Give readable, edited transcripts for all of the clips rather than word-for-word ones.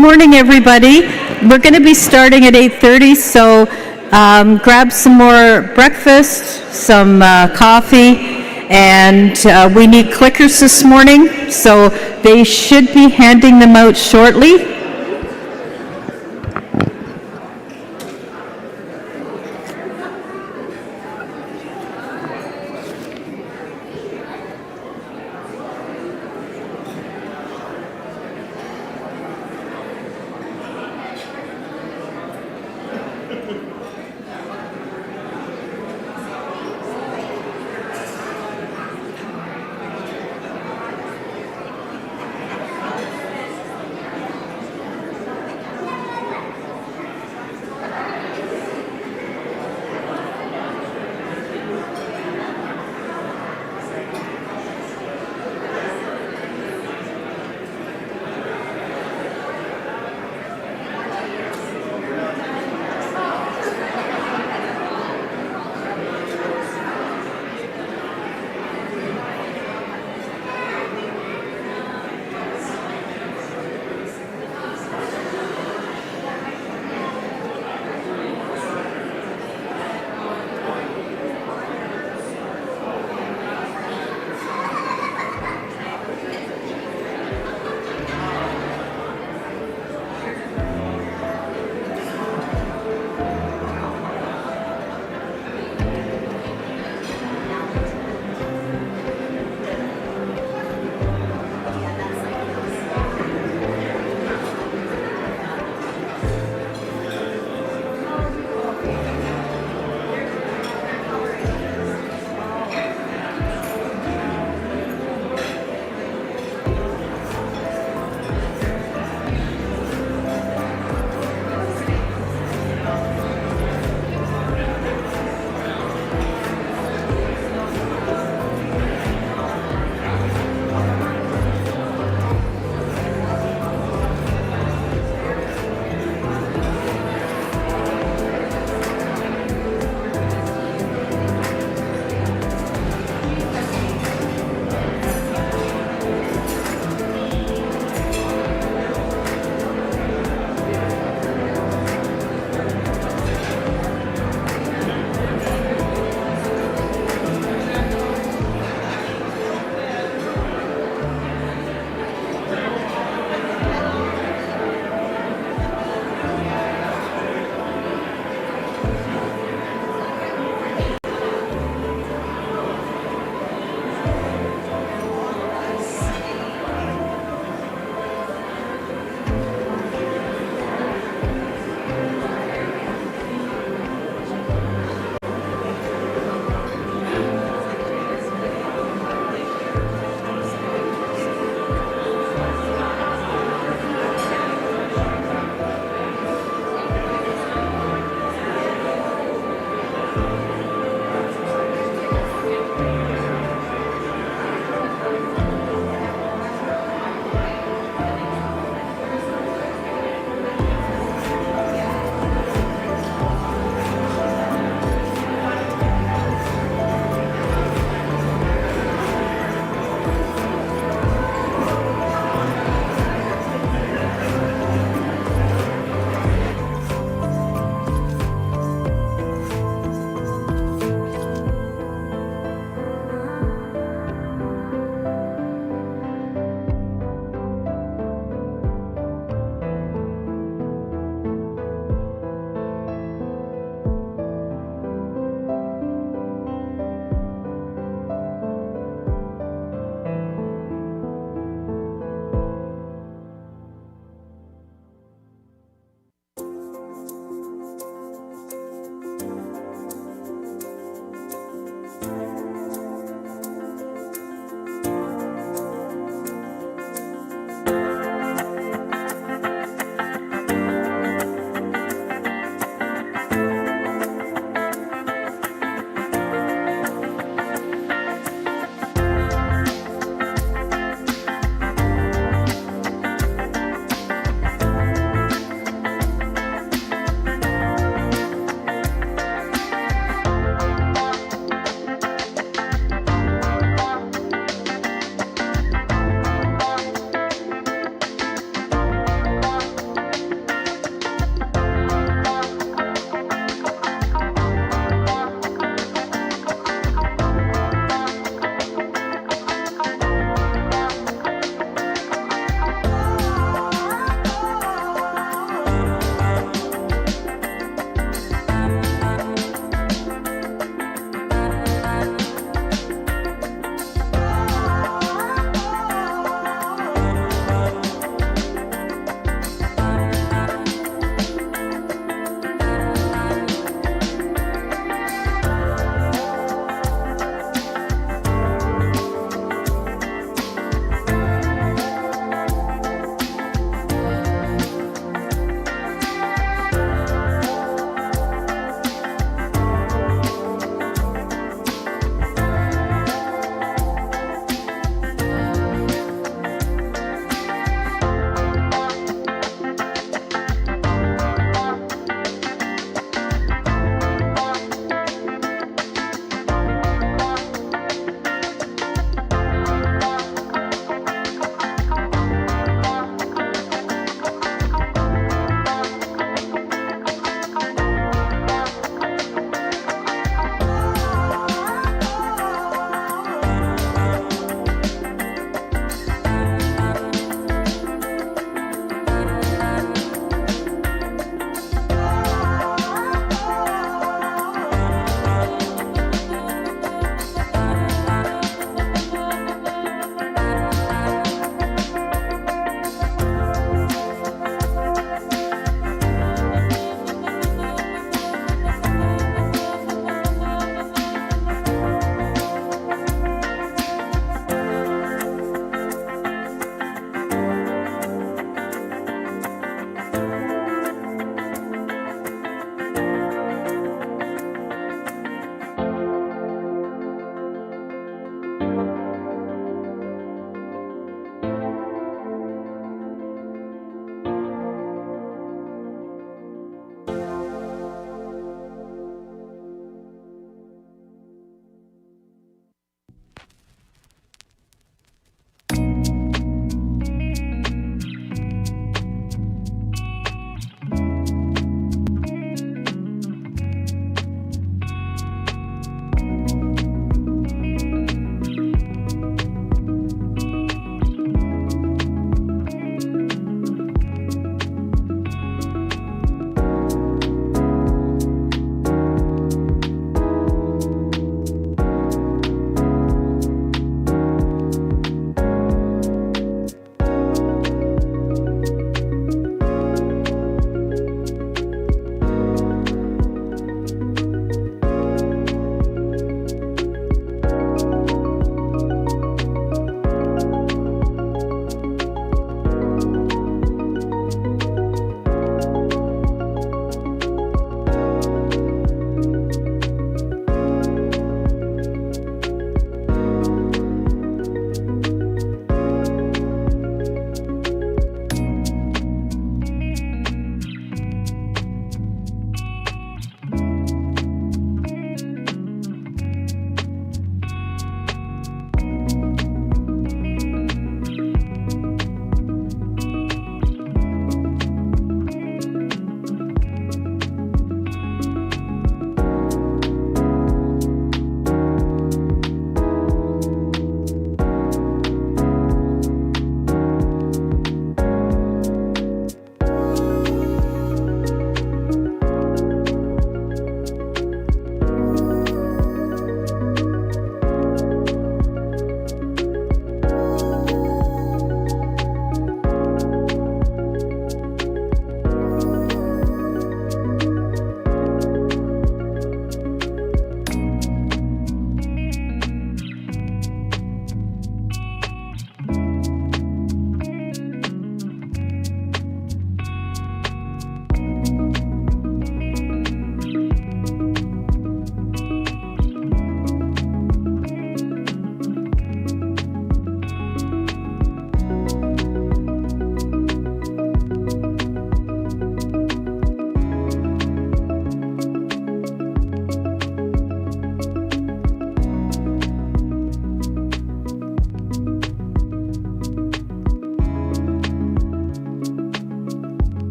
morning, everybody. We're going to be starting at 8:30, so grab some more breakfast, some coffee, and we need clickers this morning, so they should be handing them out shortly.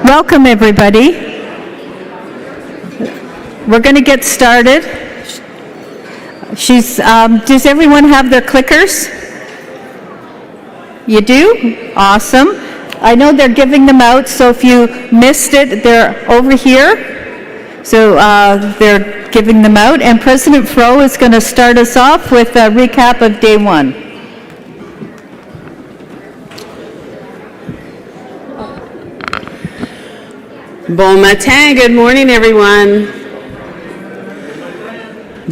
Welcome, everybody. We're going to get started. Does everyone have their clickers? You do? Awesome. I know they're giving them out, so if you missed it, they're over here. So they're giving them out, and President Fro is going to start us off with a recap of day one. Bon matin, good morning everyone.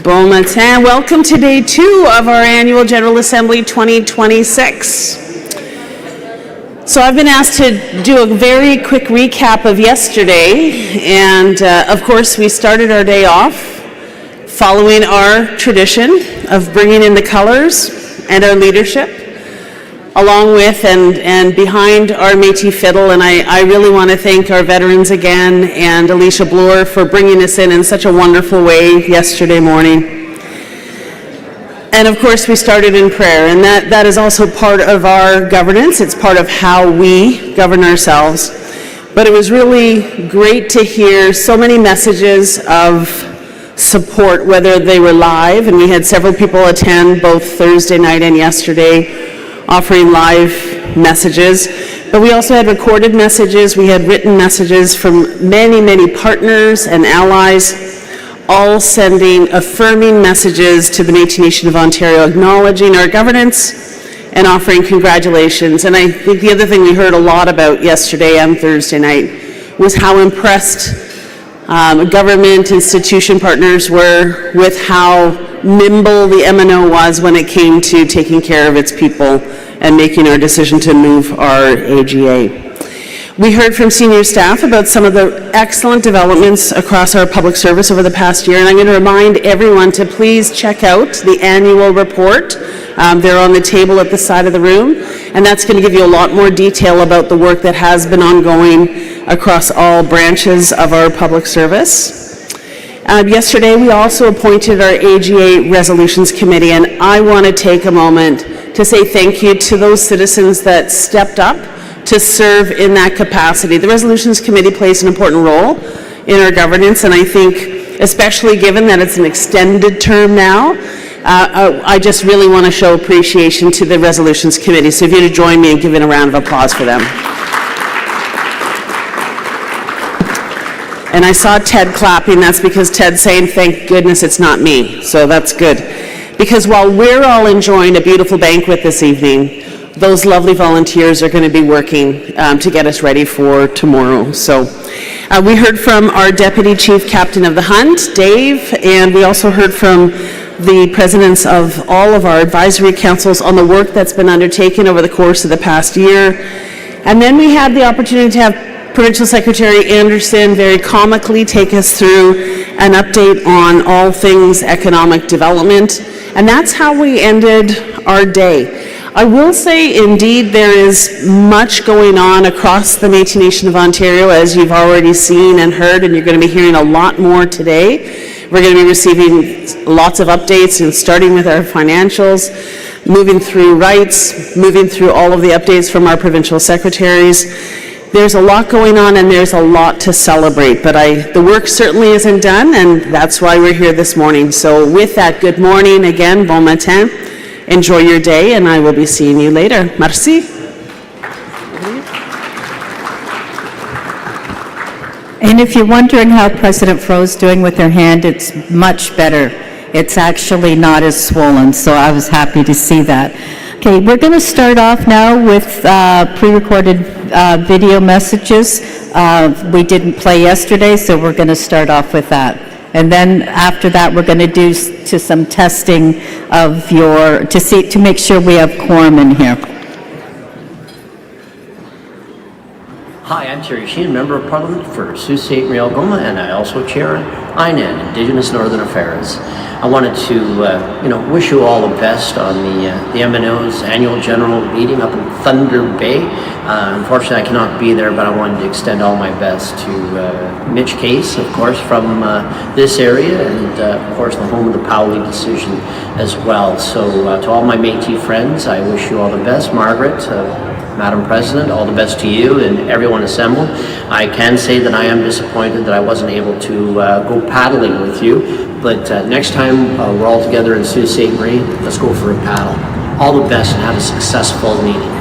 Bon matin, welcome to day 2 of our annual General Assembly 2026. So I've been asked to do a very quick recap of yesterday, and of course we started our day off following our tradition of bringing in the colors and our leadership, along with and behind our Métis fiddle, and I really want to thank our veterans again and Alicia Bloor for bringing us in such a wonderful way yesterday morning. And of course we started in prayer, and that is also part of our governance. It's part of how we govern ourselves. But it was really great to hear so many messages of support, whether they were live, and we had several people attend both Thursday night and yesterday, offering live messages, but we also had recorded messages, we had written messages from many, many partners and allies, all sending affirming messages to the Métis Nation of Ontario, acknowledging our governance and offering congratulations. And I think the other thing we heard a lot about yesterday and Thursday night was how impressed government institution partners were with how nimble the MNO was when it came to taking care of its people and making our decision to move our AGA. We heard from senior staff about some of the excellent developments across our public service over the past year, and I'm going to remind everyone to please check out the annual report. They're on the table at the side of the room, and that's going to give you a lot more detail about the work that has been ongoing across all branches of our public service. Yesterday, we also appointed our AGA Resolutions Committee, and I want to take a moment to say thank you to those citizens that stepped up to serve in that capacity. The Resolutions Committee plays an important role in our governance, and I think, especially given that it's an extended term now, I just really want to show appreciation to the Resolutions Committee. So if you'd join me in giving a round of applause for them. And I saw Ted clapping. That's because Ted's saying, thank goodness it's not me. So that's good. Because while we're all enjoying a beautiful banquet this evening, those lovely volunteers are going to be working to get us ready for tomorrow. So we heard from our Deputy Chief Captain of the Hunt, Dave, and we also heard from the presidents of all of our advisory councils on the work that's been undertaken over the course of the past year. And then we had the opportunity to have Provincial Secretary Anderson very comically take us through an update on all things economic development, and that's how we ended our day. I will say, indeed, there is much going on across the Métis Nation of Ontario, as you've already seen and heard, and you're going to be hearing a lot more today. We're going to be receiving lots of updates, and starting with our financials, moving through rights, moving through all of the updates from our provincial secretaries. There's a lot going on, and there's a lot to celebrate, but the work certainly isn't done, and that's why we're here this morning. So with that, good morning again, bon matin. Enjoy your day, and I will be seeing you later. Merci. And if you're wondering how President Fro is doing with her hand, it's much better. It's actually not as swollen, so I was happy to see that. Okay, we're going to start off now with pre-recorded video messages. We didn't play yesterday, so we're going to start off with that. And then after that, we're going to do some testing of to make sure we have quorum in here. Hi, I'm Terry Sheehan, Member of Parliament for Sault Ste. Marie Algoma, and I also chair INAN, Indigenous Northern Affairs. I wanted to, wish you all the best on the MNO's annual general meeting up in Thunder Bay. Unfortunately, I cannot be there, but I wanted to extend all my best to Mitch Case, of course, from this area, and of course, the home of the Powley decision as well. So, to all my Métis friends, I wish you all the best. Margaret, Madam President, all the best to you and everyone assembled. I can say that I am disappointed that I wasn't able to go paddling with you, but next time we're all together in Sault Ste. Marie, let's go for a paddle. All the best and have a successful meeting.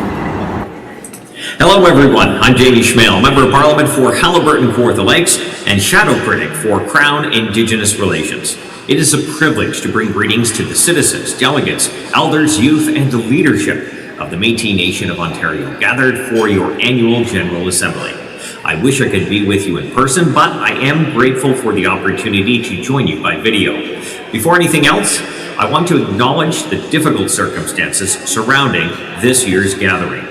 Hello everyone, I'm Jamie Schmale, Member of Parliament for Haliburton Kawartha Lakes and Shadow Critic for Crown Indigenous Relations. It is a privilege to bring greetings to the citizens, delegates, elders, youth, and the leadership of the Métis Nation of Ontario gathered for your annual General Assembly. I wish I could be with you in person, but I am grateful for the opportunity to join you by video. Before anything else, I want to acknowledge the difficult circumstances surrounding this year's gathering.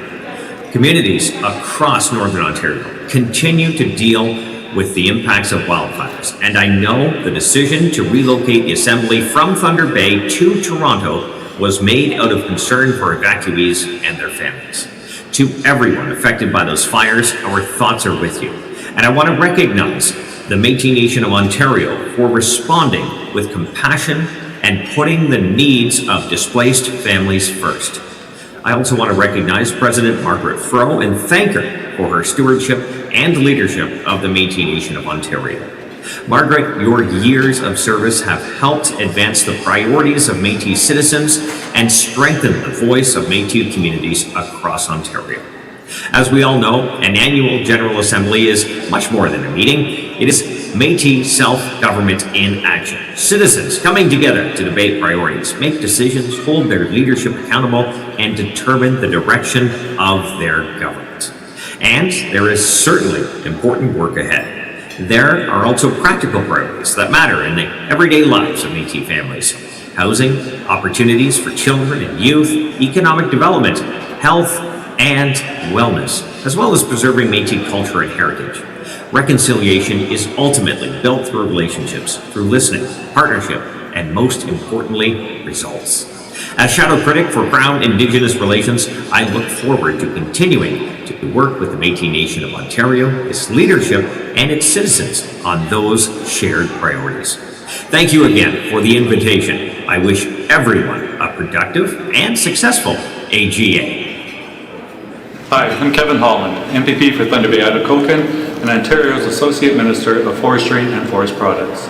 Communities across Northern Ontario continue to deal with the impacts of wildfires, and I know the decision to relocate the Assembly from Thunder Bay to Toronto was made out of concern for evacuees and their families. To everyone affected by those fires, our thoughts are with you, and I want to recognize the Métis Nation of Ontario for responding with compassion and putting the needs of displaced families first. I also want to recognize President Margaret Fro and thank her for her stewardship and leadership of the Métis Nation of Ontario. Margaret, your years of service have helped advance the priorities of Métis citizens and strengthen the voice of Métis communities across Ontario. As we all know, an annual General Assembly is much more than a meeting. It is Métis self-government in action. Citizens coming together to debate priorities, make decisions, hold their leadership accountable, and determine the direction of their government. And there is certainly important work ahead. There are also practical priorities that matter in the everyday lives of Métis families. Housing, opportunities for children and youth, economic development, health, and wellness, as well as preserving Métis culture and heritage. Reconciliation is ultimately built through relationships, through listening, partnership, and most importantly, results. As Shadow Critic for Crown Indigenous Relations, I look forward to continuing to work with the Métis Nation of Ontario, its leadership, and its citizens on those shared priorities. Thank you again for the invitation. I wish everyone a productive and successful AGA. Hi, I'm Kevin Holland, MPP for Thunder Bay Atikokan and Ontario's Associate Minister of Forestry and Forest Products.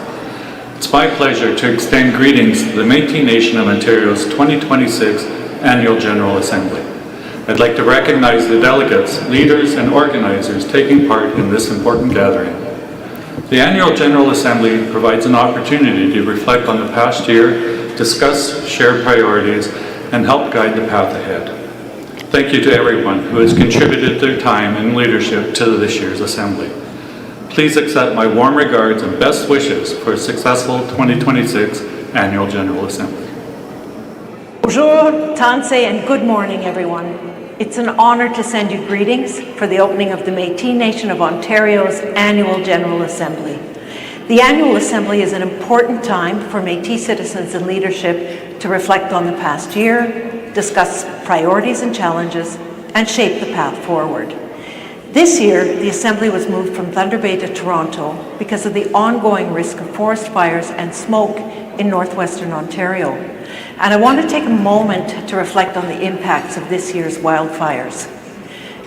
It's my pleasure to extend greetings to the Métis Nation of Ontario's 2026 Annual General Assembly. I'd like to recognize the delegates, leaders, and organizers taking part in this important gathering. The Annual General Assembly provides an opportunity to reflect on the past year, discuss shared priorities, and help guide the path ahead. Thank you to everyone who has contributed their time and leadership to this year's Assembly. Please accept my warm regards and best wishes for a successful 2026 Annual General Assembly. Bonjour, Tanse, and good morning, everyone. It's an honor to send you greetings for the opening of the Métis Nation of Ontario's Annual General Assembly. The Annual Assembly is an important time for Métis citizens and leadership to reflect on the past year, discuss priorities and challenges, and shape the path forward. This year, the Assembly was moved from Thunder Bay to Toronto because of the ongoing risk of forest fires and smoke in northwestern Ontario. And I want to take a moment to reflect on the impacts of this year's wildfires.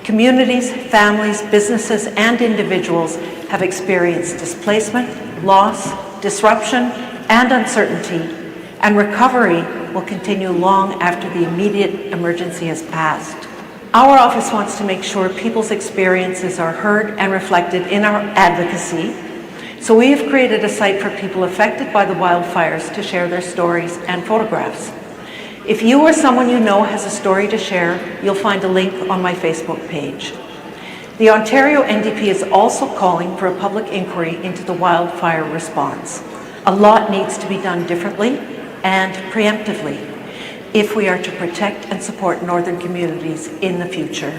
Communities, families, businesses, and individuals have experienced displacement, loss, disruption, and uncertainty, and recovery will continue long after the immediate emergency has passed. Our office wants to make sure people's experiences are heard and reflected in our advocacy, so we have created a site for people affected by the wildfires to share their stories and photographs. If you or someone you know has a story to share, you'll find a link on my Facebook page. The Ontario NDP is also calling for a public inquiry into the wildfire response. A lot needs to be done differently and preemptively if we are to protect and support northern communities in the future.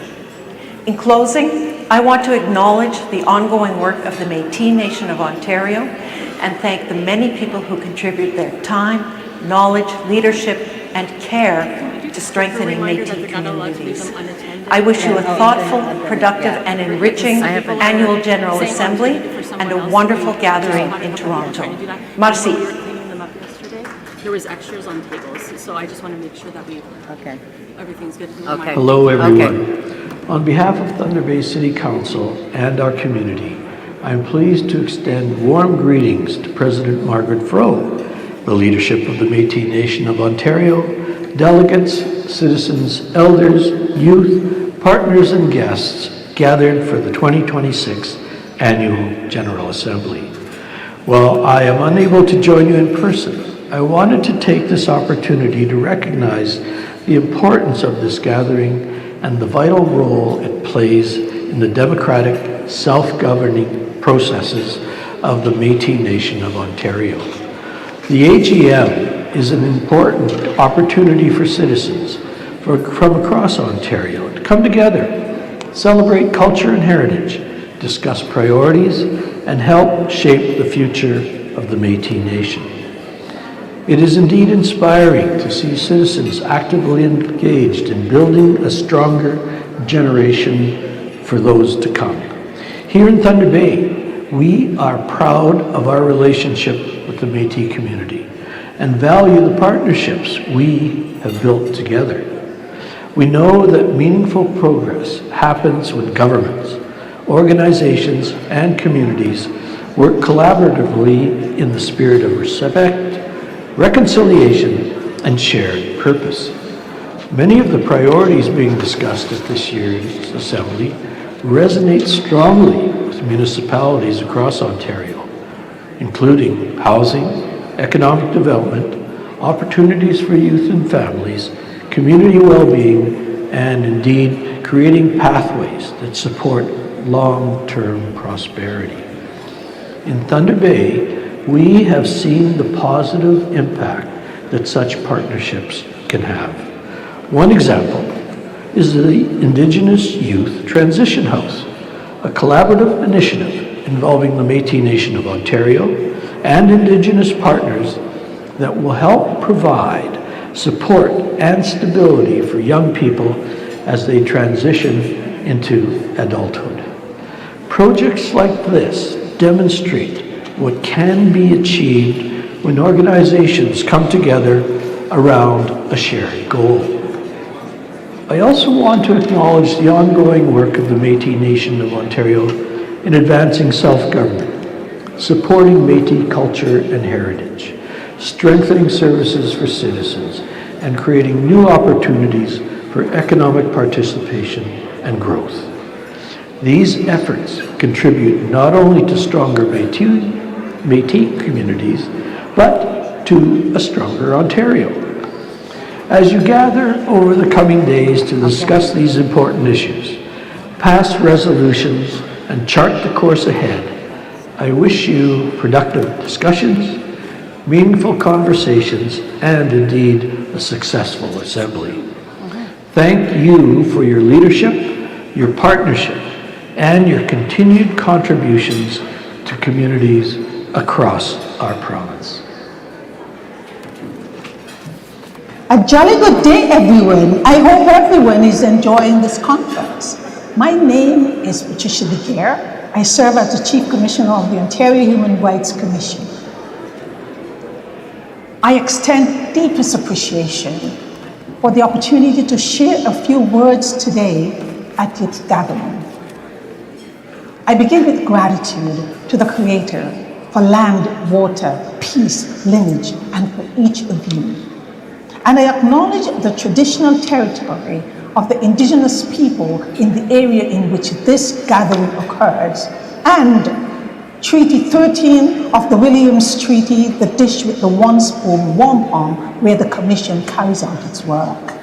In closing, I want to acknowledge the ongoing work of the Métis Nation of Ontario and thank the many people who contribute their time, knowledge, leadership, and care to strengthening Métis communities. I wish you a thoughtful, productive, and enriching Annual General Assembly and a wonderful gathering in Toronto. Merci. There was extras on tables, so I just want to make sure that everything's good. Okay. Hello, everyone. On behalf of Thunder Bay City Council and our community, I am pleased to extend warm greetings to President Margaret Froh, the leadership of the Métis Nation of Ontario, delegates, citizens, elders, youth, partners, and guests gathered for the 2026 Annual General Assembly. While I am unable to join you in person, I wanted to take this opportunity to recognize the importance of this gathering and the vital role it plays in the democratic, self-governing processes of the Métis Nation of Ontario. The AGM is an important opportunity for citizens from across Ontario to come together, celebrate culture and heritage, discuss priorities, and help shape the future of the Métis Nation. It is indeed inspiring to see citizens actively engaged in building a stronger generation for those to come. Here in Thunder Bay, we are proud of our relationship with the Métis community and value the partnerships we have built together. We know that meaningful progress happens when governments, organizations, and communities work collaboratively in the spirit of respect, reconciliation, and shared purpose. Many of the priorities being discussed at this year's Assembly resonate strongly with municipalities across Ontario, including housing, economic development, opportunities for youth and families, community well-being, and indeed creating pathways that support long-term prosperity. In Thunder Bay, we have seen the positive impact that such partnerships can have. One example is the Indigenous Youth Transition House, a collaborative initiative involving the Métis Nation of Ontario and Indigenous partners that will help provide support and stability for young people as they transition into adulthood. Projects like this demonstrate what can be achieved when organizations come together around a shared goal. I also want to acknowledge the ongoing work of the Métis Nation of Ontario in advancing self-government, supporting Métis culture and heritage, strengthening services for citizens, and creating new opportunities for economic participation and growth. These efforts contribute not only to stronger Métis communities, but to a stronger Ontario. As you gather over the coming days to discuss these important issues, pass resolutions, and chart the course ahead, I wish you productive discussions, meaningful conversations, and indeed a successful assembly. Thank you for your leadership, your partnership, and your continued contributions to communities across our province. A jolly good day, everyone. I hope everyone is enjoying this conference. My name is Patricia DeGere. I serve as the Chief Commissioner of the Ontario Human Rights Commission. I extend deepest appreciation for the opportunity to share a few words today at this gathering. I begin with gratitude to the Creator for land, water, peace, lineage, and for each of you. And I acknowledge the traditional territory of the Indigenous people in the area in which this gathering occurs, and Treaty 13 of the Williams Treaty, the dish with the one spoon wampum, where the Commission carries out its work.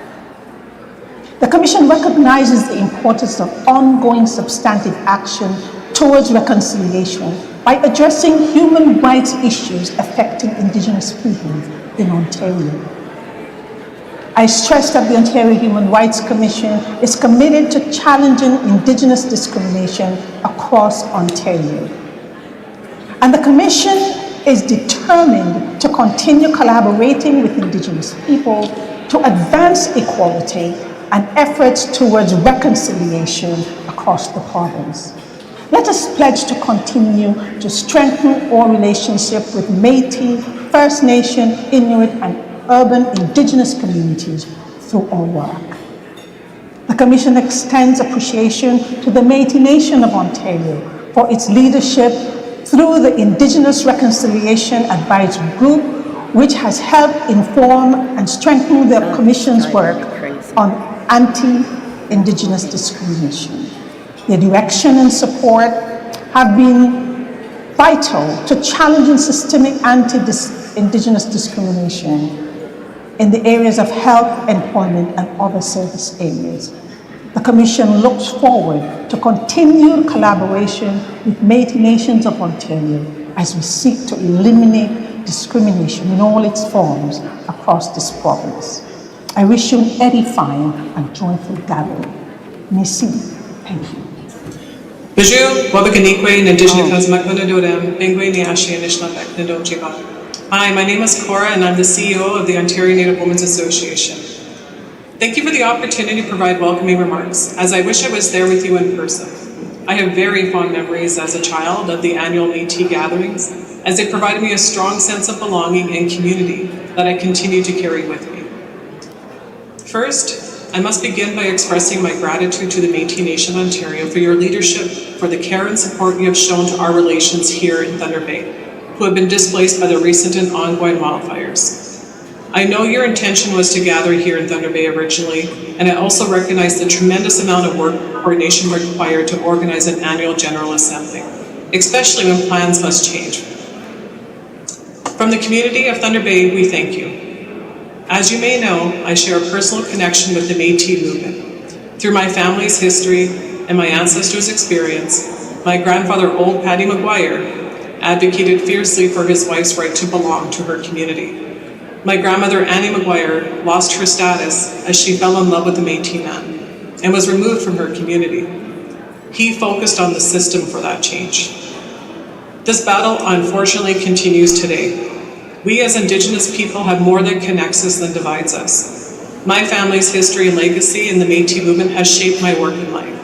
The Commission recognizes the importance of ongoing substantive action towards reconciliation by addressing human rights issues affecting Indigenous people in Ontario. I stress that the Ontario Human Rights Commission is committed to challenging Indigenous discrimination across Ontario. And the Commission is determined to continue collaborating with Indigenous people to advance equality and efforts towards reconciliation across the province. Let us pledge to continue to strengthen our relationship with Métis, First Nation, Inuit, and urban Indigenous communities through our work. The Commission extends appreciation to the Métis Nation of Ontario for its leadership through the Indigenous Reconciliation Advisory Group, which has helped inform and strengthen the Commission's work on anti-Indigenous discrimination. Their direction and support have been vital to challenging systemic anti-Indigenous discrimination in the areas of health, employment, and other service areas. The Commission looks forward to continued collaboration with Métis Nations of Ontario as we seek to eliminate discrimination in all its forms across this province. I wish you an edifying and joyful gathering. Merci. Thank you. Bonjour, Wabakanikwe, Indigenous Kazmakmanadodam, Bengwe Niashi, Anishinabek, Nadochiba. Hi, my name is Cora, and I'm the CEO of the Ontario Native Women's Association. Thank you for the opportunity to provide welcoming remarks, as I wish I was there with you in person. I have very fond memories as a child of the annual Métis gatherings, as they provided me a strong sense of belonging and community that I continue to carry with me. First, I must begin by expressing my gratitude to the Métis Nation of Ontario for your leadership, for the care and support you have shown to our relations here in Thunder Bay, who have been displaced by the recent and ongoing wildfires. I know your intention was to gather here in Thunder Bay originally, and I also recognize the tremendous amount of work and coordination required to organize an annual General Assembly, especially when plans must change. From the community of Thunder Bay, we thank you. As you may know, I share a personal connection with the Métis movement. Through my family's history and my ancestors' experience, my grandfather, Old Paddy McGuire, advocated fiercely for his wife's right to belong to her community. My grandmother, Annie McGuire, lost her status as she fell in love with a Métis man and was removed from her community. He focused on the system for that change. This battle unfortunately continues today. We as Indigenous people have more that connects us than divides us. My family's history and legacy in the Métis movement has shaped my work in life,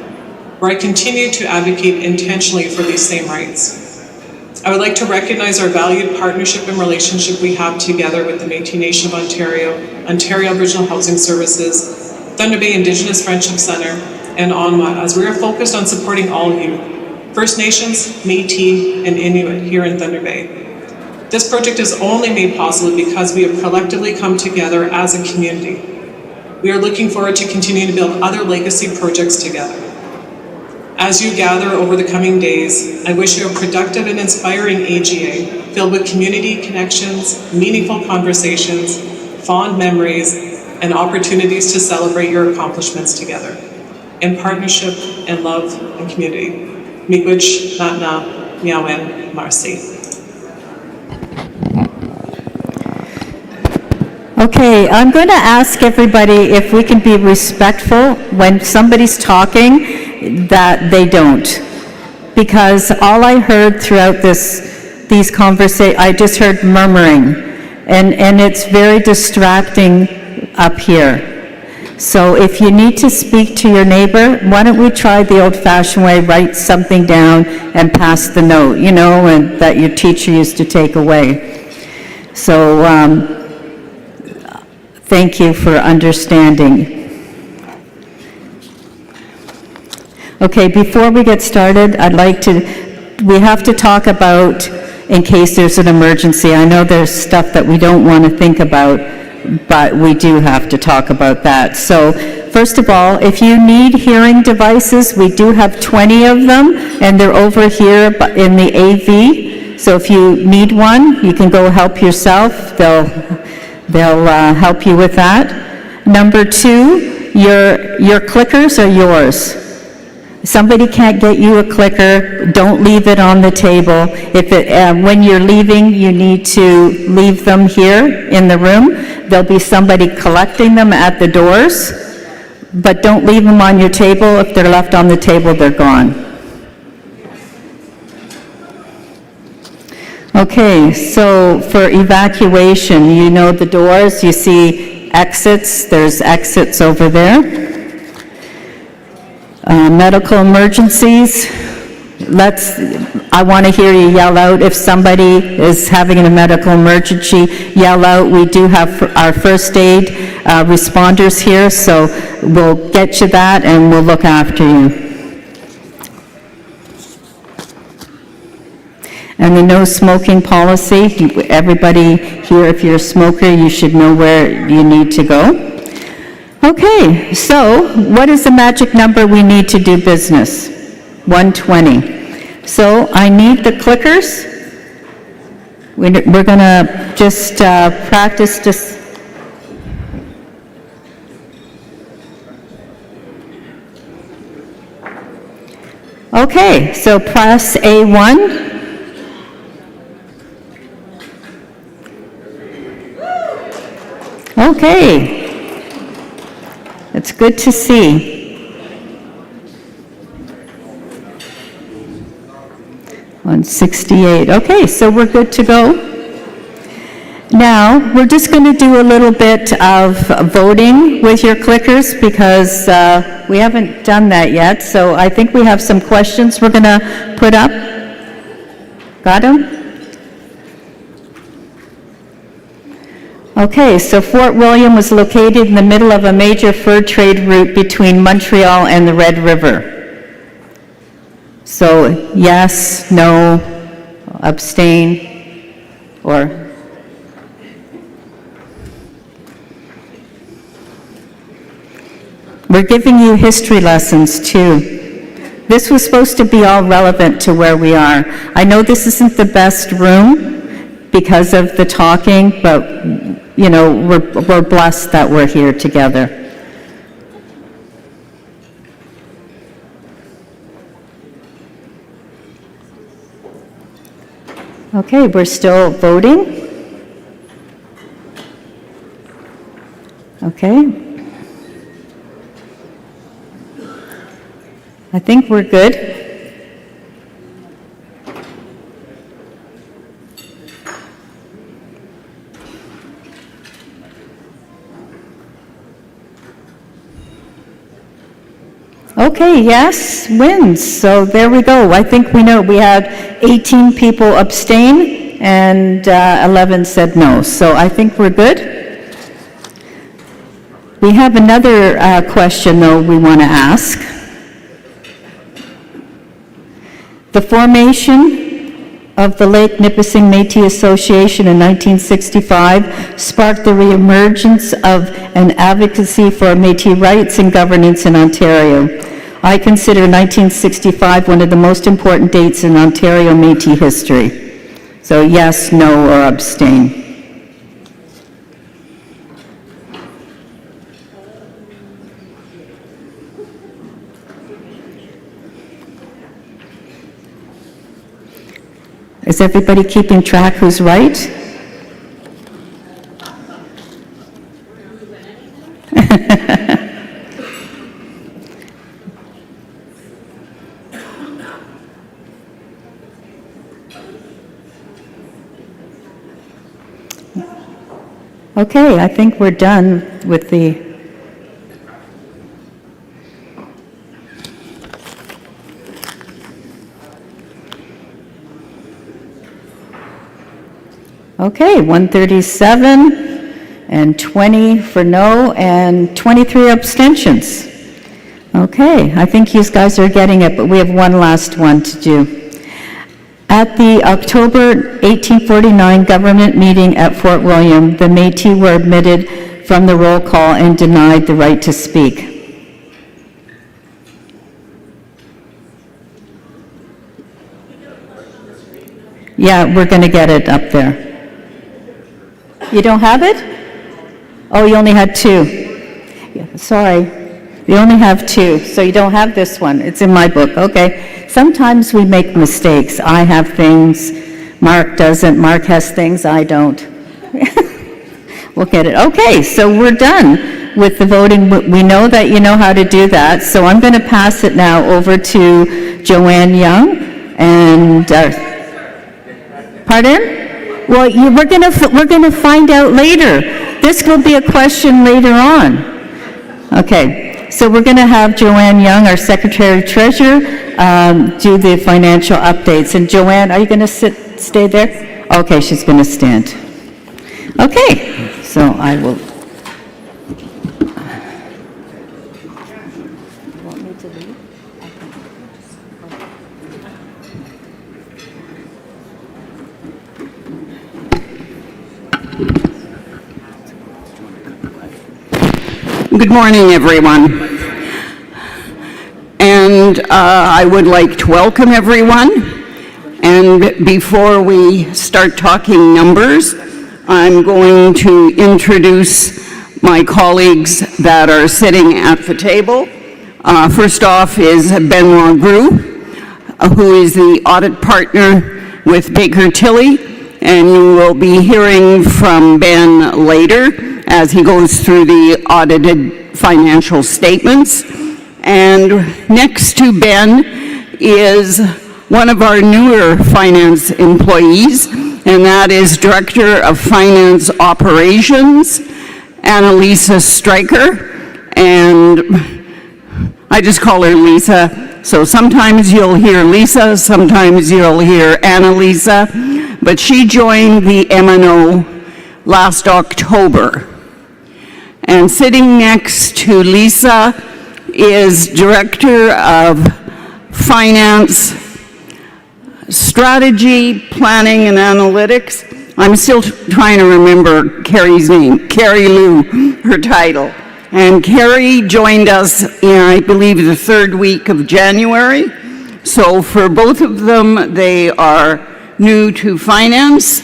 where I continue to advocate intentionally for these same rights. I would like to recognize our valued partnership and relationship we have together with the Métis Nation of Ontario, Ontario Aboriginal Housing Services, Thunder Bay Indigenous Friendship Centre, and ONWA, as we are focused on supporting all of you, First Nations, Métis, and Inuit here in Thunder Bay. This project is only made possible because we have collectively come together as a community. We are looking forward to continuing to build other legacy projects together. As you gather over the coming days, I wish you a productive and inspiring AGA filled with community connections, meaningful conversations, fond memories, and opportunities to celebrate your accomplishments together in partnership and love and community. Miigwech, Natna, Miawen, Marcy. Okay, I'm going to ask everybody if we can be respectful when somebody's talking, that they don't. Because all I heard throughout these conversations, I just heard murmuring, and it's very distracting up here. So if you need to speak to your neighbor, why don't we try the old-fashioned way, write something down and pass the note, you know, and that your teacher used to take away. So, thank you for understanding. Okay, before we get started, we have to talk about, in case there's an emergency. I know there's stuff that we don't want to think about, but we do have to talk about that. So, first of all, if you need hearing devices, we do have 20 of them, and they're over here in the AV. So if you need one, you can go help yourself. They'll help you with that. Number 2, your clickers are yours. Somebody can't get you a clicker, don't leave it on the table. When you're leaving, you need to leave them here in the room. There'll be somebody collecting them at the doors, but don't leave them on your table. If they're left on the table, they're gone. Okay, so for evacuation, you know the doors, you see exits, there's exits over there. Medical emergencies, I want to hear you yell out. If somebody is having a medical emergency, yell out. We do have our first aid responders here, so we'll get you that and we'll look after you. And the no smoking policy, everybody here, if you're a smoker, you should know where you need to go. Okay, so what is the magic number we need to do business? 120. So I need the clickers. We're going to just practice this. Okay, so press A1. Okay. It's good to see. 168. Okay, so we're good to go. Now, we're just going to do a little bit of voting with your clickers because we haven't done that yet. So I think we have some questions we're going to put up. Got them? Okay, so Fort William was located in the middle of a major fur trade route between Montreal and the Red River. So yes, no, abstain, or we're giving you history lessons too. This was supposed to be all relevant to where we are. I know this isn't the best room because of the talking, but you know, we're blessed that we're here together. Okay, we're still voting. Okay. I think we're good. Okay, yes, wins. So there we go. I think we know we had 18 people abstain and 11 said no. So I think we're good. We have another question, though, we want to ask. The formation of the Lake Nipissing Métis Association in 1965 sparked the reemergence of an advocacy for Métis rights and governance in Ontario. I consider 1965 one of the most important dates in Ontario Métis history. So yes, no, or abstain. Is everybody keeping track who's right? Okay, I think we're done with the... Okay, 137 and 20 for no and 23 abstentions. Okay, I think you guys are getting it, but we have one last one to do. At the October 1849 government meeting at Fort William, the Métis were omitted from the roll call and denied the right to speak. Yeah, we're going to get it up there. You don't have it? Oh, you only had two. Yeah, sorry. You only have two, so you don't have this one. It's in my book. Okay. Sometimes we make mistakes. I have things, Mark doesn't. Mark has things I don't. We'll get it. Okay, so we're done with the voting. We know that you know how to do that, so I'm going to pass it now over to Joanne Young. And pardon? Well, we're going to find out later. This will be a question later on. Okay, so we're going to have Joanne Young, our Secretary-Treasurer, do the financial updates. And Joanne, are you going to stay there? Okay, she's going to stand. Okay, so I will... to leave? Good morning, everyone. And I would like to welcome everyone. And before we start talking numbers, I'm going to introduce my colleagues that are sitting at the table. First off is Benoit Gru, who is the audit partner with Baker Tilly, and you will be hearing from Ben later as he goes through the audited financial statements. And next to Ben is one of our newer finance employees, and that is Director of Finance Operations, Annalisa Stryker, and I just call her Lisa. So sometimes you'll hear Lisa, sometimes you'll hear Annalisa, but she joined the MNO last October. And sitting next to Lisa is Director of Finance, Strategy, Planning, and Analytics. I'm still trying to remember Carrie's name, Carrie Lou, her title. And Carrie joined us in, I believe, the third week of January. So for both of them, they are new to finance,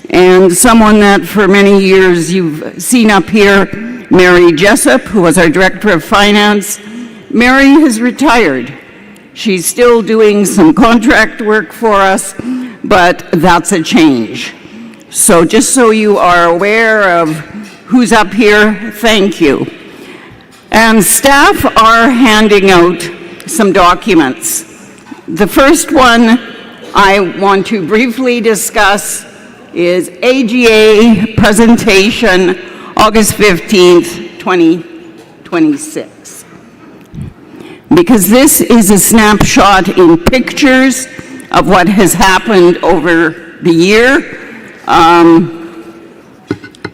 and someone that for many years you've seen up here, Mary Jessup, who was our Director of Finance. Mary has retired. She's still doing some contract work for us, but that's a change. So just so you are aware of who's up here, thank you. And staff are handing out some documents. The first one I want to briefly discuss is AGA presentation, August 15th, 2026. Because this is a snapshot in pictures of what has happened over the year.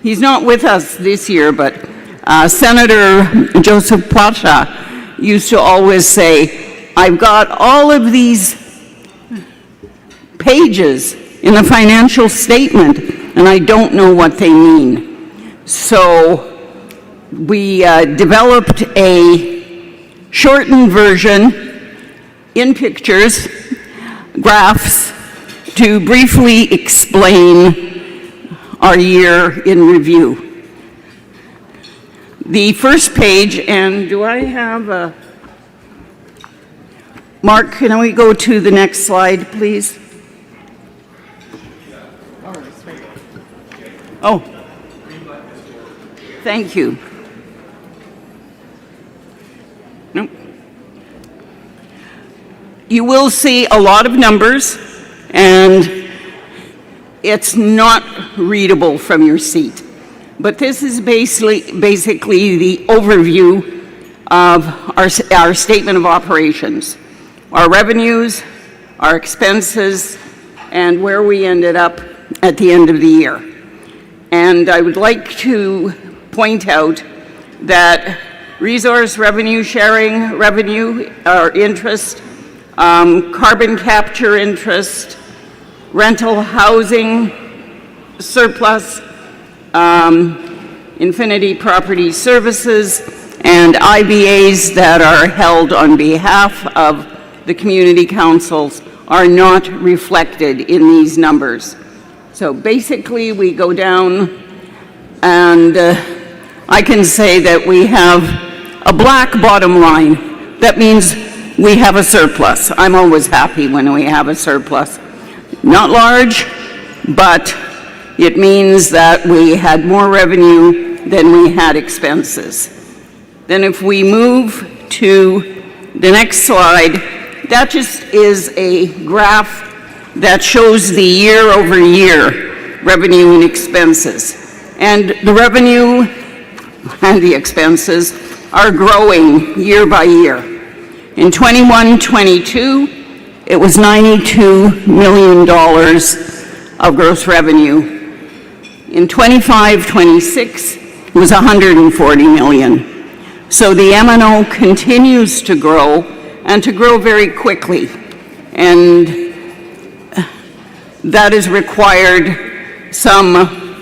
He's not with us this year, but Senator Joseph Pasha used to always say, I've got all of these pages in the financial statement, and I don't know what they mean. So we developed a shortened version in pictures, graphs, to briefly explain our year in review. The first page, and do I have a... Mark, can we go to the next slide, please? Oh, thank you. Nope. You will see a lot of numbers, and it's not readable from your seat. But this is basically the overview of our statement of operations, our revenues, our expenses, and where we ended up at the end of the year. And I would like to point out that resource revenue sharing revenue, or interest, carbon capture interest, rental housing surplus, Infinity Property Services, and IBAs that are held on behalf of the community councils are not reflected in these numbers. So basically, we go down, and I can say that we have a black bottom line. That means we have a surplus. I'm always happy when we have a surplus. Not large, but it means that we had more revenue than we had expenses. Then if we move to the next slide, that just is a graph that shows the year-over-year revenue and expenses. And the revenue and the expenses are growing year by year. In 21-22, it was $92 million of gross revenue. In 25-26, it was $140 million. So the MNO continues to grow, and to grow very quickly. And that has required some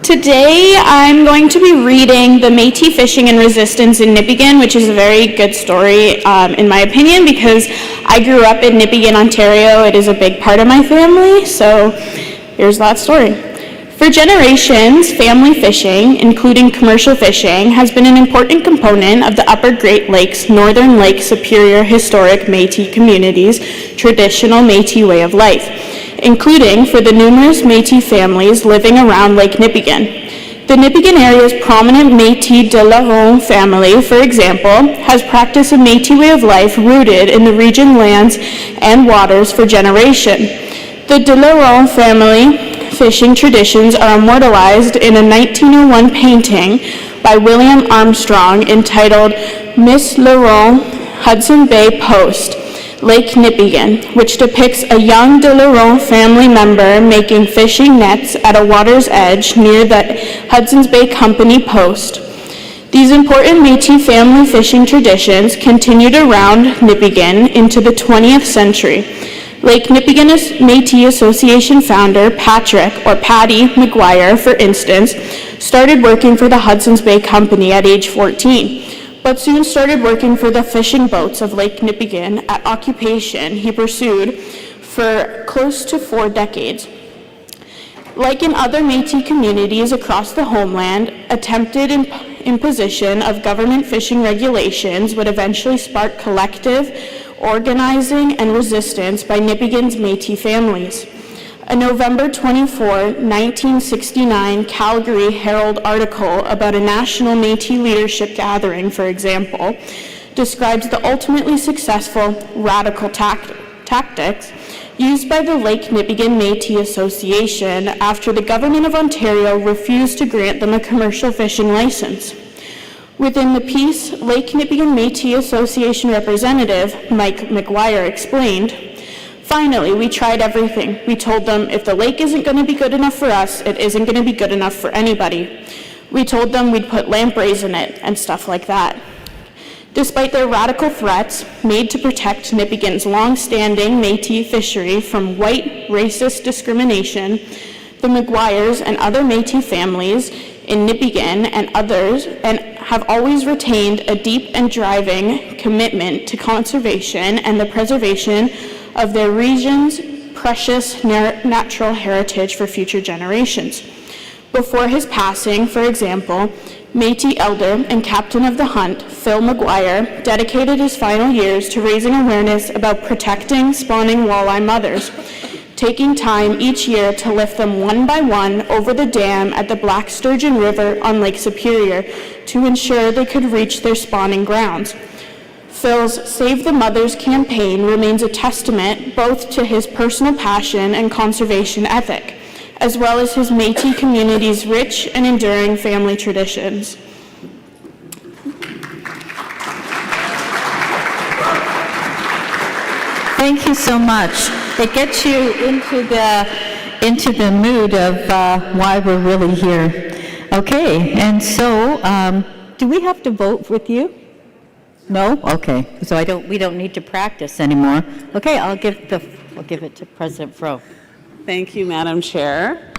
Today I'm going to be reading The Métis Fishing and Resistance in Nipigon, which is a very good story in my opinion because I grew up in Nipigon, Ontario. It is a big part of my family, so here's that story. For generations, family fishing, including commercial fishing, has been an important component of the Upper Great Lakes, Northern Lake Superior Historic Métis communities' traditional Métis way of life, including for the numerous Métis families living around Lake Nipigon. The Nipigon area's prominent Métis de la Ronde family, for example, has practiced a Métis way of life rooted in the region lands and waters for generations. The de la Ronde family fishing traditions are immortalized in a 1901 painting by William Armstrong entitled Miss La Ronde, Hudson Bay Post, Lake Nipigon, which depicts a young de la Ronde family member making fishing nets at a water's edge near the Hudson's Bay Company Post. These important Métis family fishing traditions continued around Nipigon into the 20th century. Lake Nipigon Métis Association founder Patrick, or Paddy McGuire, for instance, started working for the Hudson's Bay Company at age 14, but soon started working for the fishing boats of Lake Nipigon, an occupation he pursued for close to 4 decades. Like in other Métis communities across the homeland, attempted imposition of government fishing regulations would eventually spark collective organizing and resistance by Nipigon's Métis families. A November 24, 1969 Calgary Herald article about a national Métis leadership gathering, for example, describes the ultimately successful radical tactics used by the Lake Nipigon Métis Association after the Government of Ontario refused to grant them a commercial fishing license. Within the piece, Lake Nipigon Métis Association representative Mike McGuire explained, "Finally, we tried everything. We told them if the lake isn't going to be good enough for us, it isn't going to be good enough for anybody. We told them we'd put lampreys in it and stuff like that." Despite their radical threats made to protect Nipigon's long-standing Métis fishery from white racist discrimination, the McGuires and other Métis families in Nipigon and others have always retained a deep and driving commitment to conservation and the preservation of their region's precious natural heritage for future generations. Before his passing, for example, Métis elder and captain of the hunt, Phil McGuire, dedicated his final years to raising awareness about protecting spawning walleye mothers, taking time each year to lift them one by one over the dam at the Black Sturgeon River on Lake Superior to ensure they could reach their spawning grounds. Phil's Save the Mothers campaign remains a testament both to his personal passion and conservation ethic, as well as his Métis community's rich and enduring family traditions. Thank you so much. It gets you into the mood of why we're really here. Okay, and so do we have to vote with you? No? Okay. So we don't need to practice anymore. Okay, I'll give it to President Fro. Thank you, Madam Chair.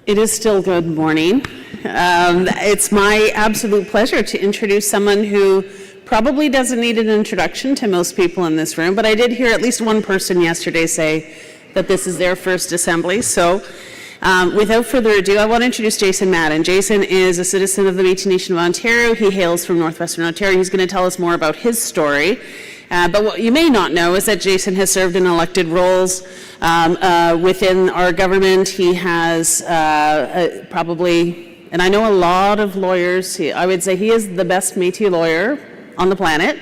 It is still good morning. It's my absolute pleasure to introduce someone who probably doesn't need an introduction to most people in this room, but I did hear at least one person yesterday say that this is their first assembly. So without further ado, I want to introduce Jason Madden. Jason is a citizen of the Métis Nation of Ontario. He hails from Northwestern Ontario. He's going to tell us more about his story. But what you may not know is that Jason has served in elected roles within our government. He has probably, and I know a lot of lawyers, I would say he is the best Métis lawyer on the planet,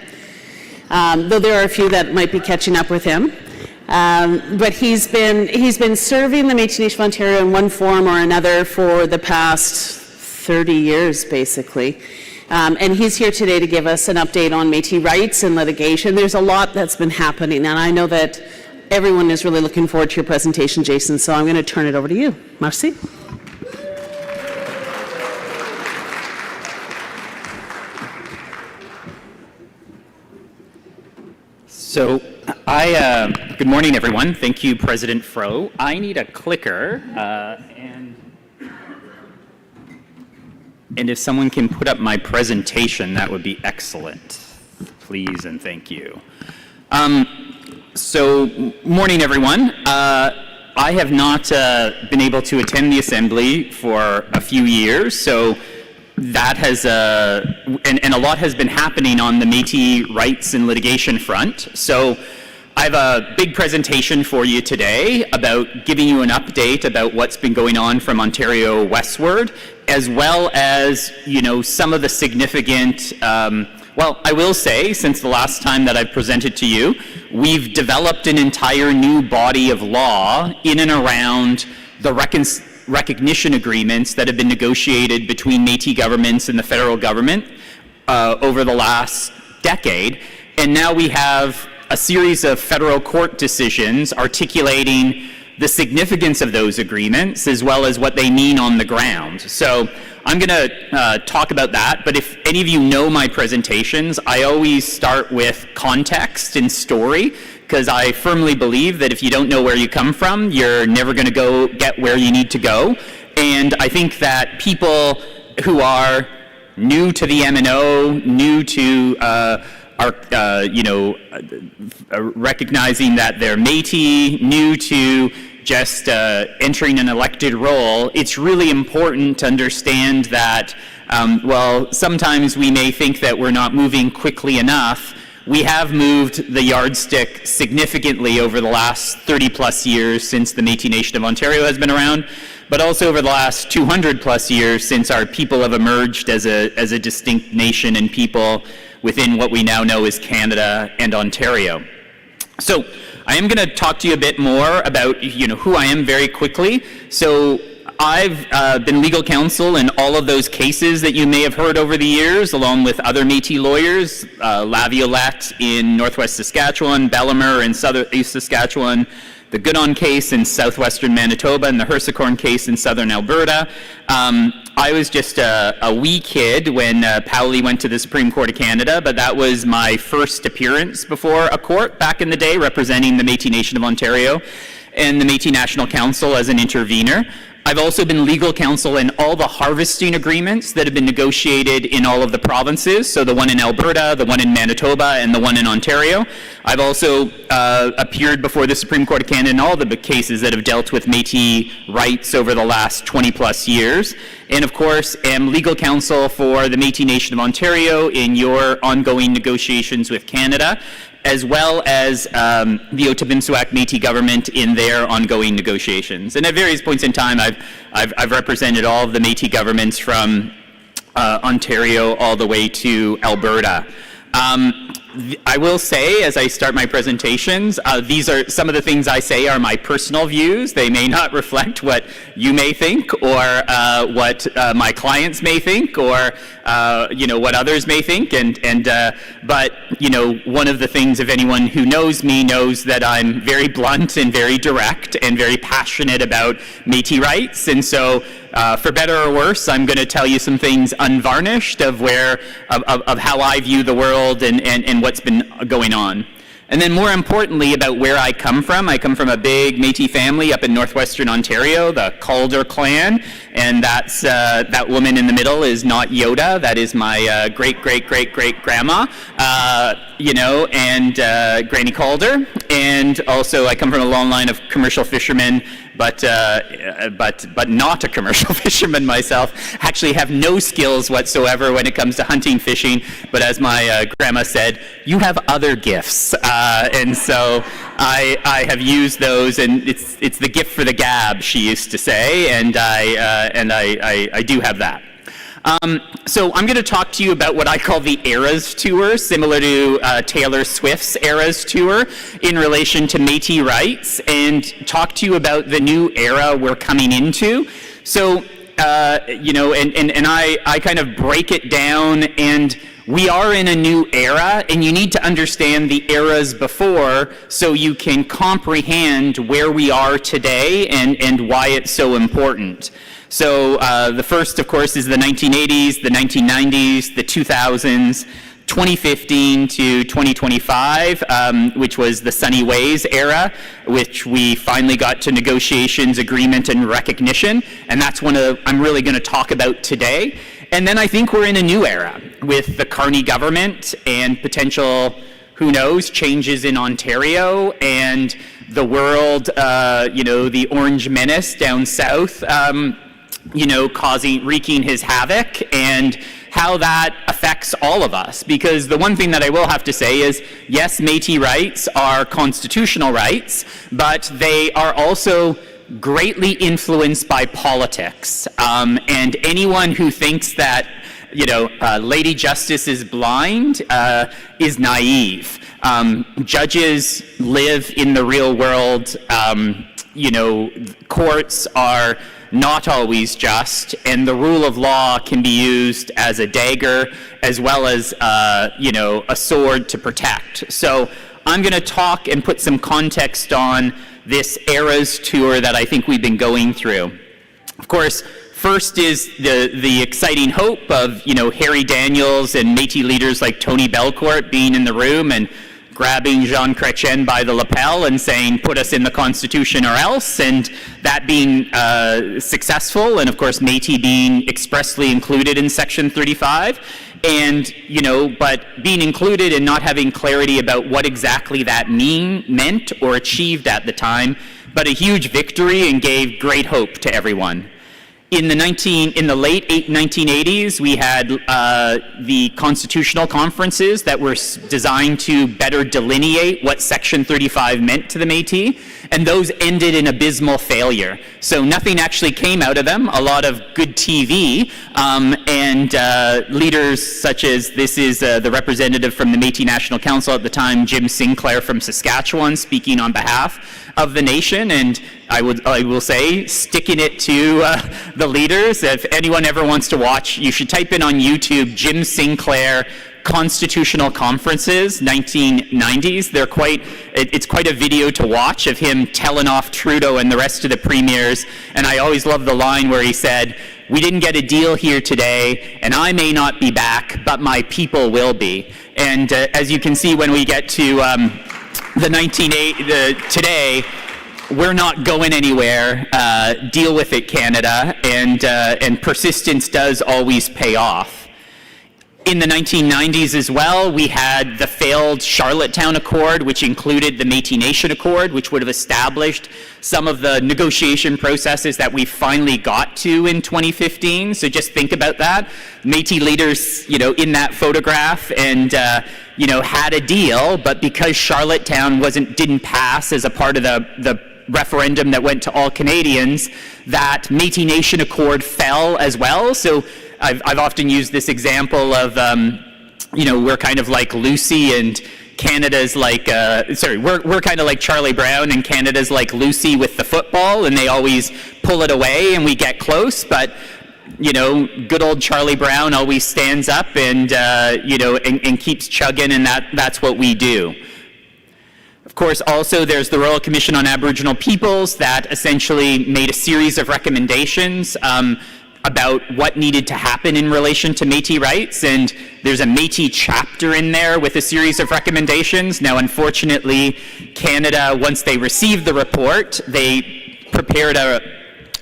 though there are a few that might be catching up with him. But he's been serving the Métis Nation of Ontario in one form or another for the past 30 years, basically. And he's here today to give us an update on Métis rights and litigation. There's a lot that's been happening, and I know that everyone is really looking forward to your presentation, Jason, so I'm going to turn it over to you. Merci. So good morning, everyone. Thank you, President Fro. I need a clicker, and And if someone can put up my presentation, that would be excellent. Please and thank you. So, morning everyone. I have not been able to attend the Assembly for a few years, so that has, and a lot has been happening on the Métis rights and litigation front. So I have a big presentation for you today about giving you an update about what's been going on from Ontario westward, as well as, you know, some of the significant, well, I will say, since the last time that I've presented to you, we've developed an entire new body of law in and around the recognition agreements that have been negotiated between Métis governments and the federal government over the last decade. And now we have a series of federal court decisions articulating the significance of those agreements as well as what they mean on the ground. So I'm going to talk about that, but if any of you know my presentations, I always start with context and story, because I firmly believe that if you don't know where you come from, you're never going to go get where you need to go. And I think that people who are new to the MNO, new to recognizing that they're Métis, new to just entering an elected role, it's really important to understand that, well, sometimes we may think that we're not moving quickly enough. We have moved the yardstick significantly over the last 30 plus years since the Métis Nation of Ontario has been around, but also over the last 200 plus years since our people have emerged as a distinct nation and people within what we now know as Canada and Ontario. So I am going to talk to you a bit more about, you know, who I am very quickly. So I've been legal counsel in all of those cases that you may have heard over the years, along with other Métis lawyers, Laviolette in Northwest Saskatchewan, Bellamere in Southeast Saskatchewan, the Goodon case in southwestern Manitoba, and the Hersecorn case in southern Alberta. I was just a wee kid when Powley went to the Supreme Court of Canada, but that was my first appearance before a court back in the day, representing the Métis Nation of Ontario and the Métis National Council as an intervener. I've also been legal counsel in all the harvesting agreements that have been negotiated in all of the provinces, so the one in Alberta, the one in Manitoba, and the one in Ontario. I've also appeared before the Supreme Court of Canada in all the cases that have dealt with Métis rights over the last 20 plus years. And of course, am legal counsel for the Métis Nation of Ontario in your ongoing negotiations with Canada, as well as the Ottawa-Mississauga Métis government in their ongoing negotiations. And at various points in time, I've represented all of the Métis governments from Ontario all the way to Alberta. I will say, as I start my presentations, these are some of the things I say are my personal views. They may not reflect what you may think, or what my clients may think, or what others may think. But one of the things, if anyone who knows me knows that I'm very blunt and very direct and very passionate about Métis rights, and so. For better or worse, I'm going to tell you some things unvarnished of how I view the world and what's been going on. And then more importantly, about where I come from. I come from a big Métis family up in northwestern Ontario, the Calder clan, and that's that woman in the middle is not Yoda. That is my great-great-great-great-grandma, and Granny Calder. And also, I come from a long line of commercial fishermen, but not a commercial fisherman myself. Actually have no skills whatsoever when it comes to hunting, fishing, but as my grandma said, you have other gifts. And so I have used those, and it's the gift for the gab, she used to say, and I do have that. So I'm going to talk to you about what I call the Eras Tour, similar to Taylor Swift's Eras Tour, in relation to Métis rights, and talk to you about the new era we're coming into. So, and I kind of break it down, and we are in a new era, and you need to understand the eras before so you can comprehend where we are today and why it's so important. So the first, of course, is the 1980s, the 1990s, the 2000s, 2015 to 2025, which was the Sunny Ways era, which we finally got to negotiations, agreement, and recognition, and that's one I'm really going to talk about today. And then I think we're in a new era with the Carney government and potential, who knows, changes in Ontario and the world, the Orange Menace down south, wreaking his havoc, and how that affects all of us. Because the one thing that I will have to say is, yes, Métis rights are constitutional rights, but they are also greatly influenced by politics. And anyone who thinks that, Lady Justice is blind is naive. Judges live in the real world. Courts are not always just, and the rule of law can be used as a dagger as well as, a sword to protect. So I'm going to talk and put some context on this Eras tour that I think we've been going through. Of course, first is the exciting hope of, Harry Daniels and Métis leaders like Tony Belcourt being in the room and grabbing Jean Chrétien by the lapel and saying, put us in the Constitution or else, and that being successful, and of course Métis being expressly included in Section 35, and, but being included and not having clarity about what exactly that meant or achieved at the time, but a huge victory and gave great hope to everyone. In the late 1980s, we had the constitutional conferences that were designed to better delineate what Section 35 meant to the Métis, and those ended in abysmal failure. So nothing actually came out of them, a lot of good TV, and leaders such as, this is the representative from the Métis National Council at the time, Jim Sinclair from Saskatchewan, speaking on behalf of the nation, and I will say, sticking it to the leaders. If anyone ever wants to watch, you should type in on YouTube, Jim Sinclair Constitutional Conferences, 1990s. It's quite a video to watch of him telling off Trudeau and the rest of the premiers, and I always love the line where he said, "We didn't get a deal here today, and I may not be back, but my people will be." And as you can see when we get to today, we're not going anywhere. Deal with it, Canada, and persistence does always pay off. In the 1990s as well, we had the failed Charlottetown Accord, which included the Métis Nation Accord, which would have established some of the negotiation processes that we finally got to in 2015. So just think about that. Métis leaders, in that photograph, and had a deal, but because Charlottetown didn't pass as a part of the referendum that went to all Canadians, that Métis Nation Accord fell as well. So I've often used this example of, we're kind of like Lucy and Canada's like, we're kind of like Charlie Brown and Canada's like Lucy with the football, and they always pull it away and we get close, but good old Charlie Brown always stands up and, and keeps chugging, and that's what we do. Of course, also there's the Royal Commission on Aboriginal Peoples that essentially made a series of recommendations about what needed to happen in relation to Métis rights, and there's a Métis chapter in there with a series of recommendations. Now, unfortunately, Canada, once they received the report, they prepared a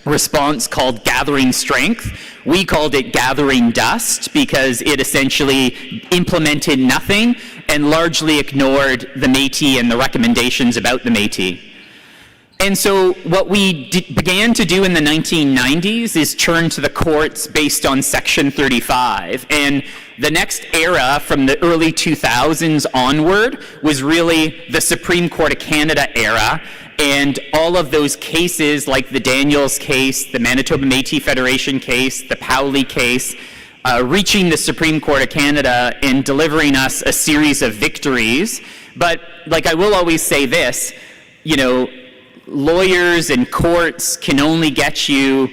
response called Gathering Strength. We called it Gathering Dust because it essentially implemented nothing and largely ignored the Métis and the recommendations about the Métis. And so what we began to do in the 1990s is turn to the courts based on Section 35. And the next era from the early 2000s onward was really the Supreme Court of Canada era. And all of those cases, like the Daniels case, the Manitoba Métis Federation case, the Powley case, reaching the Supreme Court of Canada and delivering us a series of victories. But like I will always say this, lawyers and courts can only get you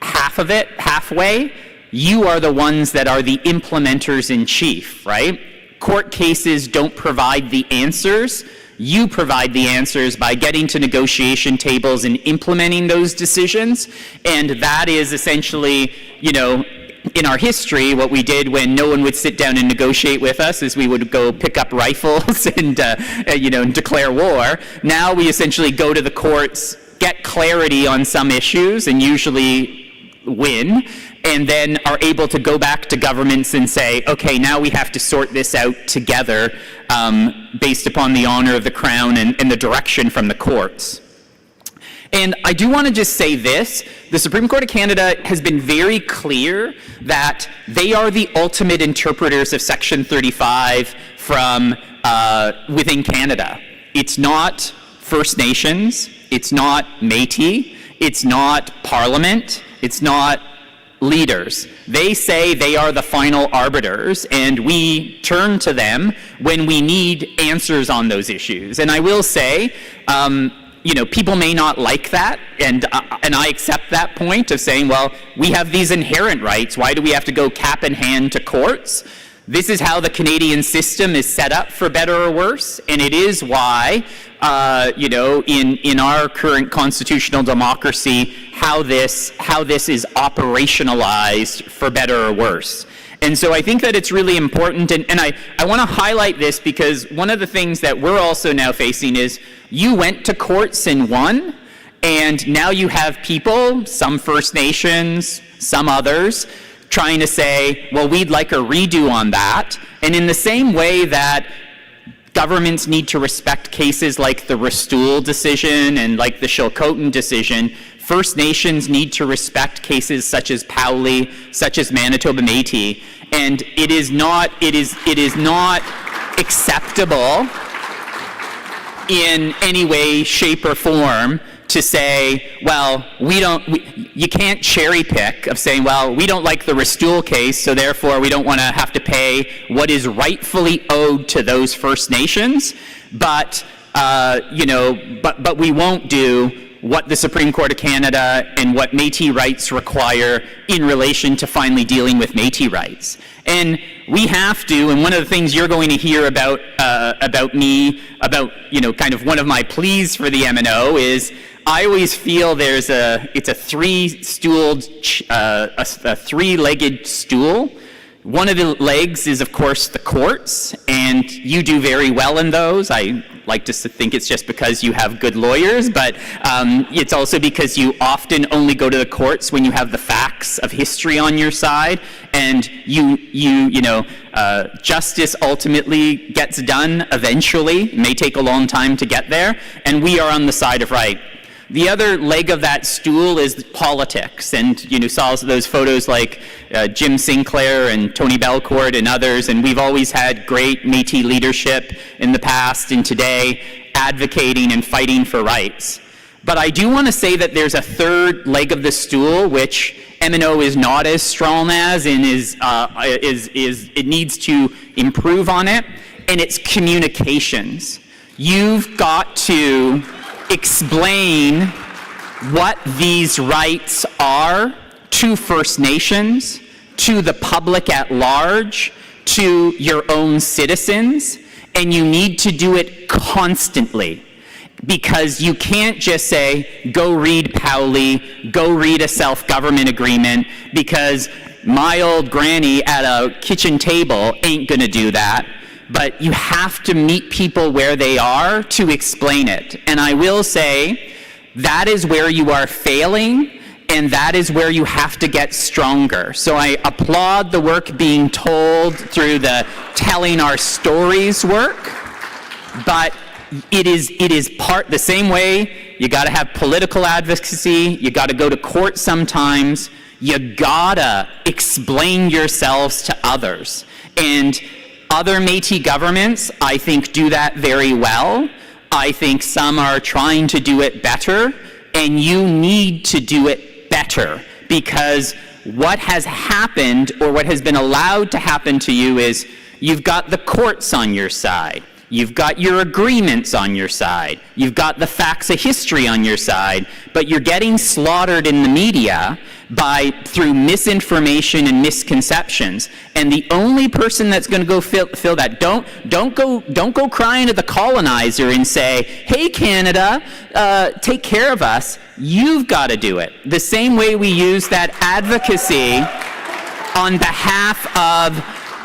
half of it, halfway. You are the ones that are the implementers in chief, right? Court cases don't provide the answers. You provide the answers by getting to negotiation tables and implementing those decisions. And that is essentially, in our history, what we did when no one would sit down and negotiate with us is we would go pick up rifles and declare war. Now we essentially go to the courts, get clarity on some issues, and usually win, and then are able to go back to governments and say, okay, now we have to sort this out together based upon the honor of the Crown and the direction from the courts. And I do want to just say this, the Supreme Court of Canada has been very clear that they are the ultimate interpreters of Section 35 from within Canada. It's not First Nations, it's not Métis, it's not Parliament, it's not leaders. They say they are the final arbiters, and we turn to them when we need answers on those issues. And I will say, people may not like that, and I accept that point of saying, well, we have these inherent rights. Why do we have to go cap in hand to courts? This is how the Canadian system is set up, for better or worse, and it is why, in our current constitutional democracy, how this is operationalized, for better or worse. And so I think that it's really important, and I want to highlight this because one of the things that we're also now facing is you went to courts and won, and now you have people, some First Nations, some others, trying to say, well, we'd like a redo on that. And in the same way that governments need to respect cases like the Restool decision and like the Chilcotin decision, First Nations need to respect cases such as Powley, such as Manitoba Métis, and it is not acceptable in any way, shape, or form to say, well, you can't cherry pick of saying, well, we don't like the Restool case, so therefore we don't want to have to pay what is rightfully owed to those First Nations, but we won't do what the Supreme Court of Canada and what Métis rights require in relation to finally dealing with Métis rights. And we have to, and one of the things you're going to hear about me, about, kind of one of my pleas for the MNO is I always feel it's a three-legged stool. One of the legs is, of course, the courts, and you do very well in those. I like to think it's just because you have good lawyers, but it's also because you often only go to the courts when you have the facts of history on your side, and justice ultimately gets done eventually. It may take a long time to get there, and we are on the side of right. The other leg of that stool is politics, and saw those photos like Jim Sinclair and Tony Belcourt and others, and we've always had great Métis leadership in the past and today advocating and fighting for rights. But I do want to say that there's a third leg of the stool which MNO is not as strong as, and it needs to improve on it, and it's communications. You've got to explain what these rights are to First Nations, to the public at large, to your own citizens, and you need to do it constantly. Because you can't just say, go read Powley, go read a self-government agreement, because my old granny at a kitchen table ain't gonna do that. But you have to meet people where they are to explain it. And I will say, that is where you are failing, and that is where you have to get stronger. So I applaud the work being told through the telling our stories work, but it is part the same way. You got to have political advocacy, you got to go to court sometimes, you gotta explain yourselves to others. And other Métis governments, I think, do that very well. I think some are trying to do it better, and you need to do it better, because what has happened, or what has been allowed to happen to you, is you've got the courts on your side. You've got your agreements on your side. You've got the facts of history on your side, but you're getting slaughtered in the media through misinformation and misconceptions. And the only person that's going to go fill that, don't go crying to the colonizer and say, "Hey Canada, take care of us." You've got to do it. The same way we use that advocacy on behalf of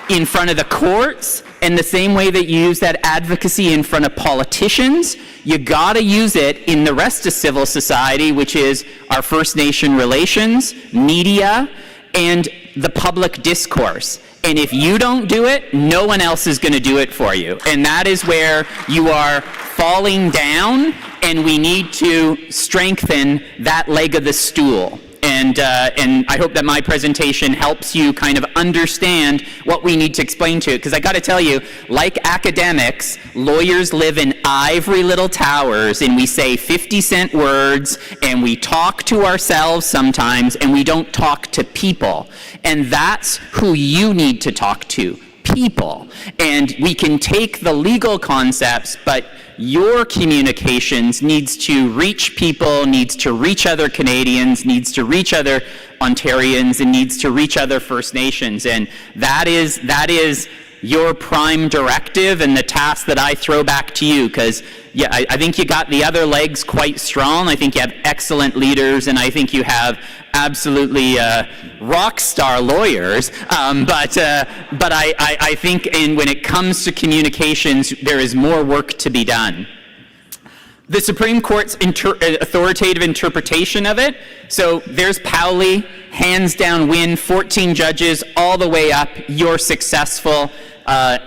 in front of the courts, and the same way that you use that advocacy in front of politicians, you gotta use it in the rest of civil society, which is our First Nation relations, media, and the public discourse. And if you don't do it, no one else is going to do it for you. And that is where you are falling down, and we need to strengthen that leg of the stool. And I hope that my presentation helps you kind of understand what we need to explain to it. Because I got to tell you, like academics, lawyers live in ivory little towers, and we say 50-cent words, and we talk to ourselves sometimes, and we don't talk to people. And that's who you need to talk to, people. And we can take the legal concepts, but your communications needs to reach people, needs to reach other Canadians, needs to reach other Ontarians, and needs to reach other First Nations. And that is your prime directive and the task that I throw back to you, because yeah, I think you got the other legs quite strong. I think you have excellent leaders, and I think you have absolutely rock star lawyers. But I think when it comes to communications, there is more work to be done. The Supreme Court's authoritative interpretation of it, so there's Powley, hands down win, 14 judges, all the way up, you're successful.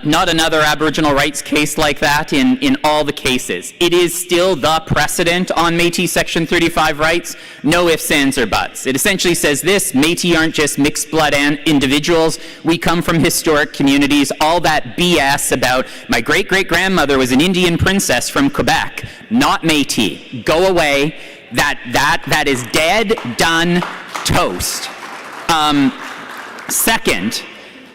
Not another Aboriginal rights case like that in all the cases. It is still the precedent on Métis Section 35 rights, no ifs, ands, or buts. It essentially says this: Métis aren't just mixed blood individuals. We come from historic communities. All that BS about my great-great-grandmother was an Indian princess from Quebec, not Métis. Go away. That is dead, done, toast. Second,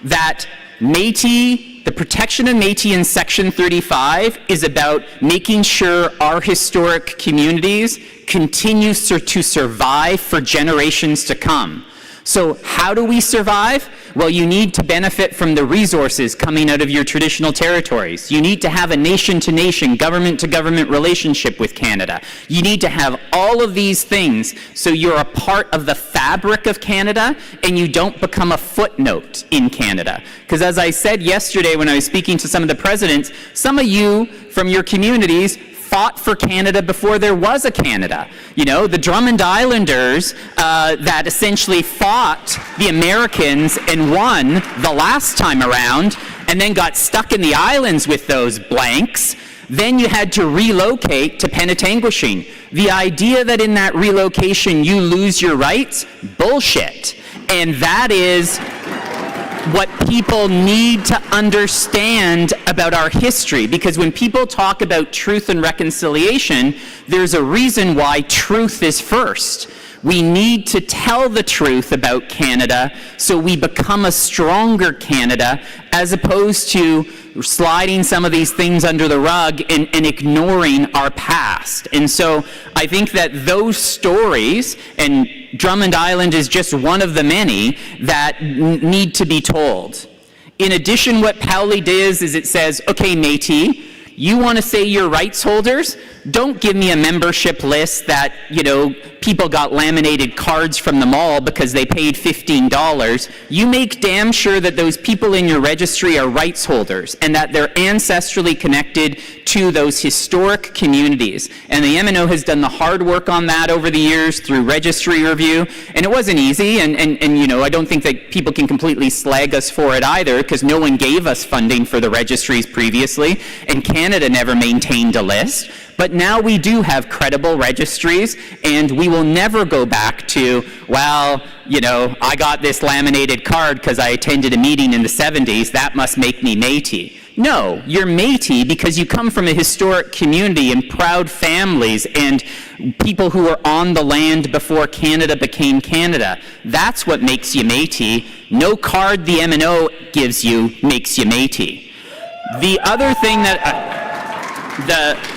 that Métis, the protection of Métis in Section 35 is about making sure our historic communities continue to survive for generations to come. So how do we survive? Well, you need to benefit from the resources coming out of your traditional territories. You need to have a nation-to-nation, government-to-government relationship with Canada. You need to have all of these things so you're a part of the fabric of Canada and you don't become a footnote in Canada. Because as I said yesterday when I was speaking to some of the presidents, some of you from your communities fought for Canada before there was a Canada. You know, the Drummond Islanders that essentially fought the Americans and won the last time around, and then got stuck in the islands with those blanks. Then you had to relocate to Penetanguishene. The idea that in that relocation you lose your rights, bullshit. And that is what people need to understand about our history, because when people talk about truth and reconciliation, there's a reason why truth is first. We need to tell the truth about Canada so we become a stronger Canada, as opposed to sliding some of these things under the rug and ignoring our past. And so I think that those stories, and Drummond Island is just one of the many, that need to be told. In addition, what Powley does is it says, okay, Métis, you want to say you're rights holders? Don't give me a membership list that, you know, people got laminated cards from the mall because they paid $15. You make damn sure that those people in your registry are rights holders and that they're ancestrally connected to those historic communities. And the MNO has done the hard work on that over the years through registry review, and it wasn't easy, and you know, I don't think that people can completely slag us for it either, because no one gave us funding for the registries previously, and Canada never maintained a list. But now we do have credible registries, and we will never go back to, well, you know, I got this laminated card because I attended a meeting in the 70s, that must make me Métis. No, you're Métis because you come from a historic community and proud families and people who were on the land before Canada became Canada. That's what makes you Métis. No card the MNO gives you makes you Métis. The other thing that...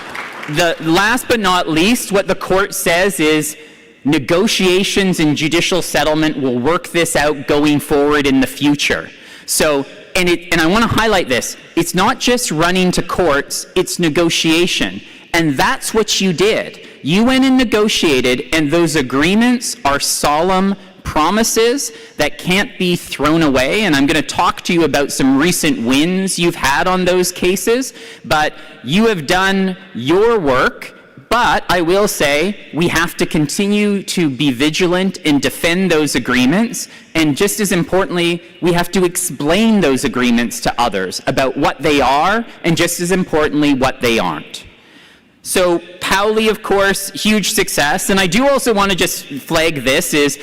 The last but not least, what the court says is negotiations and judicial settlement will work this out going forward in the future. So, and I want to highlight this, it's not just running to courts, it's negotiation. And that's what you did. You went and negotiated, and those agreements are solemn promises that can't be thrown away, and I'm going to talk to you about some recent wins you've had on those cases, but you have done your work But I will say we have to continue to be vigilant and defend those agreements. And just as importantly, we have to explain those agreements to others about what they are, and just as importantly, what they aren't. So Pauli, of course, huge success. And I do also want to just flag this is,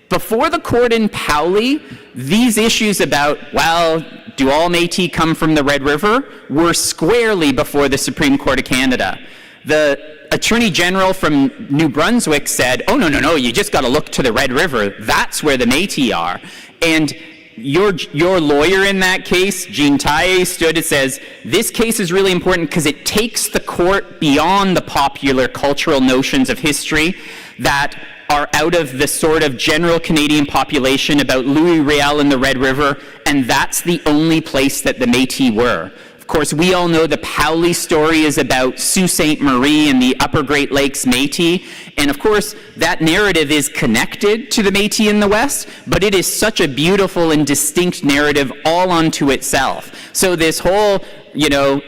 before the court in Pauli, these issues about, well, do all Métis come from the Red River, were squarely before the Supreme Court of Canada. The Attorney General from New Brunswick said, oh, no, you just got to look to the Red River. That's where the Métis are. And your lawyer in that case, Jean Taille, stood and says, this case is really important because it takes the court beyond the popular cultural notions of history that are out of the sort of general Canadian population about Louis Riel and the Red River, and that's the only place that the Métis were. Of course, we all know the Pauli story is about Sault Ste. Marie and the Upper Great Lakes Métis, and of course, that narrative is connected to the Métis in the West, but it is such a beautiful and distinct narrative all unto itself. So this whole,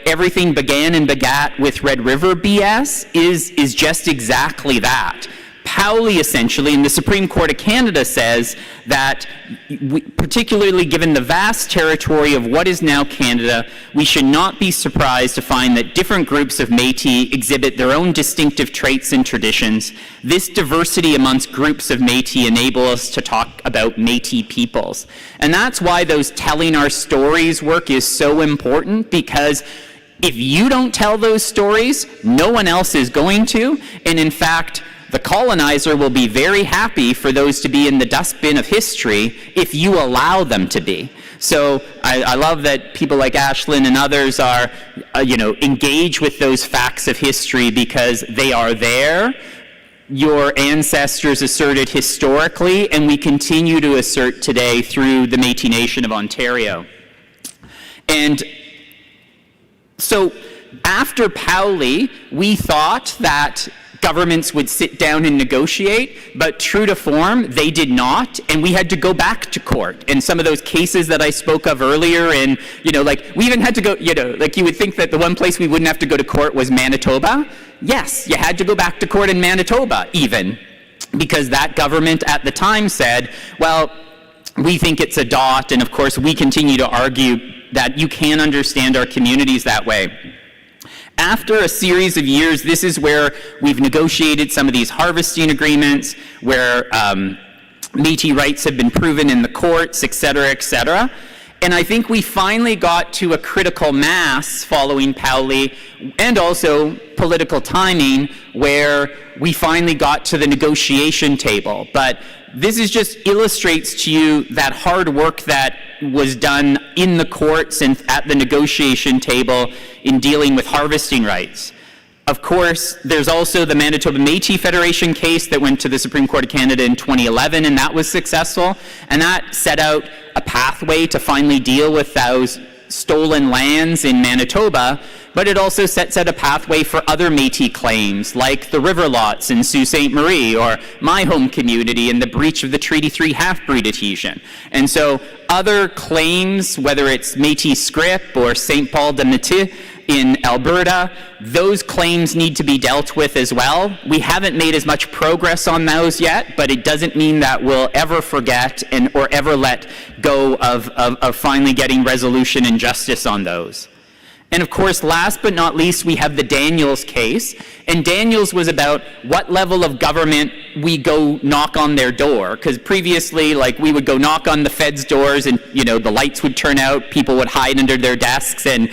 everything began and begat with Red River BS is just exactly that. Pauli, essentially, and the Supreme Court of Canada says that, particularly given the vast territory of what is now Canada, we should not be surprised to find that different groups of Métis exhibit their own distinctive traits and traditions. This diversity amongst groups of Métis enable us to talk about Métis peoples. And that's why those telling our stories work is so important, because if you don't tell those stories, no one else is going to, and in fact, the colonizer will be very happy for those to be in the dustbin of history if you allow them to be. So I love that people like Ashlyn and others are, engage with those facts of history because they are there. Your ancestors asserted historically, and we continue to assert today through the Métis Nation of Ontario. And so after Pauli, we thought that governments would sit down and negotiate, but true to form, they did not, and we had to go back to court. And some of those cases that I spoke of earlier, and, we even had to go, you would think that the one place we wouldn't have to go to court was Manitoba. Yes, you had to go back to court in Manitoba, even, because that government at the time said, well, we think it's a dot, and of course we continue to argue that you can't understand our communities that way. After a series of years, this is where we've negotiated some of these harvesting agreements, where Métis rights have been proven in the courts, et cetera, and I think we finally got to a critical mass following Pauli, and also political timing, where we finally got to the negotiation table. But this just illustrates to you that hard work that was done in the courts and at the negotiation table in dealing with harvesting rights. Of course, there's also the Manitoba Métis Federation case that went to the Supreme Court of Canada in 2011, and that was successful, and that set out a pathway to finally deal with those stolen lands in Manitoba, but it also sets out a pathway for other Métis claims, like the river lots in Sault Ste. Marie, or my home community and the breach of the Treaty 3 half-breed adhesion. And so other claims, whether it's Métis scrip or St. Paul de Métis in Alberta, those claims need to be dealt with as well. We haven't made as much progress on those yet, but it doesn't mean that we'll ever forget or ever let go of finally getting resolution and justice on those. And of course, last but not least, we have the Daniels case. And Daniels was about what level of government we go knock on their door. Because previously, we would go knock on the Fed's doors and, the lights would turn out, people would hide under their desks, and,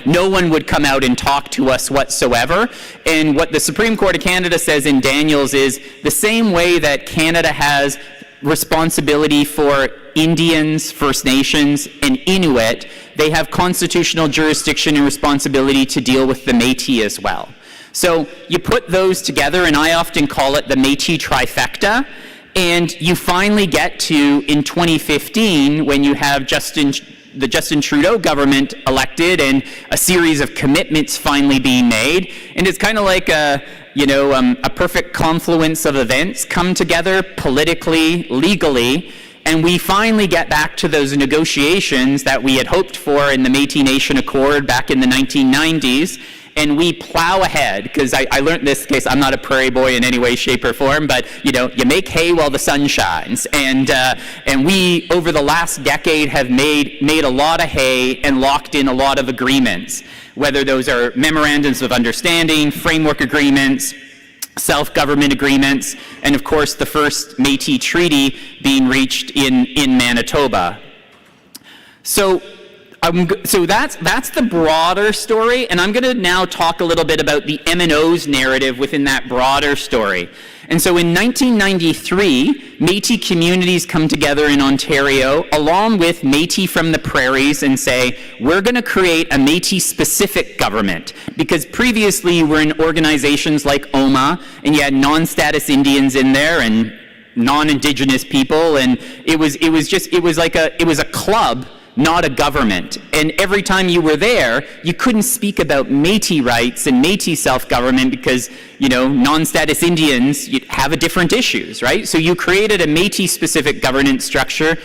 no one would come out and talk to us whatsoever. And what the Supreme Court of Canada says in Daniels is the same way that Canada has responsibility for Indians, First Nations, and Inuit, they have constitutional jurisdiction and responsibility to deal with the Métis as well. So you put those together, and I often call it the Métis trifecta, and you finally get to, in 2015, when you have the Justin Trudeau government elected and a series of commitments finally being made, and it's kind of like a perfect confluence of events come together politically, legally, and we finally get back to those negotiations that we had hoped for in the Métis Nation Accord back in the 1990s, and we plow ahead, because I learned this case, I'm not a prairie boy in any way, shape, or form, but you make hay while the sun shines. And we, over the last decade, have made a lot of hay and locked in a lot of agreements, whether those are memorandums of understanding, framework agreements, self-government agreements, and of course the first Métis Treaty being reached in Manitoba. So that's the broader story, and I'm going to now talk a little bit about the MNO's narrative within that broader story. And so in 1993, Métis communities come together in Ontario along with Métis from the prairies and say, we're going to create a Métis-specific government, because previously you were in organizations like OMA, and you had non-status Indians in there and non-Indigenous people, and it was a club, not a government. And every time you were there, you couldn't speak about Métis rights and Métis self-government because, non-status Indians have a different issues, right? So you created a Métis-specific governance structure,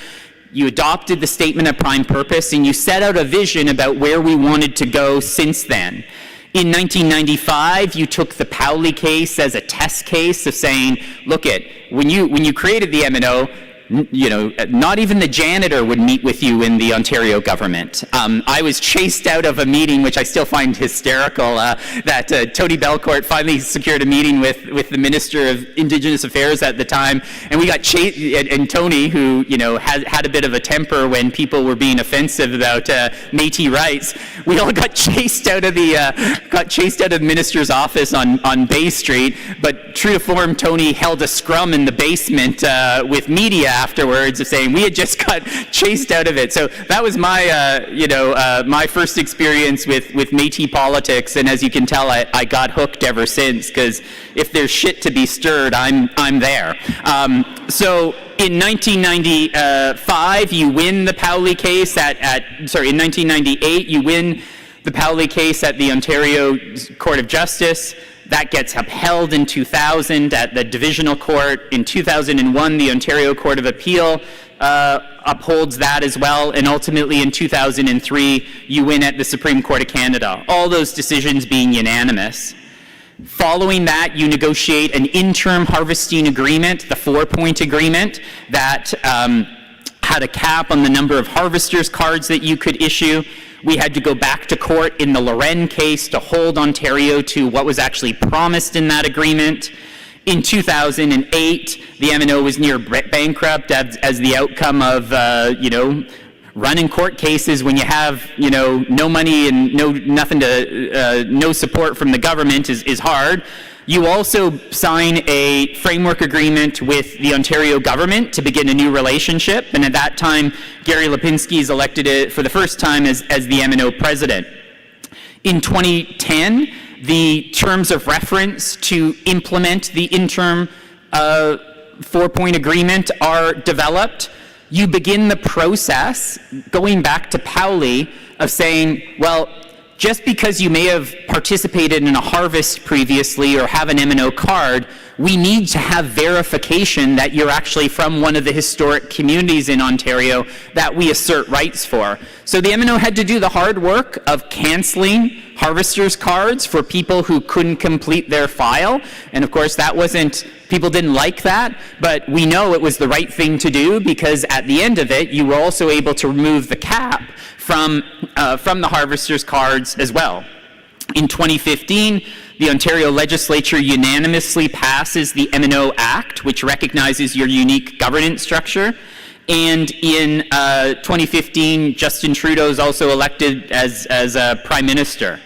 you adopted the Statement of Prime Purpose, and you set out a vision about where we wanted to go since then. In 1995, you took the Powley case as a test case of saying, look when you created the MNO, not even the janitor would meet with you in the Ontario government. I was chased out of a meeting, which I still find hysterical, that Tony Belcourt finally secured a meeting with the Minister of Indigenous Affairs at the time, and we got chased, and Tony, who had a bit of a temper when people were being offensive about Métis rights, we all got chased out of the minister's office on Bay Street. But true to form, Tony held a scrum in the basement with media afterwards of saying we had just got chased out of it. So that was my, my first experience with Métis politics, and as you can tell, I got hooked ever since, because if there's shit to be stirred, I'm there. So in 1995, you win the Powley case in 1998, you win the Powley case at the Ontario Court of Justice. That gets upheld in 2000 at the Divisional Court. In 2001, the Ontario Court of Appeal upholds that as well. And ultimately, in 2003, you win at the Supreme Court of Canada. All those decisions being unanimous. Following that, you negotiate an interim harvesting agreement, the 4-point agreement, that had a cap on the number of harvesters cards that you could issue. We had to go back to court in the Loren case to hold Ontario to what was actually promised in that agreement. In 2008, the MNO was near bankrupt as the outcome of, running court cases when you have, no money and no support from the government is hard. You also sign a framework agreement with the Ontario government to begin a new relationship, and at that time, Gary Lipinski is elected for the first time as the MNO president. In 2010, the terms of reference to implement the interim 4-point agreement are developed. You begin the process, going back to Powley, of saying, well, just because you may have participated in a harvest previously or have an MNO card, we need to have verification that you're actually from one of the historic communities in Ontario that we assert rights for. So the MNO had to do the hard work of canceling harvesters cards for people who couldn't complete their file. And of course, people didn't like that, but we know it was the right thing to do, because at the end of it, you were also able to remove the cap from the harvesters cards as well. In 2015, the Ontario Legislature unanimously passes the MNO Act, which recognizes your unique governance structure. And in 2015, Justin Trudeau is also elected as Prime Minister.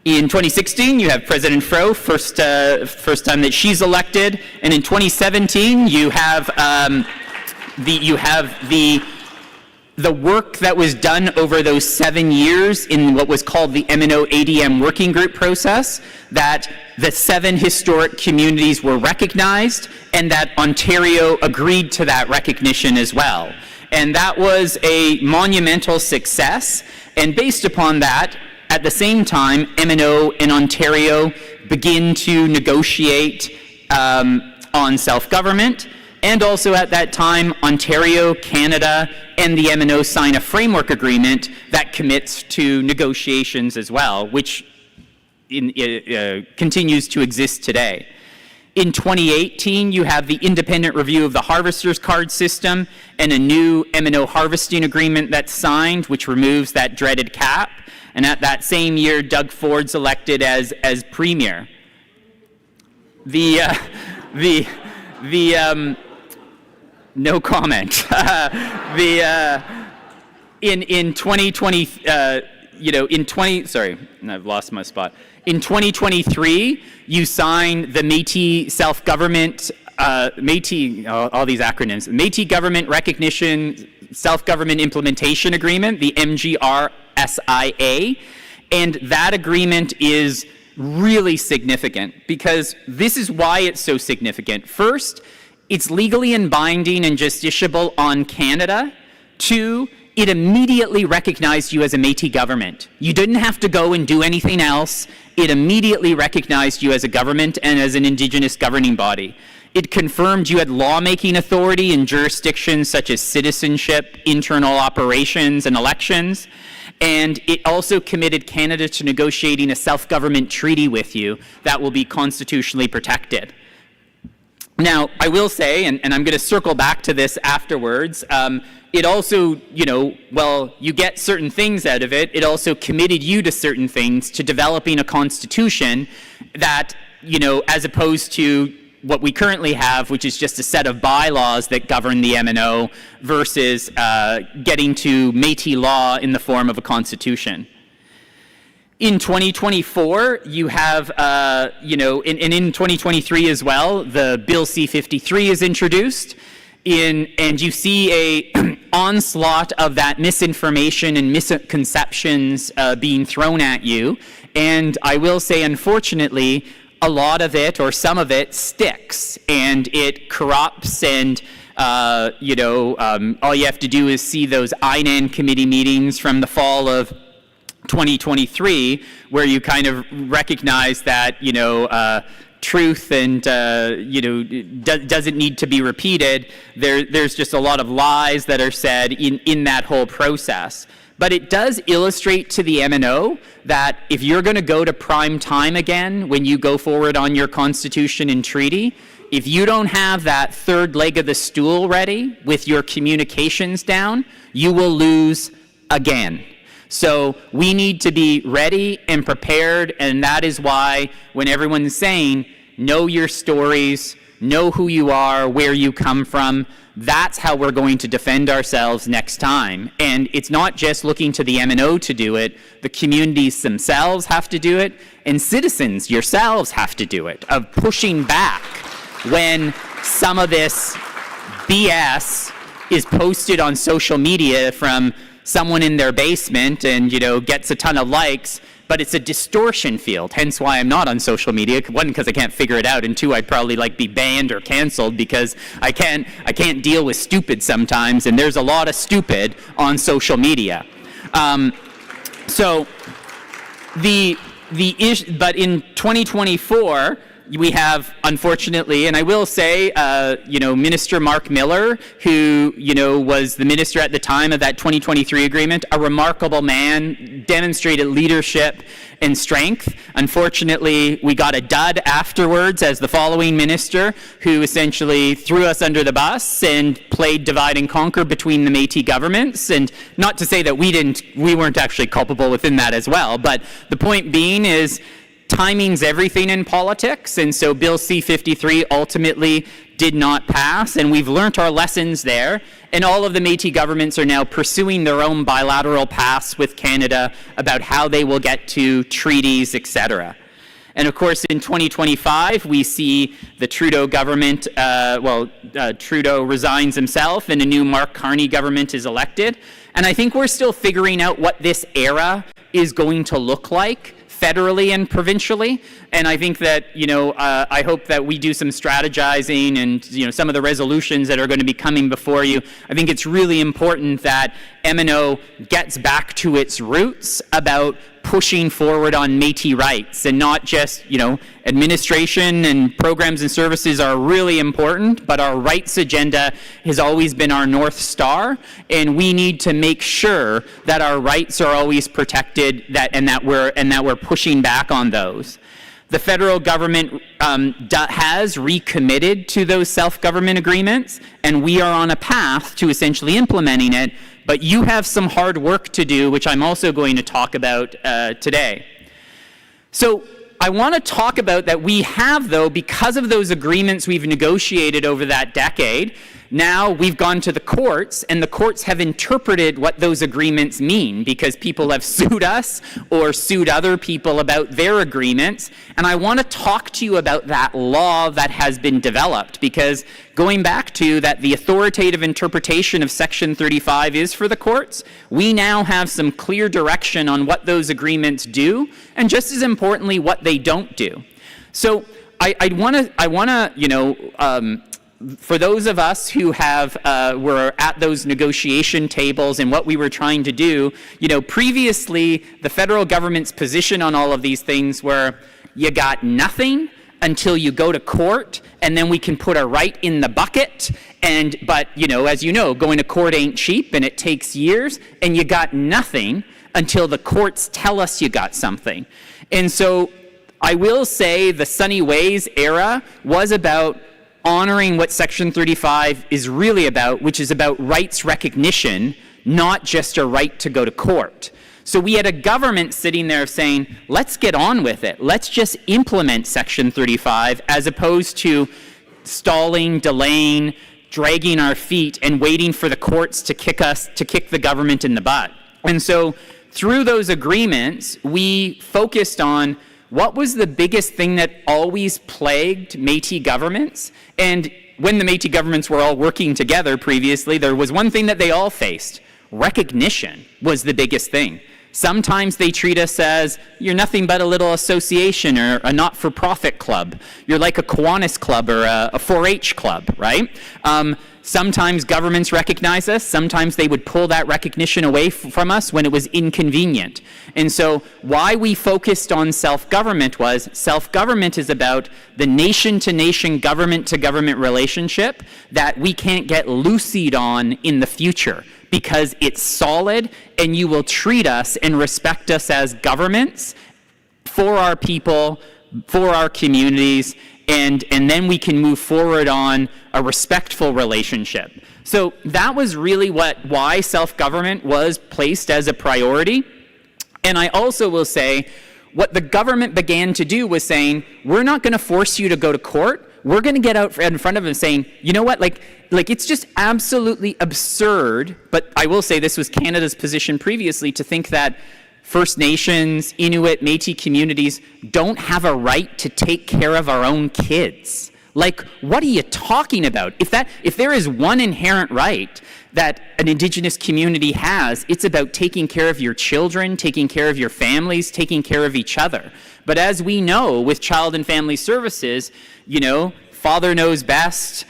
In 2016, you have President Fro, first time that she's elected. And in 2017, you have the work that was done over those 7 years in what was called the MNO ADM working group process, that the 7 historic communities were recognized and that Ontario agreed to that recognition as well. And that was a monumental success. And based upon that, at the same time, MNO and Ontario begin to negotiate on self-government. And also at that time, Ontario, Canada, and the MNO sign a framework agreement that commits to negotiations as well, which continues to exist today. In 2018, you have the independent review of the harvester's card system and a new MNO harvesting agreement that's signed, which removes that dreaded cap. And at that same year, Doug Ford's elected as premier. No comment. In 2020, sorry, I've lost my spot. In 2023, you signed the Métis self-government, Métis, all these acronyms, Métis Government Recognition Self-Government Implementation Agreement, the MGRSIA, and that agreement is really significant because this is why it's so significant. First, it's legally binding and justiciable on Canada. Two, it immediately recognized you as a Métis government. You didn't have to go and do anything else. It immediately recognized you as a government and as an Indigenous governing body. It confirmed you had lawmaking authority in jurisdictions such as citizenship, internal operations, and elections. And it also committed Canada to negotiating a self-government treaty with you that will be constitutionally protected. Now, I will say, and I'm going to circle back to this afterwards, it also, you get certain things out of it. It also committed you to certain things, to developing a constitution that, as opposed to what we currently have, which is just a set of bylaws that govern the MNO versus getting to Métis law in the form of a constitution. In 2024, you have, and in 2023 as well, the Bill C-53 is introduced, and you see a onslaught of that misinformation and misconceptions being thrown at you. And I will say, unfortunately, a lot of it, or some of it, sticks, and it corrupts, and all you have to do is see those INAN committee meetings from the fall of 2023, where you kind of recognize that, truth and, doesn't need to be repeated. There's just a lot of lies that are said in that whole process. But it does illustrate to the MNO that if you're going to go to prime time again when you go forward on your constitution and treaty, if you don't have that third leg of the stool ready with your communications down, you will lose again. So we need to be ready and prepared, and that is why when everyone's saying, know your stories, know who you are, where you come from, that's how we're going to defend ourselves next time. And it's not just looking to the MNO to do it, the communities themselves have to do it, and citizens yourselves have to do it, of pushing back when some of this BS is posted on social media from someone in their basement and, gets a ton of likes, but it's a distortion field, hence why I'm not on social media. One, because I can't figure it out, and two, I'd probably be banned or canceled because I can't deal with stupid sometimes, and there's a lot of stupid on social media. But in 2024, we have, unfortunately, and I will say, Minister Mark Miller, who, was the minister at the time of that 2023 agreement, a remarkable man, demonstrated leadership and strength. Unfortunately, we got a dud afterwards as the following minister, who essentially threw us under the bus and played divide and conquer between the Métis governments. And not to say that we weren't actually culpable within that as well, but the point being is, timing's everything in politics, and so Bill C-53 ultimately did not pass, and we've learnt our lessons there, and all of the Métis governments are now pursuing their own bilateral paths with Canada about how they will get to treaties, etc. And of course, in 2025, we see the Trudeau government, Trudeau resigns himself, and a new Mark Carney government is elected, and I think we're still figuring out what this era is going to look like, federally and provincially, and I think that, I hope that we do some strategizing and, some of the resolutions that are going to be coming before you. I think it's really important that MNO gets back to its roots about pushing forward on Métis rights, and not just, administration and programs and services are really important, but our rights agenda has always been our North Star, and we need to make sure that our rights are always protected, and that we're pushing back on those. The federal government has recommitted to those self-government agreements, and we are on a path to essentially implementing it, but you have some hard work to do, which I'm also going to talk about today. So I want to talk about that we have, though, because of those agreements we've negotiated over that decade, now we've gone to the courts, and the courts have interpreted what those agreements mean, because people have sued us or sued other people about their agreements. And I want to talk to you about that law that has been developed, because going back to that, the authoritative interpretation of Section 35 is for the courts. We now have some clear direction on what those agreements do, and just as importantly, what they don't do. So I want to, for those of us who were at those negotiation tables and what we were trying to do, previously the federal government's position on all of these things were, you got nothing until you go to court, and then we can put a right in the bucket. But as you know, going to court ain't cheap, and it takes years, and you got nothing until the courts tell us you got something. And so I will say the Sunny Ways era was about honoring what Section 35 is really about, which is about rights recognition, not just a right to go to court. So we had a government sitting there saying, let's get on with it. Let's just implement Section 35, as opposed to stalling, delaying, dragging our feet, and waiting for the courts to kick the government in the butt. And so through those agreements, we focused on what was the biggest thing that always plagued Métis governments. And when the Métis governments were all working together previously, there was one thing that they all faced. Recognition was the biggest thing. Sometimes they treat us as, you're nothing but a little association or a not-for-profit club. You're like a Kiwanis club or a 4-H club, right? Sometimes governments recognize us. Sometimes they would pull that recognition away from us when it was inconvenient. And so why we focused on self-government was, self-government is about the nation-to-nation, government-to-government relationship that we can't get loosied on in the future, because it's solid, and you will treat us and respect us as governments for our people, for our communities, and then we can move forward on a respectful relationship. So that was really why self-government was placed as a priority. And I also will say, what the government began to do was saying, we're not going to force you to go to court. We're going to get out in front of them saying, you know what, like it's just absolutely absurd, but I will say this was Canada's position previously, to think that First Nations, Inuit, Métis communities don't have a right to take care of our own kids. Like, what are you talking about? If there is one inherent right that an Indigenous community has, it's about taking care of your children, taking care of your families, taking care of each other. But as we know with Child and Family Services, father knows best,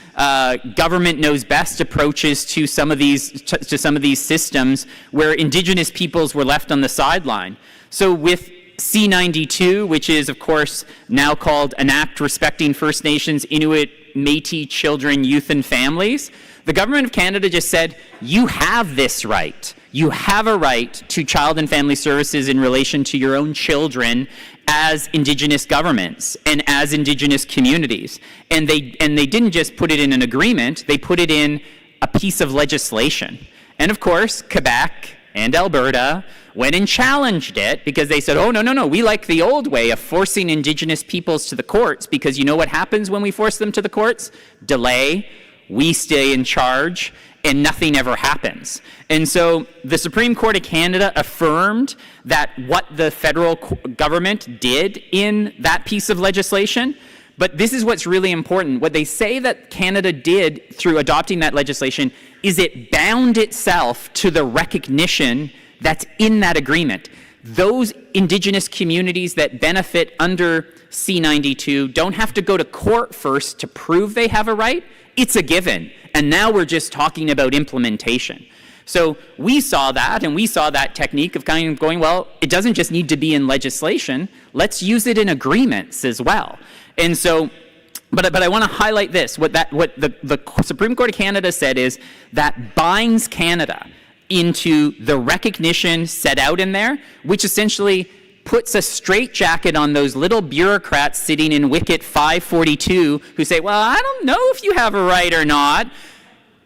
government knows best approaches to some of these systems where Indigenous peoples were left on the sideline. So with C-92, which is of course now called an Act Respecting First Nations, Inuit, Métis Children, Youth and Families, the government of Canada just said, you have this right. You have a right to child and family services in relation to your own children as Indigenous governments and as Indigenous communities. And they didn't just put it in an agreement, they put it in a piece of legislation. And of course, Quebec and Alberta went and challenged it because they said, oh, no, we like the old way of forcing Indigenous peoples to the courts, because you know what happens when we force them to the courts? Delay, we stay in charge, and nothing ever happens. And so the Supreme Court of Canada affirmed that what the federal government did in that piece of legislation. But this is what's really important. What they say that Canada did through adopting that legislation is it bound itself to the recognition that's in that agreement. Those Indigenous communities that benefit under C-92 don't have to go to court first to prove they have a right. It's a given. And now we're just talking about implementation. So we saw that, and we saw that technique of kind of going, well, it doesn't just need to be in legislation, let's use it in agreements as well. And so, but I want to highlight this, what the Supreme Court of Canada said is that binds Canada into the recognition set out in there, which essentially puts a straitjacket on those little bureaucrats sitting in Wicket 542 who say, well, I don't know if you have a right or not.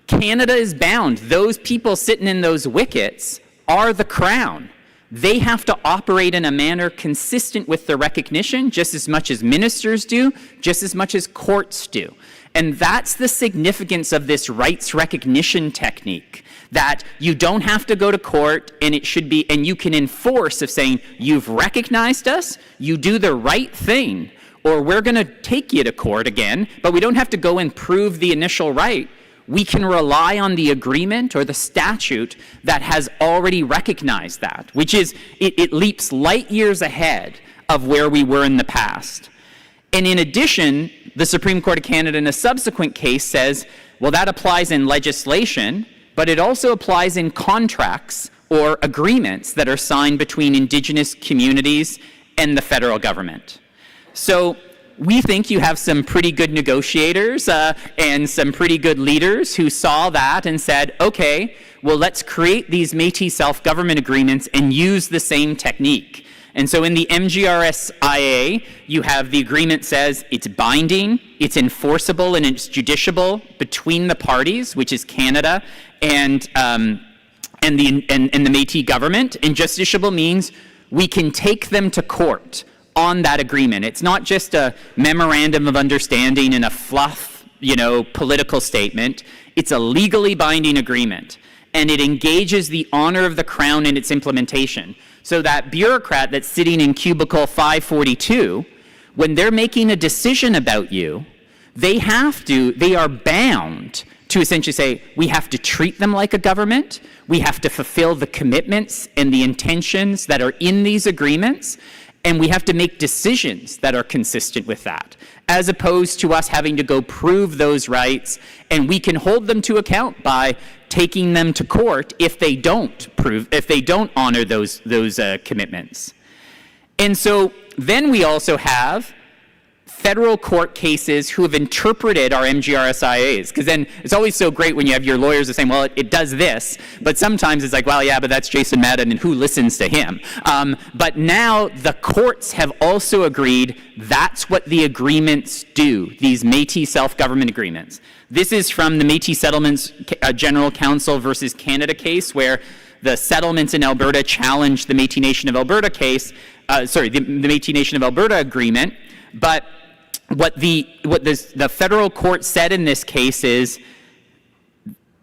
Canada is bound. Those people sitting in those wickets are the Crown. They have to operate in a manner consistent with the recognition, just as much as ministers do, just as much as courts do. And that's the significance of this rights recognition technique, that you don't have to go to court, and it should be, and you can enforce of saying, you've recognized us, you do the right thing, or we're going to take you to court again, but we don't have to go and prove the initial right. We can rely on the agreement or the statute that has already recognized that, which is, it leaps light years ahead of where we were in the past. And in addition, the Supreme Court of Canada in a subsequent case says, well, that applies in legislation, but it also applies in contracts or agreements that are signed between Indigenous communities and the federal government. So we think you have some pretty good negotiators and some pretty good leaders who saw that and said, okay, well, let's create these Métis self-government agreements and use the same technique. And so in the MGRSIA, you have the agreement says it's binding, it's enforceable, and it's judiciable between the parties, which is Canada and the Métis government. And justiciable means we can take them to court on that agreement. It's not just a memorandum of understanding and a fluff, political statement. It's a legally binding agreement, and it engages the honor of the Crown in its implementation. So that bureaucrat that's sitting in cubicle 542, when they're making a decision about you, they are bound to essentially say, we have to treat them like a government, we have to fulfill the commitments and the intentions that are in these agreements, and we have to make decisions that are consistent with that, as opposed to us having to go prove those rights, and we can hold them to account by taking them to court if they don't honor those commitments. And so then we also have federal court cases who have interpreted our MGRSIAs, because then it's always so great when you have your lawyers saying, well, it does this, but sometimes it's like, well, yeah, but that's Jason Madden, and who listens to him? But now the courts have also agreed that's what the agreements do, these Métis self-government agreements. This is from the Métis Settlements General Council versus Canada case, where the settlements in Alberta challenged the Métis Nation of Alberta case, the Métis Nation of Alberta agreement, but what the federal court said in this case is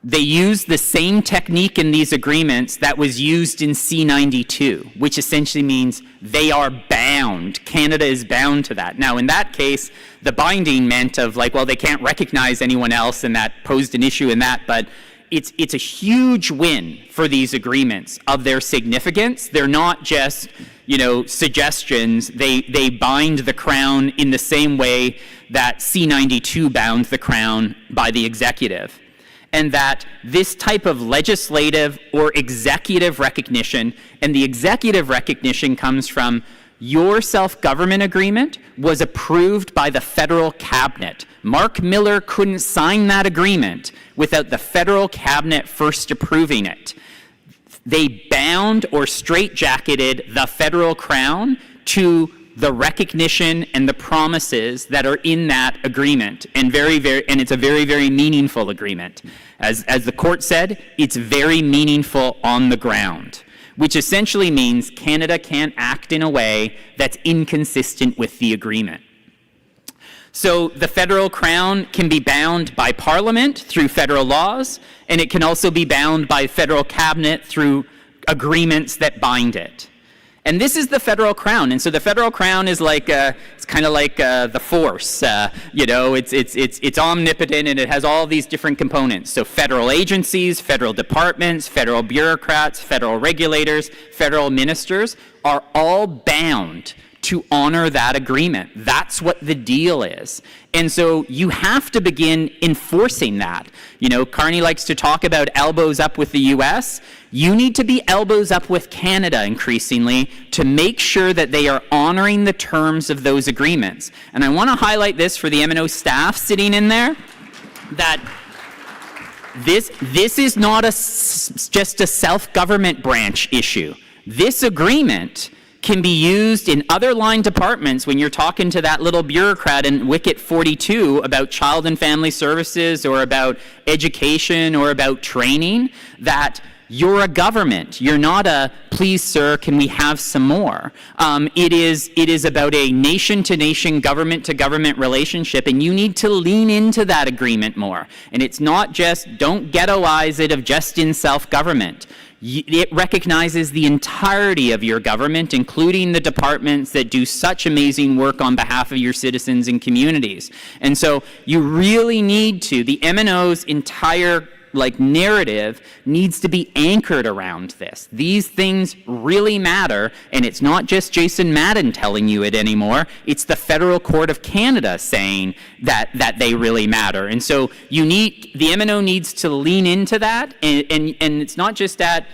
they used the same technique in these agreements that was used in C-92, which essentially means they are bound. Canada is bound to that. Now, in that case, the binding meant of like, well, they can't recognize anyone else, and that posed an issue in that, but it's a huge win for these agreements of their significance. They're not just, suggestions. They bind the Crown in the same way that C-92 bound the Crown by the executive. And that this type of legislative or executive recognition, and the executive recognition comes from your self-government agreement was approved by the federal cabinet. Mark Miller couldn't sign that agreement without the federal cabinet first approving it. They bound or straitjacketed the federal Crown to the recognition and the promises that are in that agreement, and it's a very, very meaningful agreement. As the court said, it's very meaningful on the ground, which essentially means Canada can't act in a way that's inconsistent with the agreement. So the federal Crown can be bound by Parliament through federal laws, and it can also be bound by federal cabinet through agreements that bind it. And this is the federal Crown, and so the federal Crown is like it's kind of like the Force. It's omnipotent, and it has all these different components. So federal agencies, federal departments, federal bureaucrats, federal regulators, federal ministers are all bound to honor that agreement. That's what the deal is. And so you have to begin enforcing that. You know, Carney likes to talk about elbows up with the US. You need to be elbows up with Canada increasingly to make sure that they are honoring the terms of those agreements. And I want to highlight this for the MNO staff sitting in there, that this is not just a self-government branch issue. This agreement can be used in other line departments when you're talking to that little bureaucrat in Wicket 42 about child and family services or about education or about training, that you're a government. You're not a, please, sir, can we have some more? It is about a nation-to-nation, government-to-government relationship, and you need to lean into that agreement more. And it's not just, don't ghettoize it of just in self-government. It recognizes the entirety of your government, including the departments that do such amazing work on behalf of your citizens and communities. And so you really need to, the MNO's entire narrative needs to be anchored around this. These things really matter, and it's not just Jason Madden telling you it anymore. It's the Federal Court of Canada saying that they really matter. And so the MNO needs to lean into that, and it's not just at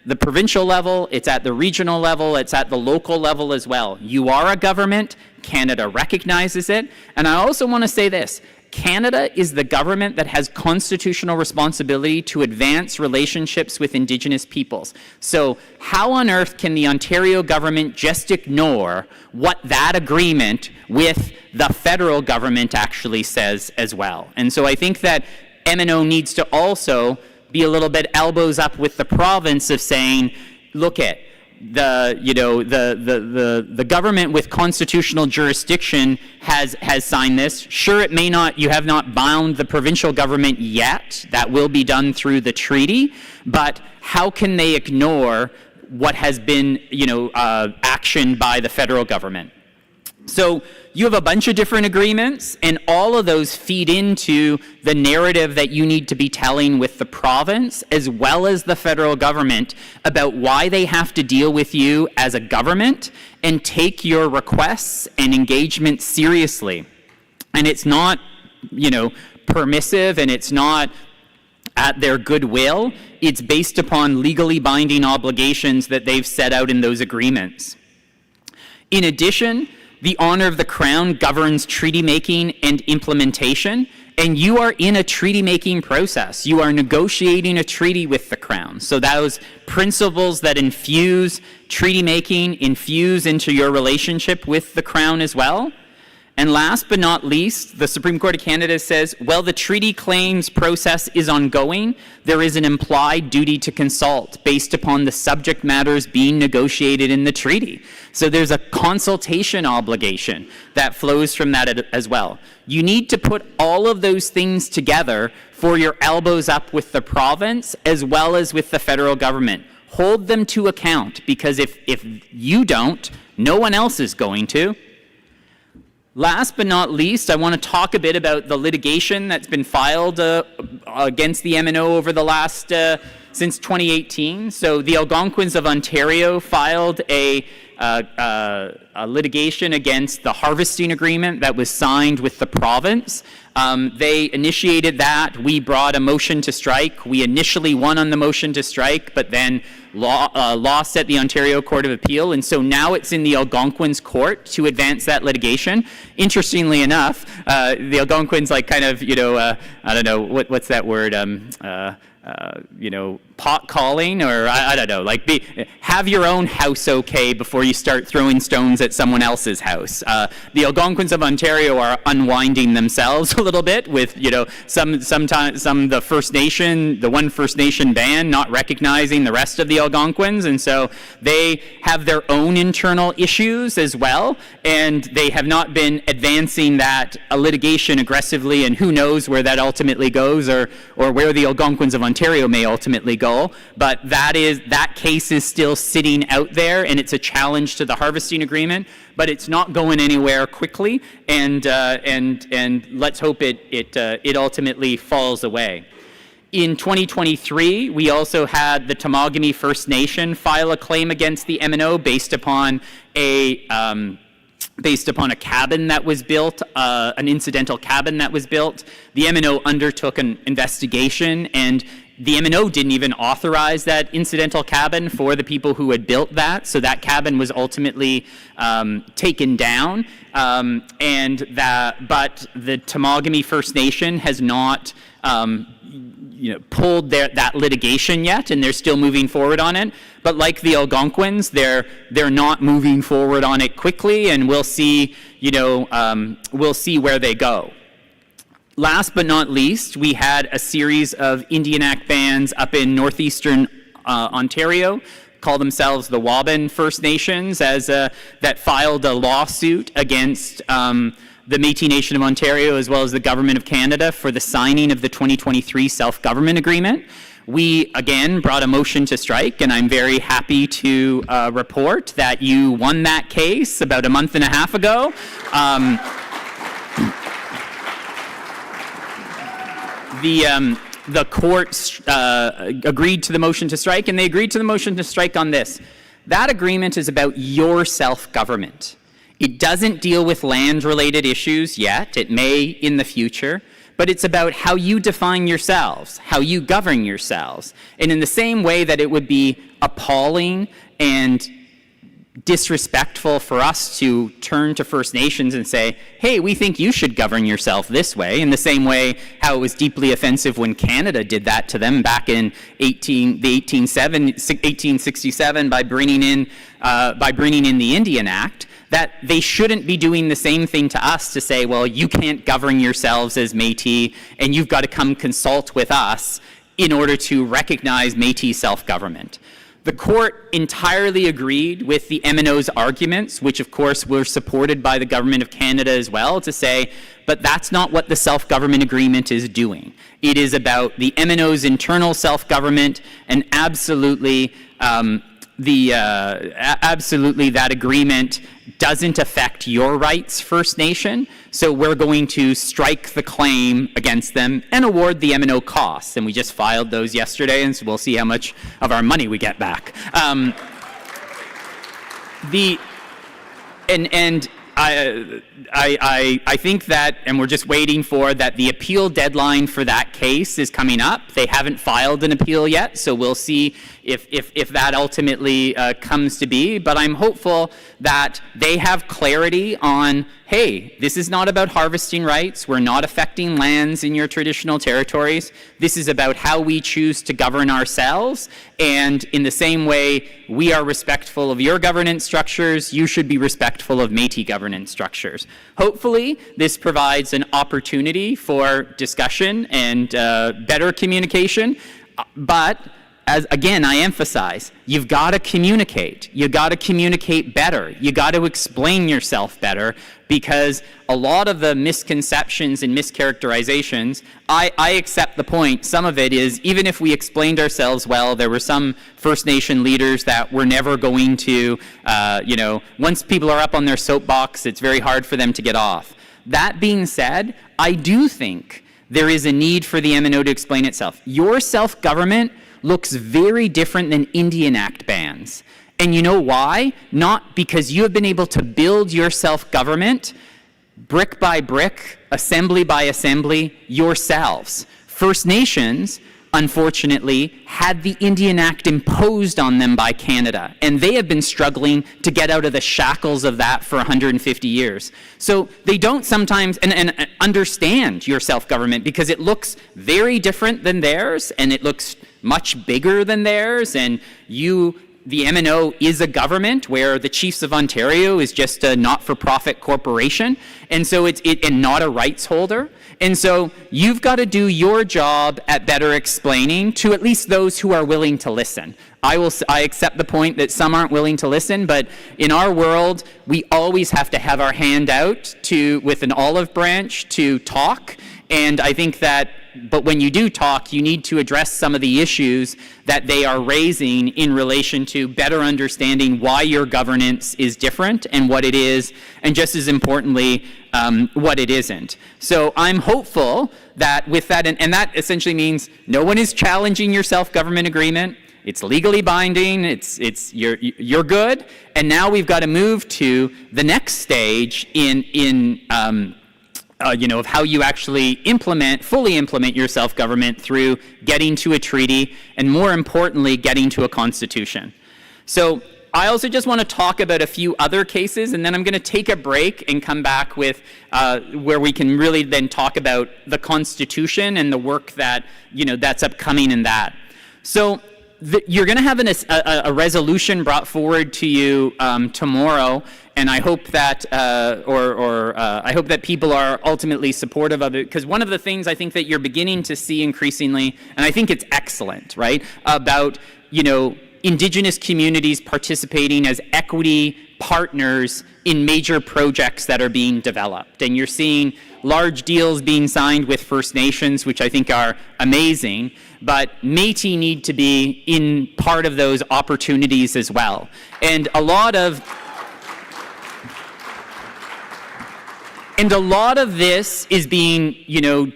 the provincial level, it's at the regional level, it's at the local level as well. You are a government, Canada recognizes it, and I also want to say this. Canada is the government that has constitutional responsibility to advance relationships with Indigenous peoples. So how on earth can the Ontario government just ignore what that agreement with the federal government actually says as well? And so I think that MNO needs to also be a little bit elbows up with the province of saying, look at the government with constitutional jurisdiction has signed this. Sure, it may not, you have not bound the provincial government yet. That will be done through the treaty. But how can they ignore what has been, actioned by the federal government? So you have a bunch of different agreements, and all of those feed into the narrative that you need to be telling with the province as well as the federal government about why they have to deal with you as a government and take your requests and engagement seriously. And it's not, permissive, and it's not at their goodwill. It's based upon legally binding obligations that they've set out in those agreements. In addition, the honor of the Crown governs treaty making and implementation, and you are in a treaty making process. You are negotiating a treaty with the Crown. So those principles that infuse treaty making infuse into your relationship with the Crown as well. And last but not least, the Supreme Court of Canada says, while the treaty claims process is ongoing, there is an implied duty to consult based upon the subject matters being negotiated in the treaty. So there's a consultation obligation that flows from that as well. You need to put all of those things together for your elbows up with the province as well as with the federal government. Hold them to account, because if you don't, no one else is going to. Last but not least, I want to talk a bit about the litigation that's been filed against the MNO over the last, since 2018. So the Algonquins of Ontario filed a litigation against the harvesting agreement that was signed with the province. They initiated that. We brought a motion to strike. We initially won on the motion to strike, but then lost at the Ontario Court of Appeal, and so now it's in the Algonquins court to advance that litigation. Interestingly enough, the Algonquins I don't know, what's that word, pot calling, or I don't know, have your own house okay before you start throwing stones at someone else's house. The Algonquins of Ontario are unwinding themselves a little bit with, the First Nation, the one First Nation band not recognizing the rest of the Algonquins, and so they have their own internal issues as well, and they have not been advancing that litigation aggressively, and who knows where that ultimately goes, or where the Algonquins of Ontario may ultimately go, but that case is still sitting out there, and it's a challenge to the harvesting agreement, but it's not going anywhere quickly, and let's hope it ultimately falls away. In 2023, we also had the Temagami First Nation file a claim against the MNO based upon a based upon a cabin that was built, an incidental cabin that was built. The MNO undertook an investigation, and the MNO didn't even authorize that incidental cabin for the people who had built that, so that cabin was ultimately taken down. But the Temagami First Nation has not pulled that litigation yet, and they're still moving forward on it. But like the Algonquins, they're not moving forward on it quickly, and we'll see where they go. Last but not least, we had a series of Indian Act bands up in northeastern Ontario, call themselves the Waban First Nations, that filed a lawsuit against the Métis Nation of Ontario as well as the Government of Canada for the signing of the 2023 Self-Government Agreement. We, again, brought a motion to strike, and I'm very happy to report that you won that case about a month and a half ago. The court agreed to the motion to strike, and they agreed to the motion to strike on this. That agreement is about your self-government. It doesn't deal with land-related issues yet. It may in the future. But it's about how you define yourselves, how you govern yourselves. And in the same way that it would be appalling and disrespectful for us to turn to First Nations and say, hey, we think you should govern yourself this way, in the same way how it was deeply offensive when Canada did that to them back in 1867 by bringing in the Indian Act, that they shouldn't be doing the same thing to us to say, well, you can't govern yourselves as Métis, and you've got to come consult with us in order to recognize Métis self-government. The court entirely agreed with the MNO's arguments, which of course were supported by the Government of Canada as well, to say, but that's not what the self-government agreement is doing. It is about the MNO's internal self-government, and absolutely that agreement doesn't affect your rights, First Nation, so we're going to strike the claim against them and award the MNO costs. And we just filed those yesterday, and so we'll see how much of our money we get back. I think that, and we're just waiting for that, the appeal deadline for that case is coming up. They haven't filed an appeal yet, so we'll see if that ultimately comes to be. But I'm hopeful that they have clarity on, hey, this is not about harvesting rights. We're not affecting lands in your traditional territories. This is about how we choose to govern ourselves. And in the same way we are respectful of your governance structures, you should be respectful of Métis governance structures. Hopefully, this provides an opportunity for discussion and better communication. But as again, I emphasize, you've got to communicate. You've got to communicate better. You got to explain yourself better, because a lot of the misconceptions and mischaracterizations, I accept the point. Some of it is, even if we explained ourselves well, there were some First Nation leaders that were never going to, once people are up on their soapbox, it's very hard for them to get off. That being said, I do think there is a need for the MNO to explain itself. Your self-government looks very different than Indian Act bans. And you know why? Not because you have been able to build your self-government brick by brick, assembly by assembly, yourselves. First Nations, unfortunately, had the Indian Act imposed on them by Canada, and they have been struggling to get out of the shackles of that for 150 years. So they don't sometimes and understand your self-government, because it looks very different than theirs, and it looks much bigger than theirs, and the MNO is a government where the Chiefs of Ontario is just a not-for-profit corporation, and so and not a rights holder. And so you've got to do your job at better explaining to at least those who are willing to listen. I accept the point that some aren't willing to listen, but in our world, we always have to have our hand out with an olive branch to talk. And I think that, but when you do talk, you need to address some of the issues that they are raising in relation to better understanding why your governance is different and what it is, and just as importantly, what it isn't. So I'm hopeful that with that, and that essentially means no one is challenging your self-government agreement. It's legally binding. You're good. And now we've got to move to the next stage of how you actually fully implement your self-government through getting to a treaty, and more importantly, getting to a constitution. So I also just want to talk about a few other cases, and then I'm going to take a break and come back with where we can really then talk about the Constitution and the work that's upcoming in that. So you're going to have a resolution brought forward to you tomorrow, and I hope that I hope that people are ultimately supportive of it, because one of the things I think that you're beginning to see increasingly, and I think it's excellent, right, about Indigenous communities participating as equity partners in major projects that are being developed. And you're seeing large deals being signed with First Nations, which I think are amazing, but Métis need to be in part of those opportunities as well. And a lot of this is being,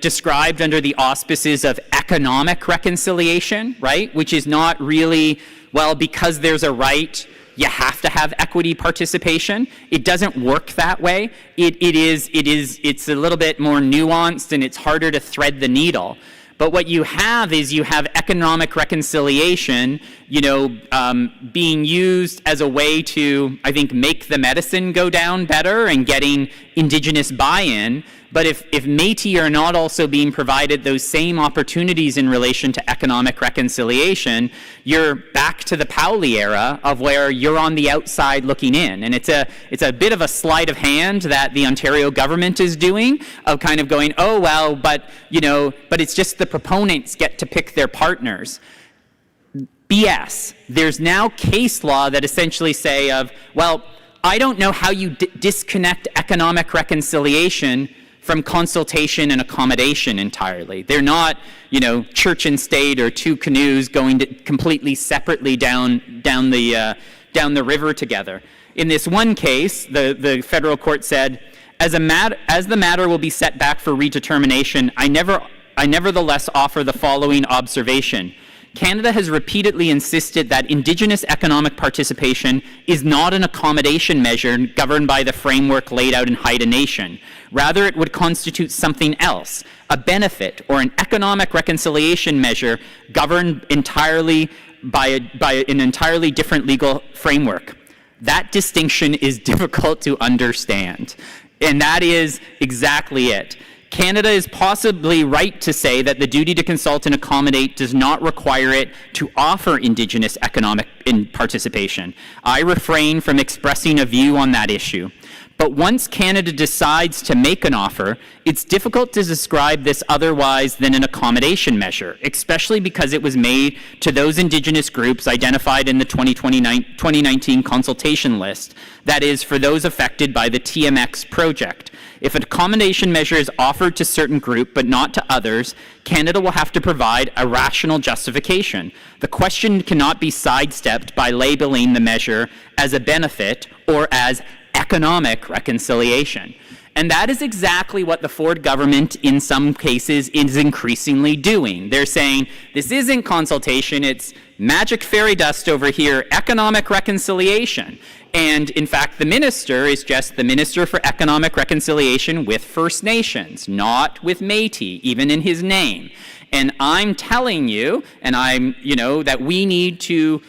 described under the auspices of economic reconciliation, right? Which is not really, well, because there's a right, you have to have equity participation. It doesn't work that way. It's a little bit more nuanced, and it's harder to thread the needle. But what you have is economic reconciliation, being used as a way to, I think, make the medicine go down better and getting Indigenous buy-in. But if Métis are not also being provided those same opportunities in relation to economic reconciliation, you're back to the Pauli era of where you're on the outside looking in. And it's a bit of a sleight of hand that the Ontario government is doing, of kind of going, oh, well, but it's just the proponents get to pick their partners. BS. There's now case law that essentially say I don't know how you disconnect economic reconciliation from consultation and accommodation entirely. They're not, church and state or two canoes going to completely separately down the river together. In this one case, the federal court said, as the matter will be set back for redetermination, I nevertheless offer the following observation. Canada has repeatedly insisted that Indigenous economic participation is not an accommodation measure governed by the framework laid out in Haida Nation. Rather, it would constitute something else, a benefit or an economic reconciliation measure governed entirely by an entirely different legal framework. That distinction is difficult to understand. And that is exactly it. Canada is possibly right to say that the duty to consult and accommodate does not require it to offer Indigenous economic participation. I refrain from expressing a view on that issue. But once Canada decides to make an offer, it's difficult to describe this otherwise than an accommodation measure, especially because it was made to those Indigenous groups identified in the 2019 consultation list, that is, for those affected by the TMX project. If an accommodation measure is offered to a certain group but not to others, Canada will have to provide a rational justification. The question cannot be sidestepped by labeling the measure as a benefit or as economic reconciliation. And that is exactly what the Ford government, in some cases, is increasingly doing. They're saying, this isn't consultation, it's magic fairy dust over here, economic reconciliation. And in fact, the minister is just the Minister for Economic Reconciliation with First Nations, not with Métis, even in his name. And I'm telling you, and that we need to,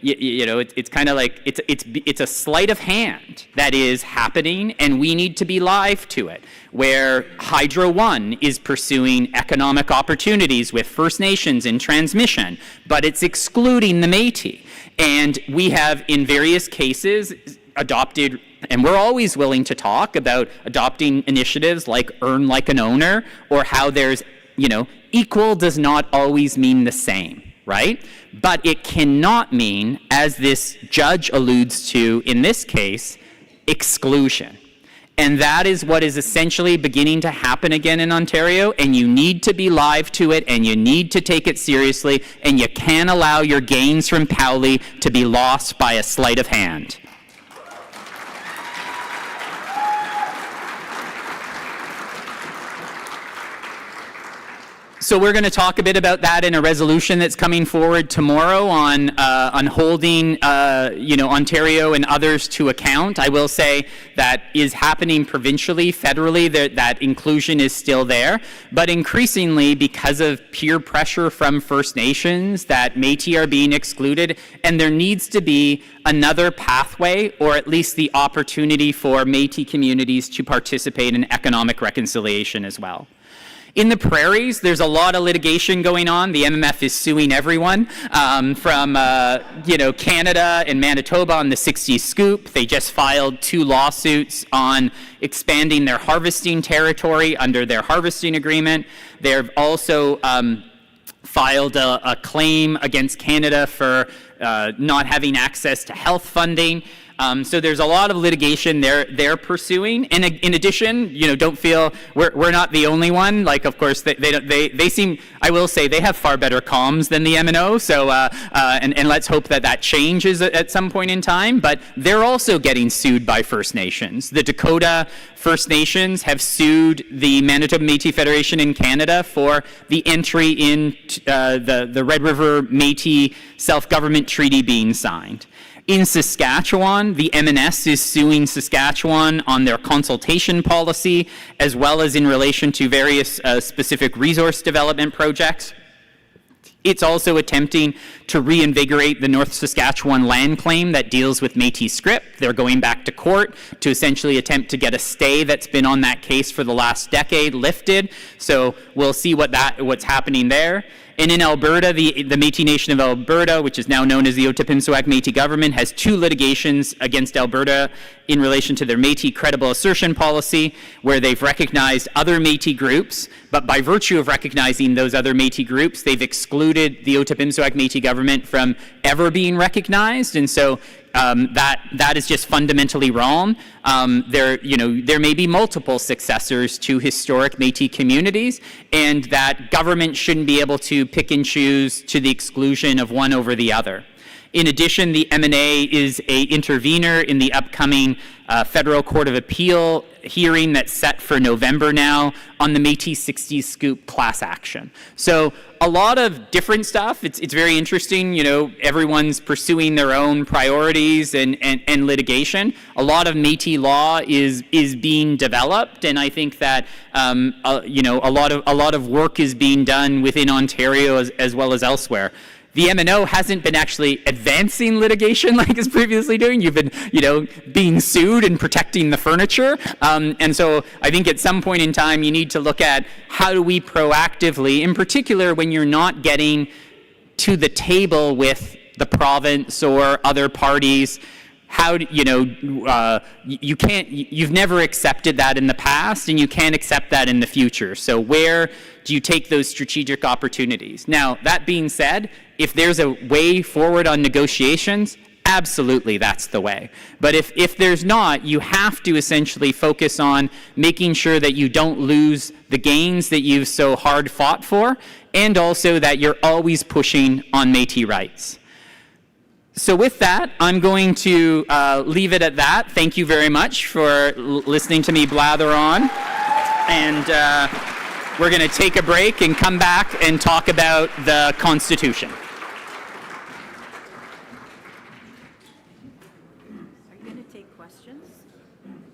it's kind of like it's a sleight of hand that is happening, and we need to be live to it. Where Hydro One is pursuing economic opportunities with First Nations in transmission, but it's excluding the Métis. And we have, in various cases, adopted, and we're always willing to talk about adopting initiatives like Earn Like an Owner, or how there's, equal does not always mean the same. Right? But it cannot mean, as this judge alludes to in this case, exclusion. And that is what is essentially beginning to happen again in Ontario, and you need to be live to it, and you need to take it seriously, and you can't allow your gains from Pauli to be lost by a sleight of hand. So we're going to talk a bit about that in a resolution that's coming forward tomorrow on holding Ontario and others to account. I will say that is happening provincially, federally, that inclusion is still there, but increasingly because of peer pressure from First Nations that Métis are being excluded, and there needs to be another pathway or at least the opportunity for Métis communities to participate in economic reconciliation as well. In the prairies, there's a lot of litigation going on. The MMF is suing everyone from Canada and Manitoba on the 60 Scoop. They just filed 2 lawsuits on expanding their harvesting territory under their harvesting agreement. They've also filed a claim against Canada for not having access to health funding. So there's a lot of litigation they're pursuing. And in addition, don't feel we're not the only one. Like, of course, they seem, I will say, they have far better comms than the MNO. So and let's hope that changes at some point in time. But they're also getting sued by First Nations. The Dakota First Nations have sued the Manitoba Métis Federation in Canada for the entry in the Red River Métis Self-Government Treaty being signed. In Saskatchewan, the MNS is suing Saskatchewan on their consultation policy, as well as in relation to various specific resource development projects. It's also attempting to reinvigorate the North Saskatchewan land claim that deals with Métis script. They're going back to court to essentially attempt to get a stay that's been on that case for the last decade lifted. So we'll see what's happening there. And in Alberta, the Métis Nation of Alberta, which is now known as the Otipemisiwak Métis government, has 2 litigations against Alberta in relation to their Métis credible assertion policy, where they've recognized other Métis groups, but by virtue of recognizing those other Métis groups, they've excluded the Otipemisiwak Métis government from ever being recognized, and so that is just fundamentally wrong. There may be multiple successors to historic Métis communities, and that government shouldn't be able to pick and choose to the exclusion of one over the other. In addition, the MNA is an intervener in the upcoming Federal Court of Appeal hearing that's set for November now on the Métis 60 Scoop class action. So a lot of different stuff. It's very interesting. Everyone's pursuing their own priorities and litigation. A lot of Métis law is being developed, and I think that a lot of work is being done within Ontario as well as elsewhere. The MNO hasn't been actually advancing litigation like it's previously doing. You've been, being sued and protecting the furniture. And so I think at some point in time, you need to look at how do we proactively, in particular when you're not getting to the table with the province or other parties, how you've never accepted that in the past, and you can't accept that in the future. So where do you take those strategic opportunities? Now, that being said, if there's a way forward on negotiations, absolutely that's the way. But if there's not, you have to essentially focus on making sure that you don't lose the gains that you've so hard fought for, and also that you're always pushing on Métis rights. So with that, I'm going to leave it at that. Thank you very much for listening to me blather on. And we're going to take a break and come back and talk about the Constitution. Are you going to take questions?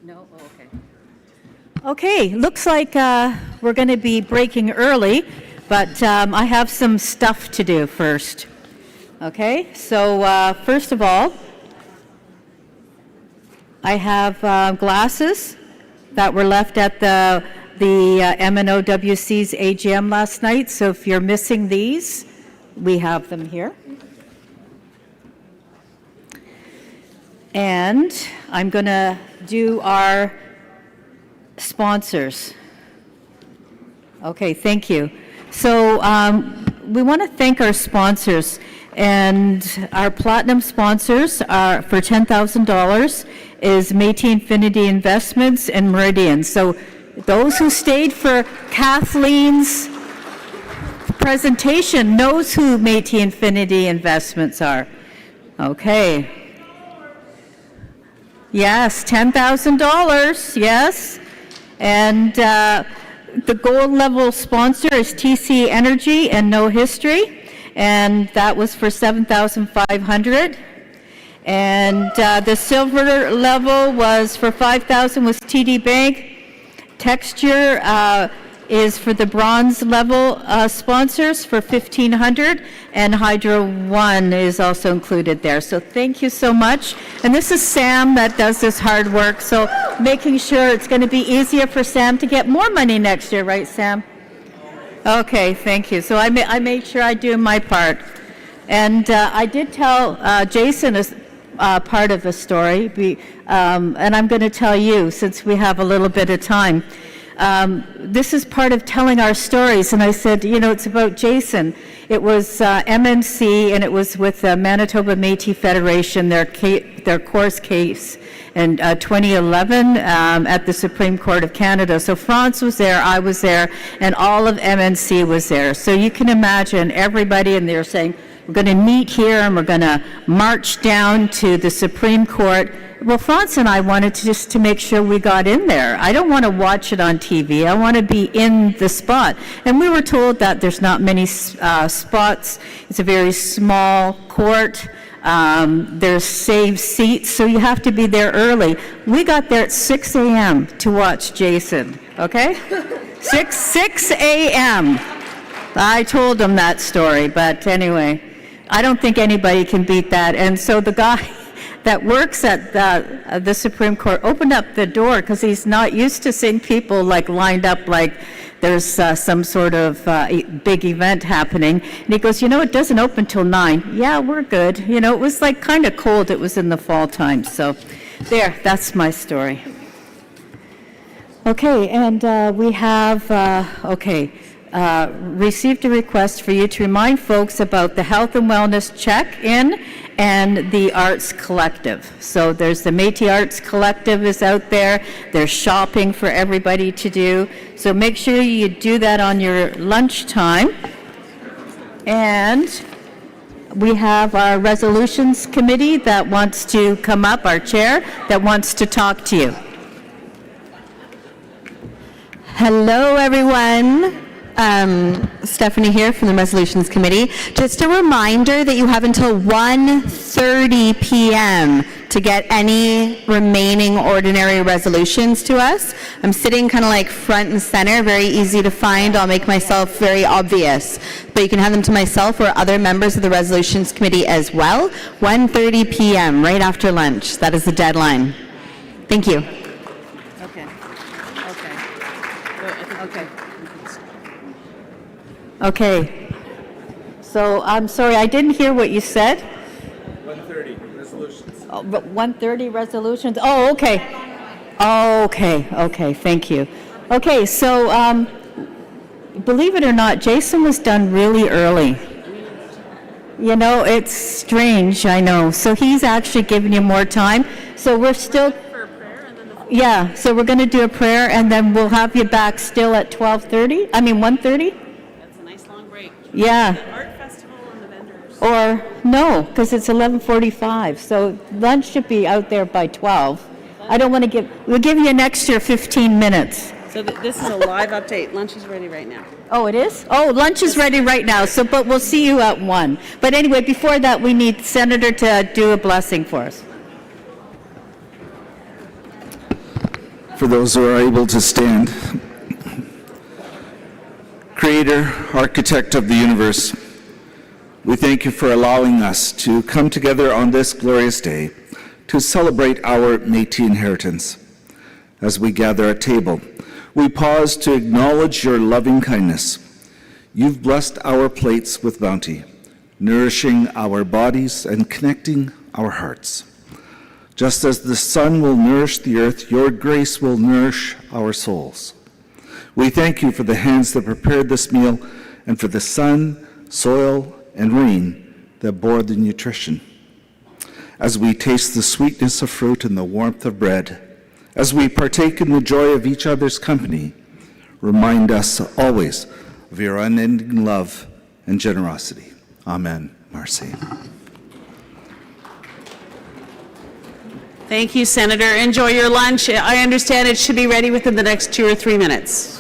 No? Oh, okay. Okay, looks like we're going to be breaking early, but I have some stuff to do first. Okay, so first of all, I have glasses that were left at the MNOWC's AGM last night, so if you're missing these, we have them here. And I'm going to do our sponsors. Okay, thank you. So we want to thank our sponsors. And our platinum sponsors are for $10,000 is Métis Infinity Investments and Meridian. So those who stayed for Kathleen's presentation knows who Métis Infinity Investments are. Okay. Yes, $10,000, yes. And The gold level sponsor is TC Energy and No History, and that was for $7,500. And the silver level was for $5,000 was TD Bank. Texture is for the bronze level sponsors for $1,500, and Hydro One is also included there. So thank you so much. And this is Sam that does this hard work, so making sure it's going to be easier for Sam to get more money next year, right, Sam? Okay, thank you. So I made sure I do my part. And I did tell Jason part of the story, and I'm going to tell you since we have a little bit of time. This is part of telling our stories, and I said, you know, it's about Jason. It was MNC, and it was with the Manitoba Métis Federation, their course case in 2011 at the Supreme Court of Canada. So France was there, I was there, and all of MNC was there. So you can imagine everybody, and they're saying, we're going to meet here, and we're going to march down to the Supreme Court. Well, France and I wanted to make sure we got in there. I don't want to watch it on TV. I want to be in the spot. And we were told that there's not many spots. It's a very small court. There's saved seats, so you have to be there early. We got there at 6 a.m. to watch Jason, okay? 6 a.m. I told him that story, but anyway, I don't think anybody can beat that. And so the guy that works at the Supreme Court opened up the door because he's not used to seeing people like lined up like there's some sort of big event happening. And he goes, you know, it doesn't open till 9. Yeah, we're good. You know, it was like kind of cold. It was in the fall time. So there, that's my story. Okay, and we have, received a request for you to remind folks about the Health and Wellness Check-In and the Arts Collective. So there's the Métis Arts Collective is out there. There's shopping for everybody to do. So make sure you do that on your lunchtime. And we have our Resolutions Committee that wants to come up, our chair, that wants to talk to you. Hello, everyone. Stephanie here from the Resolutions Committee. Just a reminder that you have until 1:30 p.m. to get any remaining ordinary resolutions to us. I'm sitting kind of like front and center, very easy to find. I'll make myself very obvious. But you can have them to myself or other members of the Resolutions Committee as well. 1:30 p.m., right after lunch. That is the deadline. Thank you. Okay. So I'm sorry, I didn't hear what you said. 1:30 resolutions. Oh, 1:30 resolutions. Oh, okay. Okay. Thank you. Okay, so believe it or not, Jason was done really early. You know, it's strange, I know. So he's actually giving you more time. So we're still. Yeah. So we're going to do a prayer, and then we'll have you back still at 1:30. That's a nice long break. Yeah. The art festival and the vendors. Or no, because it's 11:45. So lunch should be out there by 12. I don't want to we'll give you an extra 15 minutes. So this is a live update. Lunch is ready right now. Oh, it is? Oh, lunch is ready right now. So, but we'll see you at 1. But anyway, before that, we need Senator to do a blessing for us. For those who are able to stand, Creator, Architect of the universe, we thank you for allowing us to come together on this glorious day to celebrate our Métis inheritance. As we gather at table, we pause to acknowledge your loving kindness. You've blessed our plates with bounty, nourishing our bodies and connecting our hearts. Just as the sun will nourish the earth, your grace will nourish our souls. We thank you for the hands that prepared this meal and for the sun, soil, and rain that bore the nutrition. As we taste the sweetness of fruit and the warmth of bread, as we partake in the joy of each other's company, remind us always of your unending love and generosity. Amen. Merci. Thank you, Senator. Enjoy your lunch. I understand it should be ready within the next 2 or 3 minutes.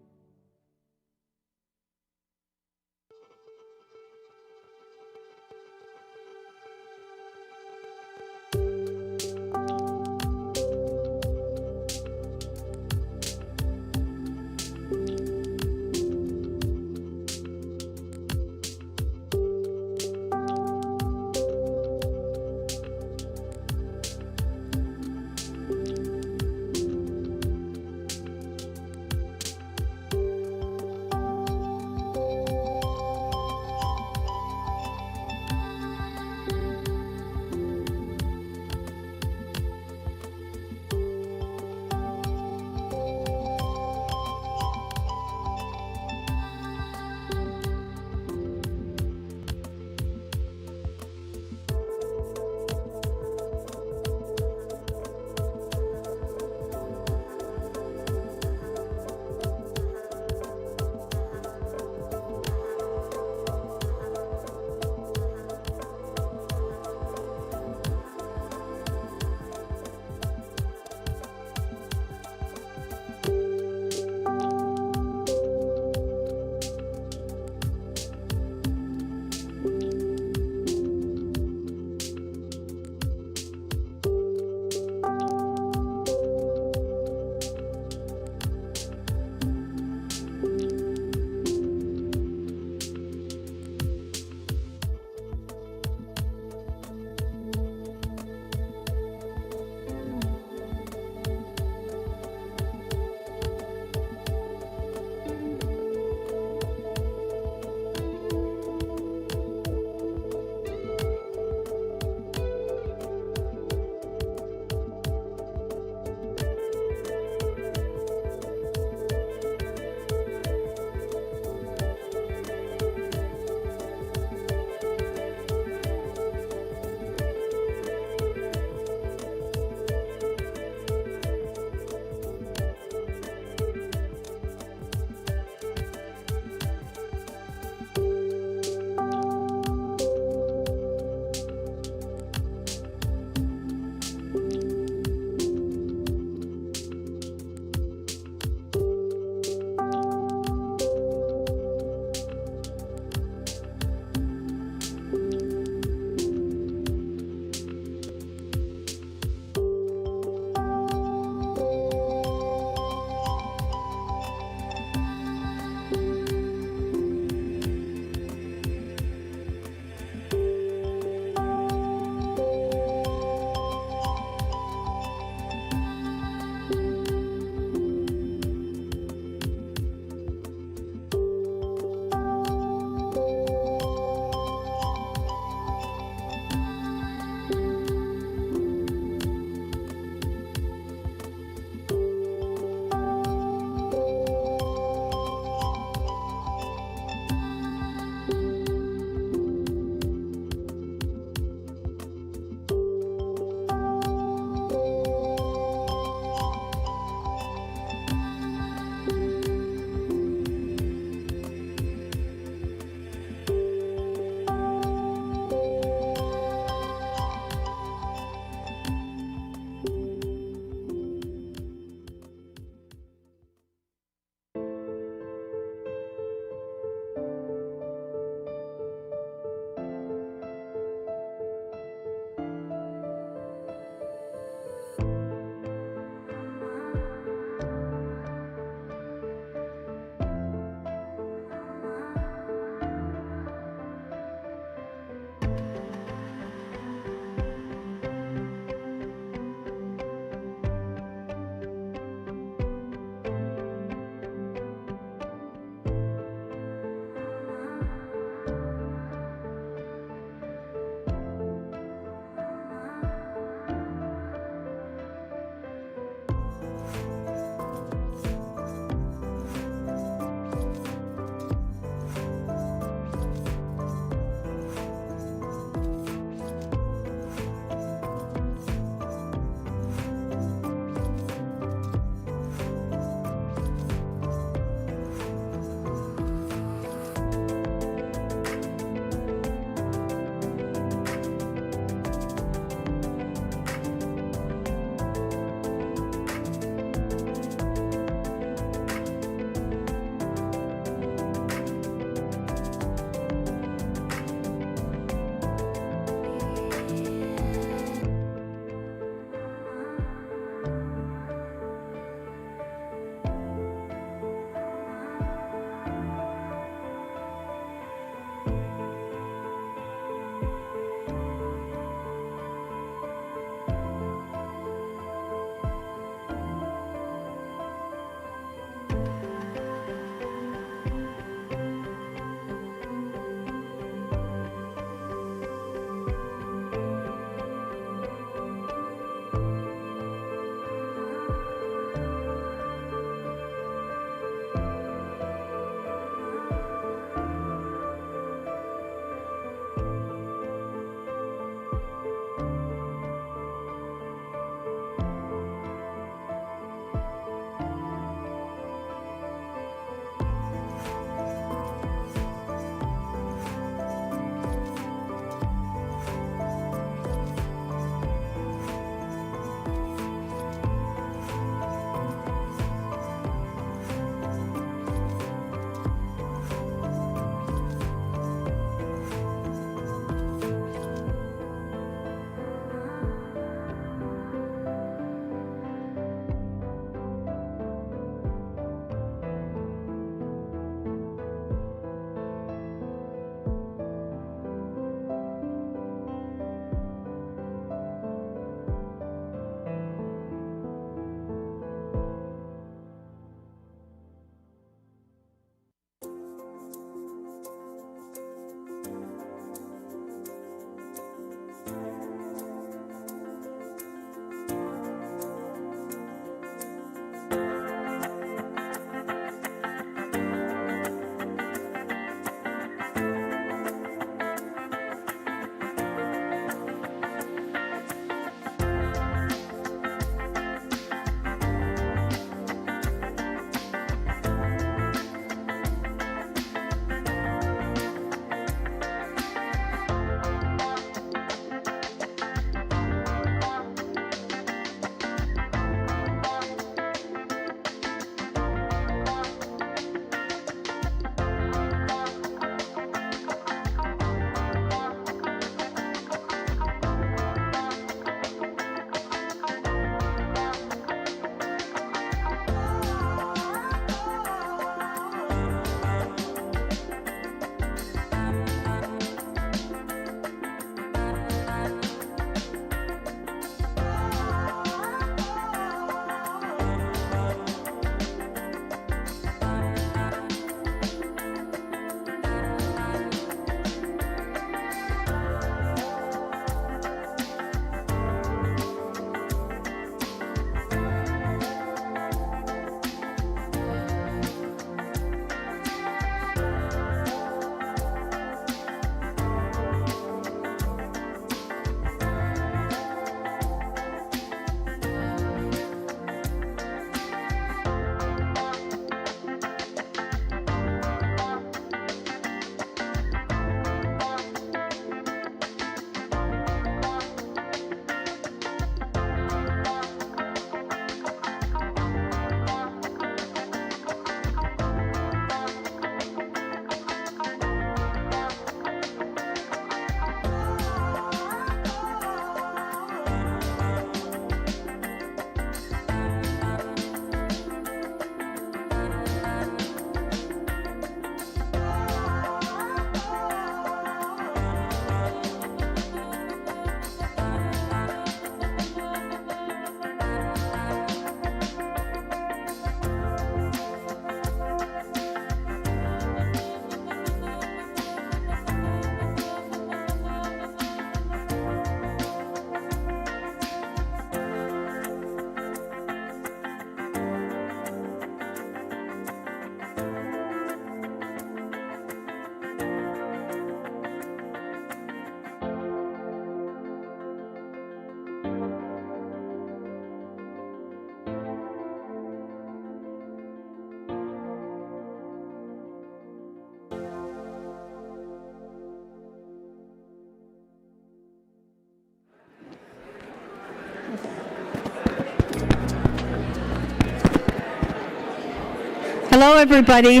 Hello, everybody.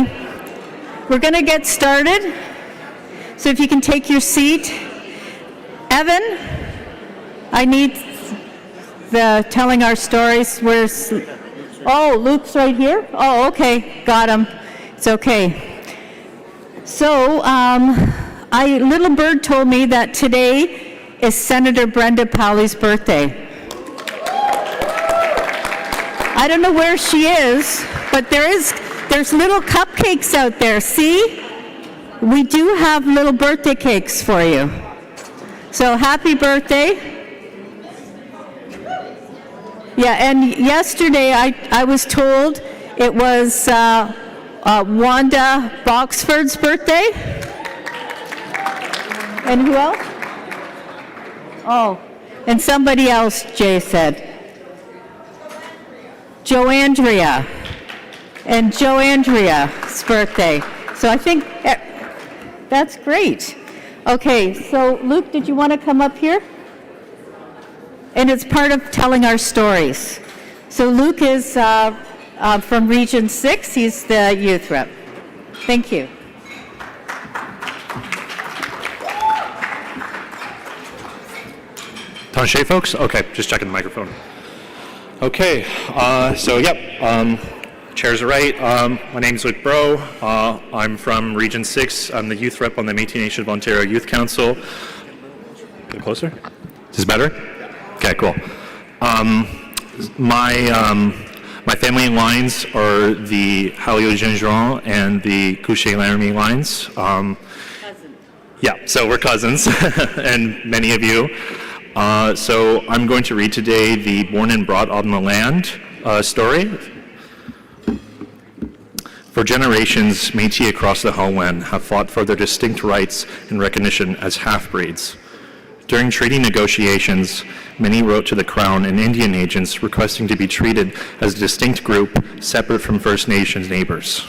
We're going to get started. So if you can take your seat. Evan, I need the telling our stories. Where's, oh, Luke's right here? Oh, okay, got him. It's okay. So, Little Bird told me that today is Senator Brenda Powley's birthday. I don't know where she is, but there's little cupcakes out there. See? We do have little birthday cakes for you. So happy birthday. Yeah, and yesterday I was told it was Wanda Boxford's birthday. And who else? Oh, and somebody else, Jay said. Joandria. And Joandria's birthday. So I think that's great. Okay, so Luke, did you want to come up here? And it's part of telling our stories. So Luke is from Region 6. He's the youth rep. Thank you. Tanshe, folks? Okay, just checking the microphone. Okay, chairs are right. My name's Luke Bro. I'm from Region 6. I'm the youth rep on the Métis Nation of Ontario Youth Council. Get closer? Is this better? Okay, cool. My family lines are the Halio-Gingeron and the Couché-Laramie lines. Yeah, so we're cousins, and many of you. So I'm going to read today the Born and Brought on the Land story. For generations, Métis across the homeland have fought for their distinct rights and recognition as half-breeds. During treaty negotiations, many wrote to the Crown and Indian agents requesting to be treated as a distinct group separate from First Nations neighbors.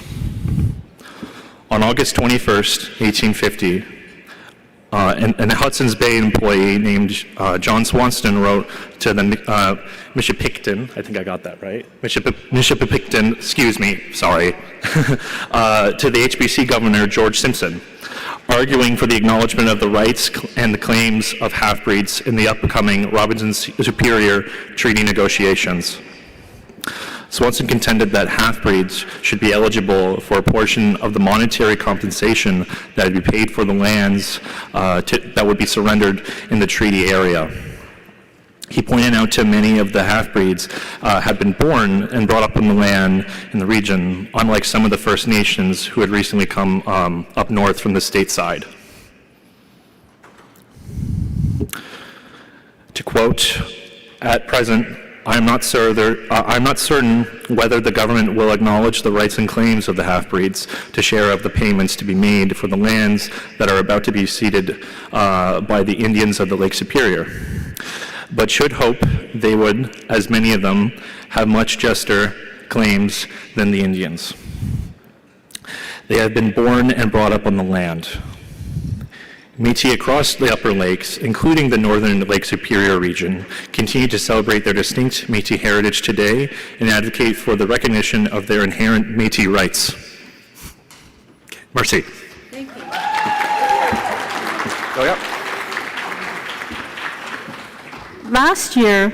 On August 21st, 1850, and a Hudson's Bay employee named John Swanston wrote to the Mishipictan, I think I got that right, Mishipictan, excuse me, sorry, to the HBC governor, George Simpson, arguing for the acknowledgement of the rights and the claims of half-breeds in the upcoming Robinson Superior Treaty negotiations. Swanson contended that half-breeds should be eligible for a portion of the monetary compensation that would be paid for the lands that would be surrendered in the treaty area. He pointed out to many of the half-breeds had been born and brought up in the land in the region, unlike some of the First Nations who had recently come up north from the stateside. To quote, "At present, I'm not certain whether the government will acknowledge the rights and claims of the half-breeds to share of the payments to be made for the lands that are about to be ceded by the Indians of the Lake Superior, but should hope they would, as many of them, have much juster claims than the Indians. They have been born and brought up on the land. Métis across the Upper Lakes, including the northern Lake Superior region, continue to celebrate their distinct Métis heritage today and advocate for the recognition of their inherent Métis rights." Merci. Thank you. Oh, yeah. Last year,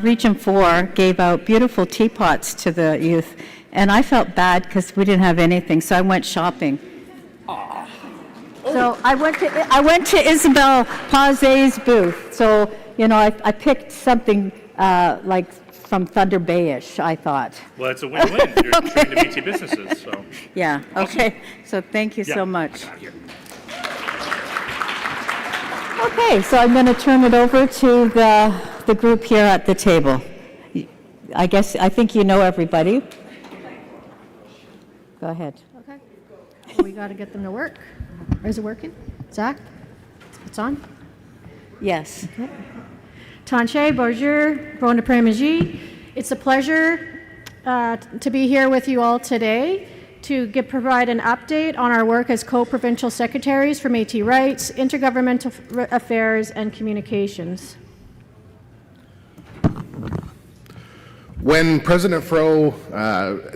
Region 4 gave out beautiful teapots to the youth, and I felt bad because we didn't have anything, so I went shopping. So I went to Isabel Paze's booth. So, you know, I picked something like from Thunder Bay-ish, I thought. Well, it's a win-win. You're trying to Métis businesses, so. Yeah, okay. So thank you so much. Okay, so I'm going to turn it over to the group here at the table. I think you know everybody. Go ahead. Okay. Well, we got to get them to work. Or is it working? Zach? It's on? Yes. Okay. Tanshe, bonjour, bon après-midi. It's a pleasure to be here with you all today to provide an update on our work as co-provincial secretaries for Métis Rights, Intergovernmental Affairs, and Communications. When President Fro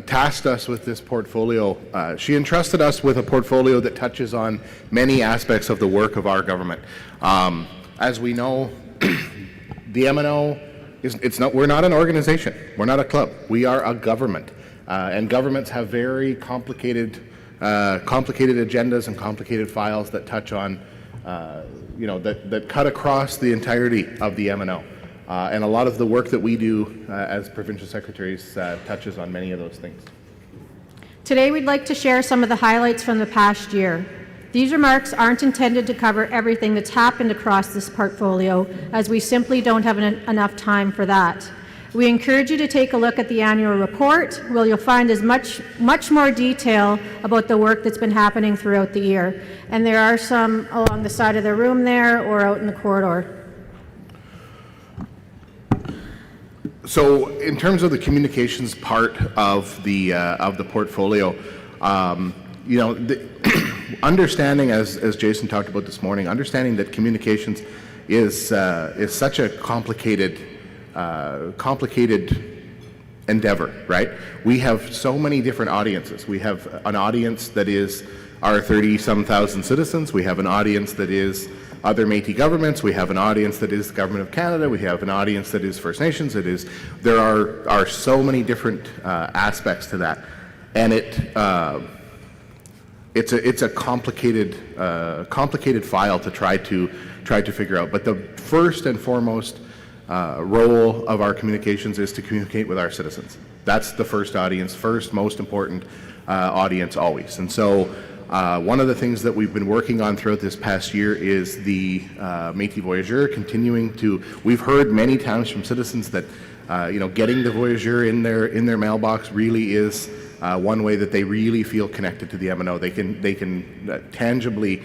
tasked us with this portfolio, she entrusted us with a portfolio that touches on many aspects of the work of our government. As we know, the MNO we're not an organization, we're not a club, we are a government. And governments have very complicated agendas and complicated files that touch on, that cut across the entirety of the MNO. And a lot of the work that we do as provincial secretaries touches on many of those things. Today we'd like to share some of the highlights from the past year. These remarks aren't intended to cover everything that's happened across this portfolio, as we simply don't have enough time for that. We encourage you to take a look at the annual report, where you'll find as much more detail about the work that's been happening throughout the year. And there are some along the side of the room there or out in the corridor. So, in terms of the communications part of the portfolio, understanding, as Jason talked about this morning, understanding that communications is such a complicated endeavor, right? We have so many different audiences. We have an audience that is our 30-some thousand citizens. We have an audience that is other Métis governments. We have an audience that is the Government of Canada. We have an audience that is First Nations. There are so many different aspects to that, and it's a complicated file to try to figure out. But the first and foremost role of our communications is to communicate with our citizens. That's the first audience, most important audience always. And so one of the things that we've been working on throughout this past year is the Métis Voyageur, we've heard many times from citizens that getting the Voyageur in their mailbox really is one way that they really feel connected to the MNO. They can tangibly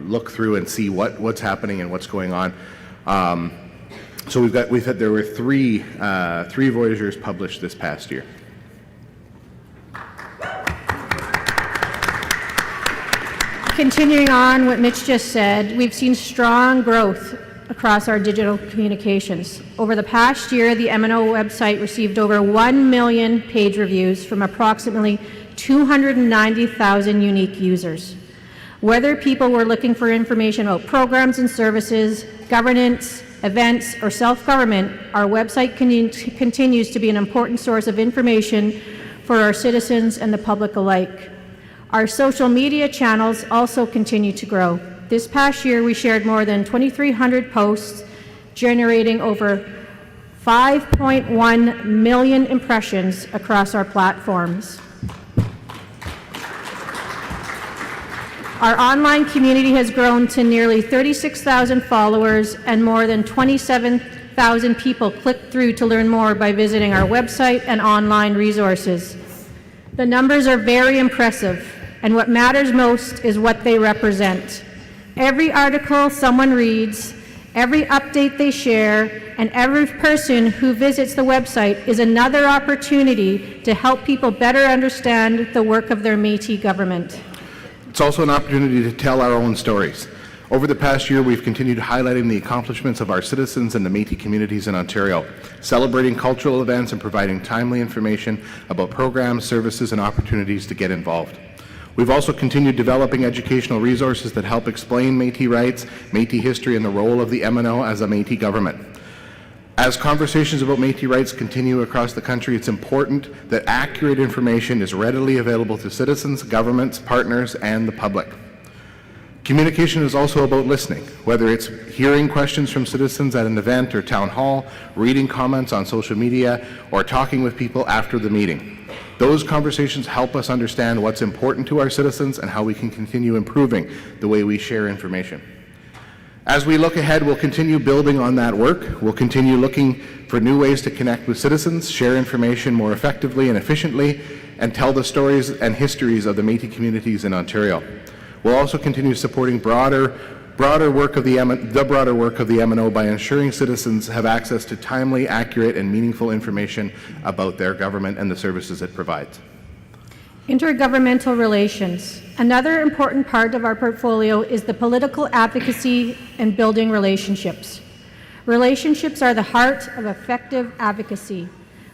look through and see what's happening and what's going on. So there were three Voyageurs published this past year. Continuing on what Mitch just said, we've seen strong growth across our digital communications. Over the past year, the MNO website received over 1 million page reviews from approximately 290,000 unique users. Whether people were looking for information about programs and services, governance, events, or self-government, our website continues to be an important source of information for our citizens and the public alike. Our social media channels also continue to grow. This past year, we shared more than 2,300 posts, generating over 5.1 million impressions across our platforms. Our online community has grown to nearly 36,000 followers, and more than 27,000 people clicked through to learn more by visiting our website and online resources. The numbers are very impressive, and what matters most is what they represent. Every article someone reads, every update they share, and every person who visits the website is another opportunity to help people better understand the work of their Métis government. It's also an opportunity to tell our own stories. Over the past year, we've continued highlighting the accomplishments of our citizens and the Métis communities in Ontario, celebrating cultural events and providing timely information about programs, services, and opportunities to get involved. We've also continued developing educational resources that help explain Métis rights, Métis history, and the role of the MNO as a Métis government. As conversations about Métis rights continue across the country, it's important that accurate information is readily available to citizens, governments, partners, and the public. Communication is also about listening, whether it's hearing questions from citizens at an event or town hall, reading comments on social media, or talking with people after the meeting. Those conversations help us understand what's important to our citizens and how we can continue improving the way we share information. As we look ahead, we'll continue building on that work. We'll continue looking for new ways to connect with citizens, share information more effectively and efficiently, and tell the stories and histories of the Métis communities in Ontario. We'll also continue supporting broader work of the MNO by ensuring citizens have access to timely, accurate, and meaningful information about their government and the services it provides. Intergovernmental relations. Another important part of our portfolio is the political advocacy and building relationships. Relationships are the heart of effective advocacy.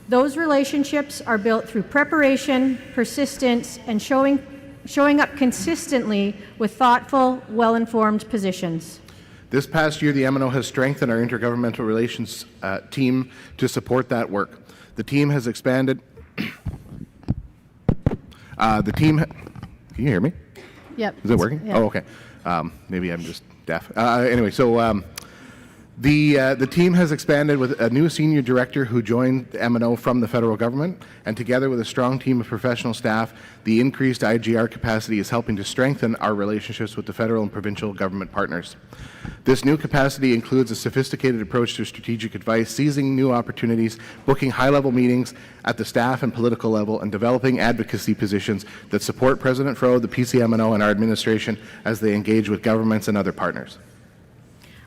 Those relationships are built through preparation, persistence, and showing up consistently with thoughtful, well-informed positions. This past year, the MNO has strengthened our intergovernmental relations team to support that work. The team has expanded. Can you hear me? Yep. Is it working? Yeah. Oh, okay. Maybe I'm just deaf. Anyway, so the team has expanded with a new senior director who joined the MNO from the federal government, and together with a strong team of professional staff, the increased IGR capacity is helping to strengthen our relationships with the federal and provincial government partners. This new capacity includes a sophisticated approach to strategic advice, seizing new opportunities, booking high-level meetings at the staff and political level, and developing advocacy positions that support President Fro, the PCMNO, and our administration as they engage with governments and other partners.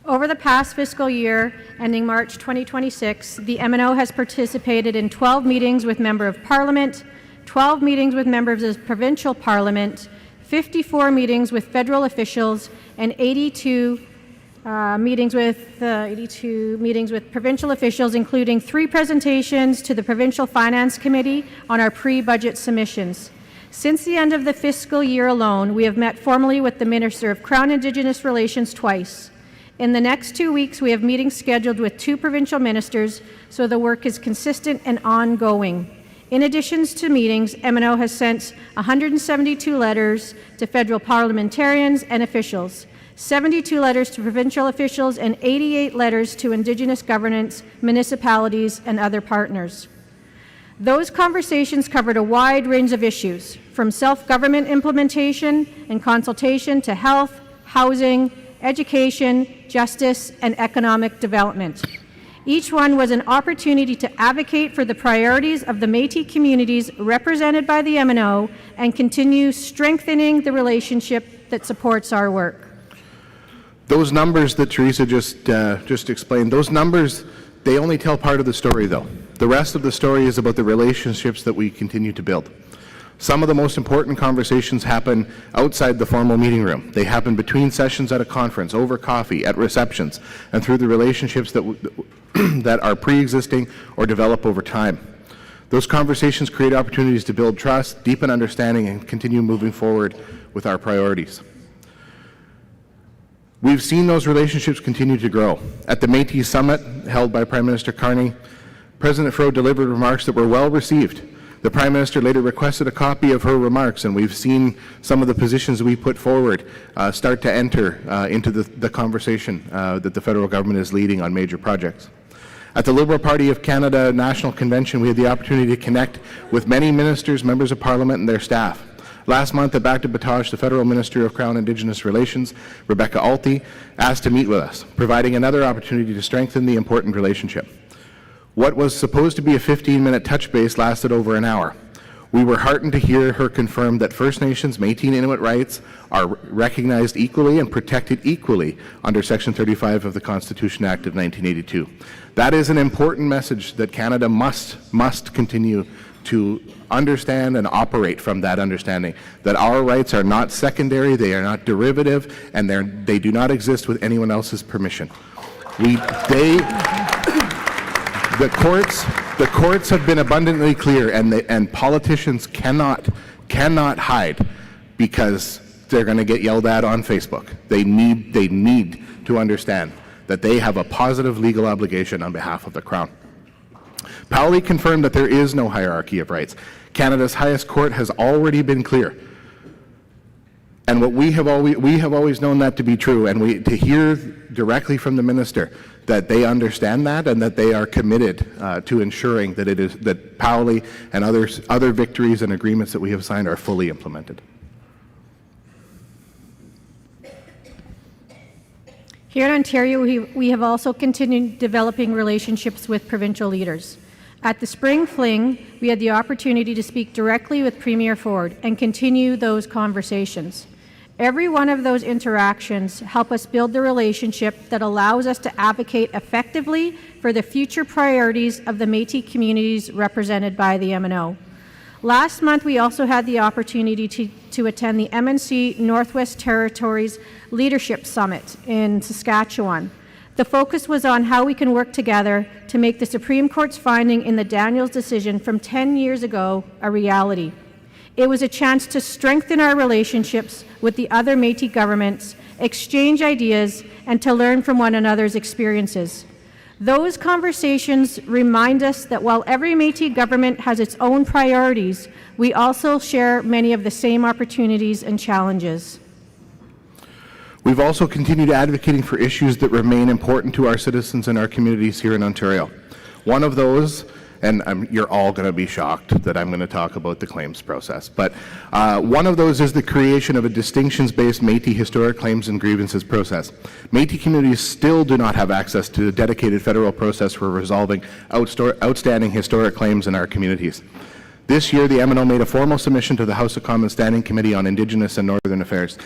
Over the past fiscal year, ending March 2026, the MNO has participated in 12 meetings with Member of Parliament, 12 meetings with members of provincial parliament, 54 meetings with federal officials, and 82 meetings with provincial officials, including 3 presentations to the Provincial Finance Committee on our pre-budget submissions. Since the end of the fiscal year alone, we have met formally with the Minister of Crown Indigenous Relations twice. In the next 2 weeks, we have meetings scheduled with 2 provincial ministers, so the work is consistent and ongoing. In addition to meetings, MNO has sent 172 letters to federal parliamentarians and officials, 72 letters to provincial officials, and 88 letters to Indigenous governments, municipalities, and other partners. Those conversations covered a wide range of issues, from self-government implementation and consultation to health, housing, education, justice, and economic development. Each one was an opportunity to advocate for the priorities of the Métis communities represented by the MNO and continue strengthening the relationship that supports our work. Those numbers that Teresa just explained, those numbers, they only tell part of the story, though. The rest of the story is about the relationships that we continue to build. Some of the most important conversations happen outside the formal meeting room. They happen between sessions at a conference, over coffee, at receptions, and through the relationships that are pre-existing or develop over time. Those conversations create opportunities to build trust, deepen understanding, and continue moving forward with our priorities. We've seen those relationships continue to grow. At the Métis Summit, held by Prime Minister Carney, President Fro delivered remarks that were well received. The Prime Minister later requested a copy of her remarks, and we've seen some of the positions we put forward start to enter into the conversation that the federal government is leading on major projects. At the Liberal Party of Canada National Convention, we had the opportunity to connect with many ministers, members of Parliament, and their staff. Last month at Back to Batoche, the Federal Minister of Crown Indigenous Relations, Rebecca Alty, asked to meet with us, providing another opportunity to strengthen the important relationship. What was supposed to be a 15-minute touch base lasted over an hour. We were heartened to hear her confirm that First Nations, Métis, and Inuit rights are recognized equally and protected equally under Section 35 of the Constitution Act of 1982. That is an important message that Canada must continue to understand and operate from that understanding, that our rights are not secondary, they are not derivative, and they do not exist with anyone else's permission. The courts have been abundantly clear, and politicians cannot hide because they're going to get yelled at on Facebook. They need to understand that they have a positive legal obligation on behalf of the Crown. Powley confirmed that there is no hierarchy of rights. Canada's highest court has already been clear. And what we have always known that to be true, and to hear directly from the minister that they understand that and that they are committed to ensuring that that Powley and other victories and agreements that we have signed are fully implemented. Here in Ontario, we have also continued developing relationships with provincial leaders. At the Spring Fling, we had the opportunity to speak directly with Premier Ford and continue those conversations. Every one of those interactions help us build the relationship that allows us to advocate effectively for the future priorities of the Métis communities represented by the MNO. Last month, we also had the opportunity to attend the MNC Northwest Territories Leadership Summit in Saskatchewan. The focus was on how we can work together to make the Supreme Court's finding in the Daniels decision from 10 years ago a reality. It was a chance to strengthen our relationships with the other Métis governments, exchange ideas, and to learn from one another's experiences. Those conversations remind us that while every Métis government has its own priorities, we also share many of the same opportunities and challenges. We've also continued advocating for issues that remain important to our citizens and our communities here in Ontario. One of those, and you're all going to be shocked that I'm going to talk about the claims process, but one of those is the creation of a distinctions-based Métis historic claims and grievances process. Métis communities still do not have access to a dedicated federal process for resolving outstanding historic claims in our communities. This year, the MNO made a formal submission to the House of Commons Standing Committee on Indigenous and Northern Affairs,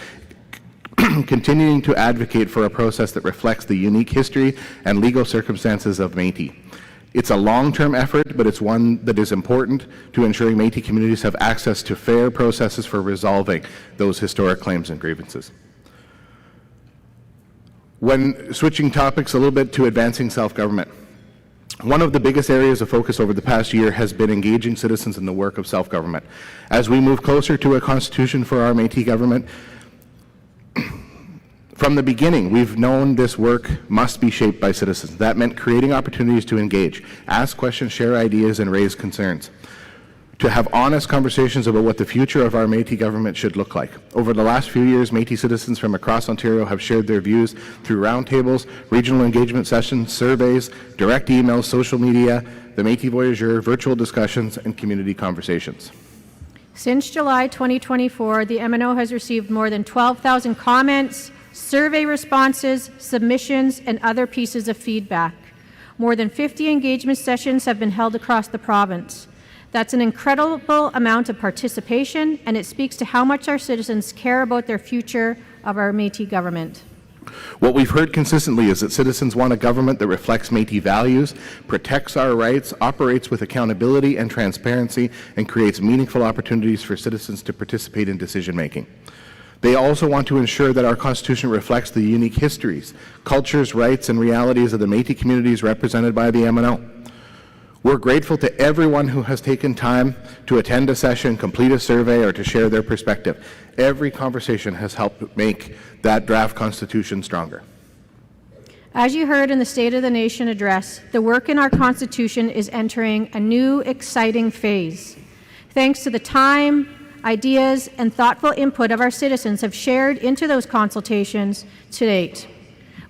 continuing to advocate for a process that reflects the unique history and legal circumstances of Métis. It's a long-term effort, but it's one that is important to ensuring Métis communities have access to fair processes for resolving those historic claims and grievances. When switching topics a little bit to advancing self-government, one of the biggest areas of focus over the past year has been engaging citizens in the work of self-government. As we move closer to a constitution for our Métis government, from the beginning, we've known this work must be shaped by citizens. That meant creating opportunities to engage, ask questions, share ideas, and raise concerns. To have honest conversations about what the future of our Métis government should look like. Over the last few years, Métis citizens from across Ontario have shared their views through roundtables, regional engagement sessions, surveys, direct emails, social media, the Métis Voyageur, virtual discussions, and community conversations. Since July 2024, the MNO has received more than 12,000 comments, survey responses, submissions, and other pieces of feedback. More than 50 engagement sessions have been held across the province. That's an incredible amount of participation, and it speaks to how much our citizens care about their future of our Métis government. What we've heard consistently is that citizens want a government that reflects Métis values, protects our rights, operates with accountability and transparency, and creates meaningful opportunities for citizens to participate in decision-making. They also want to ensure that our Constitution reflects the unique histories, cultures, rights, and realities of the Métis communities represented by the MNO. We're grateful to everyone who has taken time to attend a session, complete a survey, or to share their perspective. Every conversation has helped make that draft Constitution stronger. As you heard in the State of the Nation address, the work in our Constitution is entering a new, exciting phase. Thanks to the time, ideas, and thoughtful input of our citizens have shared into those consultations to date.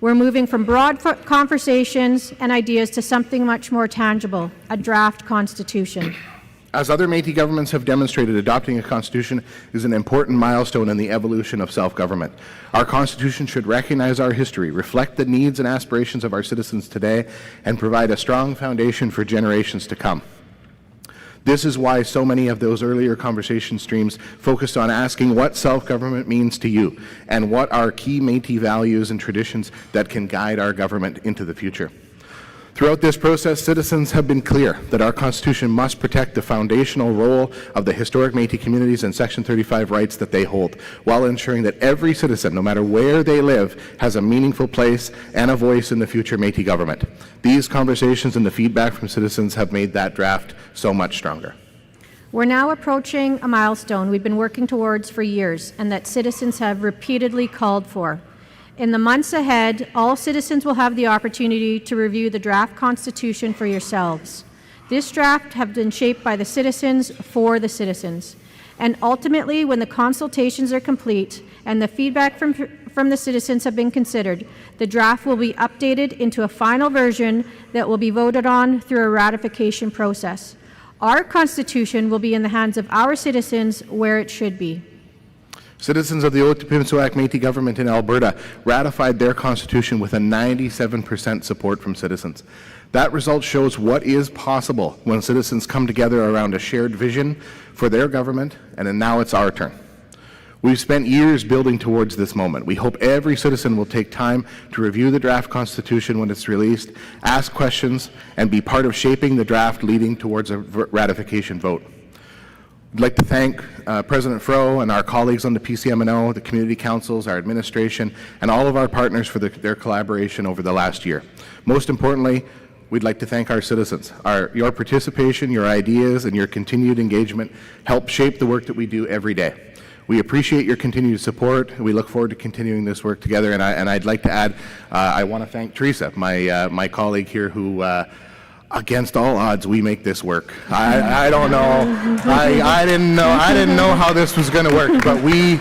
We're moving from broad conversations and ideas to something much more tangible, a draft Constitution. As other Métis governments have demonstrated, adopting a Constitution is an important milestone in the evolution of self-government. Our Constitution should recognize our history, reflect the needs and aspirations of our citizens today, and provide a strong foundation for generations to come. This is why so many of those earlier conversation streams focused on asking what self-government means to you and what are key Métis values and traditions that can guide our government into the future. Throughout this process, citizens have been clear that our Constitution must protect the foundational role of the historic Métis communities and Section 35 rights that they hold, while ensuring that every citizen, no matter where they live, has a meaningful place and a voice in the future Métis government. These conversations and the feedback from citizens have made that draft so much stronger. We're now approaching a milestone we've been working towards for years and that citizens have repeatedly called for. In the months ahead, all citizens will have the opportunity to review the draft Constitution for yourselves. This draft has been shaped by the citizens for the citizens. And ultimately, when the consultations are complete and the feedback from the citizens have been considered, the draft will be updated into a final version that will be voted on through a ratification process. Our Constitution will be in the hands of our citizens where it should be. Citizens of the Otipemisiwak Métis government in Alberta ratified their Constitution with a 97% support from citizens. That result shows what is possible when citizens come together around a shared vision for their government, and now it's our turn. We've spent years building towards this moment. We hope every citizen will take time to review the draft Constitution when it's released, ask questions, and be part of shaping the draft leading towards a ratification vote. I'd like to thank President Fro and our colleagues on the PCMNO, the community councils, our administration, and all of our partners for their collaboration over the last year. Most importantly, we'd like to thank our citizens. Your participation, your ideas, and your continued engagement help shape the work that we do every day. We appreciate your continued support. We look forward to continuing this work together. And I'd like to add, I want to thank Teresa, my colleague here, who, against all odds, we make this work. I don't know. I didn't know how this was going to work, but we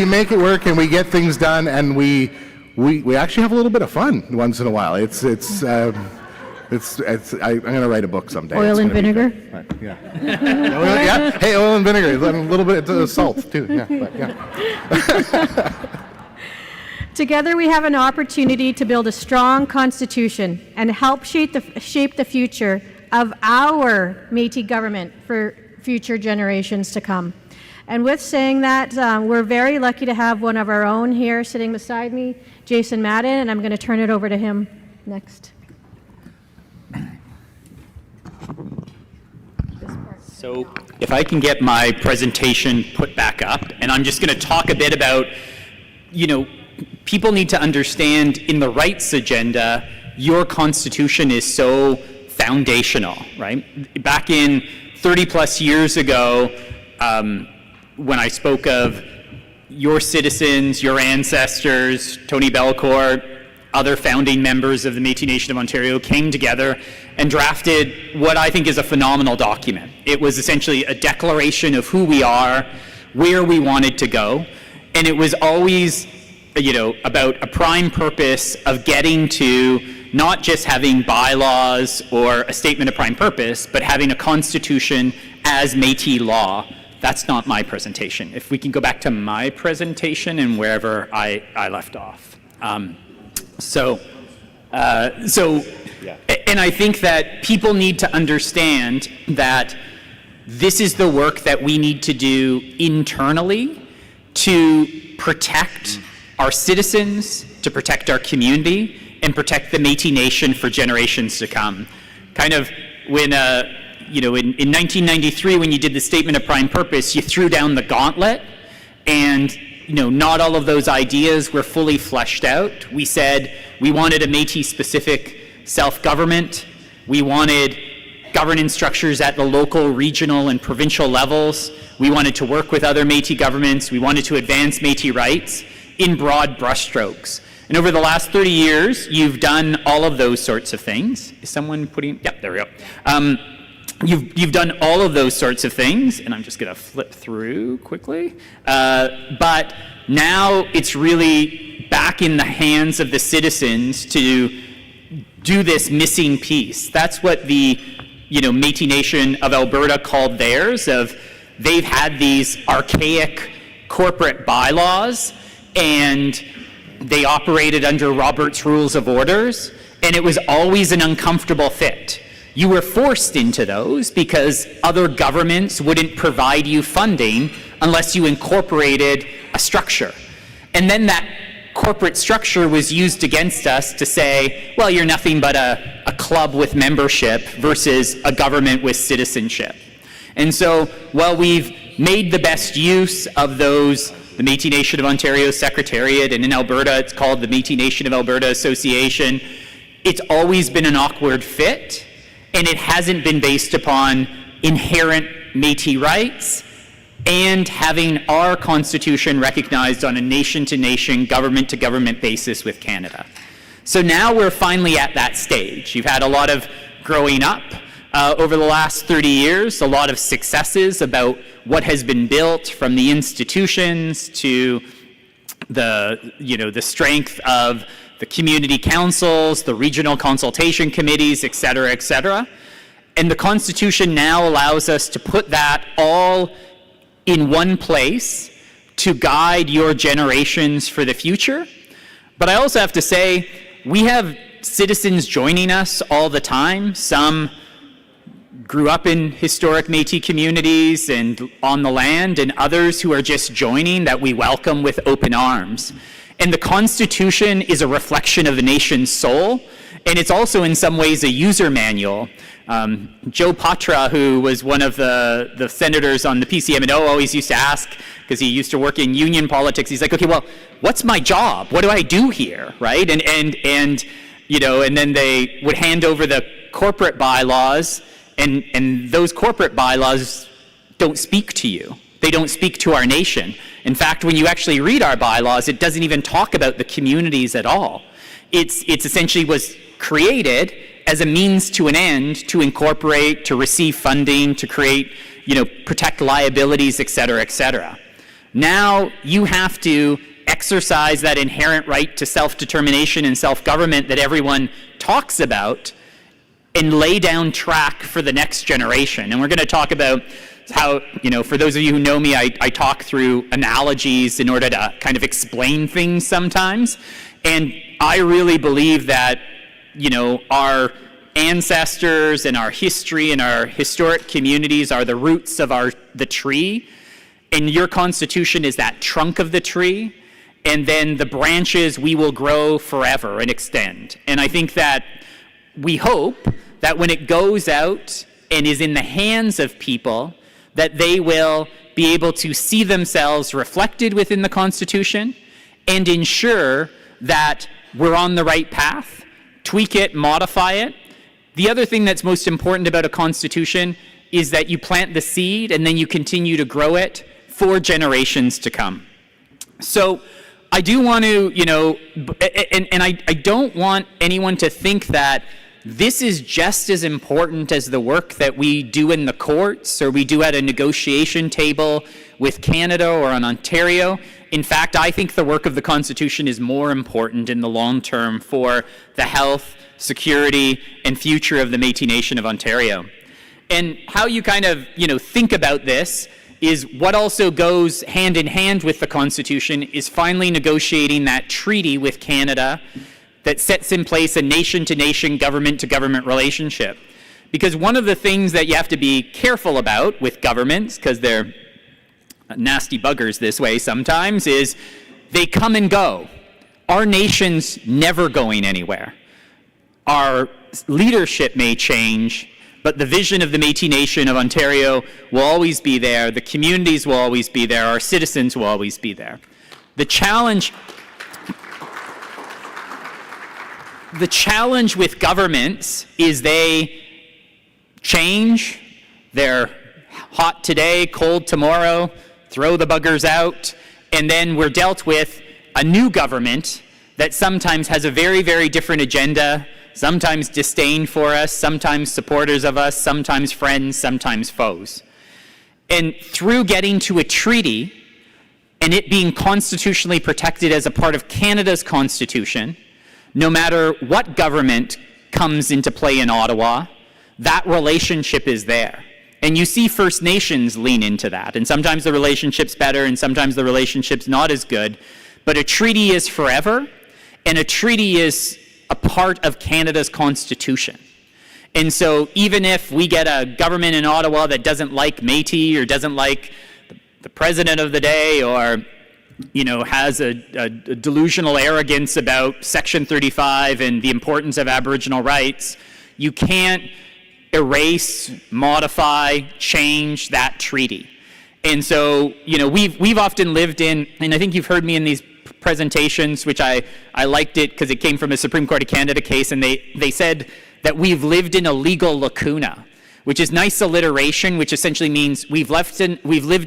make it work, and we get things done, and we actually have a little bit of fun once in a while. I'm going to write a book someday. Oil and vinegar? Yeah. Yeah. Hey, oil and vinegar. A little bit of salt, too. Yeah. But, yeah. Together we have an opportunity to build a strong constitution and help shape the future of our Métis government for future generations to come. And with saying that, we're very lucky to have one of our own here sitting beside me, Jason Madden, and I'm going to turn it over to him next. So if I can get my presentation put back up, and I'm just going to talk a bit about, people need to understand in the rights agenda, your Constitution is so foundational, right? Back in 30 plus years ago, when I spoke of your citizens, your ancestors, Tony Belcourt, other founding members of the Métis Nation of Ontario came together and drafted what I think is a phenomenal document. It was essentially a declaration of who we are, where we wanted to go, and it was always about a prime purpose of getting to not just having bylaws or a statement of prime purpose, but having a constitution as Métis law. That's not my presentation. If we can go back to my presentation and wherever I left off. And I think that people need to understand that this is the work that we need to do internally to protect our citizens, to protect our community, and protect the Métis Nation for generations to come. Kind of when, in 1993, when you did the Statement of Prime Purpose, you threw down the gauntlet, and not all of those ideas were fully fleshed out. We said we wanted a Métis-specific self-government. We wanted governance structures at the local, regional, and provincial levels. We wanted to work with other Métis governments. We wanted to advance Métis rights in broad brushstrokes. And over the last 30 years, you've done all of those sorts of things. Is someone putting, yep, there we go. You've done all of those sorts of things, and I'm just going to flip through quickly. But now it's really back in the hands of the citizens to do this missing piece. That's what the Métis Nation of Alberta called theirs. They've had these archaic corporate bylaws, and they operated under Robert's Rules of Orders, and it was always an uncomfortable fit. You were forced into those because other governments wouldn't provide you funding unless you incorporated a structure. And then that corporate structure was used against us to say, well, you're nothing but a club with membership versus a government with citizenship. And so while we've made the best use of those, the Métis Nation of Ontario Secretariat, and in Alberta it's called the Métis Nation of Alberta Association, it's always been an awkward fit, and it hasn't been based upon inherent Métis rights and having our Constitution recognized on a nation-to-nation, government-to-government basis with Canada. So now we're finally at that stage. You've had a lot of growing up over the last 30 years, a lot of successes about what has been built, from the institutions to the strength of the community councils, the regional consultation committees, et cetera, et cetera. And the Constitution now allows us to put that all in one place to guide your generations for the future. But I also have to say, we have citizens joining us all the time. Some grew up in historic Métis communities and on the land, and others who are just joining that we welcome with open arms. And the Constitution is a reflection of the nation's soul, and it's also in some ways a user manual. Joe Patra, who was one of the senators on the PC-MNO, always used to ask, because he used to work in union politics, he's like, okay, well, what's my job? What do I do here, right? And you know, and then they would hand over the corporate bylaws, and those corporate bylaws don't speak to you. They don't speak to our nation. In fact, when you actually read our bylaws, it doesn't even talk about the communities at all. It's essentially was created as a means to an end to incorporate, to receive funding, to create, you know, protect liabilities, et cetera, et cetera. Now you have to exercise that inherent right to self-determination and self-government that everyone talks about and lay down track for the next generation. And we're going to talk about how, you know, for those of you who know me, I talk through analogies in order to kind of explain things sometimes. And I really believe that, you know, our ancestors and our history and our historic communities are the roots of the tree. And your Constitution is that trunk of the tree. And then the branches we will grow forever and extend. And I think that we hope that when it goes out and is in the hands of people, that they will be able to see themselves reflected within the Constitution and ensure that we're on the right path, tweak it, modify it. The other thing that's most important about a Constitution is that you plant the seed and then you continue to grow it for generations to come. So I do want to, you know, and I don't want anyone to think that this is just as important as the work that we do in the courts or we do at a negotiation table with Canada or on Ontario. In fact, I think the work of the Constitution is more important in the long term for the health, security, and future of the Métis Nation of Ontario. And how you kind of, you know, think about this is what also goes hand in hand with the Constitution is finally negotiating that treaty with Canada that sets in place a nation-to-nation, government-to-government relationship. Because one of the things that you have to be careful about with governments, because they're nasty buggers this way sometimes, is they come and go. Our nation's never going anywhere. Our leadership may change, but the vision of the Métis Nation of Ontario will always be there, the communities will always be there, our citizens will always be there. The challenge with governments is they change, they're hot today, cold tomorrow, throw the buggers out, and then we're dealt with a new government that sometimes has a very, very different agenda, sometimes disdain for us, sometimes supporters of us, sometimes friends, sometimes foes. And through getting to a treaty and it being constitutionally protected as a part of Canada's constitution, no matter what government comes into play in Ottawa, that relationship is there. And you see First Nations lean into that. And sometimes the relationship's better and sometimes the relationship's not as good. But a treaty is forever, and a treaty is a part of Canada's constitution. And so even if we get a government in Ottawa that doesn't like Métis or doesn't like the president of the day or, you know, has a delusional arrogance about Section 35 and the importance of Aboriginal rights, you can't erase, modify, change that treaty. And so, you know, we've often lived in, and I think you've heard me in these presentations, which I liked it because it came from a Supreme Court of Canada case, and they said that we've lived in a legal lacuna, which is nice alliteration, which essentially means we've lived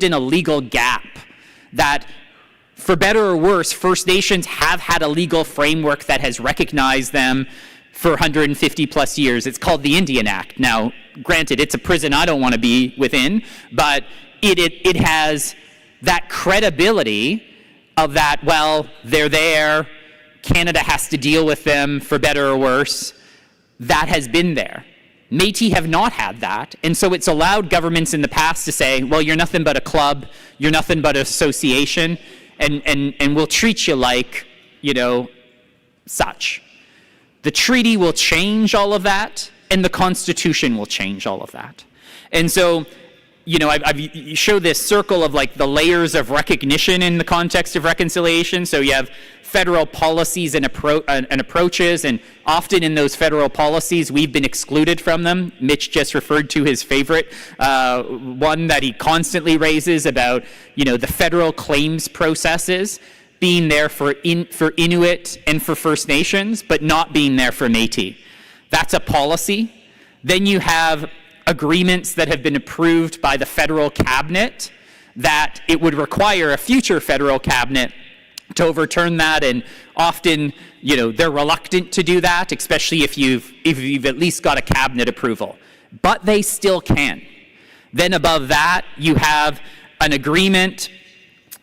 in a legal gap that, for better or worse, First Nations have had a legal framework that has recognized them for 150 plus years. It's called the Indian Act. Now, granted, it's a prison I don't want to be within, but it has that credibility of that, well, they're there, Canada has to deal with them for better or worse. That has been there. Métis have not had that, and so it's allowed governments in the past to say, well, you're nothing but a club, you're nothing but an association, and we'll treat you like, you know, such. The treaty will change all of that, and the Constitution will change all of that. And so, you show this circle of like the layers of recognition in the context of reconciliation. So you have federal policies and approaches, and often in those federal policies, we've been excluded from them. Mitch just referred to his favorite one that he constantly raises about, the federal claims processes being there for Inuit and for First Nations, but not being there for Métis. That's a policy. Then you have agreements that have been approved by the federal cabinet that it would require a future federal cabinet to overturn that, and often, they're reluctant to do that, especially if you've at least got a cabinet approval. But they still can. Then above that, you have an agreement.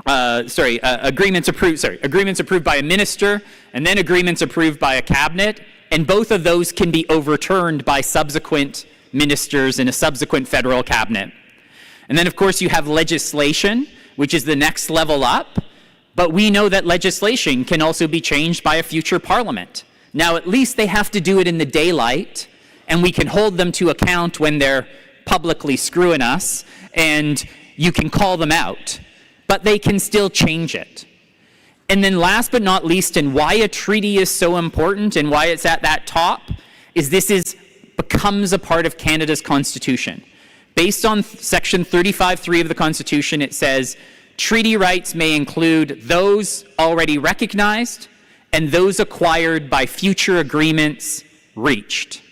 Agreements approved by a minister, and then agreements approved by a cabinet, and both of those can be overturned by subsequent ministers in a subsequent federal cabinet. And then, of course, you have legislation, which is the next level up, but we know that legislation can also be changed by a future parliament. Now, at least they have to do it in the daylight, and we can hold them to account when they're publicly screwing us, and you can call them out, but they can still change it. And then last but not least, and why a treaty is so important and why it's at that top, is this becomes a part of Canada's Constitution. Based on Section 35(3) of the Constitution, it says, treaty rights may include those already recognized and those acquired by future agreements reached.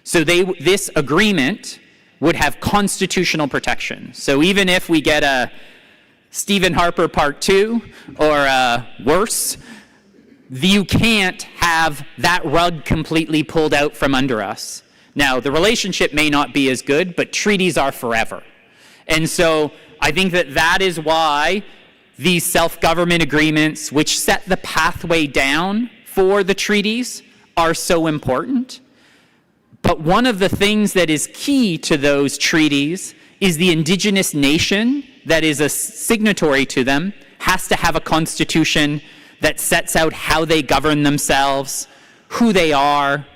So this agreement would have constitutional protection. So even if we get a Stephen Harper Part 2 or worse, you can't have that rug completely pulled out from under us. Now, the relationship may not be as good, but treaties are forever. And so I think that is why these self-government agreements, which set the pathway down for the treaties, are so important. But one of the things that is key to those treaties is the Indigenous nation that is a signatory to them has to have a constitution that sets out how they govern themselves, who they are,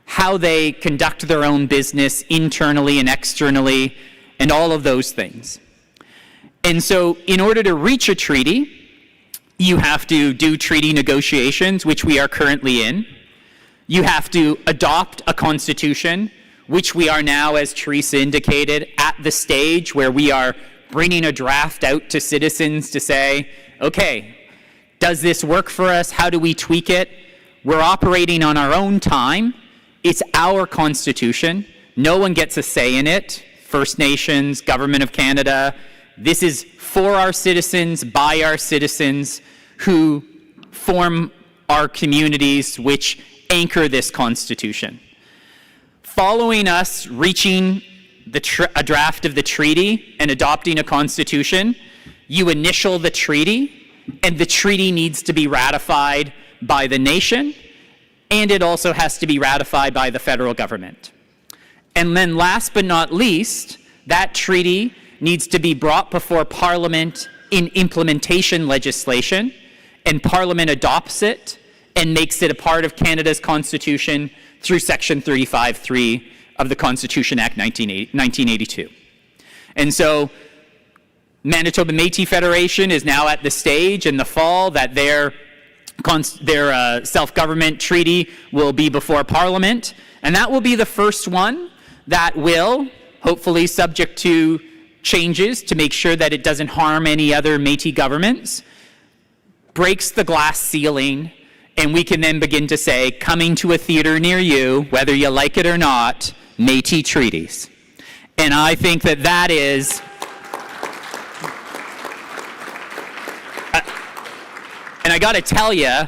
how they conduct their own business internally and externally, and all of those things. And so in order to reach a treaty, you have to do treaty negotiations, which we are currently in. You have to adopt a constitution, which we are now, as Teresa indicated, at the stage where we are bringing a draft out to citizens to say, okay, does this work for us? How do we tweak it? We're operating on our own time. It's our constitution. No one gets a say in it. First Nations, Government of Canada. This is for our citizens, by our citizens, who form our communities, which anchor this constitution. Following us reaching a draft of the treaty and adopting a constitution, you initial the treaty, and the treaty needs to be ratified by the nation, and it also has to be ratified by the federal government. And then last but not least, that treaty needs to be brought before Parliament in implementation legislation, and Parliament adopts it and makes it a part of Canada's Constitution through Section 35(3) of the Constitution Act 1982. And so Manitoba Métis Federation is now at the stage in the fall that their self-government treaty will be before Parliament, and that will be the first one that will, hopefully subject to changes to make sure that it doesn't harm any other Métis governments, breaks the glass ceiling, and we can then begin to say, coming to a theater near you, whether you like it or not, Métis treaties. And I think that is and I got to tell you,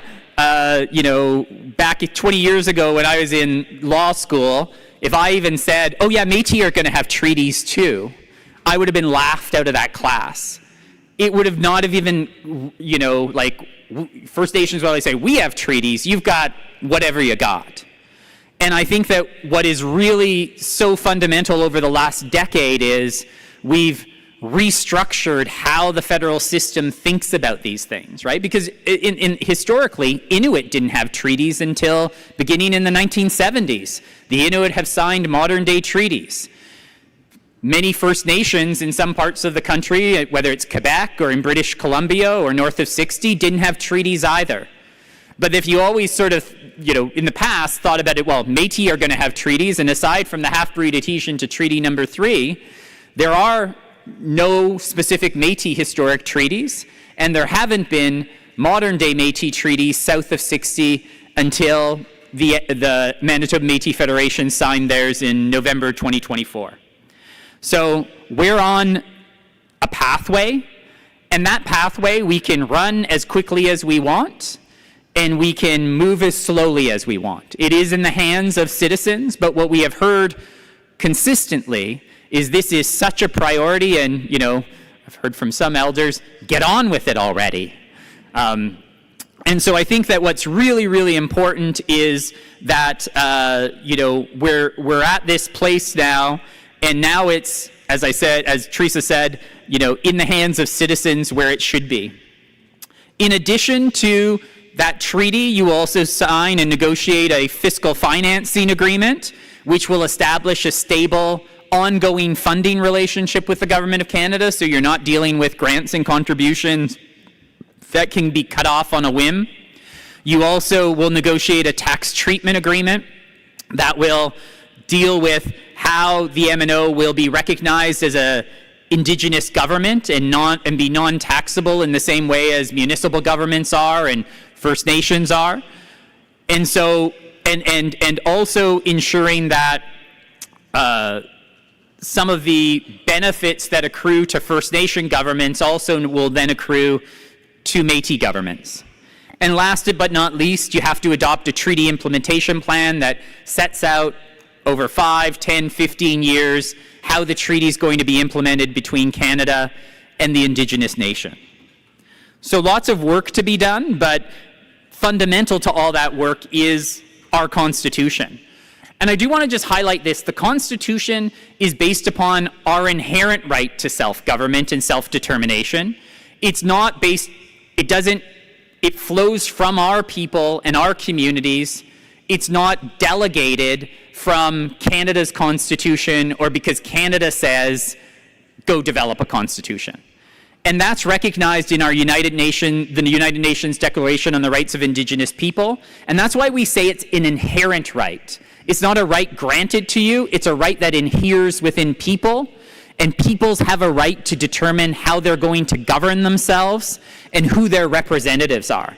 back 20 years ago when I was in law school, if I even said, oh yeah, Métis are going to have treaties too, I would have been laughed out of that class. It would have not have even, First Nations, while they say, we have treaties, you've got whatever you got. And I think that what is really so fundamental over the last decade is we've restructured how the federal system thinks about these things, right? Because historically, Inuit didn't have treaties until beginning in the 1970s. The Inuit have signed modern-day treaties. Many First Nations in some parts of the country, whether it's Quebec or in British Columbia or north of 60, didn't have treaties either. But if you always sort of, in the past thought about it, well, Métis are going to have treaties, and aside from the half-breed adhesion to Treaty Number 3, there are no specific Métis historic treaties, and there haven't been modern-day Métis treaties south of 60 until the Manitoba Métis Federation signed theirs in November 2024. So we're on a pathway, and that pathway we can run as quickly as we want, and we can move as slowly as we want. It is in the hands of citizens, but what we have heard consistently is this is such a priority, and, I've heard from some elders, get on with it already. And so I think that what's really, really important is that, we're at this place now, and now it's, as Teresa said, in the hands of citizens where it should be. In addition to that treaty, you also sign and negotiate a fiscal financing agreement, which will establish a stable, ongoing funding relationship with the Government of Canada, so you're not dealing with grants and contributions that can be cut off on a whim. You also will negotiate a tax treatment agreement that will deal with how the MNO will be recognized as a Indigenous government and be non-taxable in the same way as municipal governments are and First Nations are. And so, and also ensuring that some of the benefits that accrue to First Nation governments also will then accrue to Métis governments. And last but not least, you have to adopt a treaty implementation plan that sets out over 5, 10, 15 years how the treaty is going to be implemented between Canada and the Indigenous nation. So lots of work to be done, but fundamental to all that work is our Constitution. And I do want to just highlight this. The Constitution is based upon our inherent right to self-government and self-determination. It's not based, it flows from our people and our communities. It's not delegated from Canada's Constitution or because Canada says, go develop a Constitution. And that's recognized in our the United Nations Declaration on the Rights of Indigenous People. And that's why we say it's an inherent right. It's not a right granted to you, it's a right that inheres within people, and peoples have a right to determine how they're going to govern themselves and who their representatives are.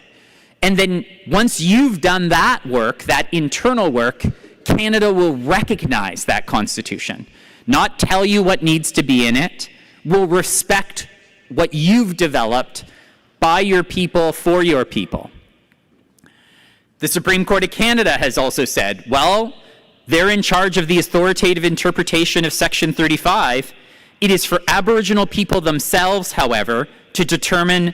And then once you've done that work, that internal work, Canada will recognize that Constitution, not tell you what needs to be in it, will respect what you've developed by your people, for your people. The Supreme Court of Canada has also said, well, they're in charge of the authoritative interpretation of Section 35. It is for Aboriginal people themselves, however, to define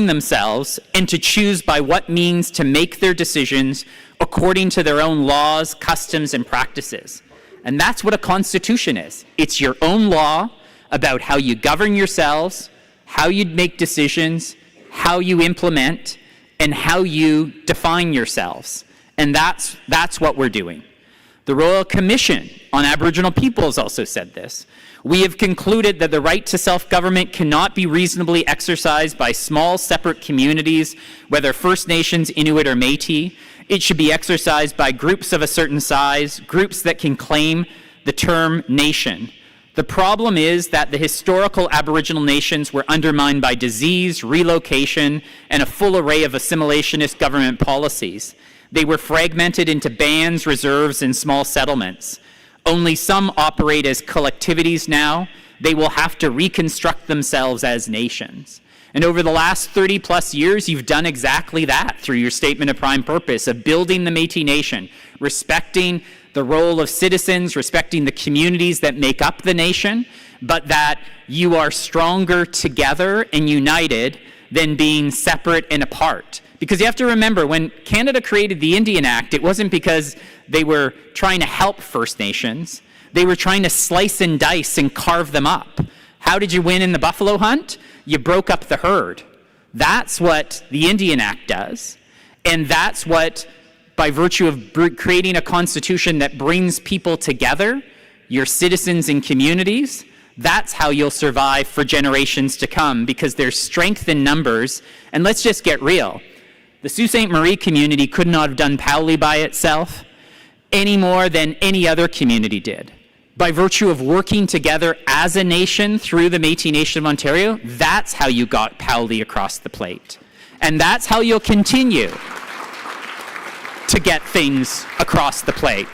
themselves and to choose by what means to make their decisions according to their own laws, customs, and practices. And that's what a constitution is. It's your own law about how you govern yourselves, how you make decisions, how you implement, and how you define yourselves. And that's what we're doing. The Royal Commission on Aboriginal Peoples also said this. We have concluded that the right to self-government cannot be reasonably exercised by small separate communities, whether First Nations, Inuit, or Métis. It should be exercised by groups of a certain size, groups that can claim the term nation. The problem is that the historical Aboriginal nations were undermined by disease, relocation, and a full array of assimilationist government policies. They were fragmented into bands, reserves, and small settlements. Only some operate as collectivities now. They will have to reconstruct themselves as nations. And over the last 30 plus years, you've done exactly that through your statement of prime purpose of building the Métis Nation, respecting the role of citizens, respecting the communities that make up the nation, but that you are stronger together and united than being separate and apart. Because you have to remember, when Canada created the Indian Act, it wasn't because they were trying to help First Nations. They were trying to slice and dice and carve them up. How did you win in the buffalo hunt? You broke up the herd. That's what the Indian Act does. And that's what, by virtue of creating a constitution that brings people together, your citizens and communities, that's how you'll survive for generations to come, because there's strength in numbers. And let's just get real. The Sault Ste. Marie community could not have done Powley by itself any more than any other community did. By virtue of working together as a nation through the Métis Nation of Ontario, that's how you got Powley across the plate. And that's how you'll continue to get things across the plate.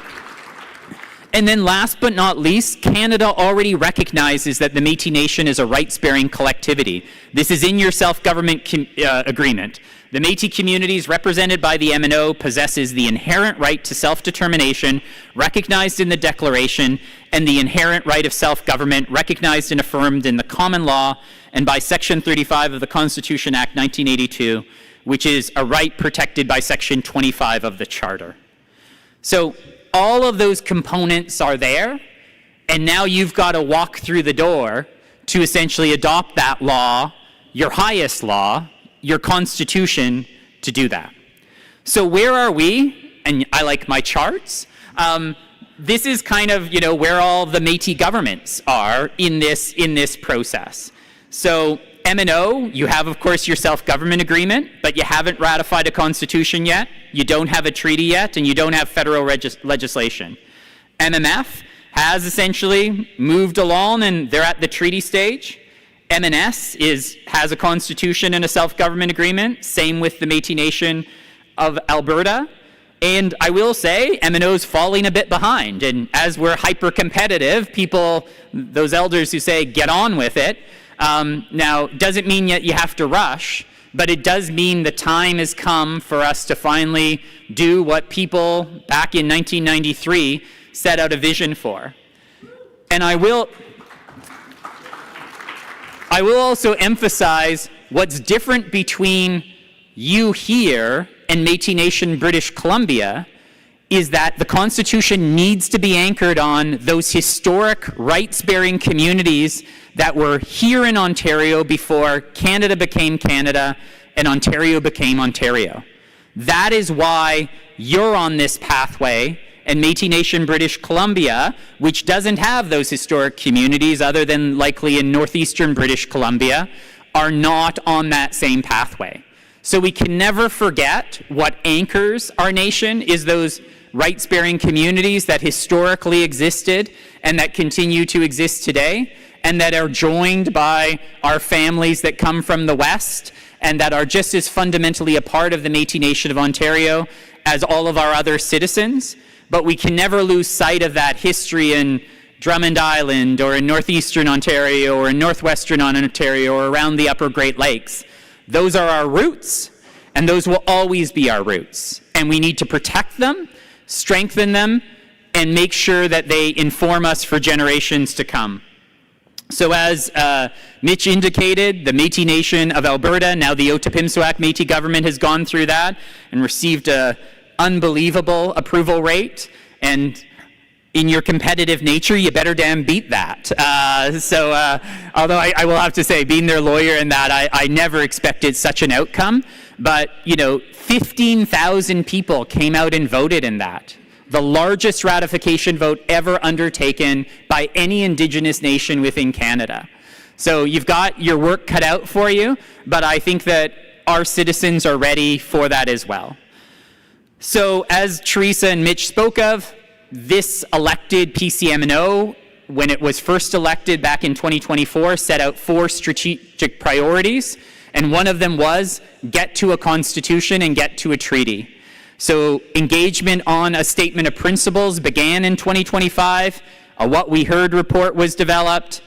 And then last but not least, Canada already recognizes that the Métis Nation is a rights-bearing collectivity. This is in your self-government agreement. The Métis communities represented by the MNO possesses the inherent right to self-determination recognized in the Declaration and the inherent right of self-government recognized and affirmed in the common law and by Section 35 of the Constitution Act 1982, which is a right protected by Section 25 of the Charter. So all of those components are there, and now you've got to walk through the door to essentially adopt that law, your highest law, your Constitution, to do that. So where are we? And I like my charts. This is kind of, where all the Métis governments are in this process. So MNO, you have, of course, your self-government agreement, but you haven't ratified a constitution yet, you don't have a treaty yet, and you don't have federal legislation. MMF has essentially moved along, and they're at the treaty stage. MNS has a constitution and a self-government agreement, same with the Métis Nation of Alberta. And I will say, MNO's falling a bit behind. And as we're hyper-competitive, people, those elders who say, get on with it, now, doesn't mean that you have to rush, but it does mean the time has come for us to finally do what people back in 1993 set out a vision for. And I will also emphasize what's different between you here and Métis Nation British Columbia is that the Constitution needs to be anchored on those historic rights-bearing communities that were here in Ontario before Canada became Canada and Ontario became Ontario. That is why you're on this pathway, and Métis Nation British Columbia, which doesn't have those historic communities other than likely in northeastern British Columbia, are not on that same pathway. So we can never forget what anchors our nation is those rights-bearing communities that historically existed and that continue to exist today, and that are joined by our families that come from the West and that are just as fundamentally a part of the Métis Nation of Ontario as all of our other citizens. But we can never lose sight of that history in Drummond Island or in northeastern Ontario or in northwestern Ontario or around the upper Great Lakes. Those are our roots, and those will always be our roots. And we need to protect them, strengthen them, and make sure that they inform us for generations to come. So as Mitch indicated, the Métis Nation of Alberta, now the Otipemisiwak Métis government, has gone through that and received an unbelievable approval rate. And in your competitive nature, you better damn beat that. Although I will have to say, being their lawyer in that, I never expected such an outcome. But, 15,000 people came out and voted in that. The largest ratification vote ever undertaken by any Indigenous nation within Canada. So you've got your work cut out for you, but I think that our citizens are ready for that as well. So as Teresa and Mitch spoke of, this elected PCMNO, when it was first elected back in 2024, set out 4 strategic priorities, and one of them was get to a constitution and get to a treaty. So engagement on a statement of principles began in 2025. A What We Heard report was developed.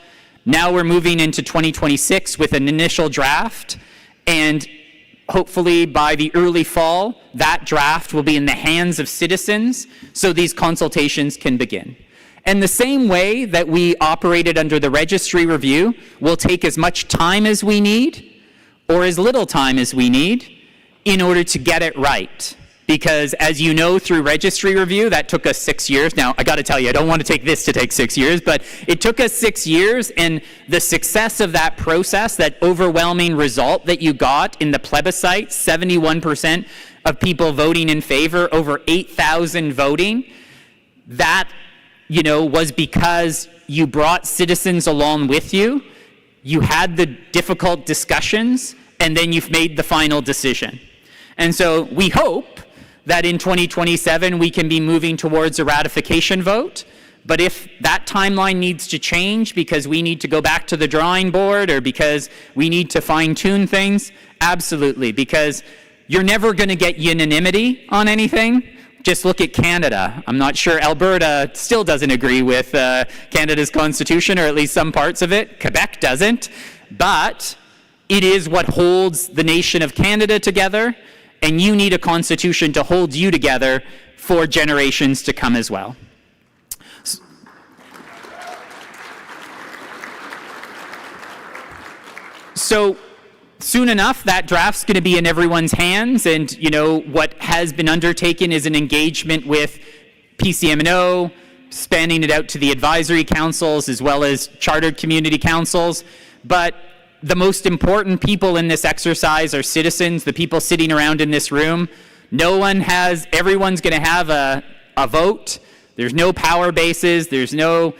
Now we're moving into 2026 with an initial draft, and hopefully by the early fall, that draft will be in the hands of citizens so these consultations can begin. And the same way that we operated under the registry review will take as much time as we need or as little time as we need in order to get it right. Because as you know, through registry review, that took us 6 years. Now, I got to tell you, I don't want to take this to take 6 years, but it took us 6 years, and the success of that process, that overwhelming result that you got in the plebiscite, 71% of people voting in favor, over 8,000 voting, that was because you brought citizens along with you, you had the difficult discussions, and then you've made the final decision. And so we hope that in 2027 we can be moving towards a ratification vote. But if that timeline needs to change because we need to go back to the drawing board or because we need to fine-tune things, absolutely, because you're never going to get unanimity on anything. Just look at Canada. I'm not sure Alberta still doesn't agree with Canada's constitution, or at least some parts of it. Quebec doesn't. But it is what holds the nation of Canada together, and you need a constitution to hold you together for generations to come as well. So soon enough, that draft's going to be in everyone's hands, and what has been undertaken is an engagement with PCMNO, spanning it out to the advisory councils as well as chartered community councils. But the most important people in this exercise are citizens, the people sitting around in this room. Everyone's going to have a vote. There's no power bases. There's no,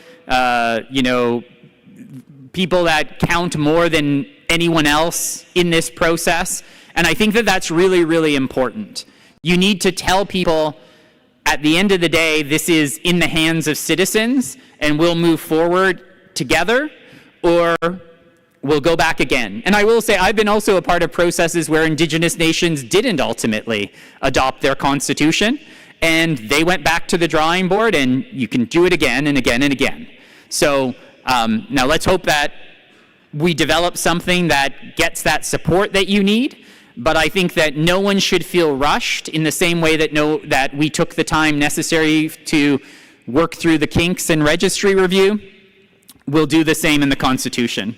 people that count more than anyone else in this process. And I think that that's really, really important. You need to tell people at the end of the day, this is in the hands of citizens and we'll move forward together, or we'll go back again. And I will say, I've been also a part of processes where Indigenous nations didn't ultimately adopt their constitution, and they went back to the drawing board, and you can do it again and again and again. So now let's hope that we develop something that gets that support that you need, but I think that no one should feel rushed in the same way that we took the time necessary to work through the kinks and registry review. We'll do the same in the Constitution.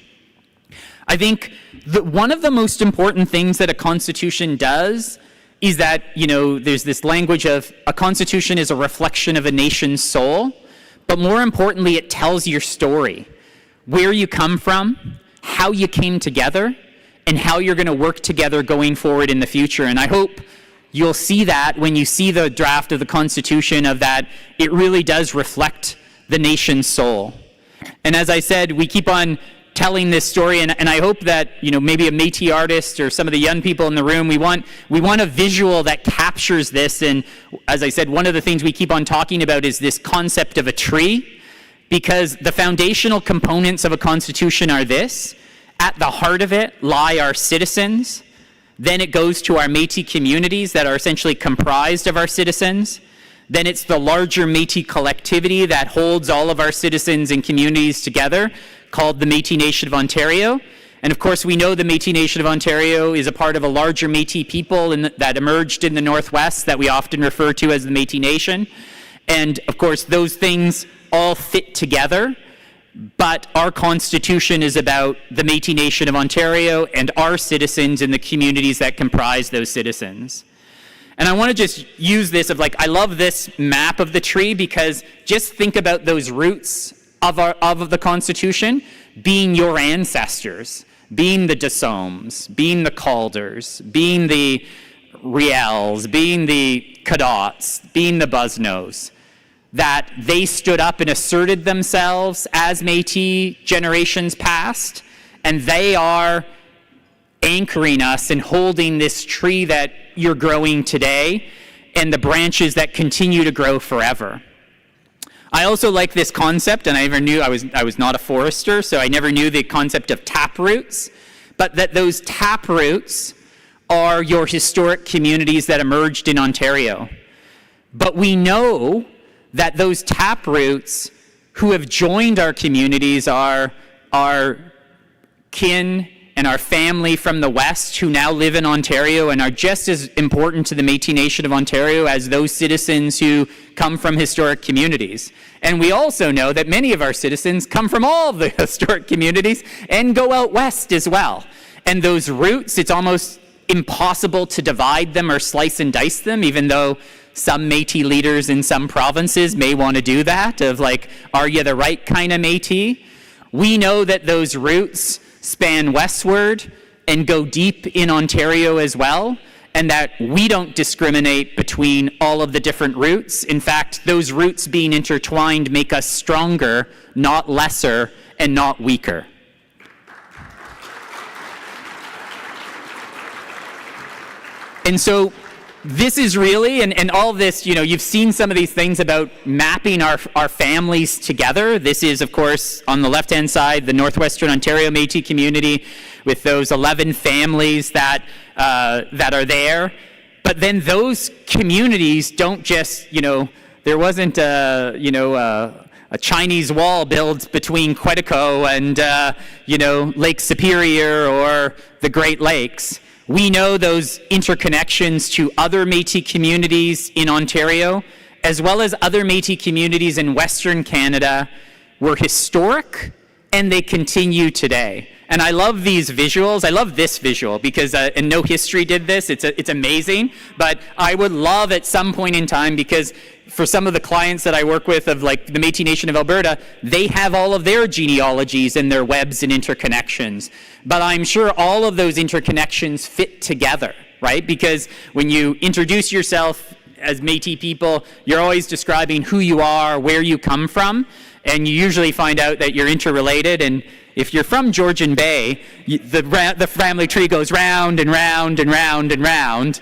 I think that one of the most important things that a Constitution does is that, there's this language of a Constitution is a reflection of a nation's soul, but more importantly, it tells your story, where you come from, how you came together, and how you're going to work together going forward in the future. And I hope you'll see that when you see the draft of the Constitution, of that it really does reflect the nation's soul. And as I said, we keep on telling this story, and I hope that maybe a Métis artist or some of the young people in the room, we want a visual that captures this. And as I said, one of the things we keep on talking about is this concept of a tree, because the foundational components of a constitution are this. At the heart of it lie our citizens. Then it goes to our Métis communities that are essentially comprised of our citizens. Then it's the larger Métis collectivity that holds all of our citizens and communities together, called the Métis Nation of Ontario. And of course, we know the Métis Nation of Ontario is a part of a larger Métis people that emerged in the Northwest that we often refer to as the Métis Nation. And of course, those things all fit together. But our Constitution is about the Métis Nation of Ontario and our citizens and the communities that comprise those citizens. And I want to just use this I love this map of the tree, because just think about those roots of the Constitution being your ancestors, being the Desomes, being the Calders, being the Riels, being the Cadots, being the Busnos, that they stood up and asserted themselves as Métis generations past, and they are anchoring us and holding this tree that you're growing today and the branches that continue to grow forever. I also like this concept, and I never knew, I was not a forester, so I never knew the concept of tap roots, but that those tap roots are your historic communities that emerged in Ontario. But we know that those tap roots who have joined our communities are our kin and our family from the West who now live in Ontario and are just as important to the Métis Nation of Ontario as those citizens who come from historic communities. And we also know that many of our citizens come from all of the historic communities and go out west as well. And those roots, it's almost impossible to divide them or slice and dice them, even though some Métis leaders in some provinces may want to do that, of are you the right kind of Métis? We know that those roots span westward and go deep in Ontario as well. and that we don't discriminate between all of the different roots. In fact, those roots being intertwined make us stronger, not lesser, and not weaker. And so this is really, and all this, you've seen some of these things about mapping our families together. This is, of course, on the left-hand side, the Northwestern Ontario Métis community with those 11 families that are there. But then those communities don't just, there wasn't a Chinese wall built between Quetico and, Lake Superior or the Great Lakes. We know those interconnections to other Métis communities in Ontario, as well as other Métis communities in Western Canada, were historic, and they continue today. And I love these visuals. I love this visual because, and No History did this. It's amazing. But I would love at some point in time, because for some of the clients that I work with of like the Métis Nation of Alberta, they have all of their genealogies and their webs and interconnections. But I'm sure all of those interconnections fit together, right? Because when you introduce yourself as Métis people, you're always describing who you are, where you come from, and you usually find out that you're interrelated. And if you're from Georgian Bay, the family tree goes round and round and round and round,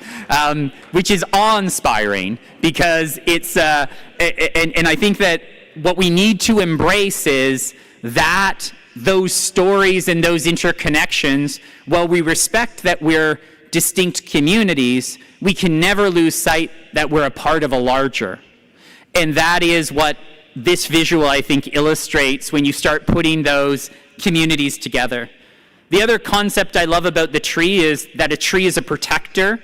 which is awe-inspiring because it's, and I think that what we need to embrace is that those stories and those interconnections, while we respect that we're distinct communities, we can never lose sight that we're a part of a larger. And that is what this visual, I think, illustrates when you start putting those communities together. The other concept I love about the tree is that a tree is a protector.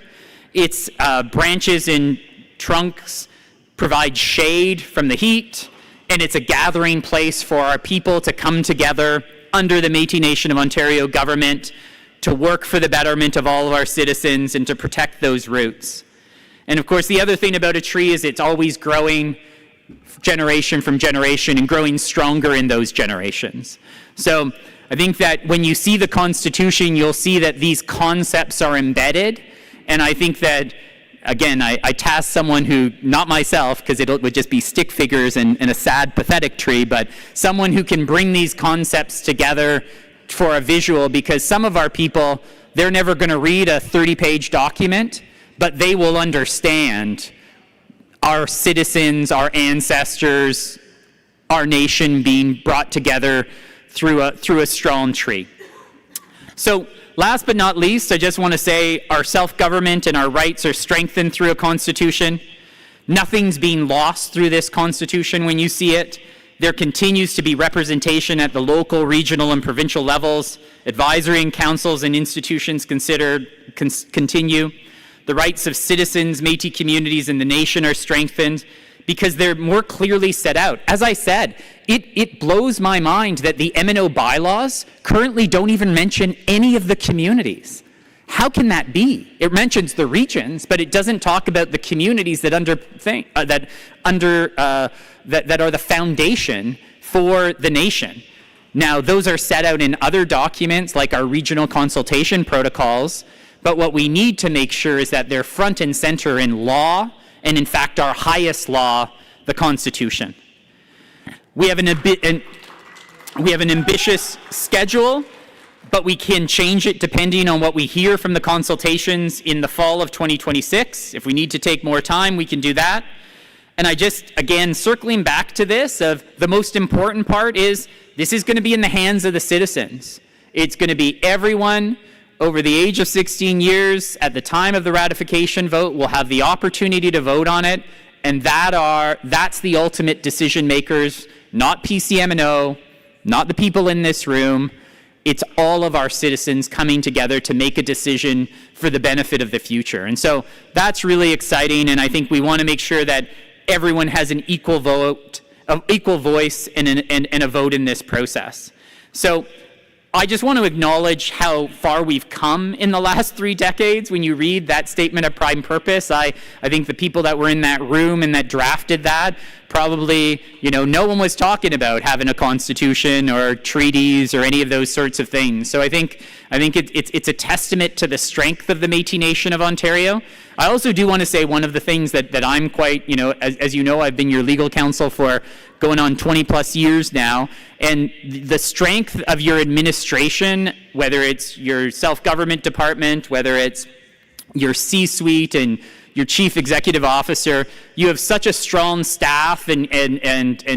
Its branches and trunks provide shade from the heat, and it's a gathering place for our people to come together under the Métis Nation of Ontario government to work for the betterment of all of our citizens and to protect those roots. And of course, the other thing about a tree is it's always growing generation from generation and growing stronger in those generations. So I think that when you see the Constitution, you'll see that these concepts are embedded. And I think that, again, I task someone who, not myself, because it would just be stick figures and a sad, pathetic tree, but someone who can bring these concepts together for a visual, because some of our people, they're never going to read a 30-page document, but they will understand our citizens, our ancestors, our nation being brought together through a strong tree. So last but not least, I just want to say our self-government and our rights are strengthened through a constitution. Nothing's being lost through this constitution when you see it. There continues to be representation at the local, regional, and provincial levels. Advisory and councils and institutions continue. The rights of citizens, Métis communities, and the nation are strengthened because they're more clearly set out. As I said, it blows my mind that the MNO bylaws currently don't even mention any of the communities. How can that be? It mentions the regions, but it doesn't talk about the communities that are the foundation for the nation. Now, those are set out in other documents like our regional consultation protocols, but what we need to make sure is that they're front and center in law, and in fact our highest law, the Constitution. We have an ambitious schedule, but we can change it depending on what we hear from the consultations in the fall of 2026. If we need to take more time, we can do that. And I just, again, circling back to this, of the most important part is this is going to be in the hands of the citizens. It's going to be everyone over the age of 16 years at the time of the ratification vote will have the opportunity to vote on it, and that's the ultimate decision makers, not PCMNO, not the people in this room. It's all of our citizens coming together to make a decision for the benefit of the future. And so that's really exciting, and I think we want to make sure that everyone has an equal vote, equal voice and a vote in this process. So I just want to acknowledge how far we've come in the last 3 decades. When you read that statement of prime purpose, I think the people that were in that room and that drafted that probably, no one was talking about having a constitution or treaties or any of those sorts of things. So I think it's a testament to the strength of the Métis Nation of Ontario. I also do want to say one of the things that I'm quite, as you know, I've been your legal counsel for going on 20 plus years now, and the strength of your administration, whether it's your self-government department, whether it's your C-suite and your chief executive officer, you have such a strong staff and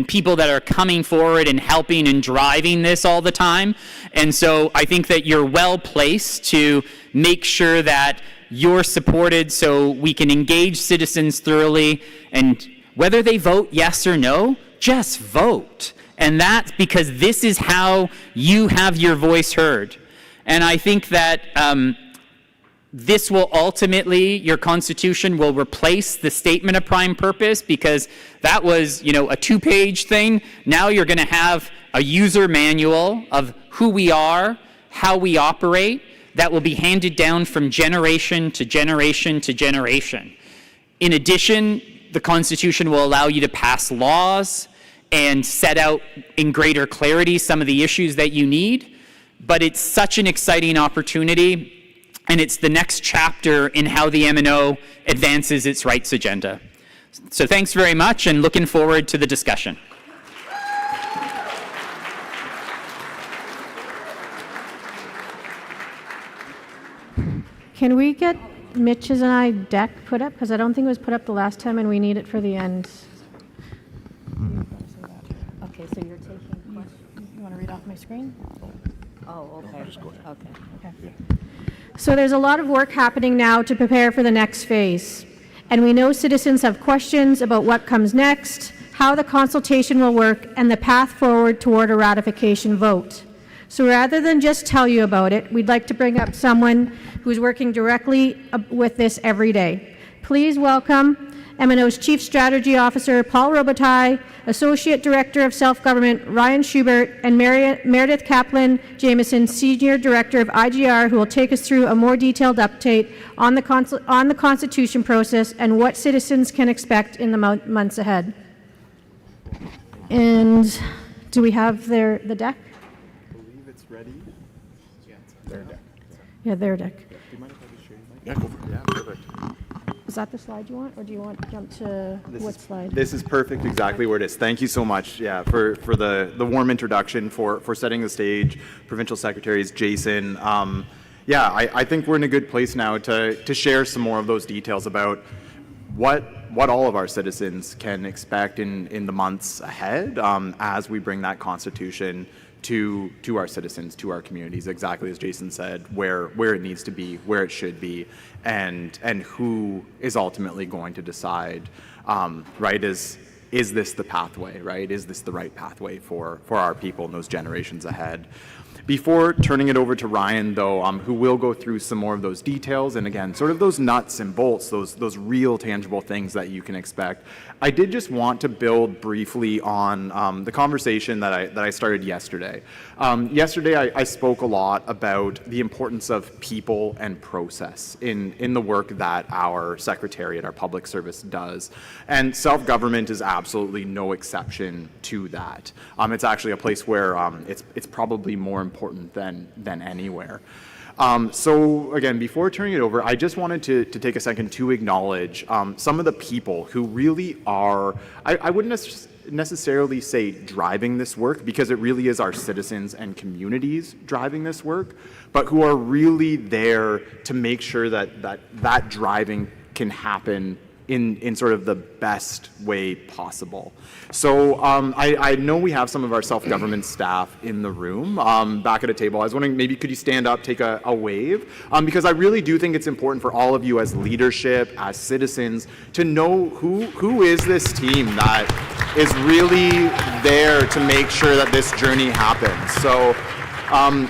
people that are coming forward and helping and driving this all the time. And so I think that you're well placed to make sure that you're supported so we can engage citizens thoroughly, and whether they vote yes or no, just vote. And that's because this is how you have your voice heard. And I think that this will ultimately, your Constitution will replace the Statement of Prime Purpose, because that was, a 2-page thing. Now you're going to have a user manual of who we are, how we operate, that will be handed down from generation to generation to generation. In addition, the Constitution will allow you to pass laws and set out in greater clarity some of the issues that you need. But it's such an exciting opportunity, and it's the next chapter in how the MNO advances its rights agenda. So thanks very much, and looking forward to the discussion. Can we get Mitch's and I deck put up? Because I don't think it was put up the last time, and we need it for the end. Okay, so you're taking questions. You want to read off my screen? Oh, okay. Okay. So there's a lot of work happening now to prepare for the next phase. And we know citizens have questions about what comes next, how the consultation will work, and the path forward toward a ratification vote. So rather than just tell you about it, we'd like to bring up someone who's working directly with this every day. Please welcome MNO's Chief Strategy Officer, Paul Robitaille, Associate Director of Self-Government, Ryan Schubert, and Meredith Kaplan-Jameson, Senior Director of IGR, who will take us through a more detailed update on the Constitution process and what citizens can expect in the months ahead. And do we have the deck? I believe it's ready. Yeah, it's their deck. Yeah, their deck. Do you mind if I just show you mine? Yeah, go for it. Yeah, perfect. Is that the slide you want, or do you want to jump to what slide? This is perfect, exactly where it is. Thank you so much, for the warm introduction, for setting the stage, Provincial Secretaries Jason. I think we're in a good place now to share some more of those details about what all of our citizens can expect in the months ahead as we bring that Constitution to our citizens, to our communities, exactly as Jason said, where it needs to be, where it should be, and who is ultimately going to decide, right, is this the pathway, right? Is this the right pathway for our people in those generations ahead? Before turning it over to Ryan, though, who will go through some more of those details, and again, sort of those nuts and bolts, those real tangible things that you can expect, I did just want to build briefly on the conversation that I started yesterday. Yesterday, I spoke a lot about the importance of people and process in the work that our Secretariat, our public service does, and self-government is absolutely no exception to that. It's actually a place where it's probably more important than anywhere. So again, before turning it over, I just wanted to take a second to acknowledge some of the people who really are, I wouldn't necessarily say driving this work, because it really is our citizens and communities driving this work, but who are really there to make sure that driving can happen in sort of the best way possible. So I know we have some of our self-government staff in the room back at a table. I was wondering, maybe could you stand up, take a wave? Because I really do think it's important for all of you as leadership, as citizens, to know who is this team that is really there to make sure that this journey happens. So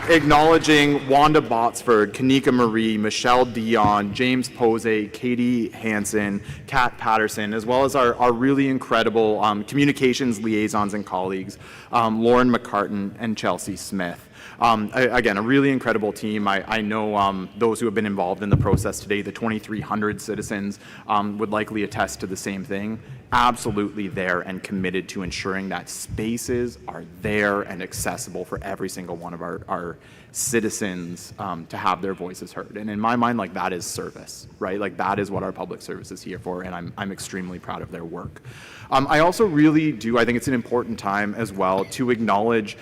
acknowledging Wanda Botsford, Kanika Marie, Michelle Dion, James Posey, Katie Hansen, Kat Patterson, as well as our really incredible communications liaisons and colleagues, Lauren McCartan and Chelsea Smith. Again, a really incredible team. I know those who have been involved in the process today, the 2,300 citizens, would likely attest to the same thing. absolutely there and committed to ensuring that spaces are there and accessible for every single one of our citizens to have their voices heard. And in my mind, like, that is service, right? Like, that is what our public service is here for, and I'm extremely proud of their work. I also really do, I think it's an important time as well to acknowledge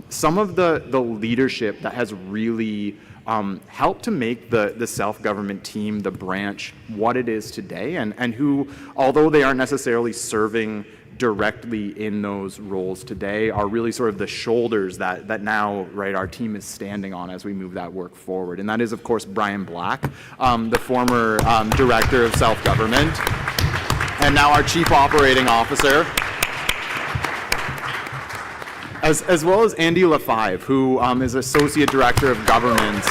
some of the leadership that has really helped to make the self-government team, the branch, what it is today, and who, although they aren't necessarily serving directly in those roles today, are really sort of the shoulders that now, right, our team is standing on as we move that work forward. And that is, of course, Brian Black, the former director of self-government, and now our chief operating officer, as well as Andy LaFive, who is Associate Director of Governance.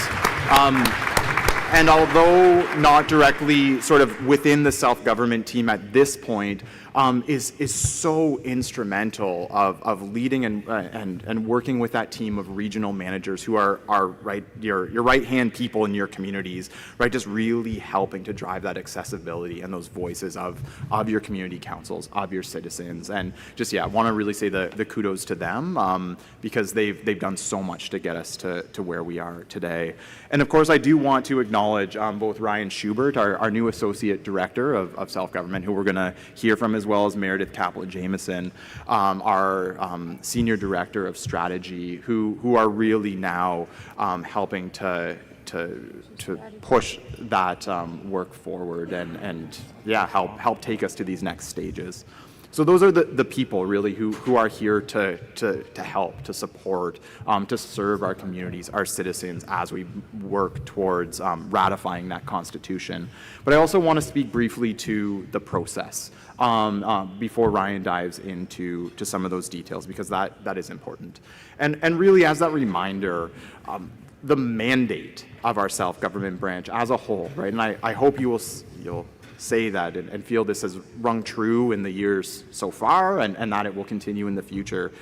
And although not directly sort of within the self-government team at this point, is so instrumental of leading and working with that team of regional managers who are right, your right-hand people in your communities, right, just really helping to drive that accessibility and those voices of your community councils, of your citizens. And just, yeah, I want to really say the kudos to them because they've done so much to get us to where we are today. And of course, I do want to acknowledge both Ryan Schubert, our new Associate Director of Self-Government, who we're going to hear from, as well as Meredith Kaplan-Jameson, our Senior Director of Strategy, who are really now helping to push that work forward and yeah, help take us to these next stages. So those are the people really who are here to help, to support, to serve our communities, our citizens as we work towards ratifying that Constitution. But I also want to speak briefly to the process before Ryan dives into some of those details, because that is important. And really, as that reminder, the mandate of our self-government branch as a whole, right? And I hope you'll say that and feel this has rung true in the years so far, and that it will continue in the future,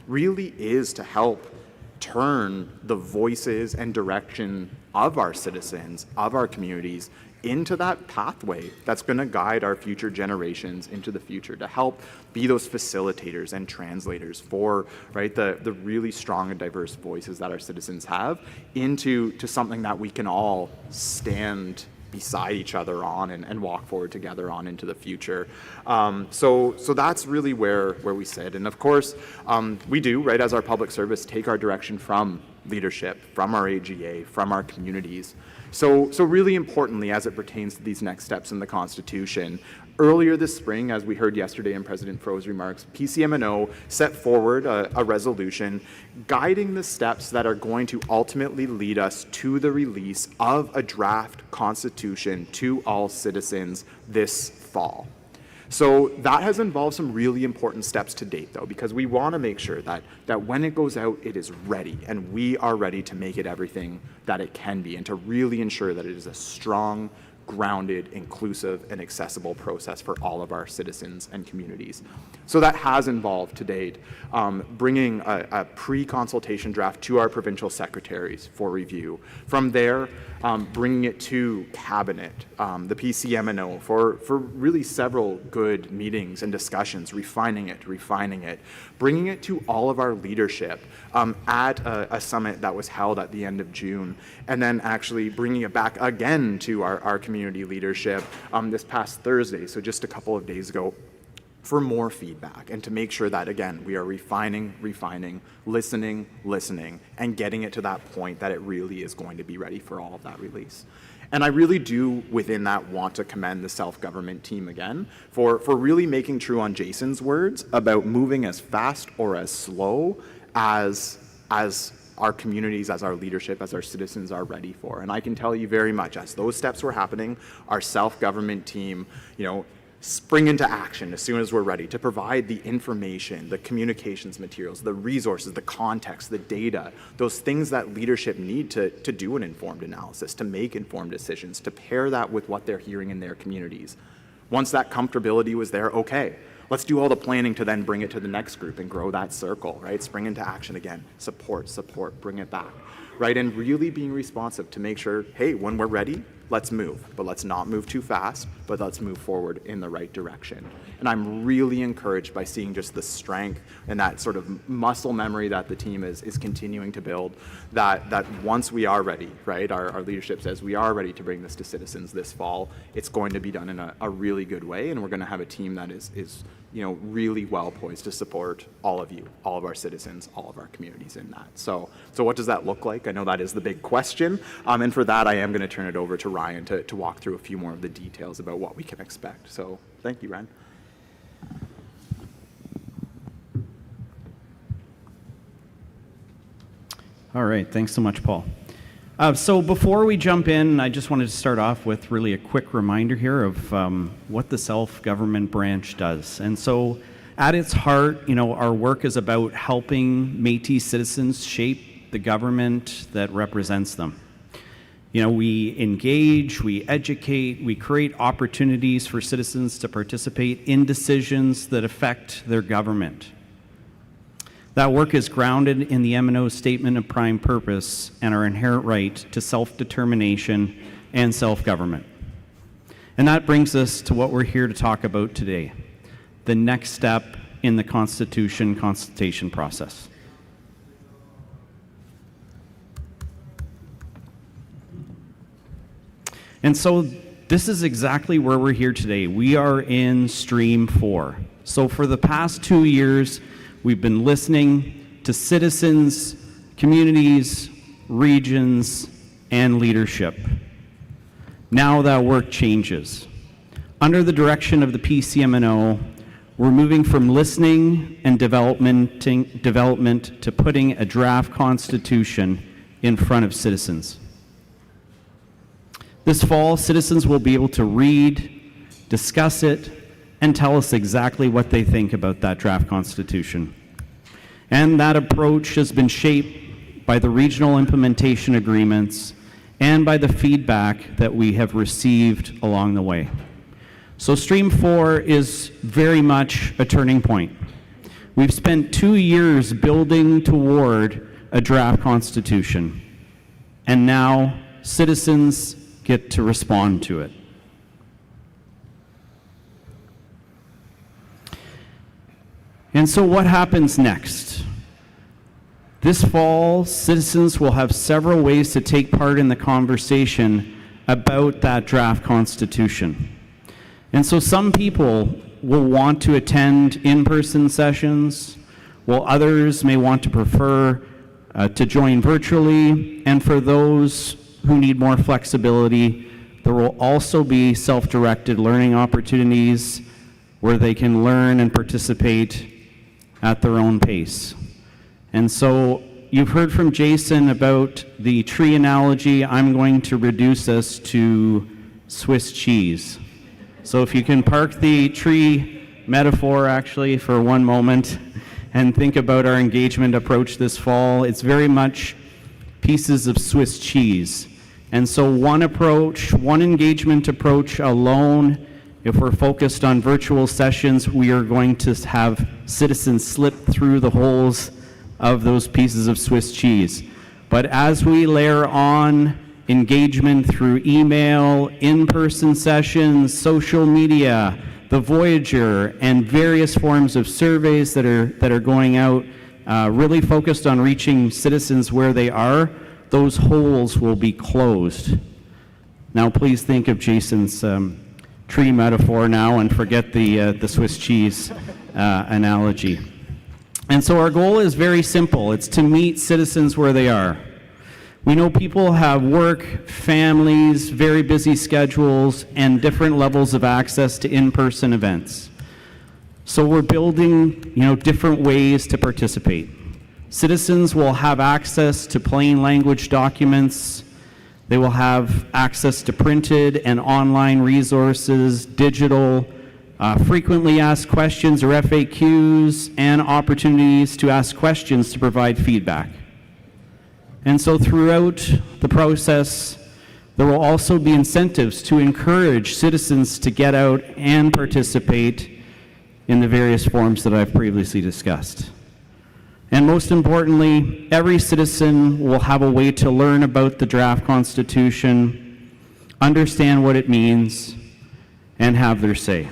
really is to help turn the voices and direction of our citizens, of our communities, into that pathway that's going to guide our future generations into the future, to help be those facilitators and translators for, right, the really strong and diverse voices that our citizens have into something that we can all stand beside each other on and walk forward together on into the future. So that's really where we sit. And of course, we do, right, as our public service, take our direction from leadership, from our AGA, from our communities. So really importantly, as it pertains to these next steps in the Constitution, earlier this spring, as we heard yesterday in President Fro's remarks, PC-MNO set forward a resolution guiding the steps that are going to ultimately lead us to the release of a draft Constitution to all citizens this fall. So that has involved some really important steps to date, though, because we want to make sure that when it goes out, it is ready, and we are ready to make it everything that it can be, and to really ensure that it is a strong, grounded, inclusive, and accessible process for all of our citizens and communities. So that has involved to date bringing a pre-consultation draft to our provincial secretaries for review. From there, bringing it to Cabinet, the PC-MNO, for really several good meetings and discussions, refining it, bringing it to all of our leadership at a summit that was held at the end of June, and then actually bringing it back again to our community leadership this past Thursday, so just a couple of days ago, for more feedback, and to make sure that, again, we are refining, listening, and getting it to that point that it really is going to be ready for all of that release. And I really do, within that, want to commend the self-government team again for really making true on Jason's words about moving as fast or as slow as our communities, as our leadership, as our citizens are ready for. And I can tell you very much, as those steps were happening, our self-government team, spring into action as soon as we're ready to provide the information, the communications materials, the resources, the context, the data, those things that leadership need to do an informed analysis, to make informed decisions, to pair that with what they're hearing in their communities. Once that comfortability was there, okay, let's do all the planning to then bring it to the next group and grow that circle, right? Spring into action again, support, bring it back, right? And really being responsive to make sure, hey, when we're ready, let's move, but let's not move too fast, but let's move forward in the right direction. And I'm really encouraged by seeing just the strength and that sort of muscle memory that the team is continuing to build, that once we are ready, right, our leadership says we are ready to bring this to citizens this fall, it's going to be done in a really good way, and we're going to have a team that is really well poised to support all of you, all of our citizens, all of our communities in that. So what does that look like? I know that is the big question, and for that I am going to turn it over to Ryan to walk through a few more of the details about what we can expect. So thank you, Ryan. All right, thanks so much, Paul. So before we jump in, I just wanted to start off with really a quick reminder here of what the self-government branch does. And so at its heart, our work is about helping Métis citizens shape the government that represents them. We engage, we educate, we create opportunities for citizens to participate in decisions that affect their government. That work is grounded in the MNO Statement of Prime Purpose and our inherent right to self-determination and self-government. And that brings us to what we're here to talk about today, the next step in the Constitution consultation process. And so this is exactly where we're here today. We are in Stream 4. So for the past 2 years, we've been listening to citizens, communities, regions, and leadership. Now that work changes. Under the direction of the PCMNO, we're moving from listening and development to putting a draft constitution in front of citizens. This fall, citizens will be able to read, discuss it, and tell us exactly what they think about that draft constitution. And that approach has been shaped by the regional implementation agreements and by the feedback that we have received along the way. So Stream 4 is very much a turning point. We've spent 2 years building toward a draft constitution, and now citizens get to respond to it. And so what happens next? This fall, citizens will have several ways to take part in the conversation about that draft constitution. And so some people will want to attend in-person sessions, while others may want to prefer to join virtually. And for those who need more flexibility, there will also be self-directed learning opportunities where they can learn and participate at their own pace. And so you've heard from Jason about the tree analogy. I'm going to reduce us to Swiss cheese. So if you can park the tree metaphor actually for one moment and think about our engagement approach this fall, it's very much pieces of Swiss cheese. And so one approach, one engagement approach alone, if we're focused on virtual sessions, we are going to have citizens slip through the holes of those pieces of Swiss cheese. But as we layer on engagement through email, in-person sessions, social media, the Voyager, and various forms of surveys that are going out, really focused on reaching citizens where they are, those holes will be closed. Now please think of Jason's tree metaphor now and forget the Swiss cheese analogy. And so our goal is very simple. It's to meet citizens where they are. We know people have work, families, very busy schedules, and different levels of access to in-person events. So we're building, different ways to participate. Citizens will have access to plain language documents. They will have access to printed and online resources, digital, frequently asked questions or FAQs, and opportunities to ask questions to provide feedback. And so throughout the process, there will also be incentives to encourage citizens to get out and participate in the various forms that I've previously discussed. And most importantly, every citizen will have a way to learn about the draft constitution, understand what it means, and have their say.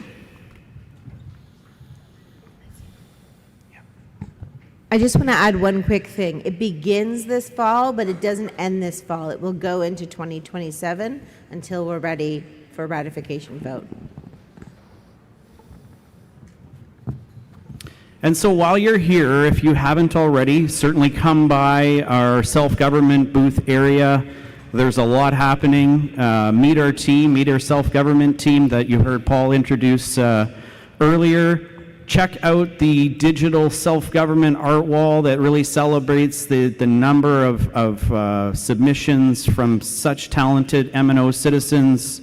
I just want to add one quick thing. It begins this fall, but it doesn't end this fall. It will go into 2027 until we're ready for ratification vote. And so while you're here, if you haven't already, certainly come by our self-government booth area. There's a lot happening. Meet our team, meet our self-government team that you heard Paul introduce earlier. Check out the digital self-government art wall that really celebrates the number of submissions from such talented MNO citizens.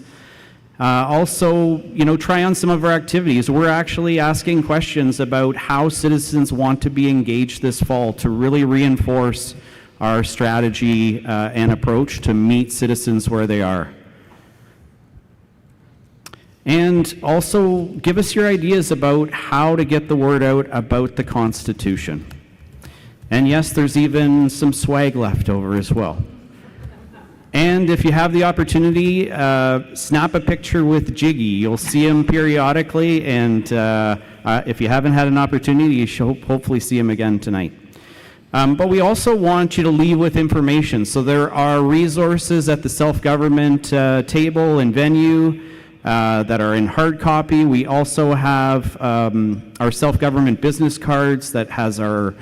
Also, try on some of our activities. We're actually asking questions about how citizens want to be engaged this fall to really reinforce our strategy and approach to meet citizens where they are. And also, give us your ideas about how to get the word out about the Constitution. And yes, there's even some swag left over as well. And if you have the opportunity, snap a picture with Jiggy. You'll see him periodically, and if you haven't had an opportunity, you should hopefully see him again tonight. But we also want you to leave with information. So there are resources at the self-government table and venue that are in hard copy. We also have our self-government business cards that has our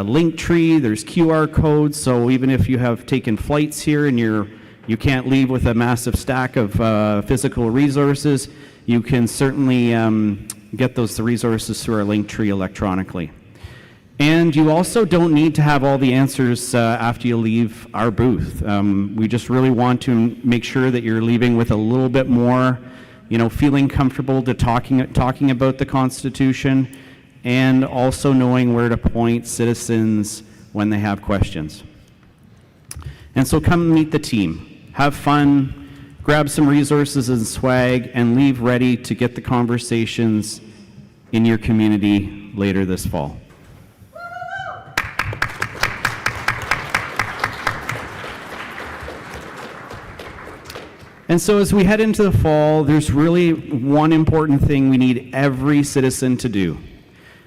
link tree. There's QR codes, so even if you have taken flights here and you can't leave with a massive stack of physical resources, you can certainly get those resources through our link tree electronically. And you also don't need to have all the answers after you leave our booth. We just really want to make sure that you're leaving with a little bit more, feeling comfortable to talking about the Constitution, and also knowing where to point citizens when they have questions. And so come meet the team, have fun, grab some resources and swag, and leave ready to get the conversations in your community later this fall. And so as we head into the fall, there's really one important thing we need every citizen to do.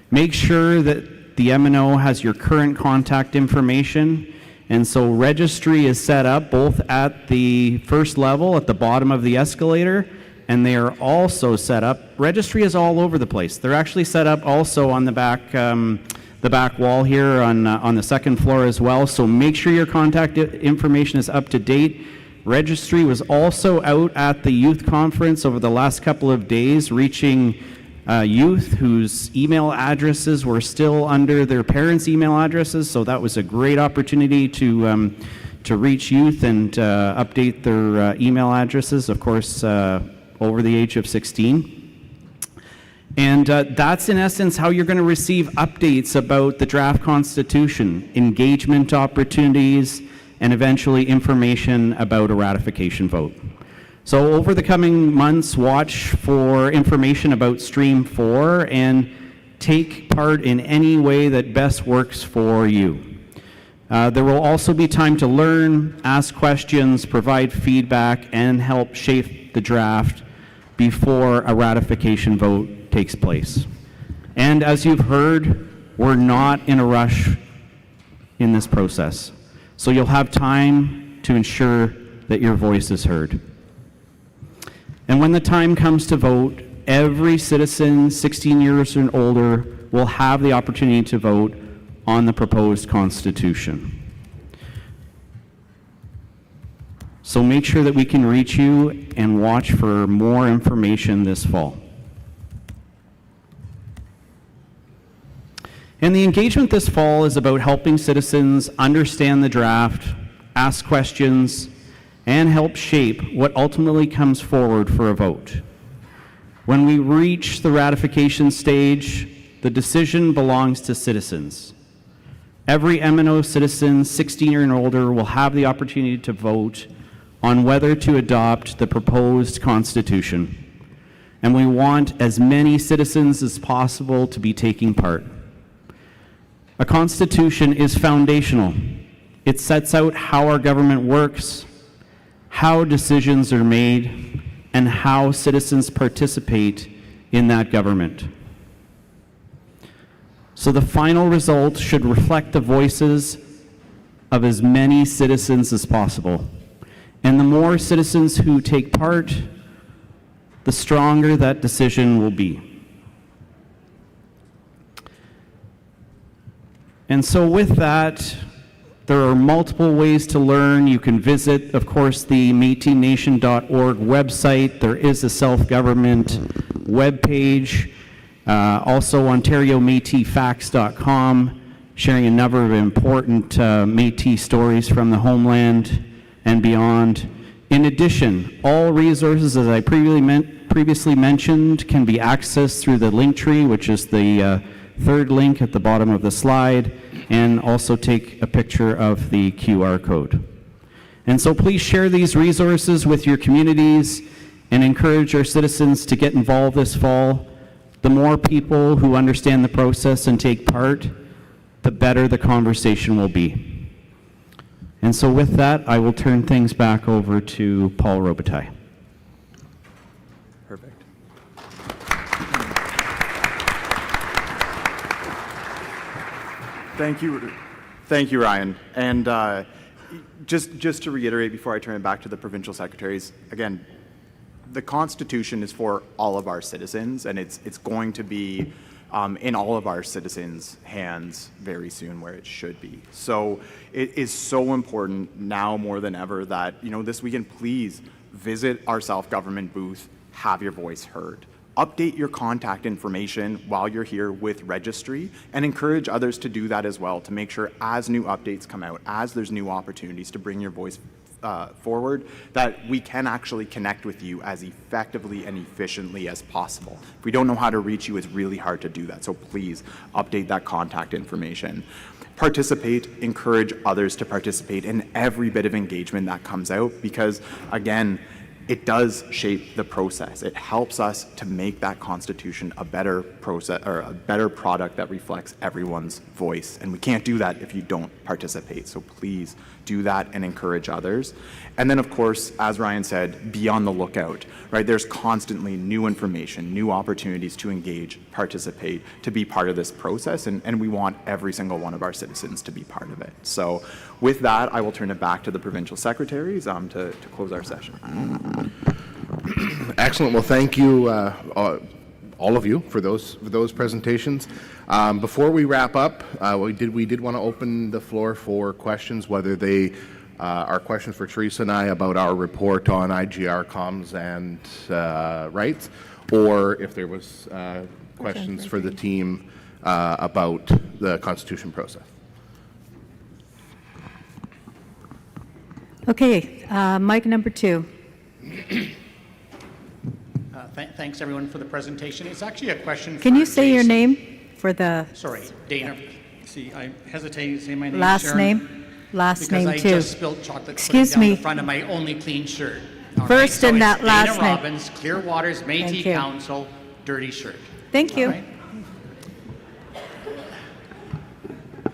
Make sure that the MNO has your current contact information, and so registry is set up both at the first level, at the bottom of the escalator, and they are also set up, registry is all over the place. They're actually set up also on the back wall here on the second floor as well, so make sure your contact information is up to date. Registry was also out at the youth conference over the last couple of days, reaching youth whose email addresses were still under their parents' email addresses, so that was a great opportunity to reach youth and update their email addresses, of course, over the age of 16. And that's in essence how you're going to receive updates about the draft Constitution, engagement opportunities, and eventually information about a ratification vote. So over the coming months, watch for information about Stream 4 and take part in any way that best works for you. There will also be time to learn, ask questions, provide feedback, and help shape the draft before a ratification vote takes place. And as you've heard, we're not in a rush in this process. So you'll have time to ensure that your voice is heard. And when the time comes to vote, every citizen 16 years and older will have the opportunity to vote on the proposed Constitution. So make sure that we can reach you and watch for more information this fall. And the engagement this fall is about helping citizens understand the draft, ask questions, and help shape what ultimately comes forward for a vote. When we reach the ratification stage, the decision belongs to citizens. Every MNO citizen 16 years and older will have the opportunity to vote on whether to adopt the proposed Constitution. And we want as many citizens as possible to be taking part. A Constitution is foundational. It sets out how our government works, how decisions are made, and how citizens participate in that government. So the final result should reflect the voices of as many citizens as possible. And the more citizens who take part, the stronger that decision will be. And so with that, there are multiple ways to learn. You can visit, of course, the MétisNation.org website. There is a self-government webpage. Also, OntarioMétisFacts.com, sharing a number of important Métis stories from the homeland and beyond. In addition, all resources, as I previously mentioned, can be accessed through the link tree, which is the third link at the bottom of the slide, and also take a picture of the QR code. And so please share these resources with your communities and encourage our citizens to get involved this fall. The more people who understand the process and take part, the better the conversation will be. And so with that, I will turn things back over to Paul Robitaille. Perfect. Thank you, Ryan. And just to reiterate before I turn it back to the provincial secretaries, again, the Constitution is for all of our citizens, and it's going to be in all of our citizens' hands very soon, where it should be. So it is so important now more than ever that, this weekend, please visit our self-government booth, have your voice heard. Update your contact information while you're here with registry, and encourage others to do that as well, to make sure as new updates come out, as there's new opportunities to bring your voice forward, that we can actually connect with you as effectively and efficiently as possible. If we don't know how to reach you, it's really hard to do that. So please update that contact information. Participate, encourage others to participate in every bit of engagement that comes out, because again, it does shape the process. It helps us to make that Constitution a better process, or a better product that reflects everyone's voice. And we can't do that if you don't participate. So please do that and encourage others. And then, of course, as Ryan said, be on the lookout, right? There's constantly new information, new opportunities to engage, participate, to be part of this process. And we want every single one of our citizens to be part of it. So with that, I will turn it back to the provincial secretaries to close our session. Excellent. Well, thank you, all of you, for those presentations. Before we wrap up, we did want to open the floor for questions, whether they are questions for Teresa and I about our report on IGR comms and rights, or if there was questions for the team about the Constitution process. Okay, mic number 2. Thanks, everyone, for the presentation. It's actually a question. Can you say your name for the... Sorry, Dana. See, I'm hesitating to say my name. Last Sharon, name? Last name, too. Because I just spilled chocolate Excuse down me. the front of my only clean shirt. All First right, and so that it's last Dana name. Robbins, Clearwater's Métis Council, dirty shirt. Thank you. All right?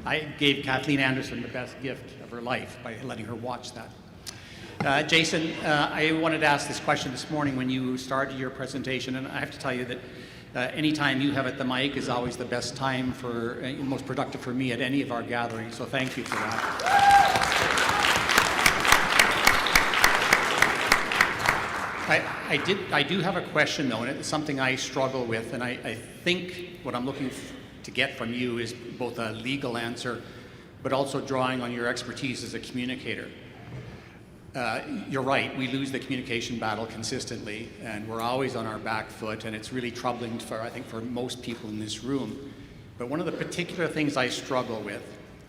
I gave Kathleen Anderson the best gift of her life by letting her watch that. Jason, I wanted to ask this question this morning when you started your presentation, and I have to tell you that any time you have at the mic is always the best time for, most productive for me at any of our gatherings, so thank you for that. I do have a question, though, and it's something I struggle with, and I think what I'm looking to get from you is both a legal answer, but also drawing on your expertise as a communicator. You're right, we lose the communication battle consistently, and we're always on our back foot, and it's really troubling I think for most people in this room. But one of the particular things I struggle with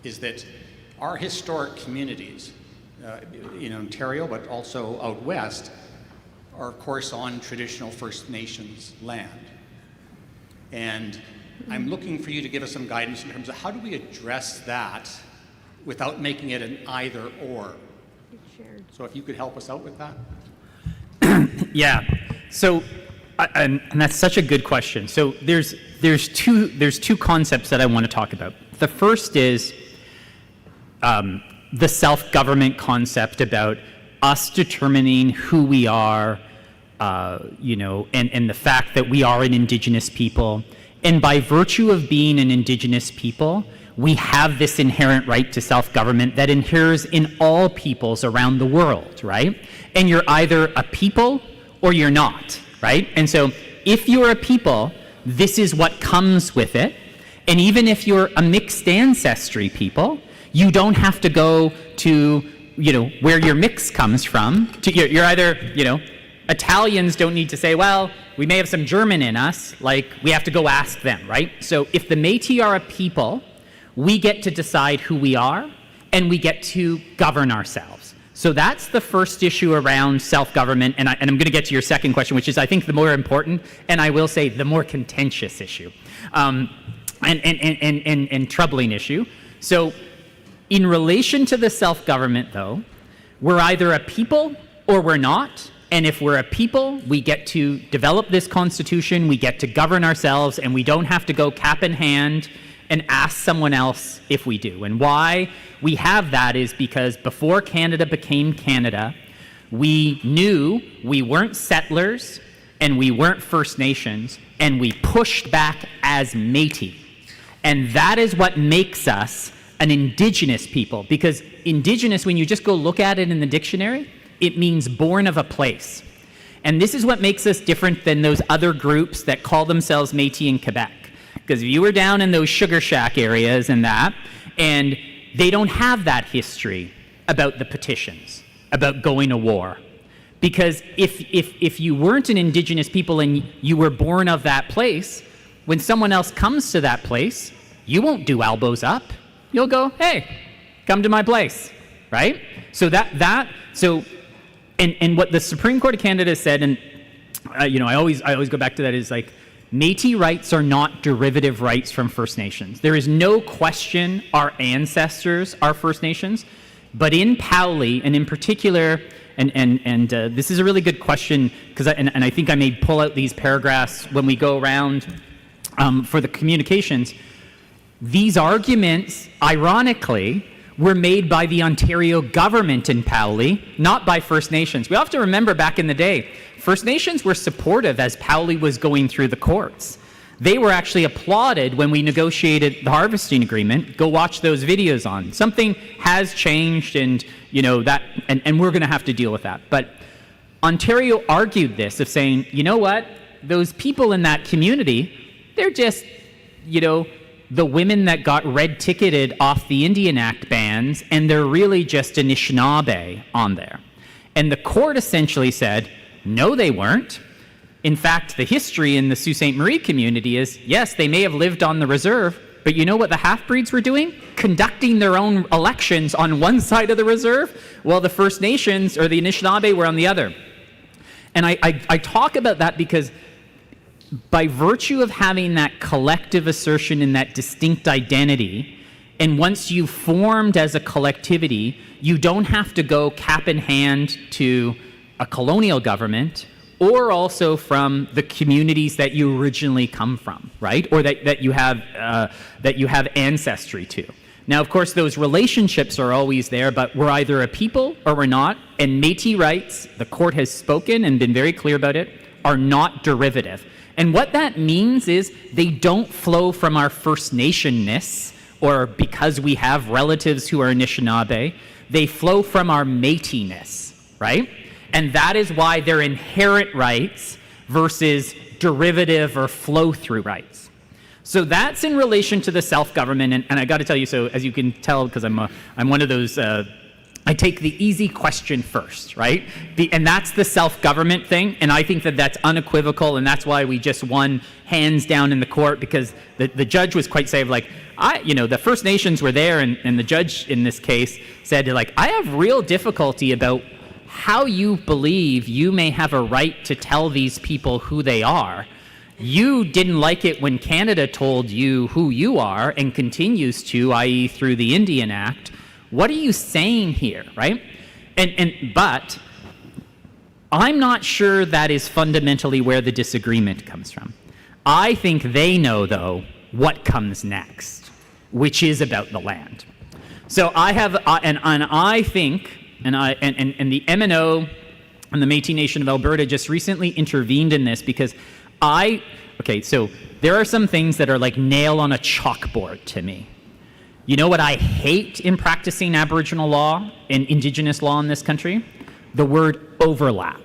is that our historic communities in Ontario, but also out west, are of course on traditional First Nations land. And I'm looking for you to give us some guidance in terms of how do we address that without making it an either or. So if you could help us out with that. Yeah. So, and that's such a good question. So there's two concepts that I want to talk about. The first is the self-government concept about us determining who we are, and the fact that we are an Indigenous people. And by virtue of being an Indigenous people, we have this inherent right to self-government that inheres in all peoples around the world, right? And you're either a people or you're not, right? And so if you're a people, this is what comes with it. And even if you're a mixed ancestry people, you don't have to go to, where your mix comes from. You're either, Italians don't need to say, well, we may have some German in us, like we have to go ask them, right? So if the Métis are a people, we get to decide who we are, and we get to govern ourselves. So that's the first issue around self-government, and I'm going to get to your second question, which is, I think, the more important, and I will say the more contentious issue, and troubling issue. So in relation to the self-government, though, we're either a people or we're not. And if we're a people, we get to develop this constitution, we get to govern ourselves, and we don't have to go cap in hand and ask someone else if we do. And why we have that is because before Canada became Canada, we knew we weren't settlers and we weren't First Nations, and we pushed back as Métis. And that is what makes us an Indigenous people, because Indigenous, when you just go look at it in the dictionary, it means born of a place. And this is what makes us different than those other groups that call themselves Métis in Quebec. Because if you were down in those sugar shack areas and they don't have that history about the petitions, about going to war. Because if you weren't an Indigenous people and you were born of that place, when someone else comes to that place, you won't do elbows up. You'll go, hey, come to my place, right? So and what the Supreme Court of Canada said, and I always go back to that, is like, Métis rights are not derivative rights from First Nations. There is no question our ancestors are First Nations, but in Pauli, and in particular, and this is a really good question, because I think I may pull out these paragraphs when we go around for the communications. These arguments, ironically, were made by the Ontario government in Pauli, not by First Nations. We have to remember back in the day, First Nations were supportive as Pauli was going through the courts. They were actually applauded when we negotiated the harvesting agreement. Go watch those videos on. Something has changed, and and we're going to have to deal with that. But Ontario argued this, of saying, you know what, those people in that community, they're just, the women that got red ticketed off the Indian Act bans, and they're really just Anishinaabe on there. And the court essentially said, no, they weren't. In fact, the history in the Sault Ste. Marie community is, yes, they may have lived on the reserve, but you know what the half-breeds were doing? Conducting their own elections on one side of the reserve, while the First Nations or the Anishinaabe were on the other. And I talk about that because by virtue of having that collective assertion and that distinct identity, and once you've formed as a collectivity, you don't have to go cap in hand to a colonial government, or also from the communities that you originally come from, right? Or that you have ancestry to. Now, of course, those relationships are always there, but we're either a people or we're not. And Métis rights, the court has spoken and been very clear about it, are not derivative. And what that means is they don't flow from our First Nation-ness, or because we have relatives who are Anishinaabe. They flow from our Métis-ness, right? And that is why they're inherent rights versus derivative or flow-through rights. So that's in relation to the self-government, and I got to tell you, so as you can tell, because I'm one of those, I take the easy question first, right? And that's the self-government thing, and I think that that's unequivocal, and that's why we just won hands down in the court, because the judge was quite safe, like, the First Nations were there, and the judge in this case said, like, I have real difficulty about how you believe you may have a right to tell these people who they are. You didn't like it when Canada told you who you are and continues to, i.e. through the Indian Act. What are you saying here, right? But I'm not sure that is fundamentally where the disagreement comes from. I think they know, though, what comes next, which is about the land. So I have, and I think and the MNO and the Métis Nation of Alberta just recently intervened in this because okay, so there are some things that are like nail on a chalkboard to me. You know what I hate in practicing Aboriginal law and Indigenous law in this country? The word overlap.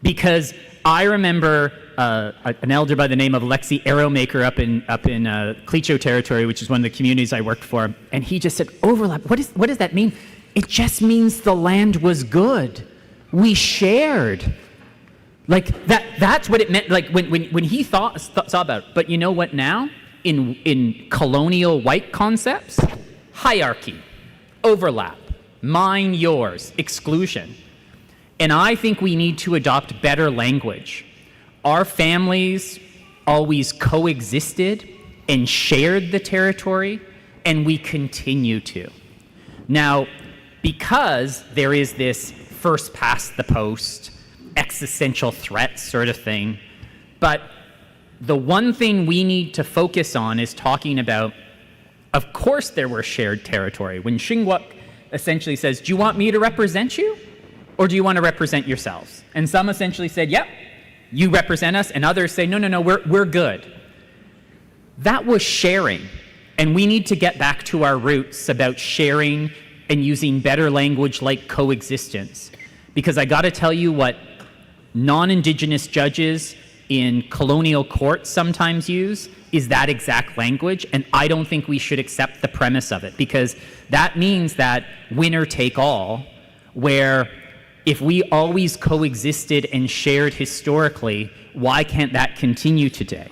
Because I remember an elder by the name of Lexi Arrowmaker up in Clecho territory, which is one of the communities I worked for, and he just said, overlap, what does that mean? It just means the land was good. We shared. Like that's what it meant, like when he saw about it. But you know what now? In colonial white concepts, hierarchy, overlap, mine, yours, exclusion. And I think we need to adopt better language. Our families always coexisted and shared the territory, and we continue to. Now, because there is this first past the post, existential threat sort of thing, but the one thing we need to focus on is talking about, of course there were shared territory. When Shingwuk essentially says, do you want me to represent you? Or do you want to represent yourselves? And some essentially said, yep, you represent us, and others say, no, we're good. That was sharing, and we need to get back to our roots about sharing and using better language like coexistence. Because I got to tell you what non-Indigenous judges in colonial courts sometimes use is that exact language, and I don't think we should accept the premise of it, because that means that winner take all, where if we always coexisted and shared historically, why can't that continue today?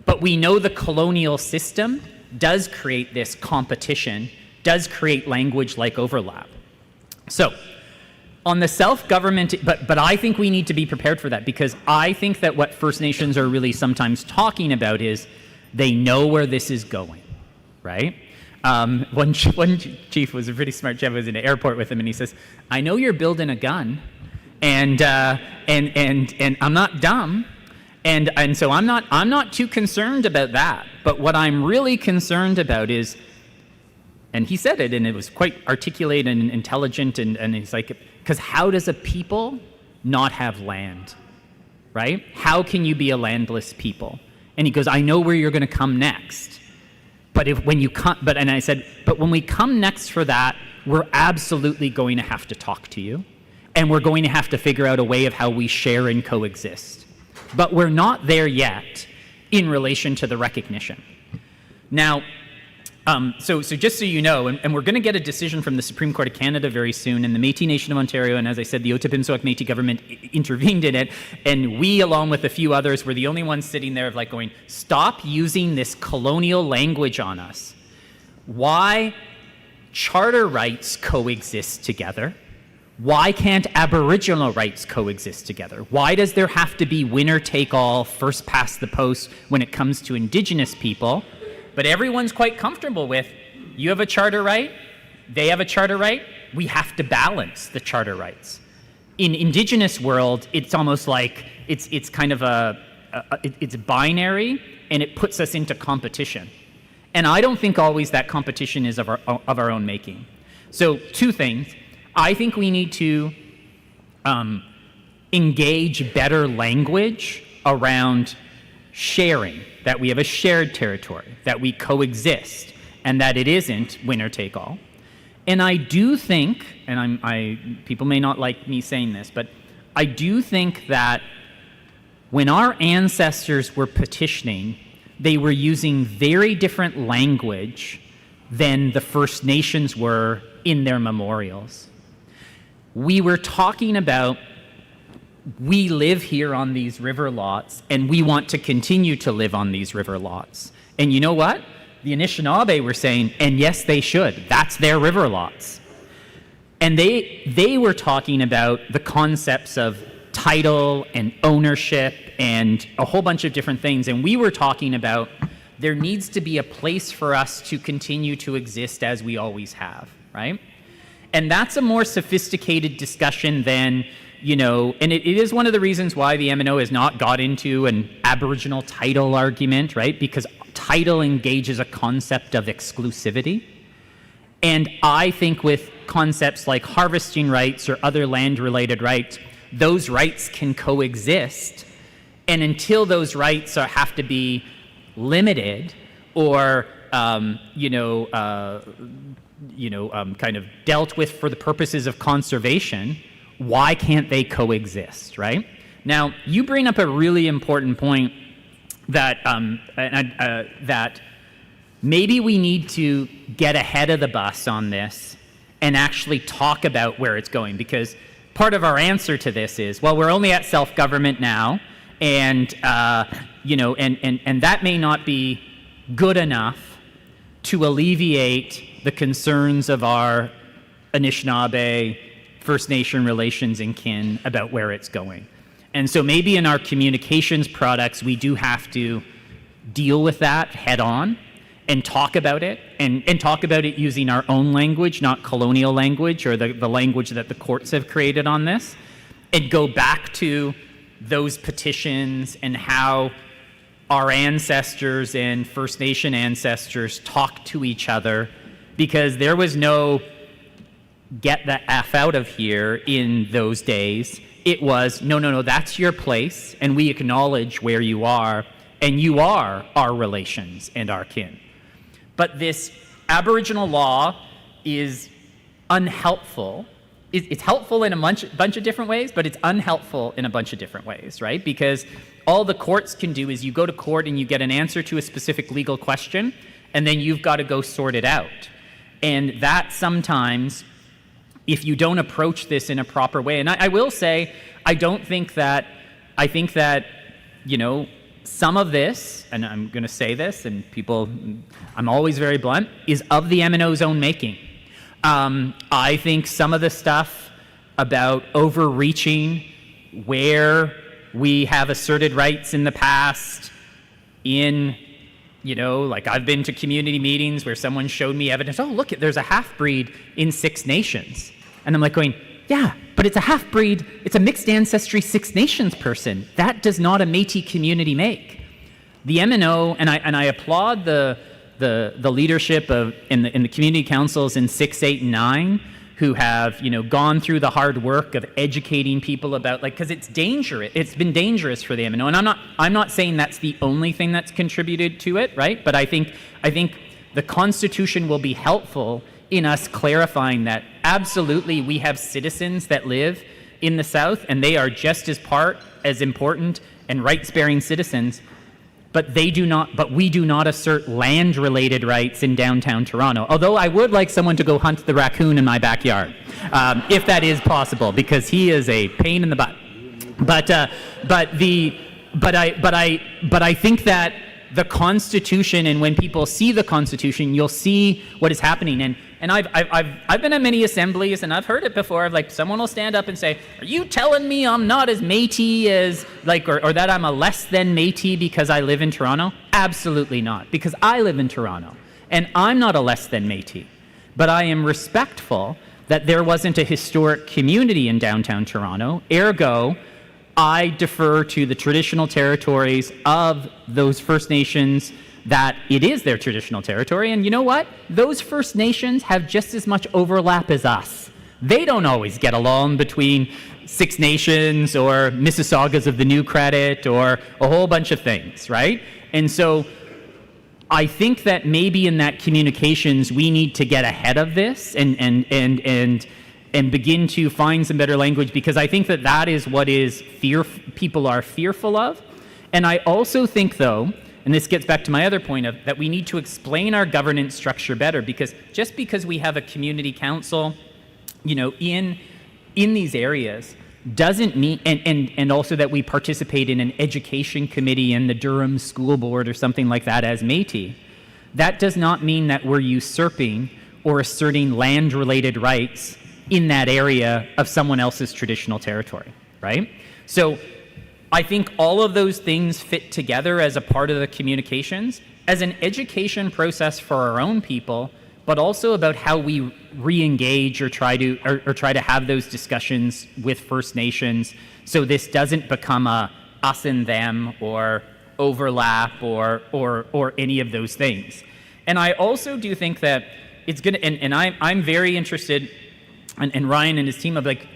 But we know the colonial system does create this competition, does create language like overlap. So, on the self-government, but I think we need to be prepared for that, because I think that what First Nations are really sometimes talking about is they know where this is going, right? One chief was a pretty smart chief. I was in an airport with him, and he says, "I know you're building a gun, and I'm not dumb, and so I'm not too concerned about that. But what I'm really concerned about is," and he said it, and it was quite articulate and intelligent, and he's like, because how does a people not have land, right? How can you be a landless people? And he goes, I know where you're going to come next. But and I said, but when we come next for that, we're absolutely going to have to talk to you. And we're going to have to figure out a way of how we share and coexist. But we're not there yet in relation to the recognition. Now, so just so you know, and we're going to get a decision from the Supreme Court of Canada very soon, and the Métis Nation of Ontario, and as I said, the Otipemisiwak Métis government intervened in it, and we, along with a few others, were the only ones sitting there like going, stop using this colonial language on us. Why charter rights coexist together? Why can't Aboriginal rights coexist together? Why does there have to be winner take all, first past the post when it comes to Indigenous people? But everyone's quite comfortable with, you have a charter right, they have a charter right, we have to balance the charter rights. In Indigenous world, it's almost like it's kind of it's binary, and it puts us into competition. And I don't think always that competition is of our own making. So two things. I think we need to engage better language around sharing, that we have a shared territory, that we coexist, and that it isn't winner take all. And I do think, and people may not like me saying this, but I do think that when our ancestors were petitioning, they were using very different language than the First Nations were in their memorials. We were talking about, we live here on these river lots, and we want to continue to live on these river lots. And you know what? The Anishinaabe were saying, and yes, they should. That's their river lots. And they were talking about the concepts of title and ownership and a whole bunch of different things. And we were talking about there needs to be a place for us to continue to exist as we always have, right? And that's a more sophisticated discussion than, and it is one of the reasons why the MNO has not got into an Aboriginal title argument, right? Because title engages a concept of exclusivity. And I think with concepts like harvesting rights or other land-related rights, those rights can coexist. And until those rights have to be limited or kind of dealt with for the purposes of conservation, why can't they coexist, right? Now, you bring up a really important point that that maybe we need to get ahead of the bus on this and actually talk about where it's going, because part of our answer to this is, well, we're only at self-government now, and and that may not be good enough to alleviate the concerns of our Anishinaabe, First Nation relations and kin about where it's going. And so maybe in our communications products, we do have to deal with that head on and talk about it, and talk about it using our own language, not colonial language or the language that the courts have created on this, and go back to those petitions and how our ancestors and First Nation ancestors talked to each other, because there was no get the F out of here in those days. It was, no, that's your place, and we acknowledge where you are, and you are our relations and our kin. But this Aboriginal law is unhelpful. It's helpful in a bunch of different ways, but it's unhelpful in a bunch of different ways, right? Because all the courts can do is you go to court and you get an answer to a specific legal question, and then you've got to go sort it out. And that sometimes, if you don't approach this in a proper way, and I will say, I think that, some of this, and I'm going to say this, and I'm always very blunt, is of the MNO's own making. I think some of the stuff about overreaching, where we have asserted rights in the past, like I've been to community meetings where someone showed me evidence, oh, look, there's a half-breed in Six Nations. And I'm like going, yeah, but it's a half-breed, it's a mixed ancestry Six Nations person. That does not a Métis community make. The MNO, and I applaud the leadership in the community councils in 6, 8, and 9, who have gone through the hard work of educating people about, because it's dangerous. It's been dangerous for the MNO, and I'm not saying that's the only thing that's contributed to it, right? But I think the Constitution will be helpful in us clarifying that absolutely we have citizens that live in the South, and they are just as important and rights-bearing citizens. But we do not assert land-related rights in downtown Toronto. Although I would like someone to go hunt the raccoon in my backyard, if that is possible, because he is a pain in the butt. But I think that the Constitution, and when people see the Constitution, you'll see what is happening. And I've been at many assemblies, and I've heard it before. Someone will stand up and say, "Are you telling me I'm not as Métis as or that I'm a less than Métis because I live in Toronto?" Absolutely not, because I live in Toronto, and I'm not a less than Métis. But I am respectful that there wasn't a historic community in downtown Toronto. Ergo, I defer to the traditional territories of those First Nations, that it is their traditional territory. And you know what? Those First Nations have just as much overlap as us. They don't always get along between Six Nations or Mississaugas of the New Credit or a whole bunch of things, right? And so I think that maybe in that communications, we need to get ahead of this and begin to find some better language, because I think that is what people are fearful of. And I also think, though, and this gets back to my other point of that we need to explain our governance structure better, because just because we have a community council, in these areas doesn't mean, and also that we participate in an education committee in the Durham School Board or something like that as Métis, that does not mean that we're usurping or asserting land-related rights in that area of someone else's traditional territory, right? So I think all of those things fit together as a part of the communications, as an education process for our own people, but also about how we re-engage or try to have those discussions with First Nations, so this doesn't become a us and them or overlap or any of those things. And I also do think that it's gonna, and I'm very interested, and Ryan and his team of like,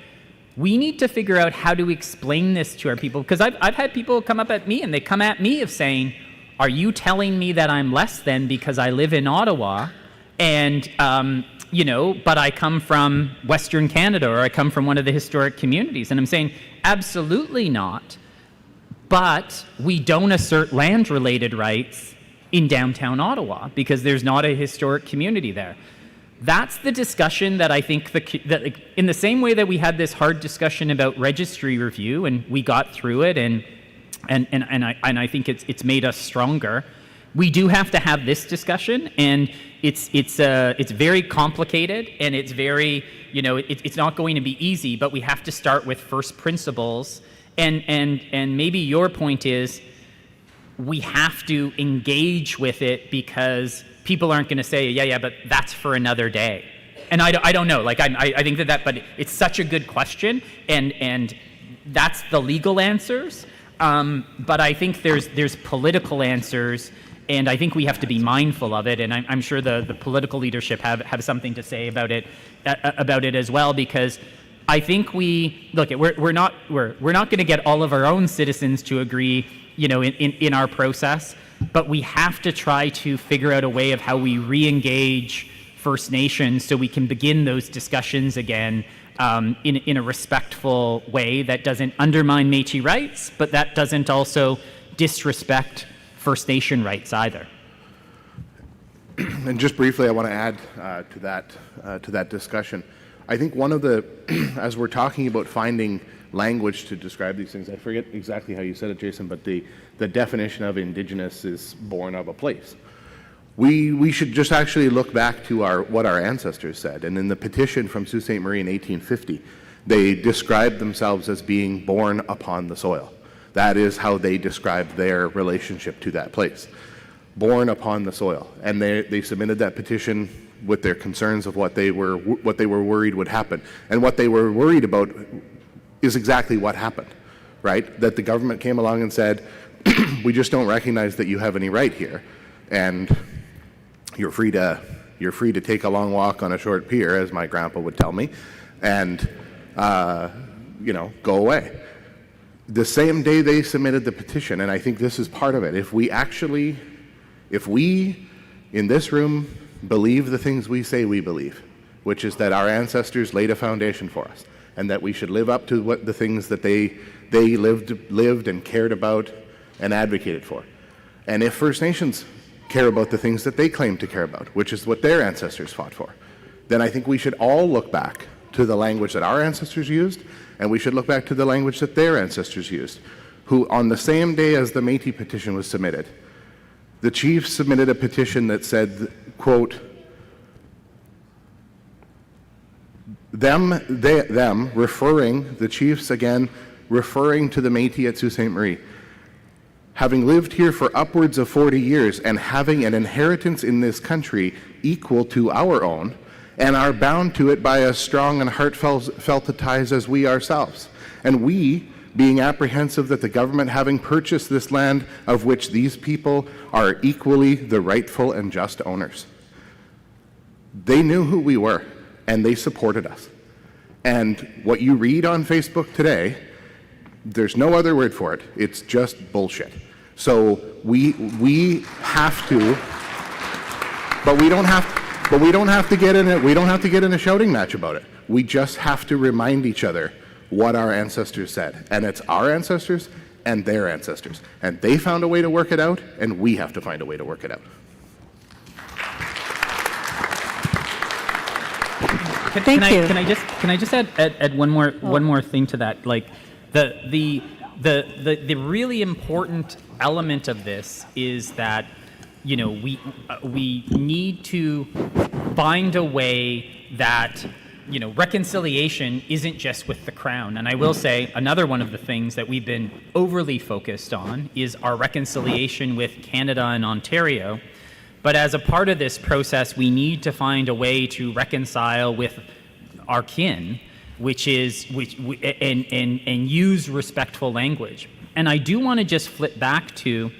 we need to figure out how to explain this to our people, because I've had people come up at me and they come at me of saying, are you telling me that I'm less than because I live in Ottawa and but I come from Western Canada, or I come from one of the historic communities? And I'm saying, absolutely not. But we don't assert land-related rights in downtown Ottawa because there's not a historic community there. That's the discussion that I think that in the same way that we had this hard discussion about registry review and we got through it, and I think it's made us stronger. We do have to have this discussion, and it's very complicated, and it's very, it's not going to be easy, but we have to start with first principles. And maybe your point is we have to engage with it because people aren't going to say, yeah, but that's for another day. And I don't know. Like I think that, but it's such a good question, and that's the legal answers. But I think there's political answers, and I think we have to be mindful of it. And I'm sure the political leadership have something to say about it as well, because I think we're not going to get all of our own citizens to agree, in our process, but we have to try to figure out a way of how we re-engage First Nations so we can begin those discussions again in a respectful way that doesn't undermine Métis rights, but that doesn't also disrespect First Nation rights either. And just briefly, I want to add to that discussion. I think one of the, as we're talking about finding language to describe these things, I forget exactly how you said it, Jason, but the definition of Indigenous is born of a place. We should just actually look back to what our ancestors said. And in the petition from Sault Ste. Marie in 1850, they described themselves as being born upon the soil. That is how they described their relationship to that place. Born upon the soil. And they submitted that petition with their concerns of what they were worried would happen. And what they were worried about is exactly what happened, right? That the government came along and said, we just don't recognize that you have any right here. And you're free to take a long walk on a short pier, as my grandpa would tell me, and go away. The same day they submitted the petition, and I think this is part of it, if we in this room believe the things we say we believe, which is that our ancestors laid a foundation for us, and that we should live up to what the things that they lived and cared about and advocated for. And if First Nations care about the things that they claim to care about, which is what their ancestors fought for, then I think we should all look back to the language that our ancestors used, and we should look back to the language that their ancestors used, who on the same day as the Métis petition was submitted, the chiefs submitted a petition that said, quote, them referring, the chiefs again, referring to the Métis at Sault Ste. Marie, having lived here for upwards of 40 years and having an inheritance in this country equal to our own, and are bound to it by as strong and heartfelt ties as we ourselves. And we, being apprehensive that the government, having purchased this land of which these people are equally the rightful and just owners. They knew who we were, and they supported us. And what you read on Facebook today, there's no other word for it. It's just bullshit. So we have to, but we don't have to get in it. We don't have to get in a shouting match about it. We just have to remind each other what our ancestors said. And it's our ancestors and their ancestors. And they found a way to work it out, and we have to find a way to work it out. Thank you. Can I just add one more thing to that? Like the really important element of this is that we need to find a way that reconciliation isn't just with the Crown. And I will say another one of the things that we've been overly focused on is our reconciliation with Canada and Ontario. But as a part of this process, we need to find a way to reconcile with our kin, and use respectful language. And I do want to just flip back to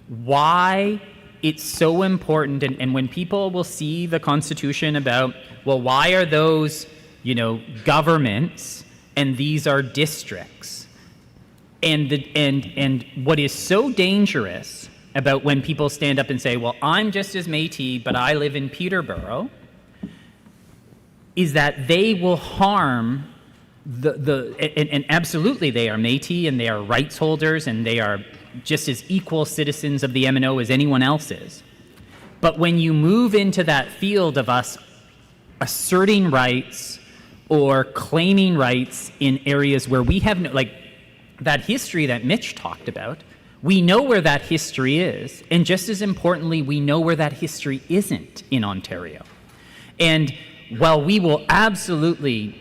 why it's so important. And when people will see the Constitution about, well, why are those, governments and these are districts? And what is so dangerous about when people stand up and say, well, I'm just as Métis, but I live in Peterborough, is that they will harm and absolutely they are Métis and they are rights holders and they are just as equal citizens of the MNO as anyone else is. But when you move into that field of us asserting rights or claiming rights in areas where we have like that history that Mitch talked about, we know where that history is, and just as importantly, we know where that history isn't in Ontario. And while we will absolutely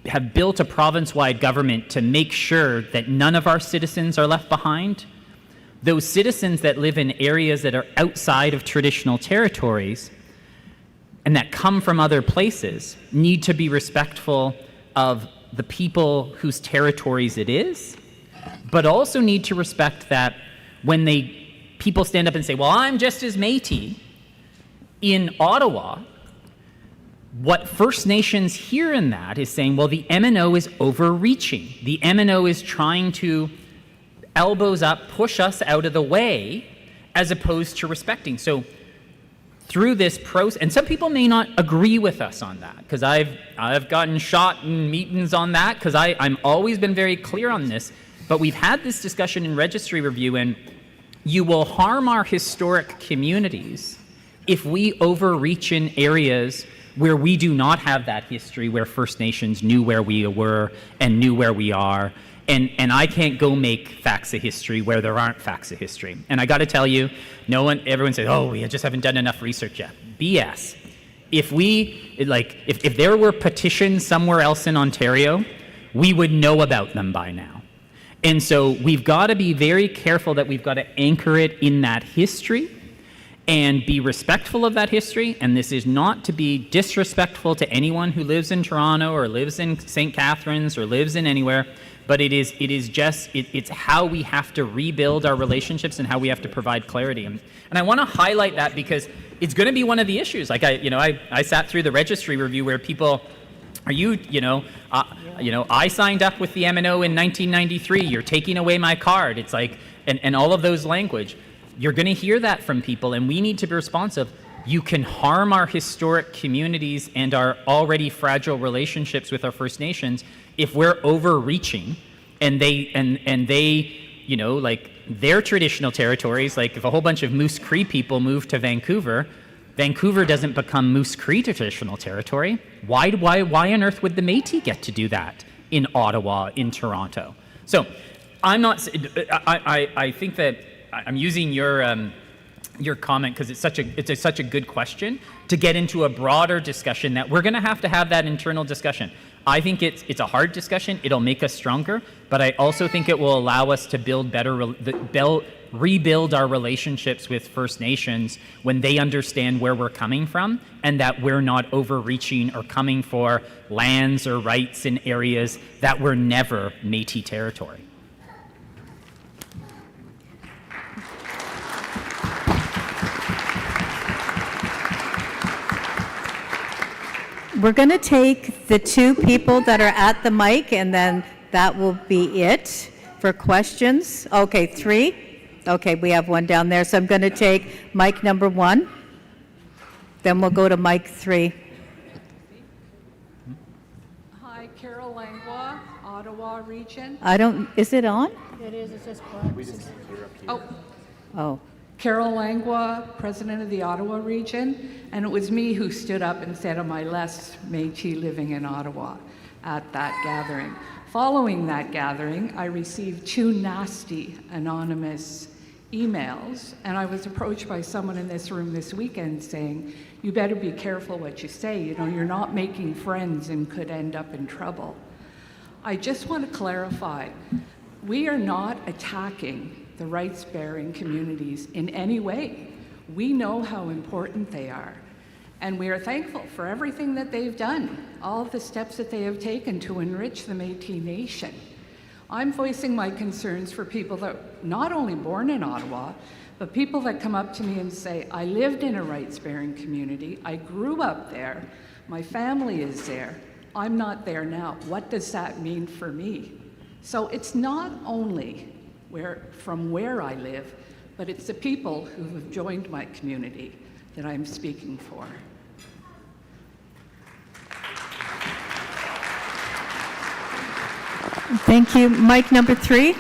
have built a province-wide government to make sure that none of our citizens are left behind, those citizens that live in areas that are outside of traditional territories and that come from other places need to be respectful of the people whose territories it is, but also need to respect that when people stand up and say, well, I'm just as Métis in Ottawa, what First Nations hear in that is saying, well, the MNO is overreaching. The MNO is trying to elbows up, push us out of the way, as opposed to respecting. So through this process, and some people may not agree with us on that, because I've gotten shot in meetings on that, because I'm always been very clear on this, but we've had this discussion in registry review, and you will harm our historic communities if we overreach in areas where we do not have that history, where First Nations knew where we were and knew where we are. And I can't go make facts of history where there aren't facts of history. And I got to tell you, everyone says, oh, we just haven't done enough research yet. BS. If there were petitions somewhere else in Ontario, we would know about them by now. And so we've got to be very careful that we've got to anchor it in that history and be respectful of that history. And this is not to be disrespectful to anyone who lives in Toronto or lives in St. Catharines or lives in anywhere, but it's how we have to rebuild our relationships and how we have to provide clarity. And I want to highlight that because it's going to be one of the issues. Like I sat through the registry review where people, I signed up with the MNO in 1993. You're taking away my card. It's like, and all of those language. You're going to hear that from people, and we need to be responsive. You can harm our historic communities and our already fragile relationships with our First Nations if we're overreaching, and they, like their traditional territories, like if a whole bunch of Moose Cree people move to Vancouver, Vancouver doesn't become Moose Cree traditional territory. Why on earth would the Métis get to do that in Ottawa, in Toronto? So I'm not, I think that I'm using your comment because it's such a good question to get into a broader discussion that we're going to have that internal discussion. I think it's a hard discussion. It'll make us stronger, but I also think it will allow us to rebuild our relationships with First Nations when they understand where we're coming from and that we're not overreaching or coming for lands or rights in areas that were never Métis territory. We're going to take the two people that are at the mic, and then that will be it for questions. Okay, 3. Okay, we have one down there. So I'm going to take mic number 1. Then we'll go to mic 3. Hi, Carol Langlois, Ottawa region. Is it on? It is, it says Oh. Carol Langlois, president of the Ottawa region, and it was me who stood up and said, am I less Métis living in Ottawa at that gathering. Following that gathering, I received 2 nasty anonymous emails, and I was approached by someone in this room this weekend saying, you better be careful what you say, you're not making friends and could end up in trouble. I just want to clarify, we are not attacking the rights-bearing communities in any way. We know how important they are, and we are thankful for everything that they've done, all of the steps that they have taken to enrich the Métis Nation. I'm voicing my concerns for people that are not only born in Ottawa, But people that come up to me and say, I lived in a rights-bearing community, I grew up there, my family is there, I'm not there now. What does that mean for me? So it's not only from where I live, but it's the people who have joined my community that I'm speaking for. Thank you. Mic number 3.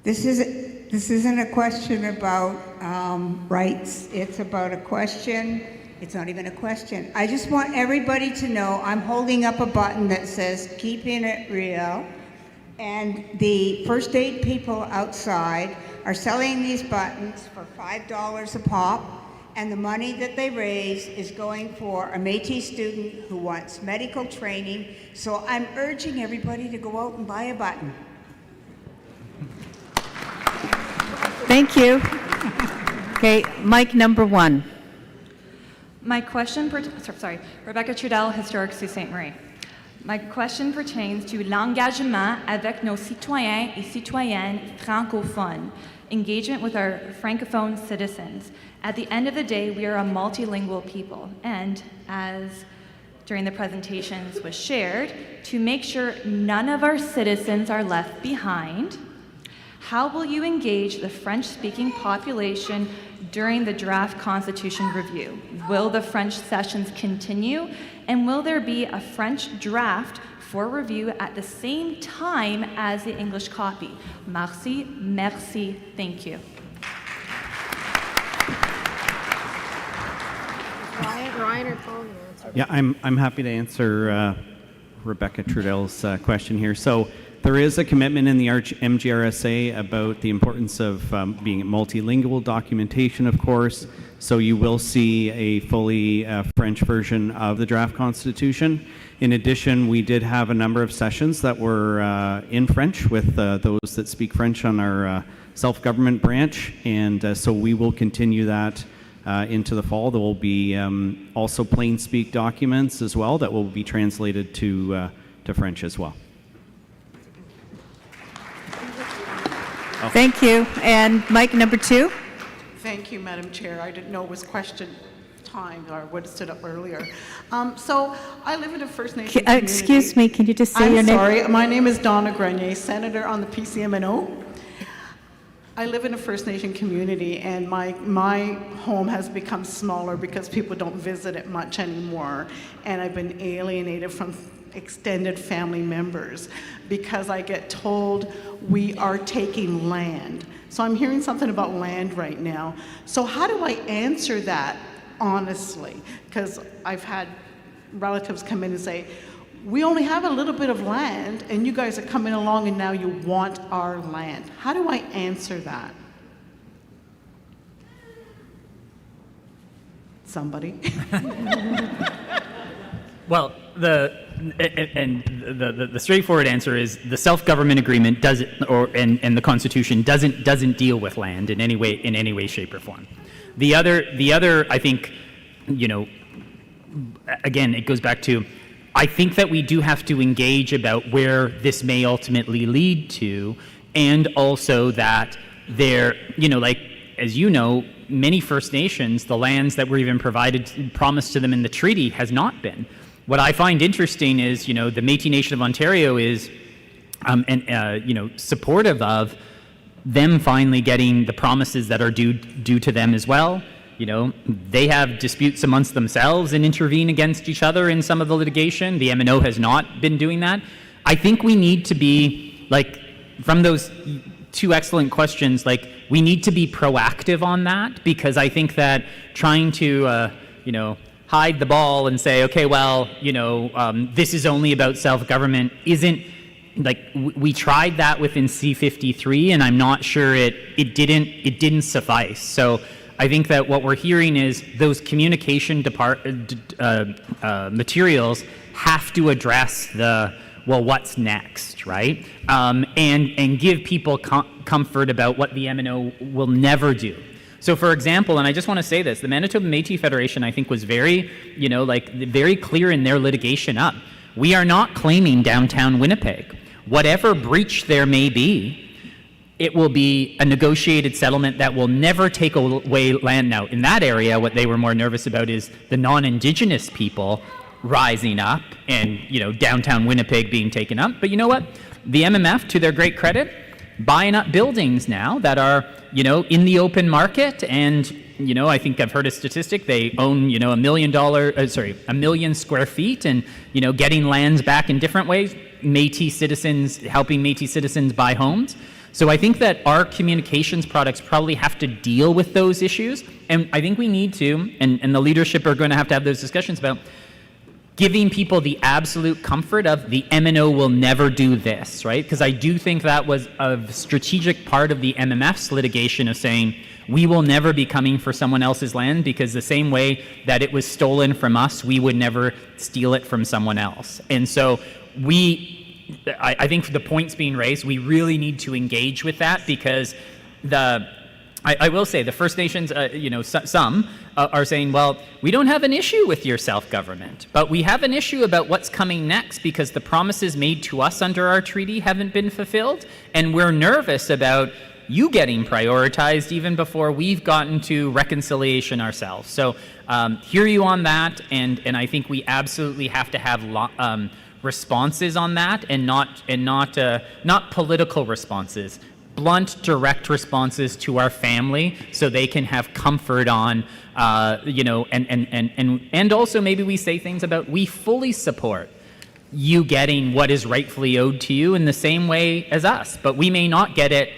This isn't a question about rights. It's about a question. It's not even a question. I just want everybody to know I'm holding up a button that says keeping it real. And the first aid people outside are selling these buttons for $5 a pop. And the money that they raise is going for a Métis student who wants medical training. So I'm urging everybody to go out and buy a button. Thank you. Okay, mic number 1. My question, Rebecca Trudel, Historique Sault Ste. Marie. My question pertains to l'engagement avec nos citoyens et citoyennes francophones, engagement with our francophone citizens. At the end of the day, we are a multilingual people, and as during the presentations was shared, to make sure none of our citizens are left behind, how will you engage the French-speaking population during the draft Constitution review? Will the French sessions continue? And will there be a French draft for review at the same time as the English copy? Merci, merci, thank you. Ryan or Paul? Yeah, I'm happy to answer Rebecca Trudel's question here. So there is a commitment in the MGRSA about the importance of being multilingual documentation, of course. So you will see a fully French version of the draft Constitution. In addition, we did have a number of sessions that were in French with those that speak French on our self-government branch, and so we will continue that into the fall. There will be also plain speak documents as well that will be translated to French as well. Thank you. And mic number 2. Thank you, Madam Chair. I didn't know it was question time or would have stood up earlier. So I live in a First Nation community. Excuse me, can you just say your name? I'm sorry. My name is Donna Grenier, Senator on the PCMNO. I live in a First Nation community, and my home has become smaller because people don't visit it much anymore, and I've been alienated from extended family members because I get told we are taking land. So I'm hearing something about land right now. So how do I answer that honestly? Because I've had relatives come in and say, we only have a little bit of land and you guys are coming along and now you want our land. How do I answer that? Somebody? Well, the straightforward answer is the self-government agreement doesn't, and the Constitution doesn't deal with land in any way, shape, or form. The other, I think, again, it goes back to, I think that we do have to engage about where this may ultimately lead to, and also that there, as you know, many First Nations, the lands that were even promised to them in the treaty has not been. What I find interesting is, the Métis Nation of Ontario is, supportive of them finally getting the promises that are due to them as well. They have disputes amongst themselves and intervene against each other in some of the litigation. The MNO has not been doing that. I think we need to be, from those two excellent questions, we need to be proactive on that, because I think that trying to, hide the ball and say, okay, well, this is only about self-government isn't, we tried that within C-53, and I'm not sure it didn't suffice. So I think that what we're hearing is those communication materials have to address what's next, right? And give people comfort about what the MNO will never do. So, for example, and I just want to say this, the Manitoba Métis Federation, I think, was very, very clear in their litigation up. We are not claiming downtown Winnipeg. Whatever breach there may be, it will be a negotiated settlement that will never take away land. Now, in that area, what they were more nervous about is the non-Indigenous people rising up and, downtown Winnipeg being taken up. But you know what? The MMF, to their great credit, buying up buildings now that are, in the open market. And, I think I've heard a statistic. They own, $1 million square feet and, getting lands back in different ways. Métis citizens, helping Métis citizens buy homes. So I think that our communications products probably have to deal with those issues. And I think we need to, and the leadership are going to have those discussions about giving people the absolute comfort of the MNO will never do this, right? Because I do think that was a strategic part of the MMF's litigation of saying, we will never be coming for someone else's land, because the same way that it was stolen from us, we would never steal it from someone else. And so I think the points being raised, we really need to engage with that, because I will say the First Nations, some are saying, well, we don't have an issue with your self-government, but we have an issue about what's coming next, because the promises made to us under our treaty haven't been fulfilled, and we're nervous about you getting prioritized even before we've gotten to reconciliation ourselves. So hear you on that, and I think we absolutely have to have responses on that, and not political responses. Blunt, direct responses to our family, so they can have comfort on, and also maybe we say things about, we fully support you getting what is rightfully owed to you in the same way as us, but we may not get it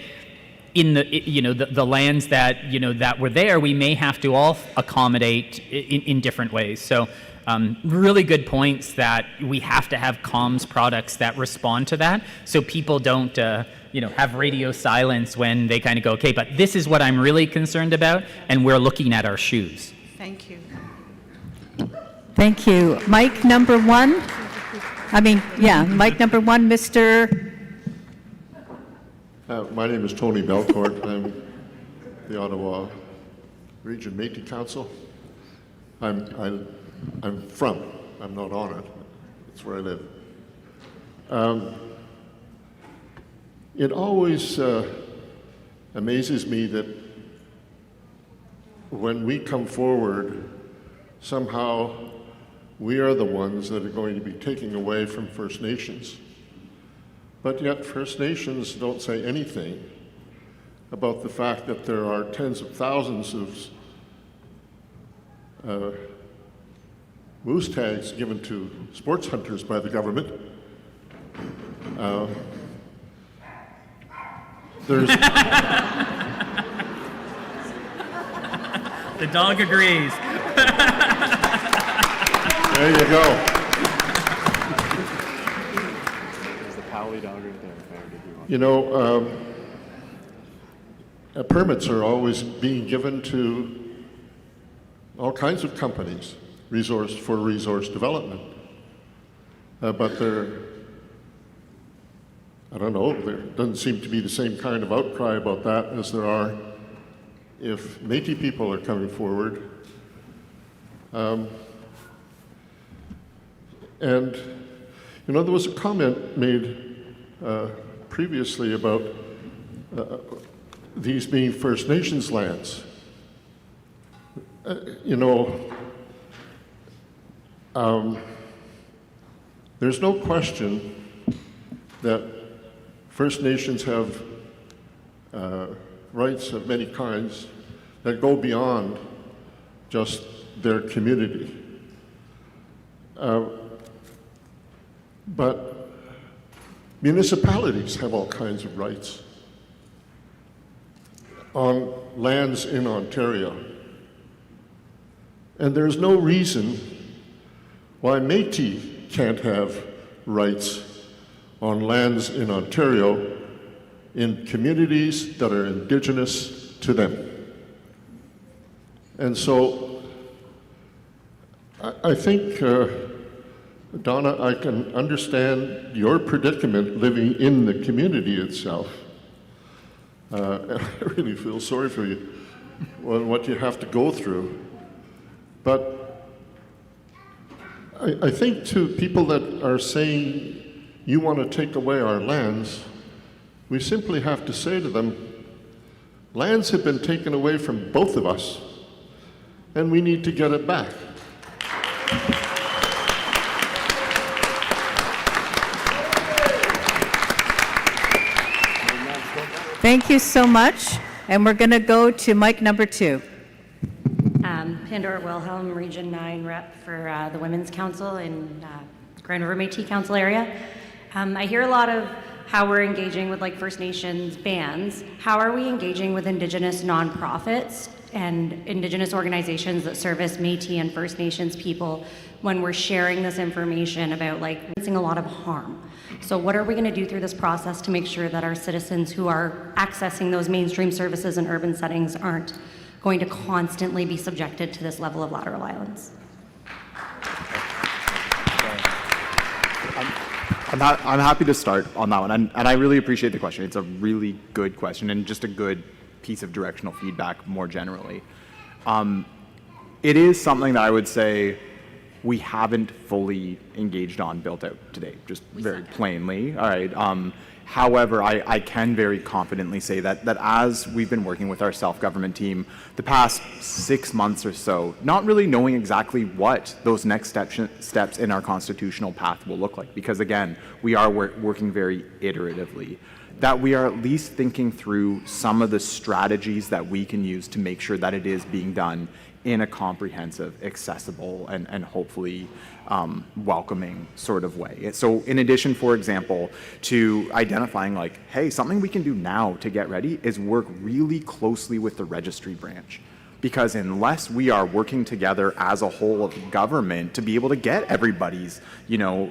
in the lands that that were there. We may have to all accommodate in different ways. So really good points that we have to have comms products that respond to that, so people don't have radio silence when they kind of go, okay, but this is what I'm really concerned about, and we're looking at our shoes. Thank you. Thank you. Mic number one. Mic number one, Mr. My name is Tony Belcourt. I'm the Ottawa Region Métis Council. I'm not on it. It's where I live. It always amazes me that when we come forward, somehow we are the ones that are going to be taking away from First Nations. But yet First Nations don't say anything about the fact that there are tens of thousands of moose tags given to sports hunters by the government. There's The dog agrees. There you go. There's the Pally dog right there. Permits are always being given to all kinds of companies for resource development. But there doesn't seem to be the same kind of outcry about that as there are if Métis people are coming forward. And there was a comment made previously about these being First Nations lands. There's no question that First Nations have rights of many kinds that go beyond just their community. But municipalities have all kinds of rights on lands in Ontario. And there's no reason why Métis can't have rights on lands in Ontario in communities that are Indigenous to them. And so I think, Donna, I can understand your predicament living in the community itself. And I really feel sorry for you on what you have to go through. But I think to people that are saying you want to take away our lands, We simply have to say to them, lands have been taken away from both of us, and we need to get it back. Thank you so much. And we're going to go to mic number 2. Pandora Wilhelm, Region 9 rep for the Women's Council in Grand River Métis Council area. I hear a lot of how we're engaging with like First Nations bands. How are we engaging with Indigenous nonprofits and Indigenous organizations that service Métis and First Nations people when we're sharing this information about like facing a lot of harm? So what are we going to do through this process to make sure that our citizens who are accessing those mainstream services in urban settings aren't going to constantly be subjected to this level of lateral violence? I'm happy to start on that one, and I really appreciate the question. It's a really good question and just a good piece of directional feedback more generally. It is something that I would say we haven't fully engaged on, built out today, just very plainly. All right. However, I can very confidently say that as we've been working with our self-government team the past 6 months or so, not really knowing exactly what those next steps in our constitutional path will look like, because again, we are working very iteratively, that we are at least thinking through some of the strategies that we can use to make sure that it is being done in a comprehensive, accessible, and hopefully welcoming sort of way. So in addition, for example, to identifying like, hey, something we can do now to get ready is work really closely with the registry branch. Because unless we are working together as a whole of government to be able to get everybody's,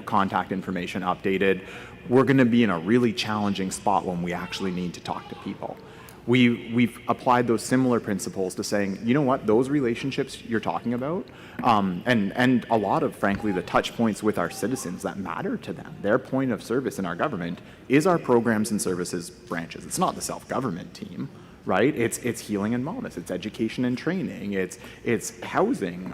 contact information updated, we're going to be in a really challenging spot when we actually need to talk to people. We've applied those similar principles to saying, you know what, those relationships you're talking about, and a lot of, frankly, the touch points with our citizens that matter to them, their point of service in our government is our programs and services branches. It's not the self-government team, right? It's healing and wellness, it's education and training, it's housing.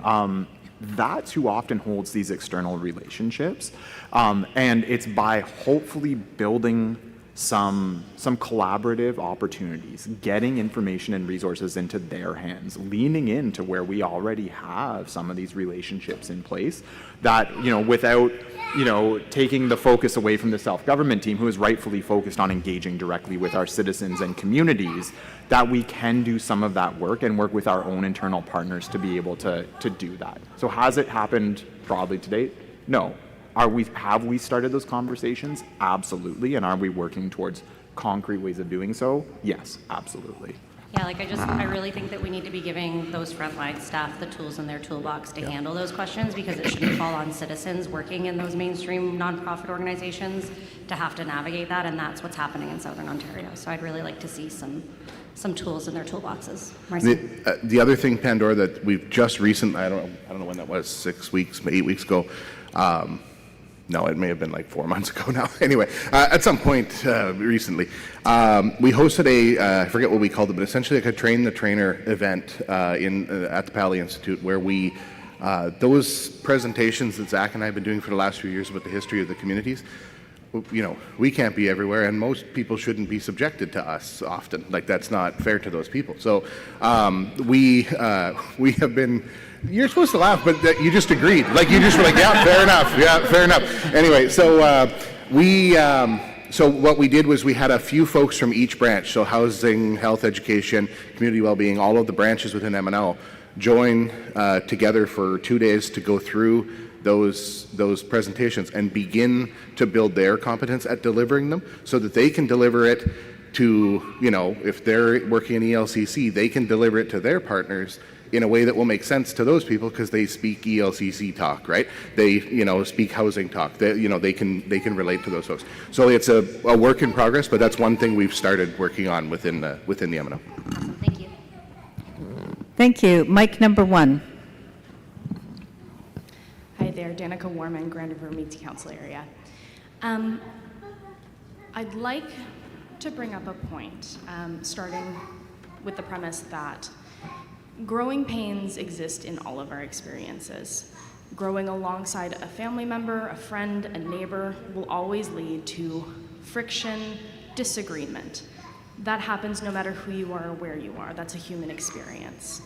That's who often holds these external relationships, and it's by hopefully building some collaborative opportunities, getting information and resources into their hands, leaning into where we already have some of these relationships in place, that, without, taking the focus away from the self-government team, who is rightfully focused on engaging directly with our citizens and communities, that we can do some of that work and work with our own internal partners to be able to do that. So has it happened broadly to date? No. Have we started those conversations? Absolutely. And are we working towards concrete ways of doing so? Yes, absolutely. Yeah, I really think that we need to be giving those frontline staff the tools in their toolbox to handle those questions, because it shouldn't fall on citizens working in those mainstream nonprofit organizations to have to navigate that, and that's what's happening in Southern Ontario. So I'd really like to see some tools in their toolboxes. The other thing, Pandora, that we've just recently, I don't know when that was, 6 weeks, 8 weeks ago. No, it may have been like 4 months ago now. Anyway, at some point recently, we hosted I forget what we called it, but essentially like a train the trainer event at the Pally Institute, where we, those presentations that Zach and I have been doing for the last few years about the history of the communities, we can't be everywhere, and most people shouldn't be subjected to us often. Like, that's not fair to those people. So we have been. You're supposed to laugh, but you just agreed. Like, you just were like, yeah, fair enough. Yeah, fair enough. Anyway, so so what we did was we had a few folks from each branch, so housing, health, education, community well-being, all of the branches within MNO, join together for 2 days to go through those presentations and begin to build their competence at delivering them, so that they can deliver it to, if they're working in ELCC, they can deliver it to their partners in a way that will make sense to those people, because they speak ELCC talk, right? They, speak housing talk. They can relate to those folks. So it's a work in progress, but that's one thing we've started working on within the MNO. Awesome. Thank you. Thank you. Mic number 1. Hi there, Danica Warman, Grand River Métis Council area. I'd like to bring up a point, starting with the premise that growing pains exist in all of our experiences. Growing alongside a family member, a friend, a neighbor will always lead to friction, disagreement. That happens no matter who you are or where you are. That's a human experience.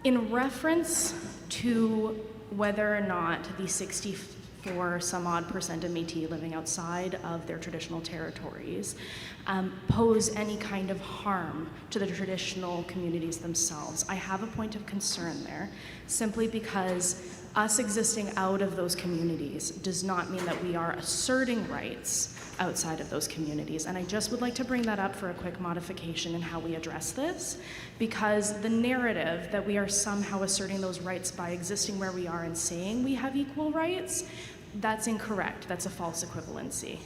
In reference to whether or not the 64 some odd percent of Métis living outside of their traditional territories pose any kind of harm to the traditional communities themselves, I have a point of concern there, simply because us existing out of those communities does not mean that we are asserting rights outside of those communities. And I just would like to bring that up for a quick modification in how we address this, because the narrative that we are somehow asserting those rights by existing where we are and saying we have equal rights, that's incorrect. That's a false equivalency.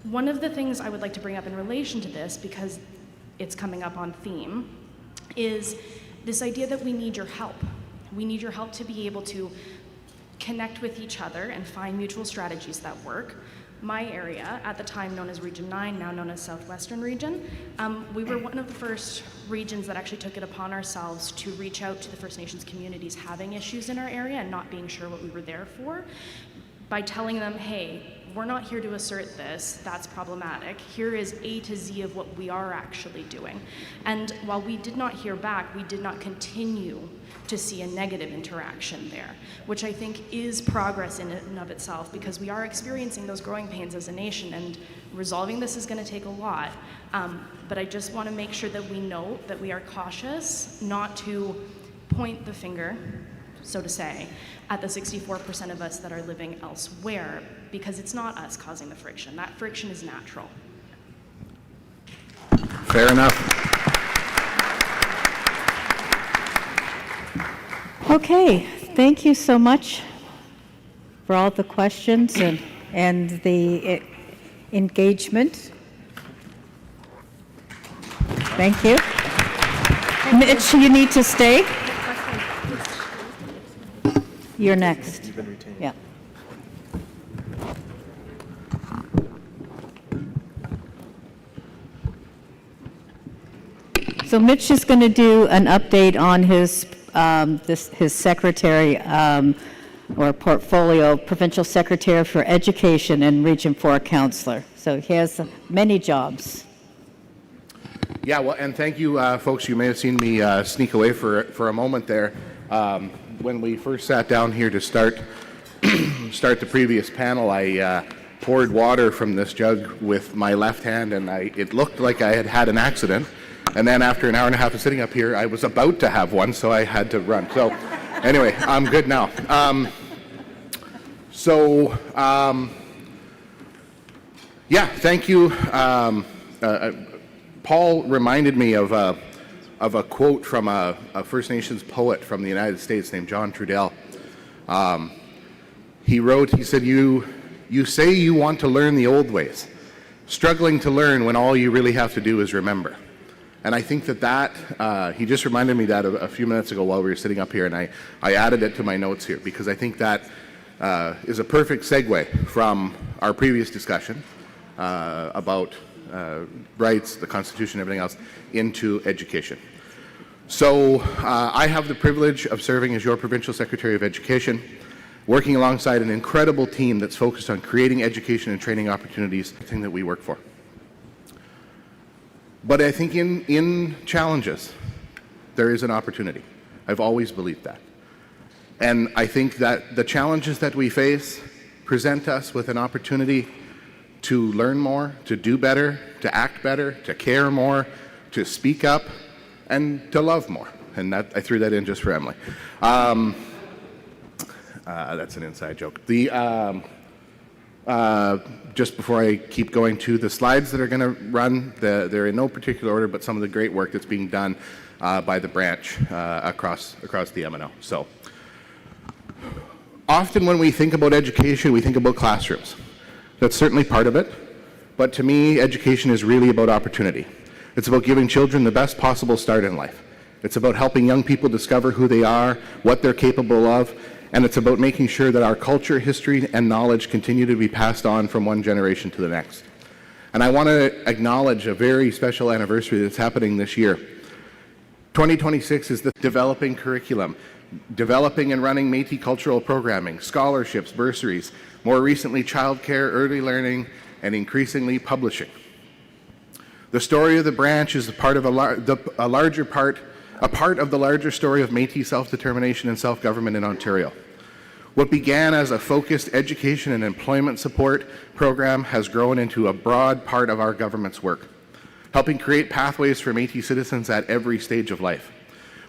One of the things I would like to bring up in relation to this, because it's coming up on theme, is this idea that we need your help. We need your help to be able to connect with each other and find mutual strategies that work. My area, at the time known as Region 9, now known as Southwestern Region, we were one of the first regions that actually took it upon ourselves to reach out to the First Nations communities having issues in our area and not being sure what we were there for, by telling them, hey, we're not here to assert this, that's problematic. Here is A to Z of what we are actually doing. And while we did not hear back, we did not continue to see a negative interaction there, which I think is progress in and of itself, because we are experiencing those growing pains as a nation, and resolving this is going to take a lot. But I just want to make sure that we know that we are cautious not to point the finger, so to say, at the 64% of us that are living elsewhere, because it's not us causing the friction. That friction is natural. Fair enough. Okay, thank you so much for all the questions and the engagement. Thank you. Mitch, you need to stay. You're next. You've been retained. Yeah. So Mitch is going to do an update on his his secretary or portfolio, provincial secretary for education and Region 4 counselor. So he has many jobs. Yeah, well, and thank you, folks. You may have seen me sneak away for a moment there. When we first sat down here to start the previous panel, I poured water from this jug with my left hand, and it looked like I had had an accident. And then after an hour and a half of sitting up here, I was about to have one, so I had to run. So anyway, I'm good now. Yeah, thank you. Paul reminded me of a quote from a First Nations poet from the United States named John Trudell. He said, you say you want to learn the old ways, struggling to learn when all you really have to do is remember. And I think he just reminded me that a few minutes ago while we were sitting up here, and I added it to my notes here, because I think that is a perfect segue from our previous discussion about rights, the Constitution, everything else, into education. So I have the privilege of serving as your Provincial Secretary of Education, working alongside an incredible team that's focused on creating education and training opportunities, the thing that we work for. But I think in challenges, there is an opportunity. I've always believed that. And I think that the challenges that we face present us with an opportunity to learn more, to do better, to act better, to care more, to speak up, and to love more. And that, I threw that in just for Emily. That's an inside joke. Just before I keep going to the slides that are going to run, they're in no particular order, but some of the great work that's being done by the branch across the MNO. So often when we think about education, we think about classrooms. That's certainly part of it, but to me, education is really about opportunity. It's about giving children the best possible start in life. It's about helping young people discover who they are, what they're capable of, and it's about making sure that our culture, history, and knowledge continue to be passed on from one generation to the next. And I want to acknowledge a very special anniversary that's happening this year. 2026 is the developing curriculum, developing and running Métis cultural programming, scholarships, bursaries, more recently childcare, early learning, and increasingly publishing. The story of the branch is a part of a part of the larger story of Métis self-determination and self-government in Ontario. What began as a focused education and employment support program has grown into a broad part of our government's work, helping create pathways for Métis citizens at every stage of life.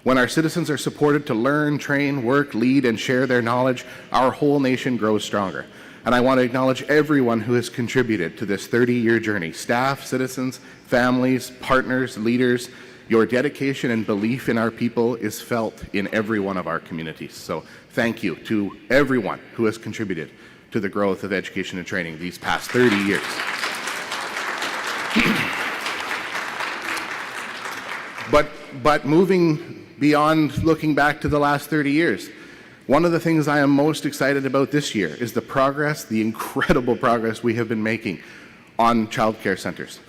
When our citizens are supported to learn, train, work, lead, and share their knowledge, our whole nation grows stronger. And I want to acknowledge everyone who has contributed to this 30-year journey: staff, citizens, families, partners, leaders. Your dedication and belief in our people is felt in every one of our communities. So thank you to everyone who has contributed to the growth of education and training these past 30 years. But moving beyond looking back to the last 30 years, one of the things I am most excited about this year is the progress, the incredible progress we have been making on childcare centres.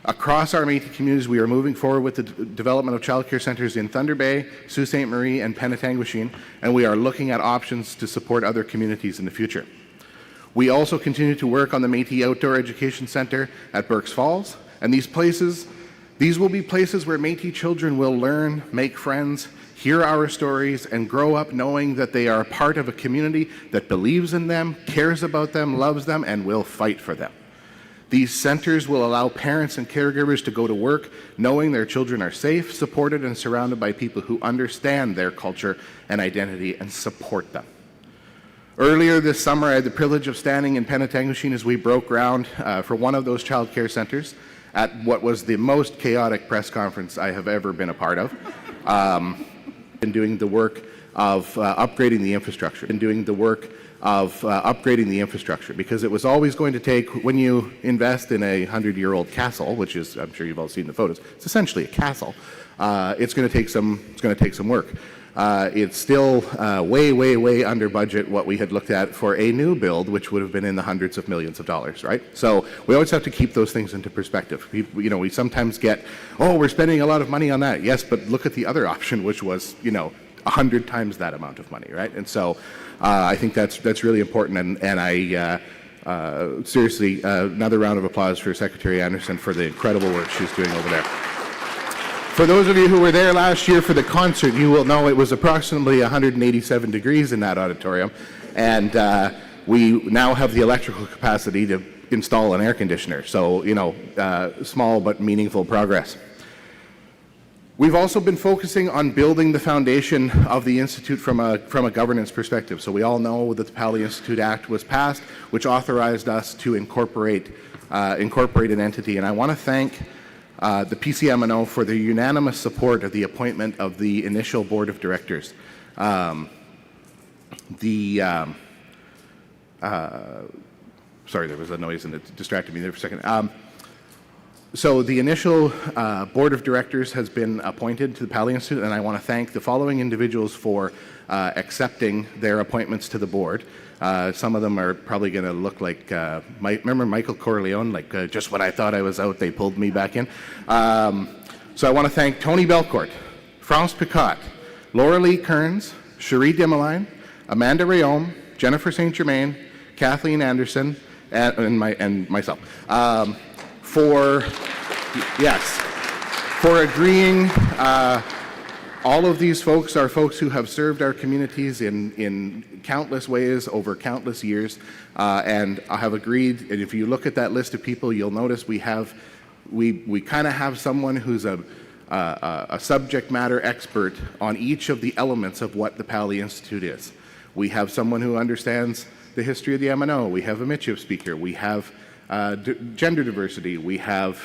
Across our Métis communities, we are moving forward with the development of childcare centres in Thunder Bay, Sault Ste. Marie, and Penetanguishene, and we are looking at options to support other communities in the future. We also continue to work on the Métis Outdoor Education Centre at Burkes Falls, and these will be places where Métis children will learn, make friends, hear our stories, and grow up knowing that they are a part of a community that believes in them, cares about them, loves them, and will fight for them. These centers will allow parents and caregivers to go to work knowing their children are safe, supported, and surrounded by people who understand their culture and identity and support them. Earlier this summer, I had the privilege of standing in Penetanguishene as we broke ground for one of those child care centers at what was the most chaotic press conference I have ever been a part of. And doing the work of upgrading the infrastructure, because it was always going to take, when you invest in a 100-year-old castle, which is, I'm sure you've all seen the photos, it's essentially a castle. It's going to take some work. It's still way under budget what we had looked at for a new build, which would have been in the hundreds of millions of dollars, right? So we always have to keep those things into perspective. We sometimes get, oh, we're spending a lot of money on that. Yes, but look at the other option, which was, 100 times that amount of money, right? And so I think that's really important, and I seriously, another round of applause for Secretary Anderson for the incredible work she's doing over there. For those of you who were there last year for the concert, you will know it was approximately 187 degrees in that auditorium, and we now have the electrical capacity to install an air conditioner. So, small but meaningful progress. We've also been focusing on building the foundation of the Institute from a governance perspective. So we all know that the Pali Institute Act was passed, which authorized us to incorporate an entity. And I want to thank the PC-MNO for the unanimous support of the appointment of the initial board of directors. Sorry, there was a noise and it distracted me there for a second. So the initial board of directors has been appointed to the Pali Institute, and I want to thank the following individuals for accepting their appointments to the board. Some of them are probably going to look like, remember Michael Corleone, like just when I thought I was out, they pulled me back in. So I want to thank Tony Belcourt, France Picot, Laura Lee Kearns, Cherie Demeline, Amanda Rayome, Jennifer St. Germain, Kathleen Anderson, and myself. For agreeing. All of these folks are folks who have served our communities in countless ways over countless years, and I have agreed. And if you look at that list of people, you'll notice we kind of have someone who's a subject matter expert on each of the elements of what the Pali Institute is. We have someone who understands the history of the MNO. We have a Michif speaker. We have gender diversity. We have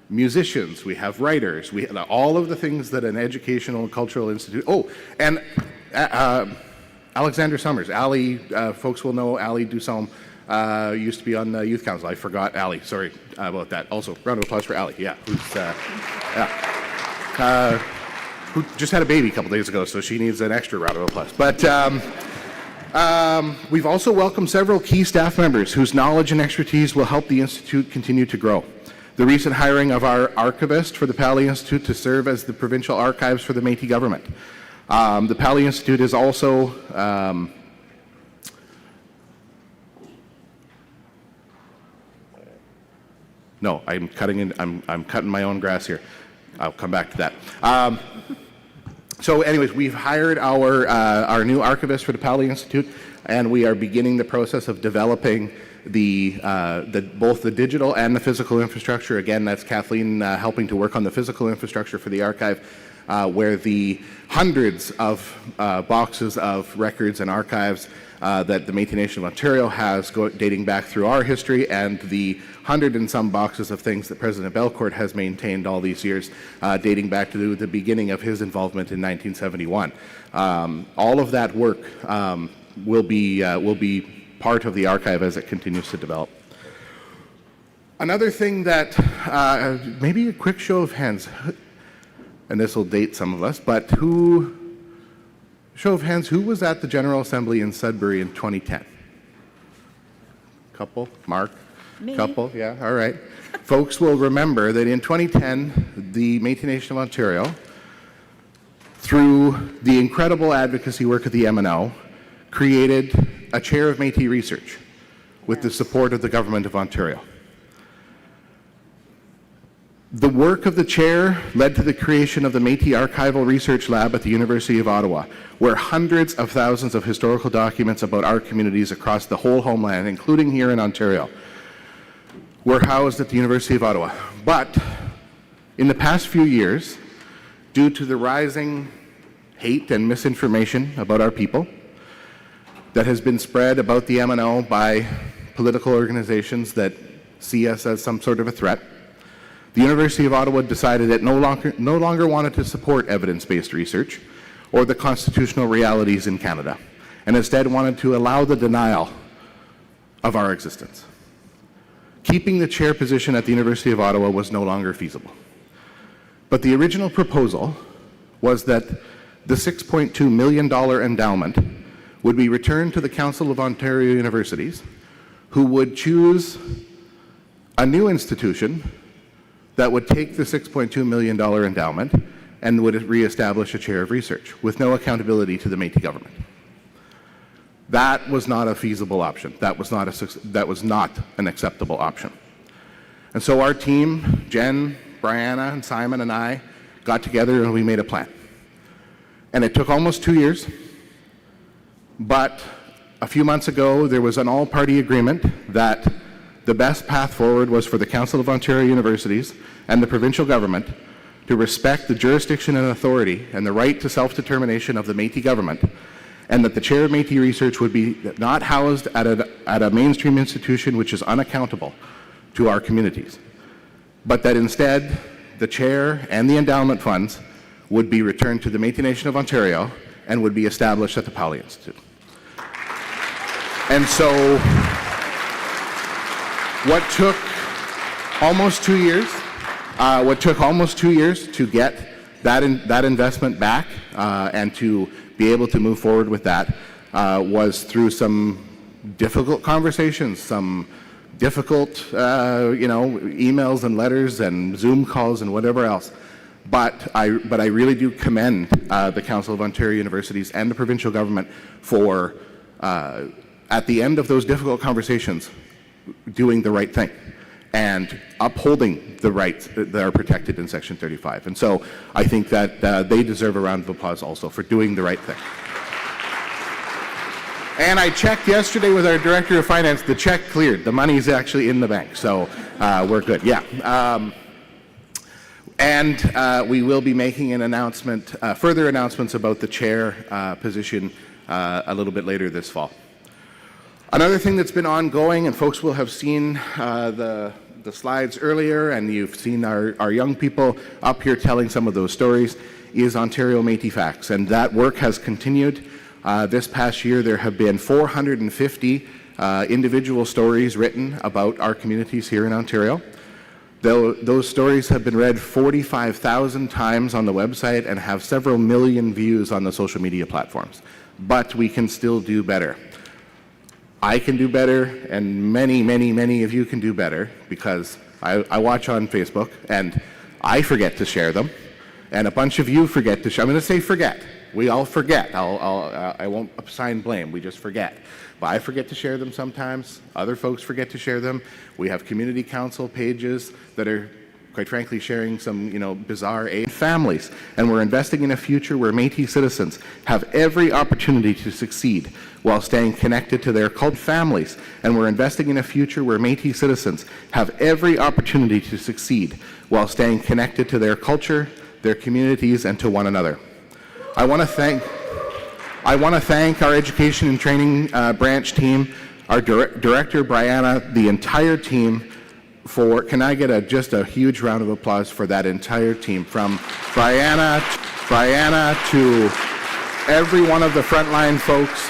musicians. We have writers. We all of the things that an educational and cultural institute. Oh, and Alexander Summers. Ali, folks will know Ali Dussalm used to be on the youth council. I forgot Ali. Sorry about that. Also, round of applause for Ali. Yeah, who just had a baby a couple days ago, so she needs an extra round of applause. But we've also welcomed several key staff members whose knowledge and expertise will help the Institute continue to grow. the recent hiring of our archivist for the Pali Institute to serve as the provincial archives for the Métis government. The Pali Institute is also no, I'm cutting my own grass here. I'll come back to that. So anyways, we've hired our new archivist for the Pali Institute, and we are beginning the process of developing both the digital and the physical infrastructure. Again, that's Kathleen helping to work on the physical infrastructure for the archive, where the hundreds of boxes of records and archives that the Métis Nation of Ontario has dating back through our history, and the 100 and some boxes of things that President Belcourt has maintained all these years, dating back to the beginning of his involvement in 1971. All of that work will be part of the archive as it continues to develop. Another thing that, maybe a quick show of hands, and this will date some of us, but show of hands, who was at the General Assembly in Sudbury in 2010? Couple? Mark? Me. Couple? Yeah, all right. Folks will remember that in 2010, the Métis Nation of Ontario, through the incredible advocacy work of the MNO, created a chair of Métis research with the support of the Government of Ontario. The work of the chair led to the creation of the Métis Archival Research Lab at the University of Ottawa, where hundreds of thousands of historical documents about our communities across the whole homeland, including here in Ontario, were housed at the University of Ottawa. But in the past few years, due to the rising hate and misinformation about our people that has been spread about the MNO by political organizations that see us as some sort of a threat, the University of Ottawa decided it no longer wanted to support evidence-based research or the constitutional realities in Canada, and instead wanted to allow the denial of our existence. Keeping the chair position at the University of Ottawa was no longer feasible. But the original proposal was that the $6.2 million endowment would be returned to the Council of Ontario Universities, who would choose a new institution that would take the $6.2 million endowment and would reestablish a chair of research with no accountability to the Métis government. That was not a feasible option. That was not an acceptable option. And so our team, Jen, Brianna, and Simon and I, got together and we made a plan. And it took almost 2 years, but a few months ago there was an all-party agreement that the best path forward was for the Council of Ontario Universities and the provincial government to respect the jurisdiction and authority and the right to self-determination of the Métis government, and that the chair of Métis research would be not housed at a mainstream institution which is unaccountable to our communities, but that instead the chair and the endowment funds would be returned to the Métis Nation of Ontario and would be established at the Pali Institute. And so what took almost 2 years to get that investment back and to be able to move forward with that was through some difficult conversations, some difficult emails and letters and Zoom calls and whatever else. But I really do commend the Council of Ontario Universities and the provincial government for, at the end of those difficult conversations, doing the right thing and upholding the rights that are protected in Section 35. And so I think that they deserve a round of applause also for doing the right thing. And I checked yesterday with our Director of Finance, the check cleared. The money's actually in the bank, so we're good, yeah. And we will be making an announcement, further announcements about the chair position a little bit later this fall. Another thing that's been ongoing, and folks will have seen the slides earlier, and you've seen our young people up here telling some of those stories, is Ontario Métis Facts. And that work has continued. This past year, there have been 450 individual stories written about our communities here in Ontario. Those stories have been read 45,000 times on the website and have several million views on the social media platforms. But we can still do better. I can do better, and many, many, many of you can do better, because I watch on Facebook, and I forget to share them, and a bunch of you forget to share. I'm going to say forget. We all forget. I won't assign blame. We just forget. But I forget to share them sometimes. Other folks forget to share them. We have community council pages that are, quite frankly, sharing some, bizarre aid families. And we're investing in a future where Métis citizens have every opportunity to succeed while staying connected to their cult families. And we're investing in a future where Métis citizens have every opportunity to succeed while staying connected to their culture, their communities, and to one another. I want to thank our education and training branch team, our director, Brianna, the entire team for, can I get just a huge round of applause for that entire team, from Brianna to every one of the frontline folks,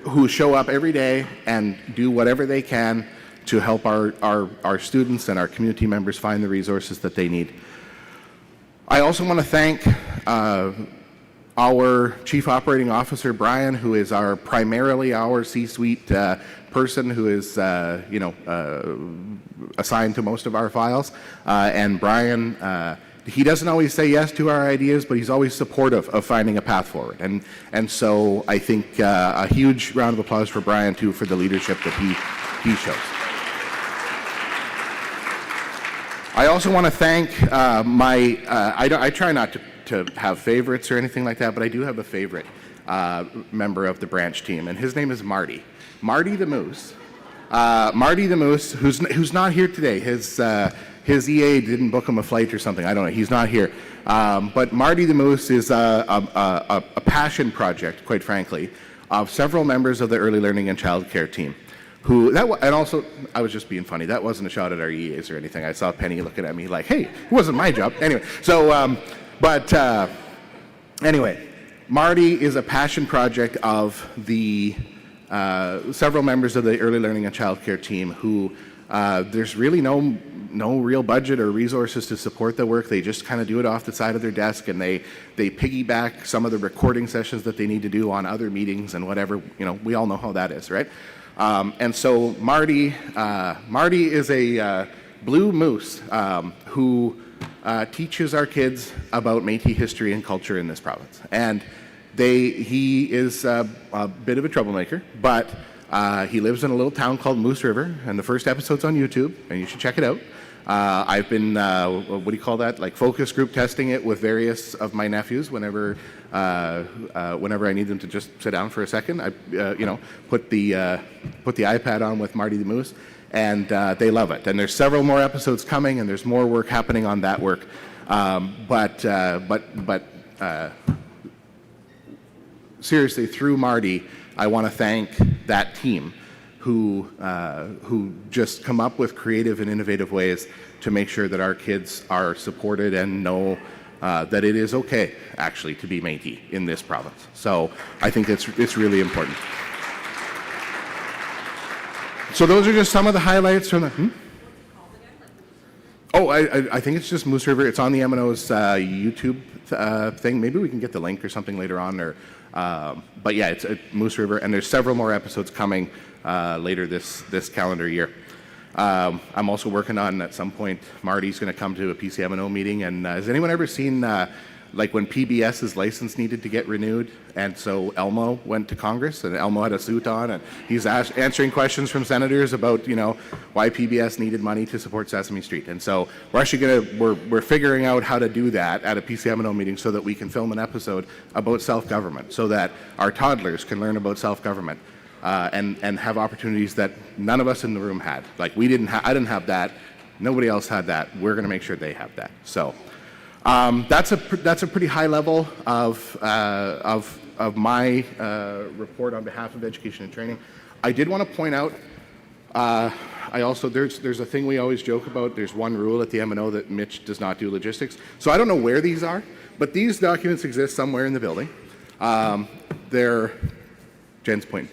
who show up every day and do whatever they can to help our students and our community members find the resources that they need. I also want to thank our Chief Operating Officer, Brian, who is primarily our C-suite person who is, assigned to most of our files. And Brian, he doesn't always say yes to our ideas, but he's always supportive of finding a path forward. And so I think a huge round of applause for Brian, too, for the leadership that he shows. I also want to thank I try not to have favorites or anything like that, but I do have a favorite member of the branch team, and his name is Marty. Marty the Moose. Marty the Moose, who's not here today. His EA didn't book him a flight or something. I don't know. He's not here. But Marty the Moose is a passion project, quite frankly, of several members of the early learning and childcare team. And also, I was just being funny. That wasn't a shot at our EAs or anything. I saw Penny looking at me like, hey, it wasn't my job. Anyway, anyway, Marty is a passion project of the several members of the early learning and childcare team who there's really no real budget or resources to support the work. They just kind of do it off the side of their desk, and they piggyback some of the recording sessions that they need to do on other meetings and whatever. We all know how that is, right? And so Marty is a blue moose who teaches our kids about Métis history and culture in this province. And he is a bit of a troublemaker, but he lives in a little town called Moose River, and the first episode's on YouTube, and you should check it out. I've been, what do you call that, like focus group testing it with various of my nephews whenever I need them to just sit down for a second. I, put the iPad on with Marty the Moose, and they love it. And there's several more episodes coming, and there's more work happening on that work. Seriously, through Marty, I want to thank that team who just come up with creative and innovative ways to make sure that our kids are supported and know that it is okay, actually, to be Métis in this province. So I think it's really important. So those are just some of the highlights from the... Oh, I think it's just Moose River. It's on the MNO's YouTube thing. Maybe we can get the link or something later on. But yeah, it's at Moose River, and there's several more episodes coming later this calendar year. I'm also working on, at some point, Marty's going to come to a PCMNO meeting. And has anyone ever seen, like when PBS's license needed to get renewed? And so Elmo went to Congress, and Elmo had a suit on, and he's answering questions from senators about, why PBS needed money to support Sesame Street. And so we're actually we're figuring out how to do that at a PCMNO meeting so that we can film an episode about self-government, so that our toddlers can learn about self-government. And have opportunities that none of us in the room had. Like I didn't have that. Nobody else had that. We're going to make sure they have that. So that's a pretty high level of my report on behalf of education and training. I did want to point out. There's a thing we always joke about. There's one rule at the MNO that Mitch does not do logistics. So I don't know where these are, but these documents exist somewhere in the building. They're Jen's point.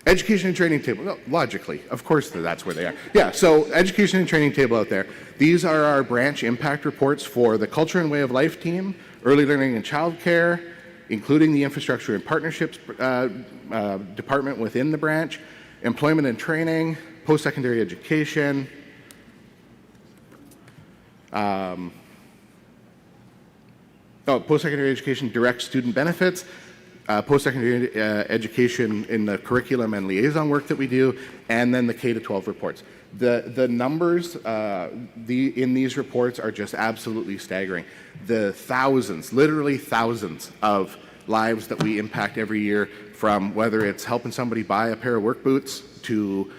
Education and training table. No, logically, of course, that's where they are. Yeah, so education and training table out there. These are our branch impact reports for the Culture and Way of Life team, Early Learning and Childcare, including the infrastructure and partnerships department within the branch, employment and training, post-secondary education, post-secondary education direct student benefits, post-secondary education in the curriculum and liaison work that we do, and then the K-12 reports. The numbers in these reports are just absolutely staggering. The thousands, literally thousands of lives that we impact every year, from whether it's helping somebody buy a pair of work boots to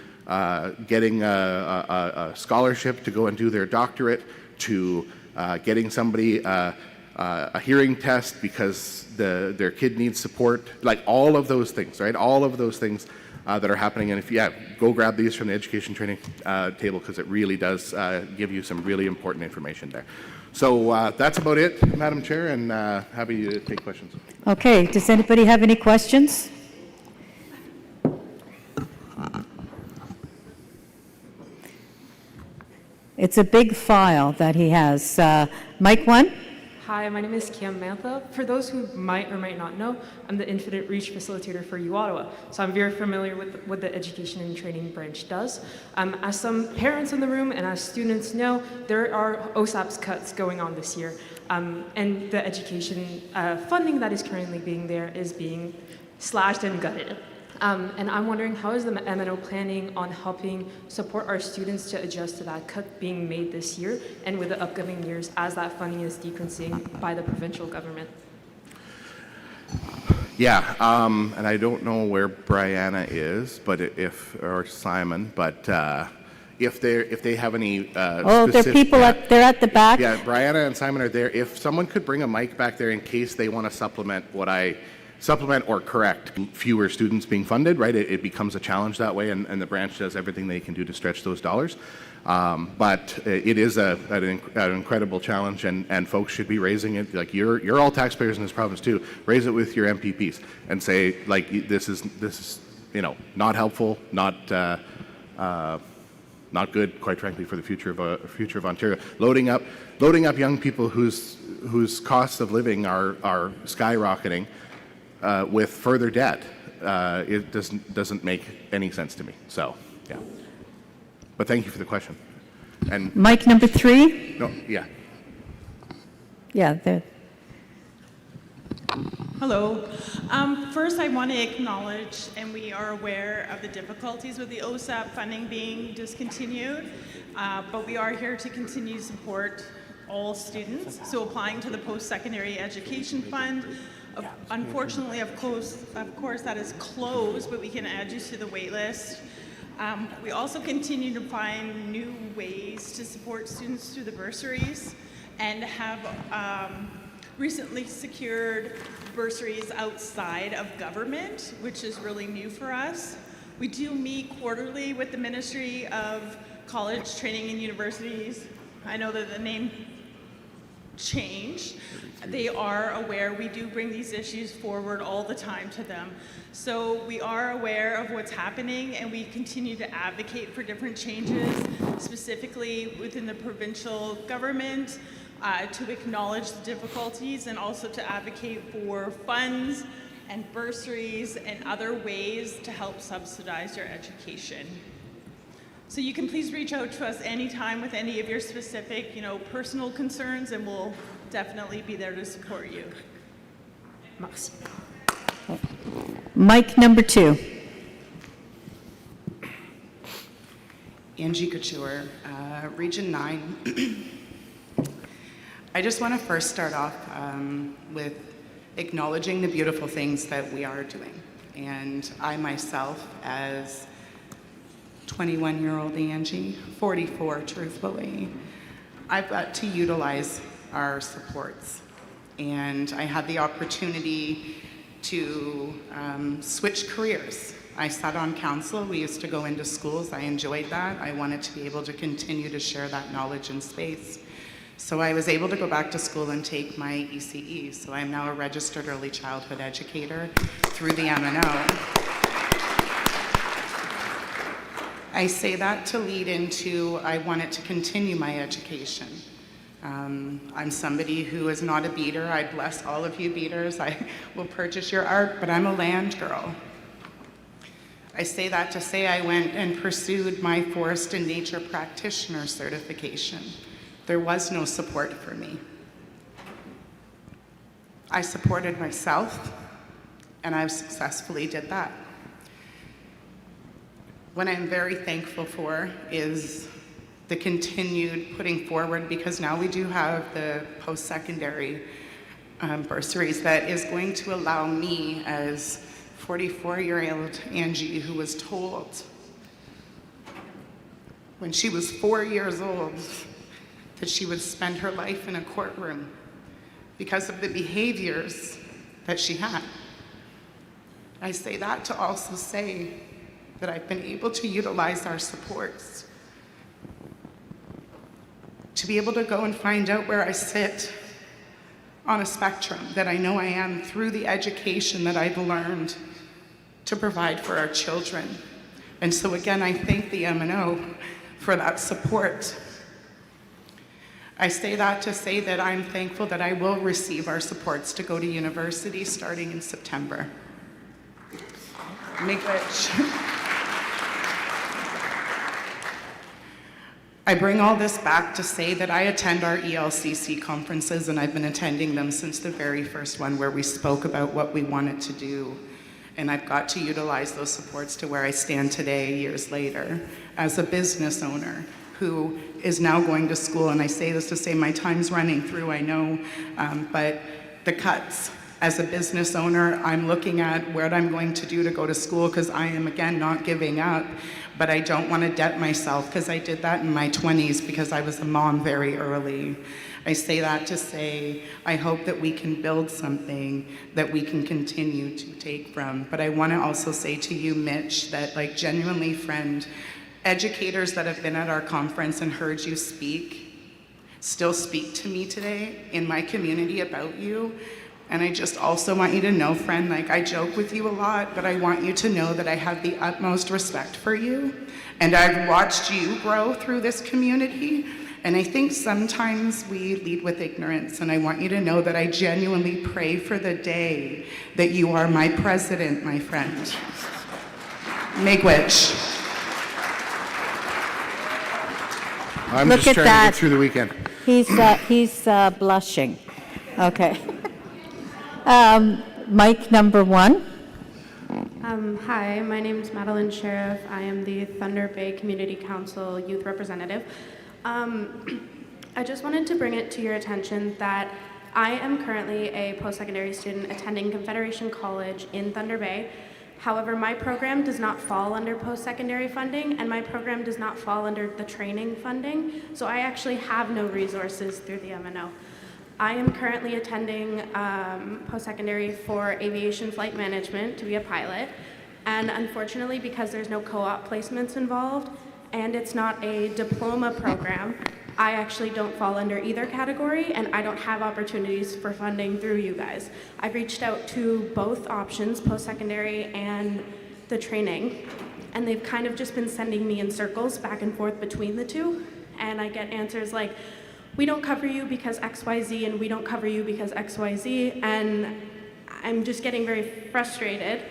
getting a scholarship to go and do their doctorate, to getting somebody a hearing test because their kid needs support, like all of those things, right? All of those things that are happening. And if go grab these from the education training table, because it really does give you some really important information there. So that's about it, Madam Chair, and happy to take questions. Okay, does anybody have any questions? It's a big file that he has. Mic 1? Hi, my name is Cam Mantha. For those who might or might not know, I'm the Infinite Reach Facilitator for U Ottawa. So I'm very familiar with what the Education and Training branch does. As some parents in the room and as students know, there are OSAP's cuts going on this year. And the education funding that is currently being there is being slashed and gutted. And I'm wondering, how is the MNO planning on helping support our students to adjust to that cut being made this year and with the upcoming years as that funding is decreasing by the provincial government? Yeah, and I don't know where Brianna is, but or Simon, but if they have any there are people they're at the back. Yeah, Brianna and Simon are there. If someone could bring a mic back there in case they want to supplement or correct fewer students being funded, right? It becomes a challenge that way, and the branch does everything they can do to stretch those dollars. But it is an incredible challenge, and folks should be raising it. Like you're all taxpayers in this province too. Raise it with your MPPs and say, like, this is not helpful, not good, quite frankly, for the future of Ontario. Loading up young people whose costs of living are skyrocketing. With further debt, it doesn't make any sense to me. So, yeah. But thank you for the question. And Mic number 3? No, yeah. Yeah, there. Hello. First, I want to acknowledge, and we are aware of the difficulties with the OSAP funding being discontinued, but we are here to continue to support all students. So applying to the Post-Secondary Education Fund, unfortunately, of course, that is closed, but we can add you to the wait list. We also continue to find new ways to support students through the bursaries and have recently secured bursaries outside of government, which is really new for us. We do meet quarterly with the Ministry of College, Training and Universities. I know that the name changed. They are aware. We do bring these issues forward all the time to them. So we are aware of what's happening, and we continue to advocate for different changes, specifically within the provincial government, to acknowledge the difficulties and also to advocate for funds and bursaries and other ways to help subsidize your education. So you can please reach out to us anytime with any of your specific, personal concerns, and we'll definitely be there to support you. Merci. Mic number 2. Angie Couture, Region 9. I just want to first start off with acknowledging the beautiful things that we are doing. And I myself, as 21-year-old Angie, 44 truthfully, I've got to utilize our supports. And I had the opportunity to switch careers. I sat on council. We used to go into schools. I enjoyed that. I wanted to be able to continue to share that knowledge in space. So I was able to go back to school and take my ECE. So I'm now a registered early childhood educator through the MNO. I say that to lead into, I wanted to continue my education. I'm somebody who is not a beater. I bless all of you beaters. I will purchase your art, but I'm a land girl. I say that to say I went and pursued my forest and nature practitioner certification. There was no support for me. I supported myself, and I successfully did that. What I'm very thankful for is the continued putting forward, because now we do have the post-secondary bursaries that is going to allow me, as 44-year-old Angie, who was told when she was 4 years old that she would spend her life in a courtroom because of the behaviors that she had. I say that to also say that I've been able to utilize our supports to be able to go and find out where I sit on a spectrum that I know I am through the education that I've learned to provide for our children. And so again, I thank the MNO for that support. I say that to say that I'm thankful that I will receive our supports to go to university starting in September. I bring all this back to say that I attend our ELCC conferences, and I've been attending them since the very first one where we spoke about what we wanted to do. And I've got to utilize those supports to where I stand today, years later, as a business owner who is now going to school. And I say this to say my time's running through, I know, but the cuts. As a business owner, I'm looking at what I'm going to do to go to school, because I am, again, not giving up, but I don't want to debt myself, because I did that in my 20s because I was a mom very early. I say that to say I hope that we can build something that we can continue to take from. But I want to also say to you, Mitch, that, like, genuinely, friend, educators that have been at our conference and heard you speak still speak to me today in my community about you. And I just also want you to know, friend, like, I joke with you a lot, but I want you to know that I have the utmost respect for you. And I've watched you grow through this community. And I think sometimes we lead with ignorance. And I want you to know that I genuinely pray for the day that you are my president, my friend. Miigwech. I'm Look just at trying that. to get through the weekend. He's blushing. Okay. Mic number 1. Hi, my name is Madeline Sheriff. I am the Thunder Bay Community Council Youth Representative. I just wanted to bring it to your attention that I am currently a post-secondary student attending Confederation College in Thunder Bay. However, my program does not fall under post-secondary funding, and my program does not fall under the training funding, so I actually have no resources through the MNO. I am currently attending post-secondary for aviation flight management to be a pilot, and unfortunately, because there's no co-op placements involved, and it's not a diploma program, I actually don't fall under either category, and I don't have opportunities for funding through you guys. I've reached out to both options, post-secondary and the training, and they've kind of just been sending me in circles back and forth between the two, and I get answers like, we don't cover you because XYZ, and we don't cover you because XYZ, and I'm just getting very frustrated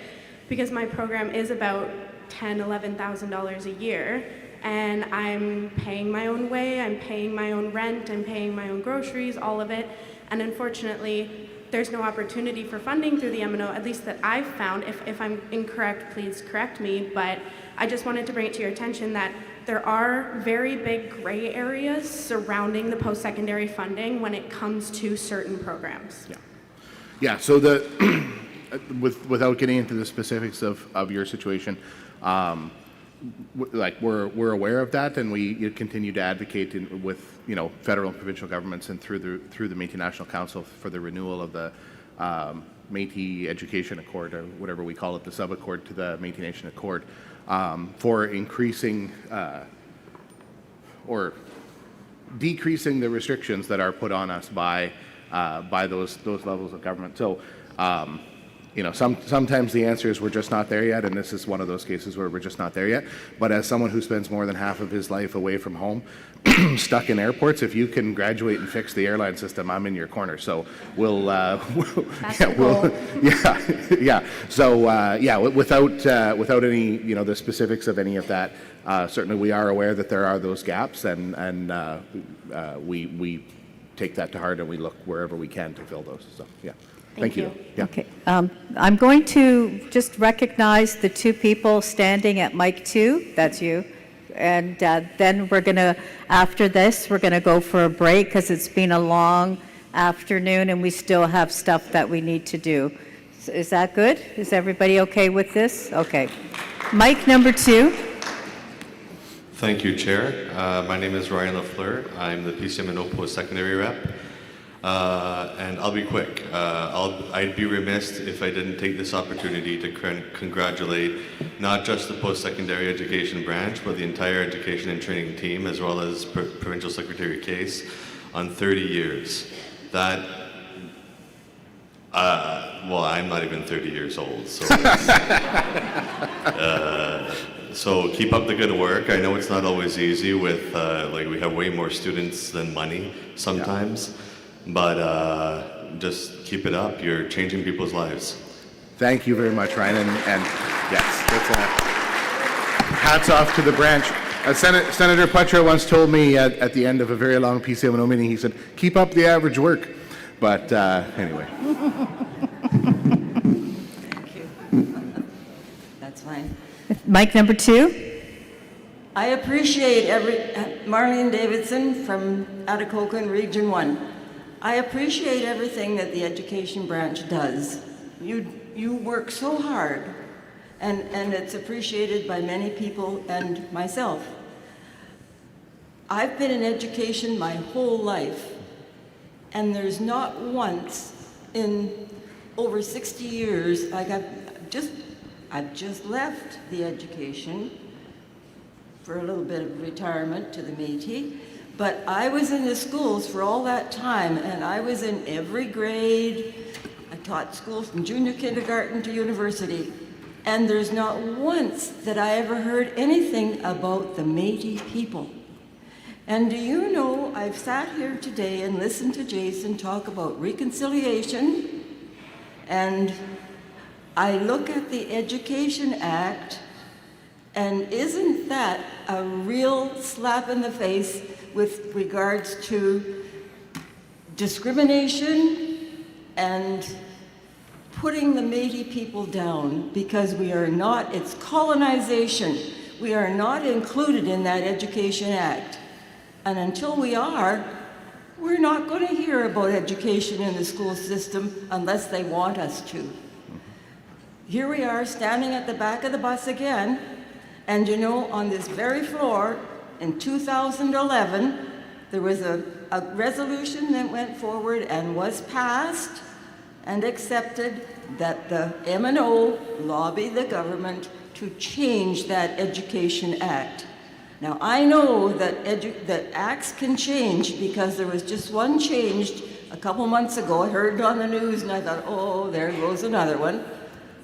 because my program is about $10,000, $11,000 a year, and I'm paying my own way, I'm paying my own rent, I'm paying my own groceries, all of it, and unfortunately, there's no opportunity for funding through the MNO, at least that I've found. If I'm incorrect, please correct me, but I just wanted to bring it to your attention that there are very big gray areas surrounding the post-secondary funding when it comes to certain programs. Yeah, so without getting into the specifics of your situation, we're aware of that, and we continue to advocate with federal and provincial governments and through the Métis National Council for the renewal of the Métis Education Accord, or whatever we call it, the sub-accord to the Métis Nation Accord, for increasing or decreasing the restrictions that are put on us by those levels of government. So sometimes the answer is we're just not there yet, and this is one of those cases where we're just not there yet. But as someone who spends more than half of his life away from home, stuck in airports, if you can graduate and fix the airline system, I'm in your corner. So without any, the specifics of any of that, certainly we are aware that there are those gaps, and we take that to heart, and we look wherever we can to fill those. So thank you. Yeah. Okay. I'm going to just recognize the two people standing at mic 2. That's you. And then after this, we're going to go for a break because it's been a long afternoon and we still have stuff that we need to do. Is that good? Is everybody okay with this? Okay. Mic number 2. Thank you, Chair. My name is Ryan LaFleur. I'm the PCMNO post-secondary rep. And I'll be quick. I'd be remiss if I didn't take this opportunity to congratulate not just the post-secondary education branch, but the entire education and training team, as well as Provincial Secretary Case, on 30 years. That, I'm not even 30 years old, so so keep up the good work. I know it's not always easy with, we have way more students than money sometimes. Yeah. But just keep it up. You're changing people's lives. Thank you very much, Ryan. And yes, that's hats off to the branch. Senator Putcher once told me at the end of a very long PCMNO meeting, he said, keep up the average work. But anyway. Thank you. That's fine. Mic number 2. I appreciate Marlene Davidson from Atikokan Region 1. I appreciate everything that the education branch does. You work so hard, and it's appreciated by many people and myself. I've been in education my whole life, and there's not once in over 60 years, I've just left the education for a little bit of retirement to the Métis. But I was in the schools for all that time, and I was in every grade. I taught schools from junior kindergarten to university. And there's not once that I ever heard anything about the Métis people. And do you know, I've sat here today and listened to Jason talk about reconciliation, and I look at the Education Act, and isn't that a real slap in the face with regards to discrimination and putting the Métis people down, because we are not, it's colonization. We are not included in that Education Act. And until we are, we're not going to hear about education in the school system unless they want us to. Here we are standing at the back of the bus again, and on this very floor, in 2011, there was a resolution that went forward and was passed and accepted that the MNO lobby the government to change that Education Act. Now, I know that acts can change, because there was just one changed a couple months ago. I heard it on the news and I thought, oh, there goes another one.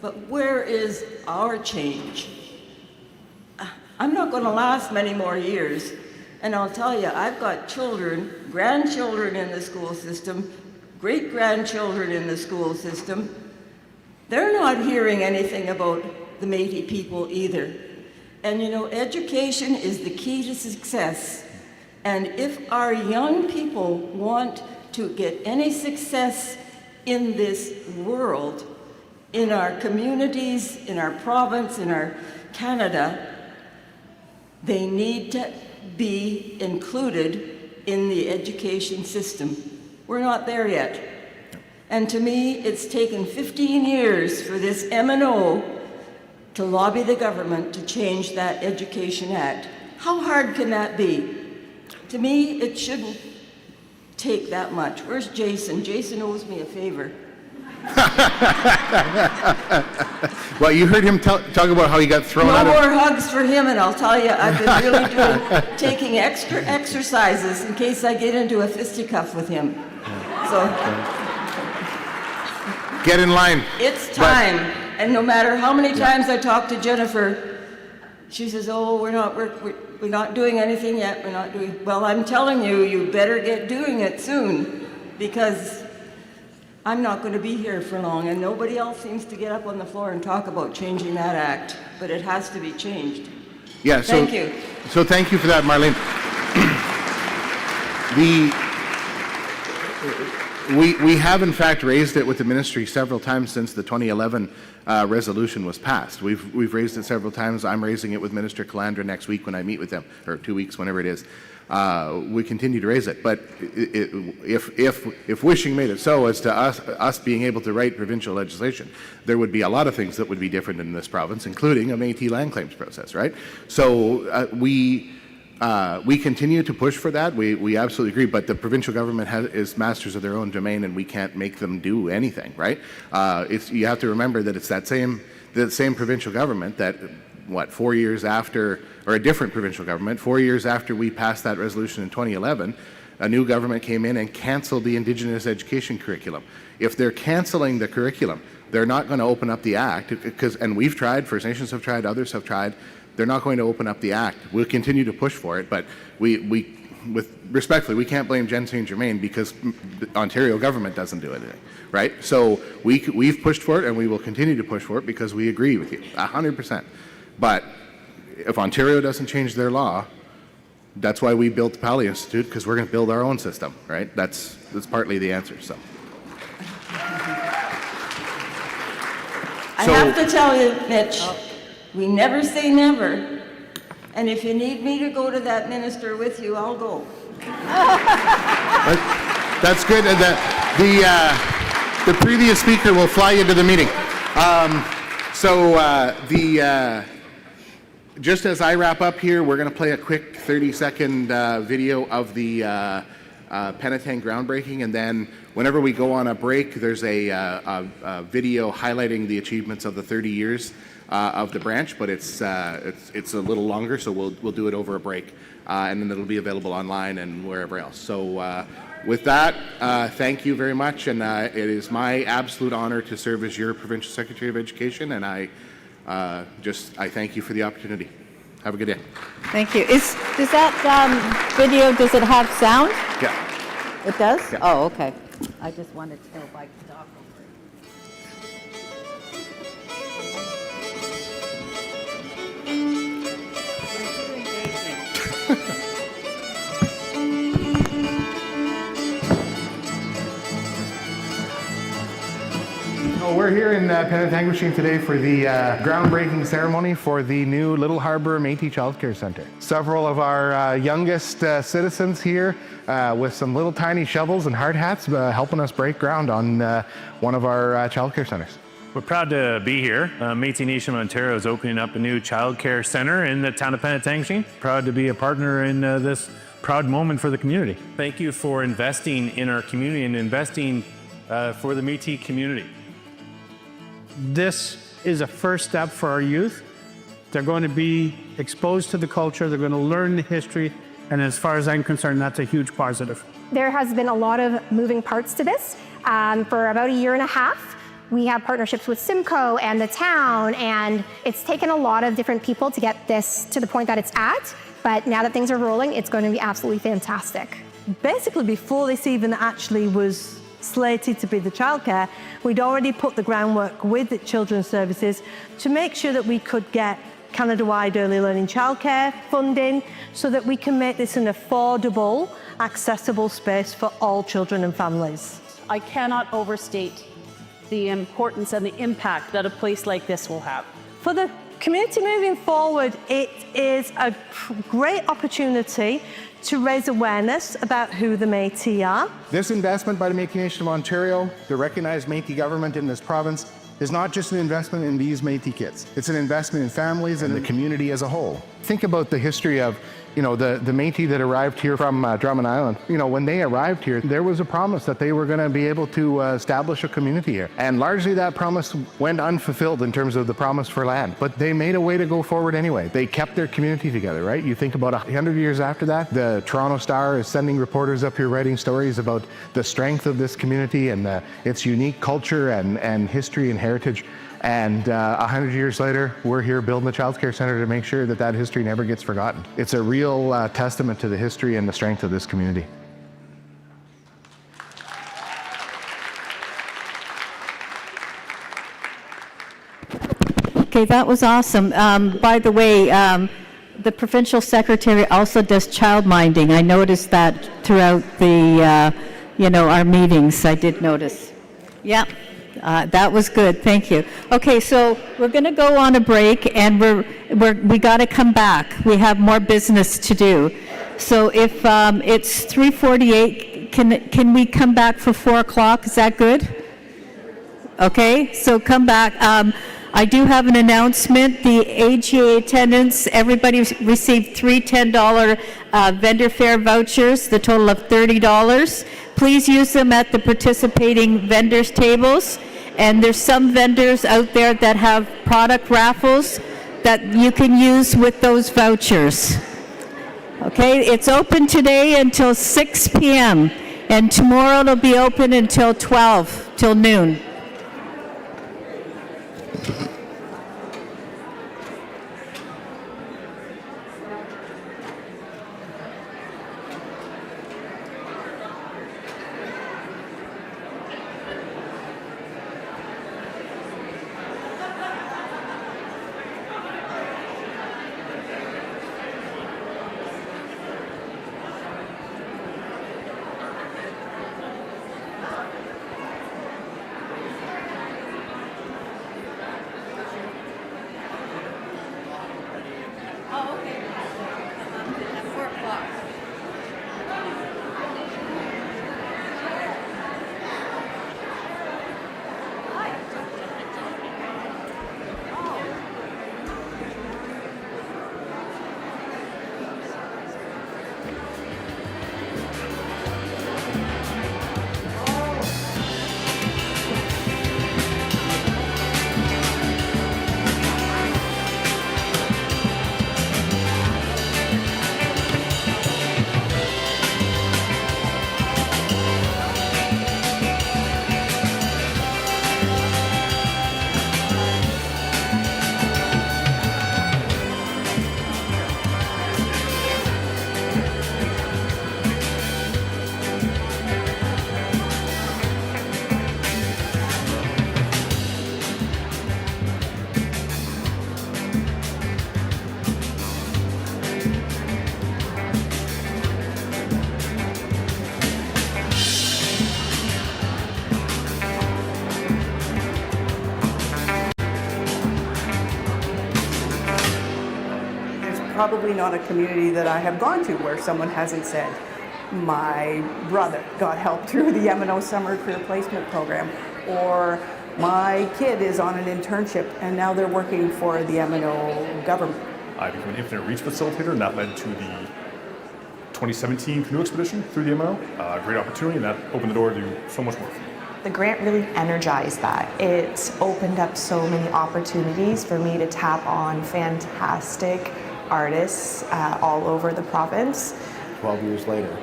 But where is our change? I'm not going to last many more years. And I'll tell you, I've got children, grandchildren in the school system, great-grandchildren in the school system. They're not hearing anything about the Métis people either. And education is the key to success. And if our young people want to get any success in this world, in our communities, in our province, in our Canada, they need to be included in the education system. We're not there yet. And to me, it's taken 15 years for this MNO to lobby the government to change that Education Act. How hard can that be? To me, it shouldn't take that much. Where's Jason? Jason owes me a favor. Well, you heard him talk about how he got thrown out of... No more hugs for him, and I'll tell you, I've been really taking extra exercises in case I get into a fisticuff with him. So, Get in line. It's time. And no matter how many times I talk to Jennifer, she says, oh, we're not doing anything yet. We're not doing, well, I'm telling you, you better get doing it soon, because I'm not going to be here for long, and nobody else seems to get up on the floor and talk about changing that act, but it has to be changed. Yeah, so, Thank you. So thank you for that, Marlene. We have in fact raised it with the ministry several times since the 2011 resolution was passed. We've raised it several times. I'm raising it with Minister Calandra next week when I meet with them, or 2 weeks, whenever it is. We continue to raise it, but if wishing made it so as to us being able to write provincial legislation, there would be a lot of things that would be different in this province, including a Métis land claims process, right? So we continue to push for that. We absolutely agree, but the provincial government is masters of their own domain, and we can't make them do anything, right? You have to remember that it's that same provincial government that, 4 years after, or a different provincial government, 4 years after we passed that resolution in 2011, a new government came in and canceled the Indigenous education curriculum. If they're canceling the curriculum, they're not going to open up the Act, and we've tried, First Nations have tried, others have tried, they're not going to open up the Act. We'll continue to push for it, but respectfully, we can't blame Jen St. Germain because the Ontario government doesn't do anything, right? So we've pushed for it, and we will continue to push for it because we agree with you, 100%. But if Ontario doesn't change their law, that's why we built the Pali Institute, because we're going to build our own system, right? That's partly the answer. So. I have to tell you, Mitch, we never say never. And if you need me to go to that minister with you, I'll go. That's good. And the previous speaker will fly you to the meeting. Just as I wrap up here, we're going to play a quick 30-second video of the Penetang groundbreaking, and then whenever we go on a break, there's a video highlighting the achievements of the 30 years of the branch, but it's a little longer, so we'll do it over a break, and then it'll be available online and wherever else. So with that, thank you very much, and it is my absolute honor to serve as your Provincial Secretary of Education, and I thank you for the opportunity. Have a good day. Thank you. Does that video, does it have sound? Yeah. It does? Yeah. Oh, okay. I just wanted to know if I could talk over it. We're here in Penetang today for the groundbreaking ceremony for the new Little Harbour Métis Child Care Centre. Several of our youngest citizens here with some little tiny shovels and hard hats helping us break ground on one of our child care centres. We're proud to be here. Métis Nation of Ontario is opening up a new child care centre in the town of Penetang. Proud to be a partner in this proud moment for the community. Thank you for investing in our community and investing for the Métis community. This is a first step for our youth. They're going to be exposed to the culture, they're going to learn the history, and as far as I'm concerned, that's a huge positive. There has been a lot of moving parts to this. For about a year and a half, we have partnerships with Simcoe and the town, and it's taken a lot of different people to get this to the point that it's at, but now that things are rolling, it's going to be absolutely fantastic. Basically, before this even actually was slated to be the childcare, we'd already put the groundwork with the Children's Services to make sure that we could get Canada-wide early learning childcare funding so that we can make this an affordable, accessible space for all children and families. I cannot overstate the importance and the impact that a place like this will have. For the community moving forward, it is a great opportunity to raise awareness about who the Métis are. This investment by the Métis Nation of Ontario, the recognized Métis government in this province, is not just an investment in these Métis kids. It's an investment in families and the community as a whole. Think about the history of You know, the Métis that arrived here from Drummond Island, you know, when they arrived here, there was a promise that they were going to be able to establish a community here. And largely that promise went unfulfilled in terms of the promise for land. But they made a way to go forward anyway. They kept their community together, right? You think about 100 years after that, the Toronto Star is sending reporters up here writing stories about the strength of this community and its unique culture and history and heritage. And 100 years later, we're here building the Child Care Centre to make sure that that history never gets forgotten. It's a real testament to the history and the strength of this community. Okay, that was awesome. By the way, the provincial secretary also does child minding. I noticed that throughout the, our meetings. I did notice. Yeah. That was good. Thank you. Okay, so we're going to go on a break, and we got to come back. We have more business to do. So if it's 3:48, can we come back for 4 o'clock? Is that good? Okay, so come back. I do have an announcement. The AGA attendants, everybody received 3 $10 vendor fare vouchers, the total of $30. Please use them at the participating vendors' tables. And there's some vendors out there that have product raffles that you can use with those vouchers. Okay, it's open today until 6 p.m. and tomorrow it'll be open until 12, till noon. Probably not a community that I have gone to where someone hasn't said, my brother got help through the MNO Summer Career Placement Program, or my kid is on an internship and now they're working for the MNO government. I became an Infinite Reach facilitator, and that led to the 2017 canoe expedition through the MNO. Great opportunity, and that opened the door to so much more for me. The grant really energized that. It opened up so many opportunities for me to tap on fantastic artists all over the province. 12 years later,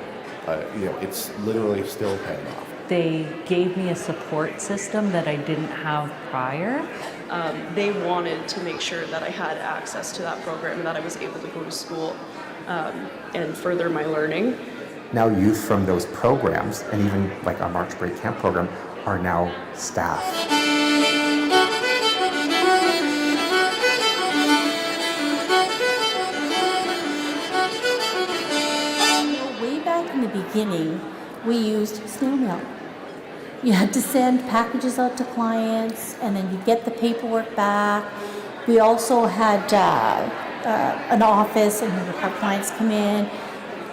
it's literally still paying off. They gave me a support system that I didn't have prior. They wanted to make sure that I had access to that program and that I was able to go to school and further my learning. Now youth from those programs, and even like our March Break Camp program, are now staff. In the beginning, we used snail mail. You had to send packages out to clients, and then you get the paperwork back. We also had an office, and we would have clients come in.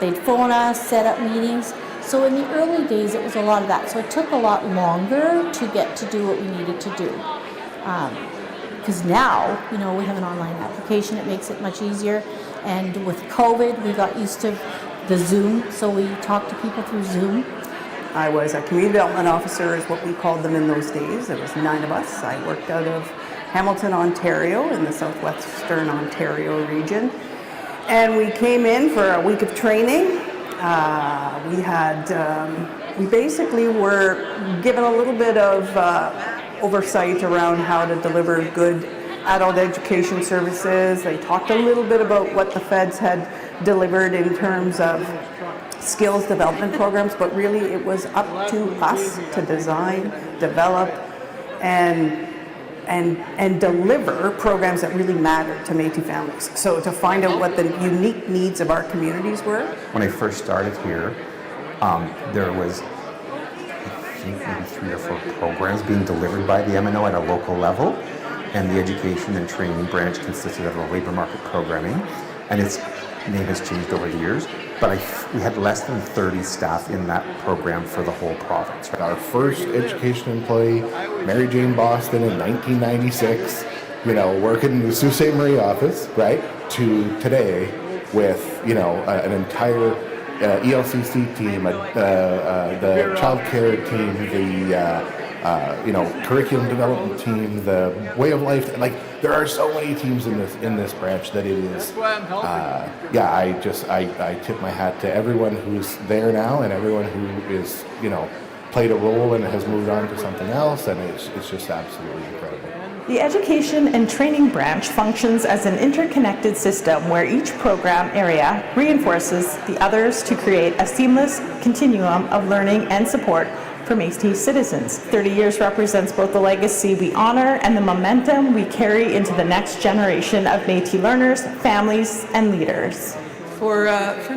They'd phone us, set up meetings. So in the early days, it was a lot of that. So it took a lot longer to get to do what we needed to do. Because now, we have an online application. It makes it much easier. And with COVID, we got used to the Zoom, so we talked to people through Zoom. I was a community development officer, is what we called them in those days. There was 9 of us. I worked out of Hamilton, Ontario, in the southwestern Ontario region. And we came in for a week of training. We basically were given a little bit of oversight around how to deliver good adult education services. They talked a little bit about what the feds had delivered in terms of skills development programs, but really it was up to us to design, develop, and deliver programs that really mattered to Métis families. So to find out what the unique needs of our communities were. When I first started here, there was, I think, maybe 3 or 4 programs being delivered by the MNO at a local level, and the education and training branch consisted of the labor market programming, and its name has changed over the years, but we had less than 30 staff in that program for the whole province. Our first education employee, Mary Jane Boston, in 1996, working in the Sault Ste. Marie office, right, to today with, an entire ELCC team, the child care team, the curriculum development team, the way of life. Like, there are so many teams in this branch that it is. I tip my hat to everyone who's there now and everyone who is, played a role and has moved on to something else, and it's just absolutely incredible. The Education and Training Branch functions as an interconnected system where each program area reinforces the others to create a seamless continuum of learning and support for Métis citizens. 30 years represents both the legacy we honor and the momentum we carry into the next generation of Métis learners, families, and leaders. For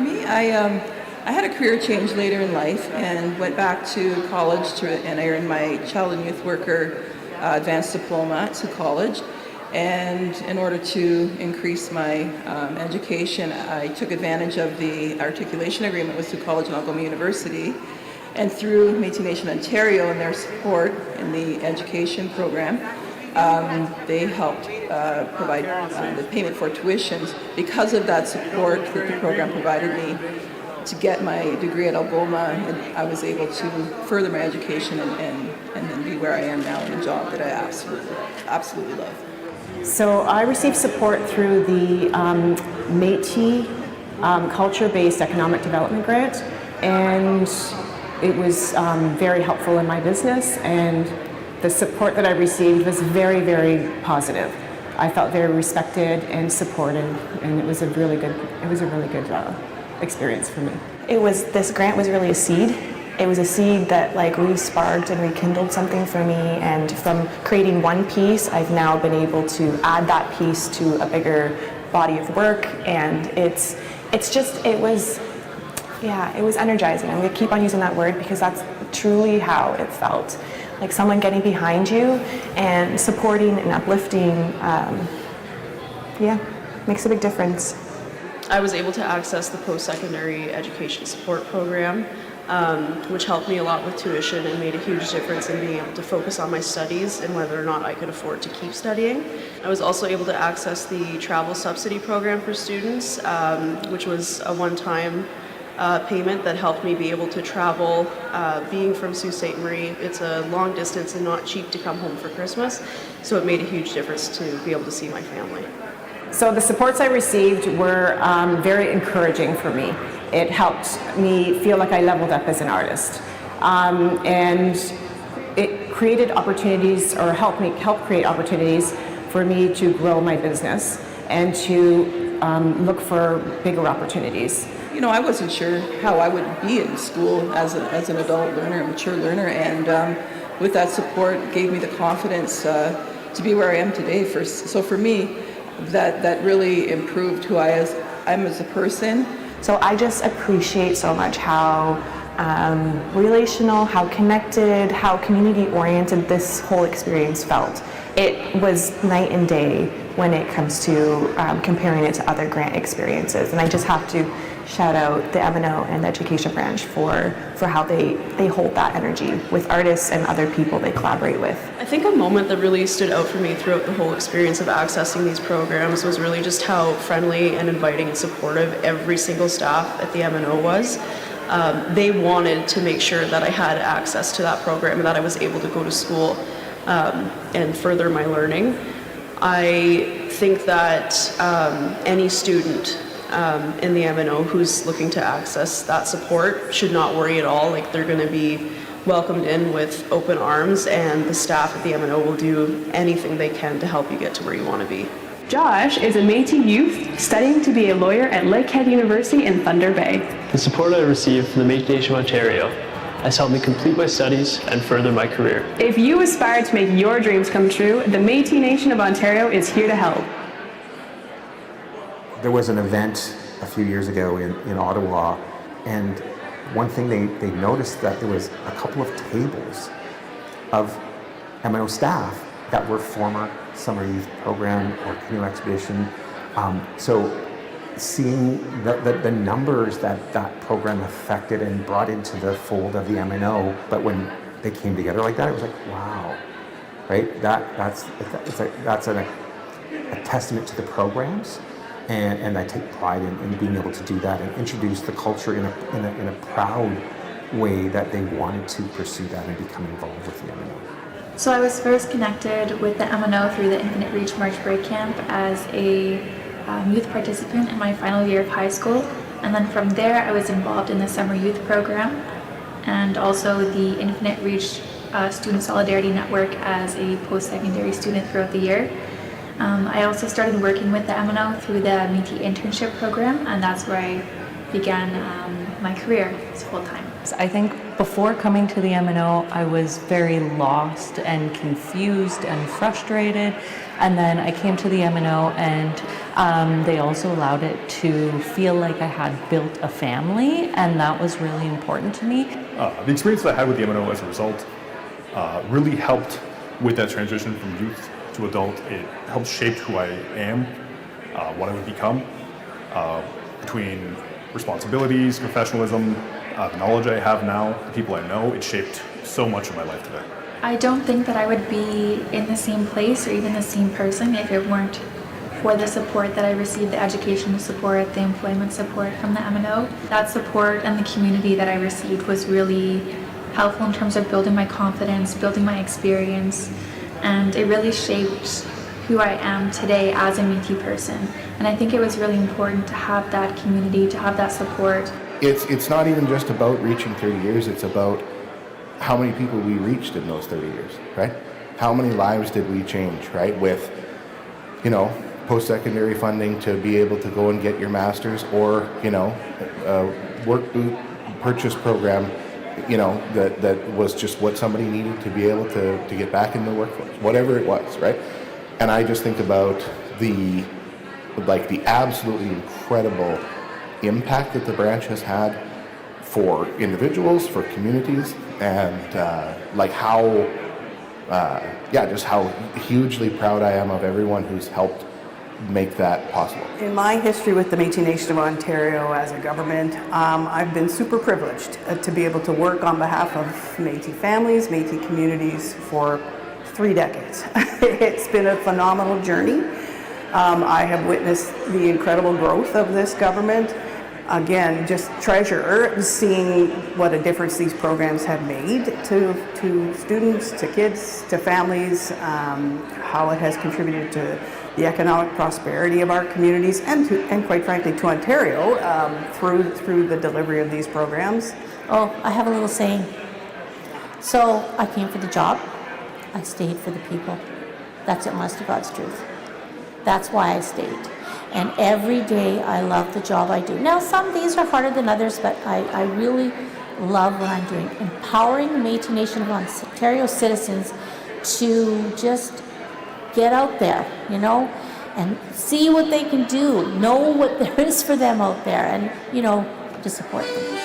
me, I had a career change later in life and went back to college and I earned my child and youth worker advanced diploma to college. And in order to increase my education, I took advantage of the articulation agreement with Sault College and Algoma University. And through Métis Nation Ontario and their support in the education program, they helped provide the payment for tuitions. Because of that support that the program provided me to get my degree at Algoma, I was able to further my education and then be where I am now in a job that I absolutely love. So I received support through the Métis culture-based economic development grant, and it was very helpful in my business, and the support that I received was very, very positive. I felt very respected and supported, and it was a really good experience for me. This grant was really a seed. It was a seed that re-sparked and rekindled something for me, and from creating one piece, I've now been able to add that piece to a bigger body of work, and it was energizing. I'm going to keep on using that word because that's truly how it felt. Like someone getting behind you and supporting and uplifting, makes a big difference. I was able to access the post-secondary education support program, which helped me a lot with tuition and made a huge difference in being able to focus on my studies and whether or not I could afford to keep studying. I was also able to access the travel subsidy program for students, which was a one-time payment that helped me be able to travel. Being from Sault Ste. Marie, it's a long distance and not cheap to come home for Christmas, so it made a huge difference to be able to see my family. So the supports I received were very encouraging for me. It helped me feel like I leveled up as an artist. And it created opportunities, or helped create opportunities for me to grow my business and to look for bigger opportunities. I wasn't sure how I would be in school as an adult learner, a mature learner, and with that support gave me the confidence to be where I am today. So for me, that really improved who I am as a person. So I just appreciate so much how relational, how connected, how community-oriented this whole experience felt. It was night and day when it comes to comparing it to other grant experiences. And I just have to shout out the MNO and the education branch for how they hold that energy with artists and other people they collaborate with. I think a moment that really stood out for me throughout the whole experience of accessing these programs was really just how friendly and inviting and supportive every single staff at the MNO was. They wanted to make sure that I had access to that program and that I was able to go to school and further my learning. I think that any student in the MNO who's looking to access that support should not worry at all. Like, they're going to be welcomed in with open arms, and the staff at the MNO will do anything they can to help you get to where you want to be. Josh is a Métis youth studying to be a lawyer at Lakehead University in Thunder Bay. The support I received from the Métis Nation of Ontario has helped me complete my studies and further my career. If you aspire to make your dreams come true, the Métis Nation of Ontario is here to help. There was an event a few years ago in Ottawa, and one thing they noticed that there was a couple of tables of MNO staff that were former summer youth program or canoe expedition. So seeing the numbers that program affected and brought into the fold of the MNO, but when they came together like that, it was like, wow, right? That's a testament to the programs. And I take pride in being able to do that and introduce the culture in a proud way that they wanted to pursue that and become involved with the MNO. So I was first connected with the MNO through the Infinite Reach March Break Camp as a youth participant in my final year of high school. And then from there I was involved in the summer youth program and also the Infinite Reach Student Solidarity Network as a post-secondary student throughout the year. I also started working with the MNO through the Métis internship program, and that's where I began my career full-time. I think before coming to the MNO, I was very lost and confused and frustrated. And then I came to the MNO, and they also allowed it to feel like I had built a family, and that was really important to me. The experience that I had with the MNO as a result really helped with that transition from youth to adult. It helped shape who I am, what I would become, between responsibilities, professionalism, the knowledge I have now, the people I know. It shaped so much of my life today. I don't think that I would be in the same place or even the same person if it weren't for the support that I received, the educational support, the employment support from the MNO. That support and the community that I received was really helpful in terms of building my confidence, building my experience, and it really shaped who I am today as a Métis person. And I think it was really important to have that community, to have that support. It's not even just about reaching 30 years, it's about how many people we reached in those 30 years, right? How many lives did we change, right? With, post-secondary funding to be able to go and get your master's, or, work boot purchase program, that was just what somebody needed to be able to get back in the workforce, whatever it was, right? And I just think about the absolutely incredible impact that the branch has had for individuals, for communities, and just how hugely proud I am of everyone who's helped make that possible. In my history with the Métis Nation of Ontario as a government, I've been super privileged to be able to work on behalf of Métis families, Métis communities for 3 decades. It's been a phenomenal journey. I have witnessed the incredible growth of this government. Again, just treasure seeing what a difference these programs have made to students, to kids, to families, how it has contributed to the economic prosperity of our communities and quite frankly to Ontario through the delivery of these programs. Oh, I have a little saying. So I came for the job, I stayed for the people. That's it, honest to God's truth. That's why I stayed. And every day I love the job I do. Now some days are harder than others, but I really love what I'm doing. Empowering the Métis Nation of Ontario citizens to just get out there, and see what they can do, know what there is for them out there, and, to support them.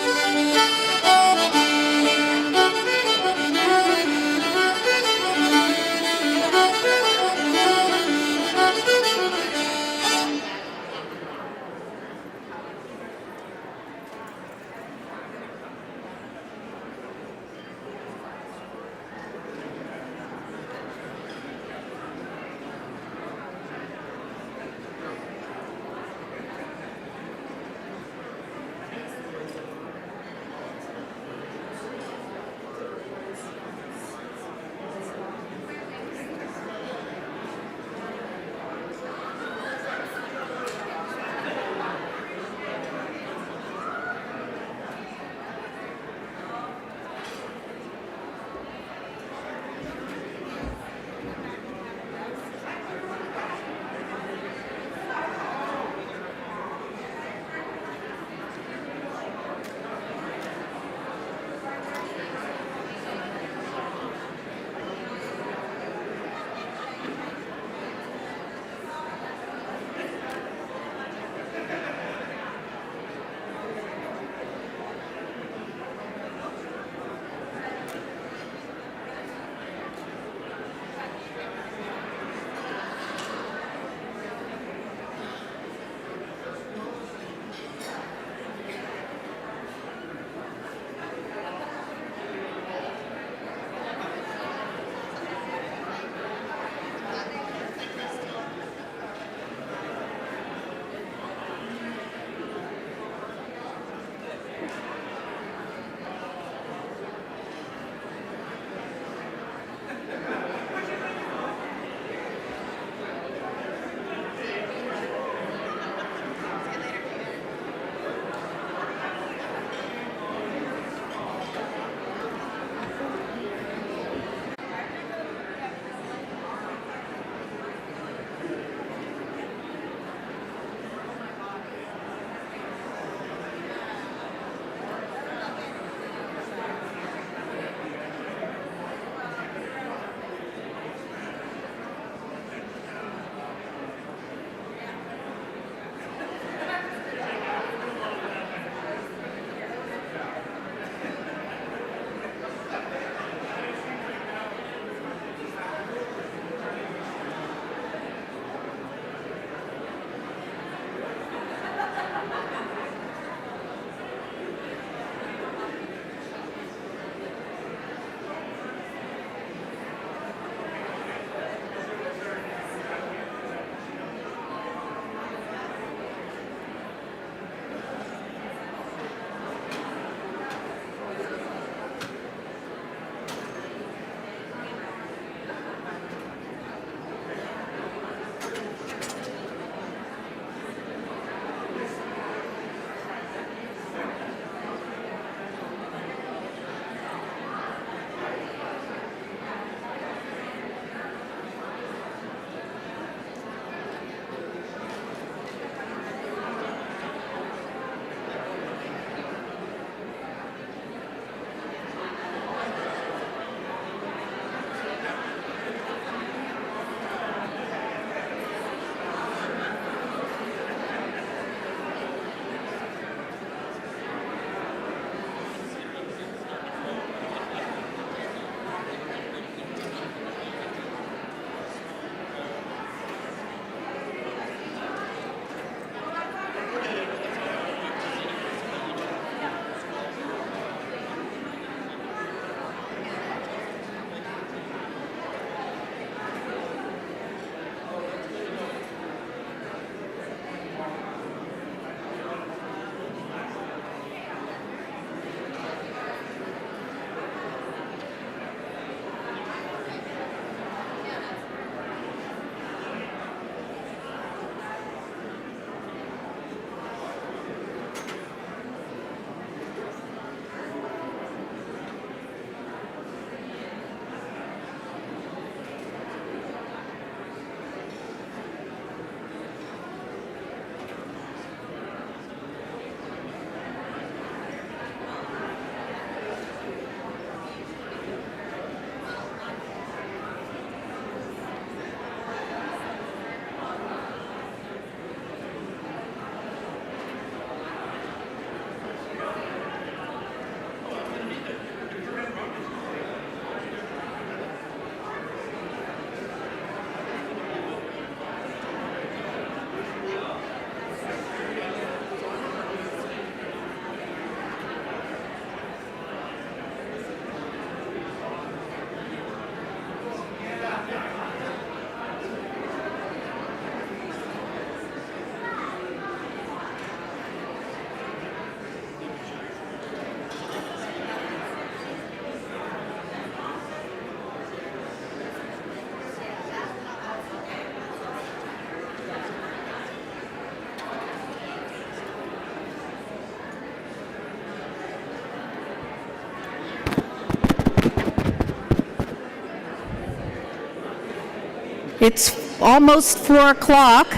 It's almost 4 o'clock.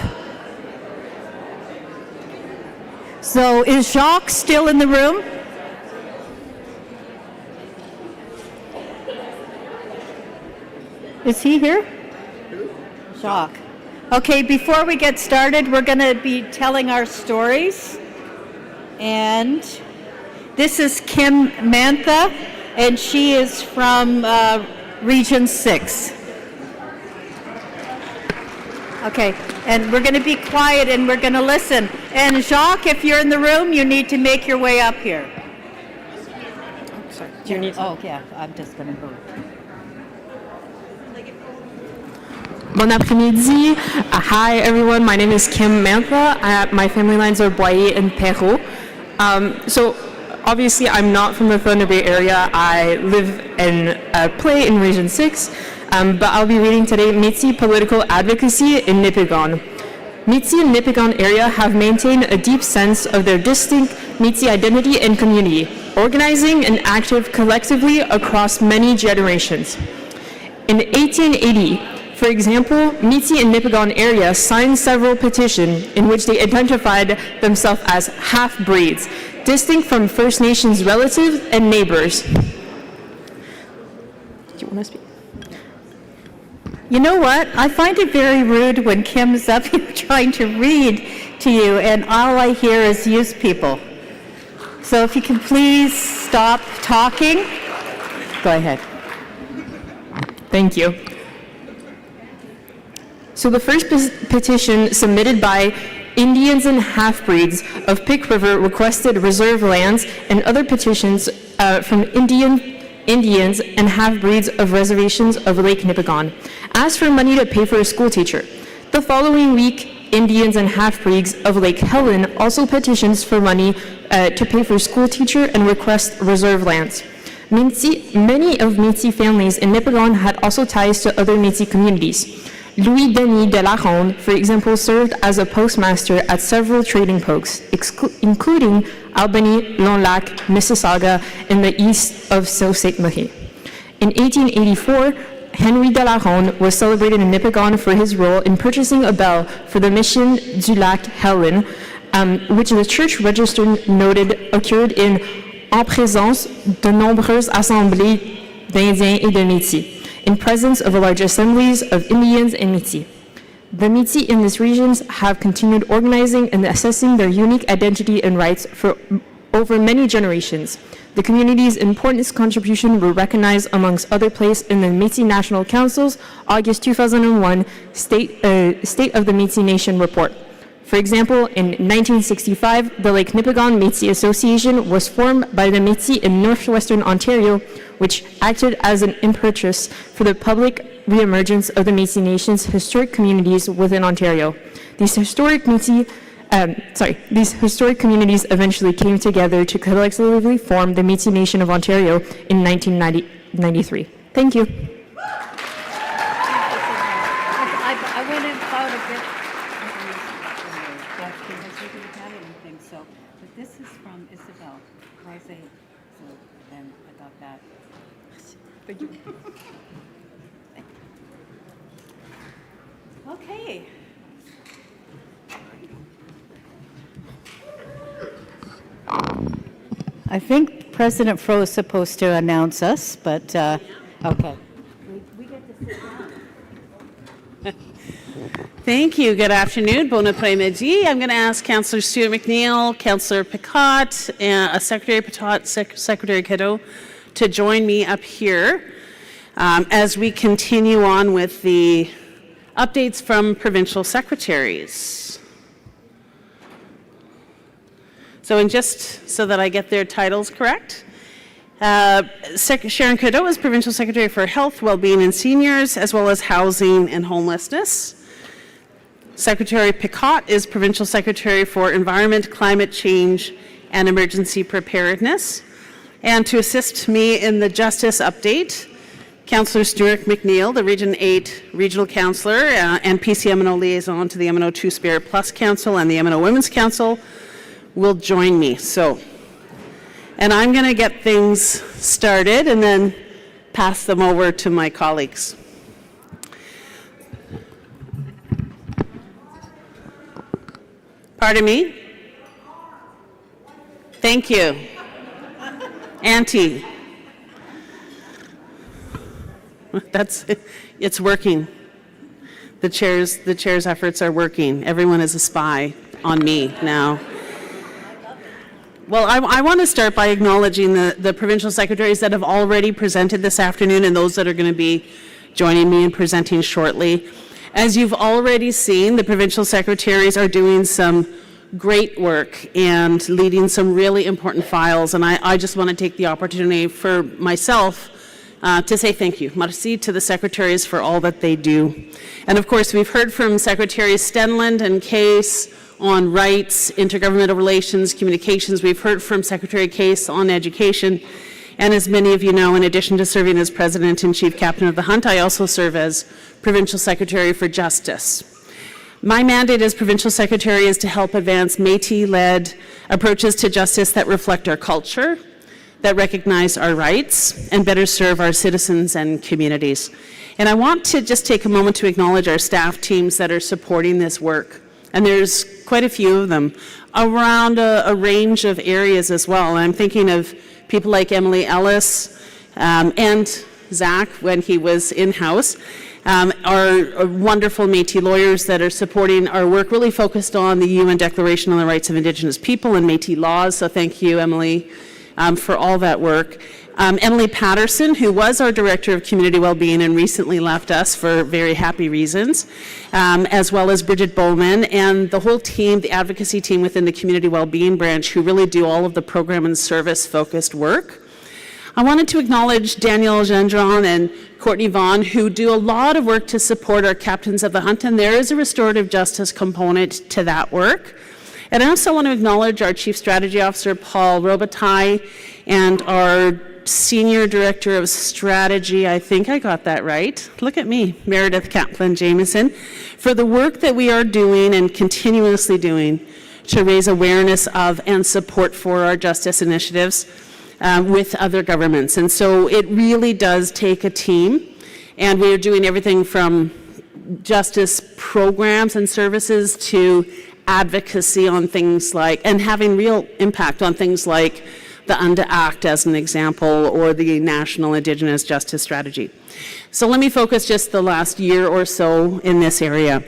So is Jacques still in the room? Is he here? Jacques. Okay, before we get started, we're going to be telling our stories. And this is Kim Mantha, and she is from Region 6. Okay, and we're going to be quiet and we're going to listen. And Jacques, if you're in the room, you need to make your way up here. Oh, sorry. Do you need to? Oh, yeah, I'm just going to move. Bon après-midi. Hi, everyone. My name is Kim Mantha. My family lines are Boyer and Perrault. So, obviously, I'm not from the Thunder Bay area. I live and play in Region 6. But I'll be reading today Métis Political Advocacy in Nipigon. Métis and Nipigon area have maintained a deep sense of their distinct Métis identity and community, organizing and active collectively across many generations. In 1880, for example, Métis and Nipigon area signed several petitions in which they identified themselves as half-breeds, distinct from First Nations relatives and neighbors. Do you want to speak? You know what? I find it very rude when Kim's up here trying to read to you and all I hear is use people. So if you can please stop talking. Go ahead. Thank you. So the first petition submitted by Indians and half-breeds of Pick River requested reserve lands, and other petitions from Indians and half-breeds of reservations of Lake Nipigon asked for money to pay for a school teacher. The following week, Indians and half-breeds of Lake Helen also petitions for money to pay for a school teacher and request reserve lands. Many of Métis families in Nipigon had also ties to other Métis communities. Louis Denis de la Ronde, for example, served as a postmaster at several trading posts, including Albany, Lonlac, Mississauga, in the east of Sault Ste. Marie. In 1884, Henry de la Ronde was celebrated in Nipigon for his role in purchasing a bell for the Mission du Lac Helen, which the church register noted occurred in présence de nombreuses assemblées d'Indiens et de Métis, in presence of a large assemblies of Indians and Métis. The Métis in these regions have continued organizing and assessing their unique identity and rights for over many generations. The community's important contribution were recognized amongst other places in the Métis National Council's August 2001 State of the Métis Nation report. For example, in 1965, the Lake Nipigon Métis Association was formed by the Métis in northwestern Ontario, which acted as an impetus for the public reemergence of the Métis Nation's historic communities within Ontario. These historic communities eventually came together to collectively form the Métis Nation of Ontario in 1993. Thank you. I went in about a bit because we didn't have anything. So, but this is from Isabel Rose. So then I got that. Thank you. Okay. I think President Fro is supposed to announce us, but okay. We get to sit down. Thank you. Good afternoon. Bon après-midi. I'm going to ask Councillor Stuart McNeil, Councillor Picot, Secretary Picot, Secretary Cadeau to join me up here as we continue on with the updates from provincial secretaries. So, and just so that I get their titles correct, Sharon Cadeau is Provincial Secretary for Health, Wellbeing and Seniors, as well as Housing and Homelessness. Secretary Picot is Provincial Secretary for Environment, Climate Change and Emergency Preparedness. And to assist me in the Justice update, Councillor Stuart McNeil, the Region 8 Regional Councillor and PCMNO Liaison to the MNO Two-Spirit Plus Council and the MNO Women's Council, will join me. So, and I'm going to get things started and then pass them over to my colleagues. Pardon me? Thank you. Auntie. It's working. The chair's efforts are working. Everyone is a spy on me now. Well, I want to start by acknowledging the provincial secretaries that have already presented this afternoon and those that are going to be joining me and presenting shortly. As you've already seen, the provincial secretaries are doing some great work and leading some really important files, and I just want to take the opportunity for myself to say thank you. Merci to the secretaries for all that they do. And of course, we've heard from Secretaries Stenland and Case on rights, intergovernmental relations, communications. We've heard from Secretary Case on education. And as many of you know, in addition to serving as President and Chief Captain of the Hunt, I also serve as Provincial Secretary for Justice. My mandate as Provincial Secretary is to help advance Métis-led approaches to justice that reflect our culture, that recognize our rights, and better serve our citizens and communities. And I want to just take a moment to acknowledge our staff teams that are supporting this work. And there's quite a few of them around a range of areas as well. I'm thinking of people like Emily Ellis and Zach when he was in-house, our wonderful Métis lawyers that are supporting our work, really focused on the UN Declaration on the Rights of Indigenous People and Métis laws. So thank you, Emily, for all that work. Emily Patterson, who was our Director of Community Wellbeing and recently left us for very happy reasons, as well as Bridget Bowman and the whole team, the advocacy team within the Community Wellbeing branch, who really do all of the program and service-focused work. I wanted to acknowledge Danielle Gendron and Courtney Vaughn, who do a lot of work to support our captains of the hunt, and there is a restorative justice component to that work. And I also want to acknowledge our Chief Strategy Officer, Paul Robitaille, and our Senior Director of Strategy, I think I got that right. Look at me, Meredith Kaplan-Jameson, for the work that we are doing and continuously doing to raise awareness of and support for our justice initiatives with other governments. And so it really does take a team, and we are doing everything from justice programs and services to advocacy on things like, and having real impact on things like the UNDA Act as an example, or the National Indigenous Justice Strategy. So let me focus just the last year or so in this area.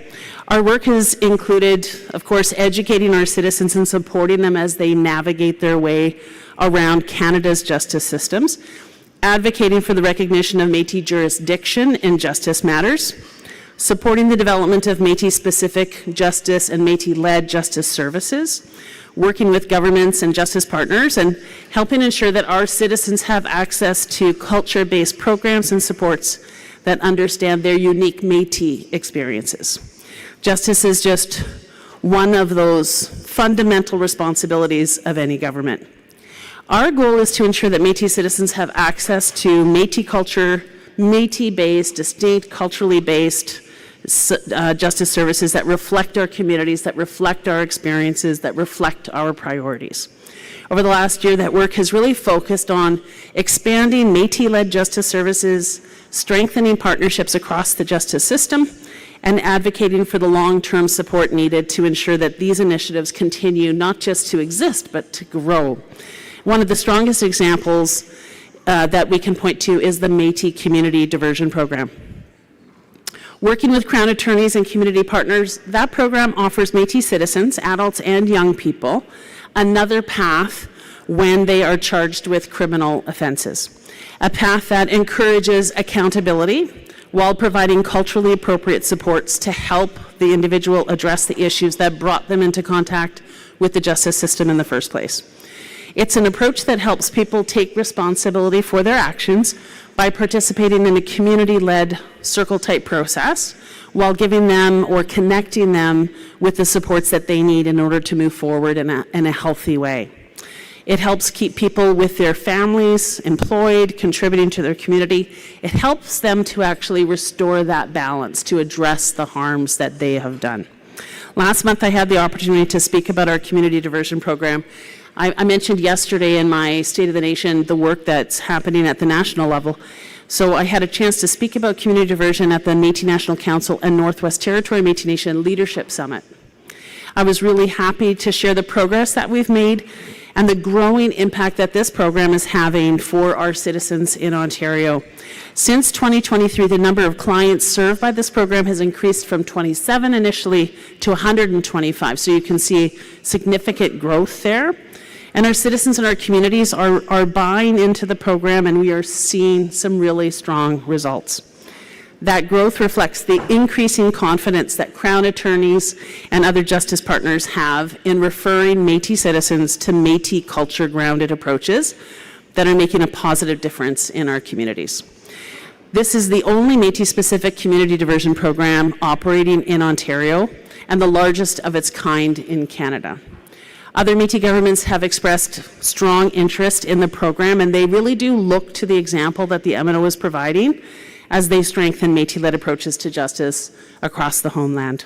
Our work has included, of course, educating our citizens and supporting them as they navigate their way around Canada's justice systems, advocating for the recognition of Métis jurisdiction in justice matters, supporting the development of Métis-specific justice and Métis-led justice services, working with governments and justice partners, and helping ensure that our citizens have access to culture-based programs and supports that understand their unique Métis experiences. Justice is just one of those fundamental responsibilities of any government. Our goal is to ensure that Métis citizens have access to Métis culture, Métis-based, distinct, culturally based justice services that reflect our communities, that reflect our experiences, that reflect our priorities. Over the last year, that work has really focused on expanding Métis-led justice services, strengthening partnerships across the justice system, and advocating for the long-term support needed to ensure that these initiatives continue not just to exist, but to grow. One of the strongest examples that we can point to is the Métis Community Diversion Program. Working with Crown attorneys and community partners, that program offers Métis citizens, adults and young people, another path when they are charged with criminal offenses. A path that encourages accountability while providing culturally appropriate supports to help the individual address the issues that brought them into contact with the justice system in the first place. It's an approach that helps people take responsibility for their actions by participating in a community-led circle-type process while giving them or connecting them with the supports that they need in order to move forward in a healthy way. It helps keep people with their families, employed, contributing to their community. It helps them to actually restore that balance, to address the harms that they have done. Last month, I had the opportunity to speak about our community diversion program. I mentioned yesterday in my State of the Nation the work that's happening at the national level. So I had a chance to speak about community diversion at the Métis National Council and Northwest Territory Métis Nation Leadership Summit. I was really happy to share the progress that we've made and the growing impact that this program is having for our citizens in Ontario. Since 2023, the number of clients served by this program has increased from 27 initially to 125. So you can see significant growth there. And our citizens in our communities are buying into the program, and we are seeing some really strong results. That growth reflects the increasing confidence that Crown attorneys and other justice partners have in referring Métis citizens to Métis culture-grounded approaches that are making a positive difference in our communities. This is the only Métis-specific community diversion program operating in Ontario and the largest of its kind in Canada. Other Métis governments have expressed strong interest in the program, and they really do look to the example that the MNO is providing as they strengthen Métis-led approaches to justice across the homeland.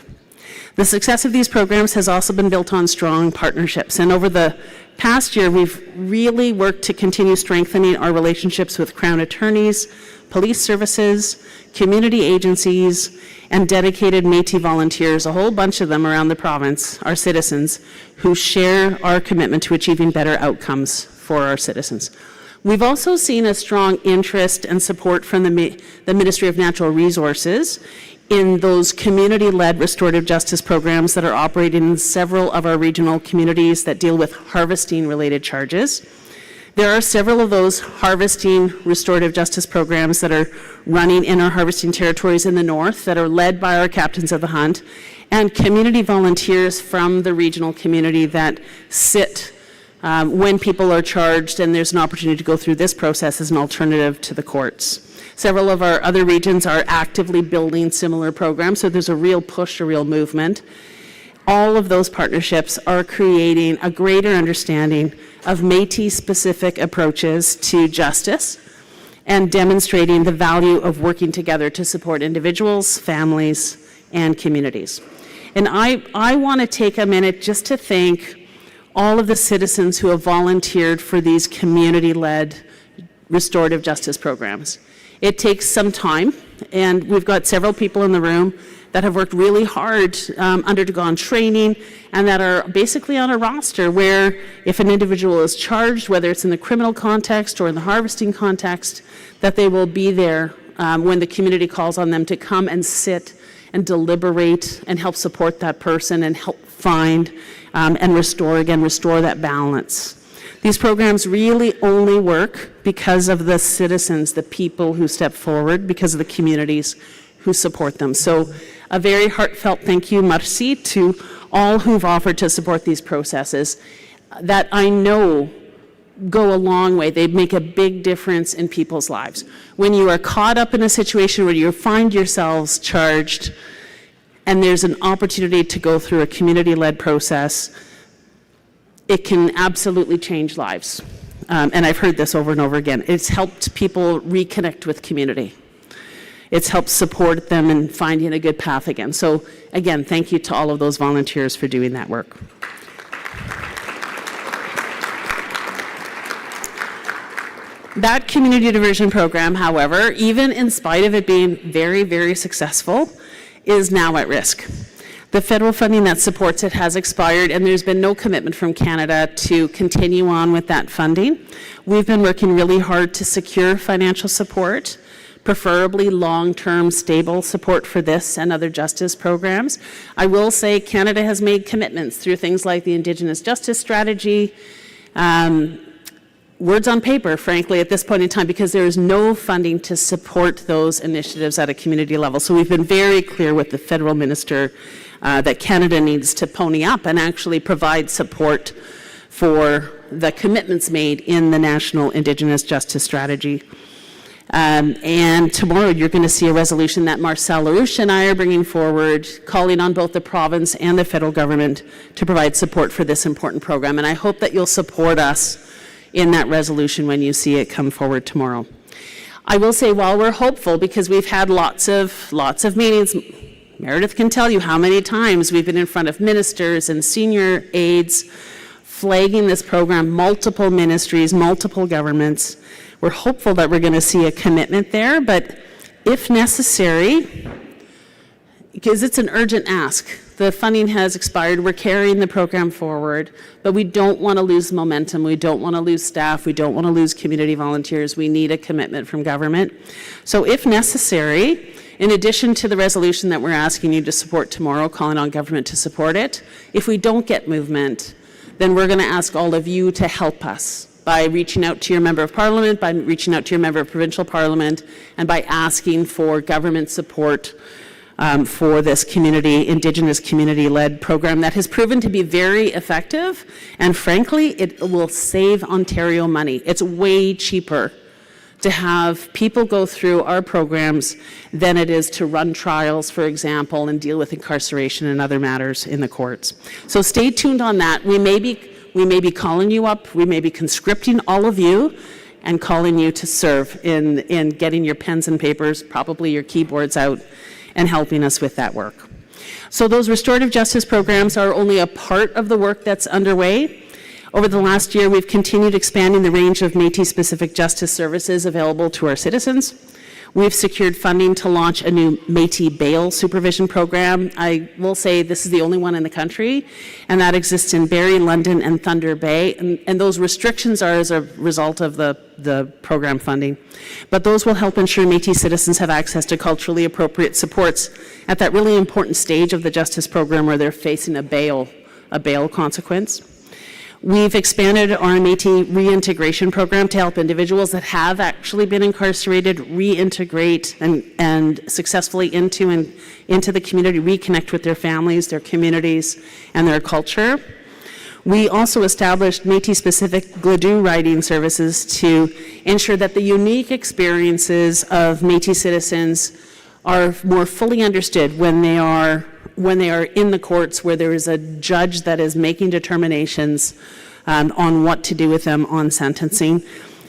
The success of these programs has also been built on strong partnerships, and over the past year, we've really worked to continue strengthening our relationships with Crown attorneys, police services, community agencies, and dedicated Métis volunteers, a whole bunch of them around the province, our citizens, who share our commitment to achieving better outcomes for our citizens. We've also seen a strong interest and support from the Ministry of Natural Resources in those community-led restorative justice programs that are operating in several of our regional communities that deal with harvesting-related charges. There are several of those harvesting restorative justice programs that are running in our harvesting territories in the north that are led by our captains of the hunt and community volunteers from the regional community that sit when people are charged and there's an opportunity to go through this process as an alternative to the courts. Several of our other regions are actively building similar programs, so there's a real push, a real movement. All of those partnerships are creating a greater understanding of Métis-specific approaches to justice and demonstrating the value of working together to support individuals, families, and communities. And I want to take a minute just to thank all of the citizens who have volunteered for these community-led restorative justice programs. It takes some time, and we've got several people in the room that have worked really hard, undergone training, and that are basically on a roster where if an individual is charged, whether it's in the criminal context or in the harvesting context, that they will be there when the community calls on them to come and sit and deliberate and help support that person and help find and restore that balance. These programs really only work because of the citizens, the people who step forward, because of the communities who support them. So a very heartfelt thank you, merci, to all who've offered to support these processes that I know go a long way. They make a big difference in people's lives. When you are caught up in a situation where you find yourselves charged and there's an opportunity to go through a community-led process, it can absolutely change lives. And I've heard this over and over again. It's helped people reconnect with community. It's helped support them in finding a good path again. So again, thank you to all of those volunteers for doing that work. That community diversion program, however, even in spite of it being very, very successful, is now at risk. The federal funding that supports it has expired, and there's been no commitment from Canada to continue on with that funding. We've been working really hard to secure financial support, preferably long-term stable support for this and other justice programs. I will say Canada has made commitments through things like the Indigenous Justice Strategy, words on paper, frankly, at this point in time, because there is no funding to support those initiatives at a community level. So we've been very clear with the federal minister that Canada needs to pony up and actually provide support for the commitments made in the National Indigenous Justice Strategy. And tomorrow you're going to see a resolution that Marcel LaRouche and I are bringing forward, calling on both the province and the federal government to provide support for this important program. And I hope that you'll support us in that resolution when you see it come forward tomorrow. I will say, while we're hopeful, because we've had lots of meetings, Meredith can tell you how many times we've been in front of ministers and senior aides flagging this program, multiple ministries, multiple governments. We're hopeful that we're going to see a commitment there, but if necessary, because it's an urgent ask, The funding has expired. We're carrying the program forward, but we don't want to lose momentum. We don't want to lose staff. We don't want to lose community volunteers. We need a commitment from government. So if necessary, in addition to the resolution that we're asking you to support tomorrow, calling on government to support it, if we don't get movement, then we're going to ask all of you to help us by reaching out to your member of parliament, by reaching out to your member of provincial parliament, and by asking for government support for this community, Indigenous community-led program that has proven to be very effective, and frankly, it will save Ontario money. It's way cheaper to have people go through our programs than it is to run trials, for example, and deal with incarceration and other matters in the courts. So stay tuned on that. We may be calling you up, we may be conscripting all of you and calling you to serve in getting your pens and papers, probably your keyboards out, and helping us with that work. So those restorative justice programs are only a part of the work that's underway. Over the last year, we've continued expanding the range of Métis-specific justice services available to our citizens. We've secured funding to launch a new Métis bail supervision program. I will say this is the only one in the country, and that exists in Barrie, London, and Thunder Bay. And those restrictions are as a result of the program funding. But those will help ensure Métis citizens have access to culturally appropriate supports at that really important stage of the justice program where they're facing a bail consequence. We've expanded our Métis reintegration program to help individuals that have actually been incarcerated reintegrate and successfully into the community, reconnect with their families, their communities, and their culture. We also established Métis-specific Gladue riding services to ensure that the unique experiences of Métis citizens are more fully understood when they are in the courts where there is a judge that is making determinations on what to do with them on sentencing.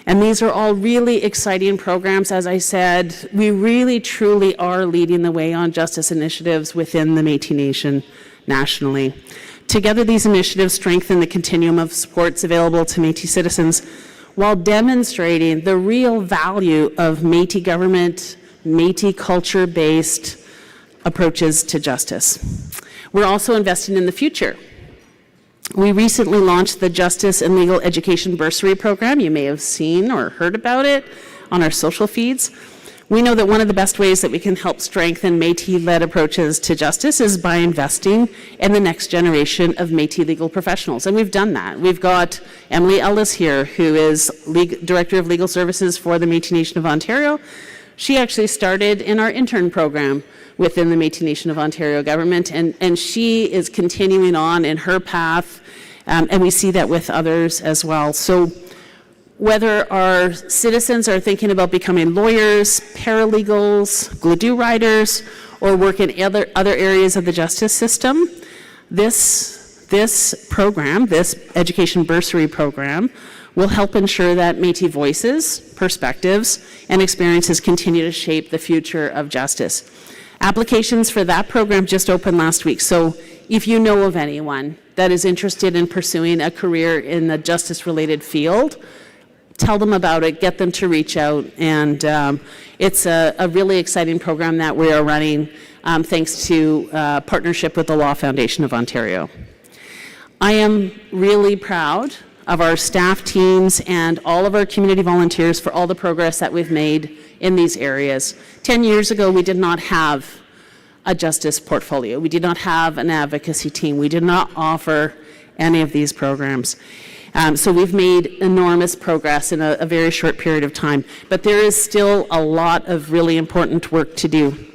And these are all really exciting programs. As I said, we really truly are leading the way on justice initiatives within the Métis Nation nationally. Together, these initiatives strengthen the continuum of supports available to Métis citizens while demonstrating the real value of Métis government, Métis culture-based approaches to justice. We're also investing in the future. We recently launched the Justice and Legal Education Bursary Program. You may have seen or heard about it on our social feeds. We know that one of the best ways that we can help strengthen Métis-led approaches to justice is by investing in the next generation of Métis legal professionals, and we've done that. We've got Emily Ellis here, who is Director of Legal Services for the Métis Nation of Ontario. She actually started in our intern program within the Métis Nation of Ontario government, and she is continuing on in her path, and we see that with others as well. So whether our citizens are thinking about becoming lawyers, paralegals, Gladue riders, or work in other areas of the justice system, this program, this education bursary program, will help ensure that Métis voices, perspectives, and experiences continue to shape the future of justice. Applications for that program just opened last week, so if you know of anyone that is interested in pursuing a career in the justice-related field, tell them about it, get them to reach out, and it's a really exciting program that we are running thanks to partnership with the Law Foundation of Ontario. I am really proud of our staff teams and all of our community volunteers for all the progress that we've made in these areas. 10 years ago, we did not have a justice portfolio. We did not have an advocacy team. We did not offer any of these programs. So we've made enormous progress in a very short period of time, but there is still a lot of really important work to do.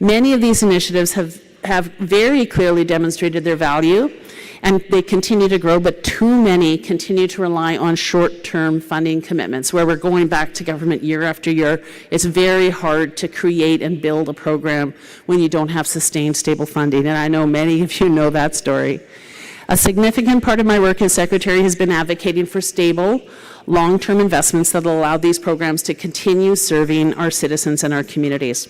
Many of these initiatives have very clearly demonstrated their value, and they continue to grow, but too many continue to rely on short-term funding commitments where we're going back to government year after year. It's very hard to create and build a program when you don't have sustained, stable funding, and I know many of you know that story. A significant part of my work as secretary has been advocating for stable, long-term investments that will allow these programs to continue serving our citizens and our communities.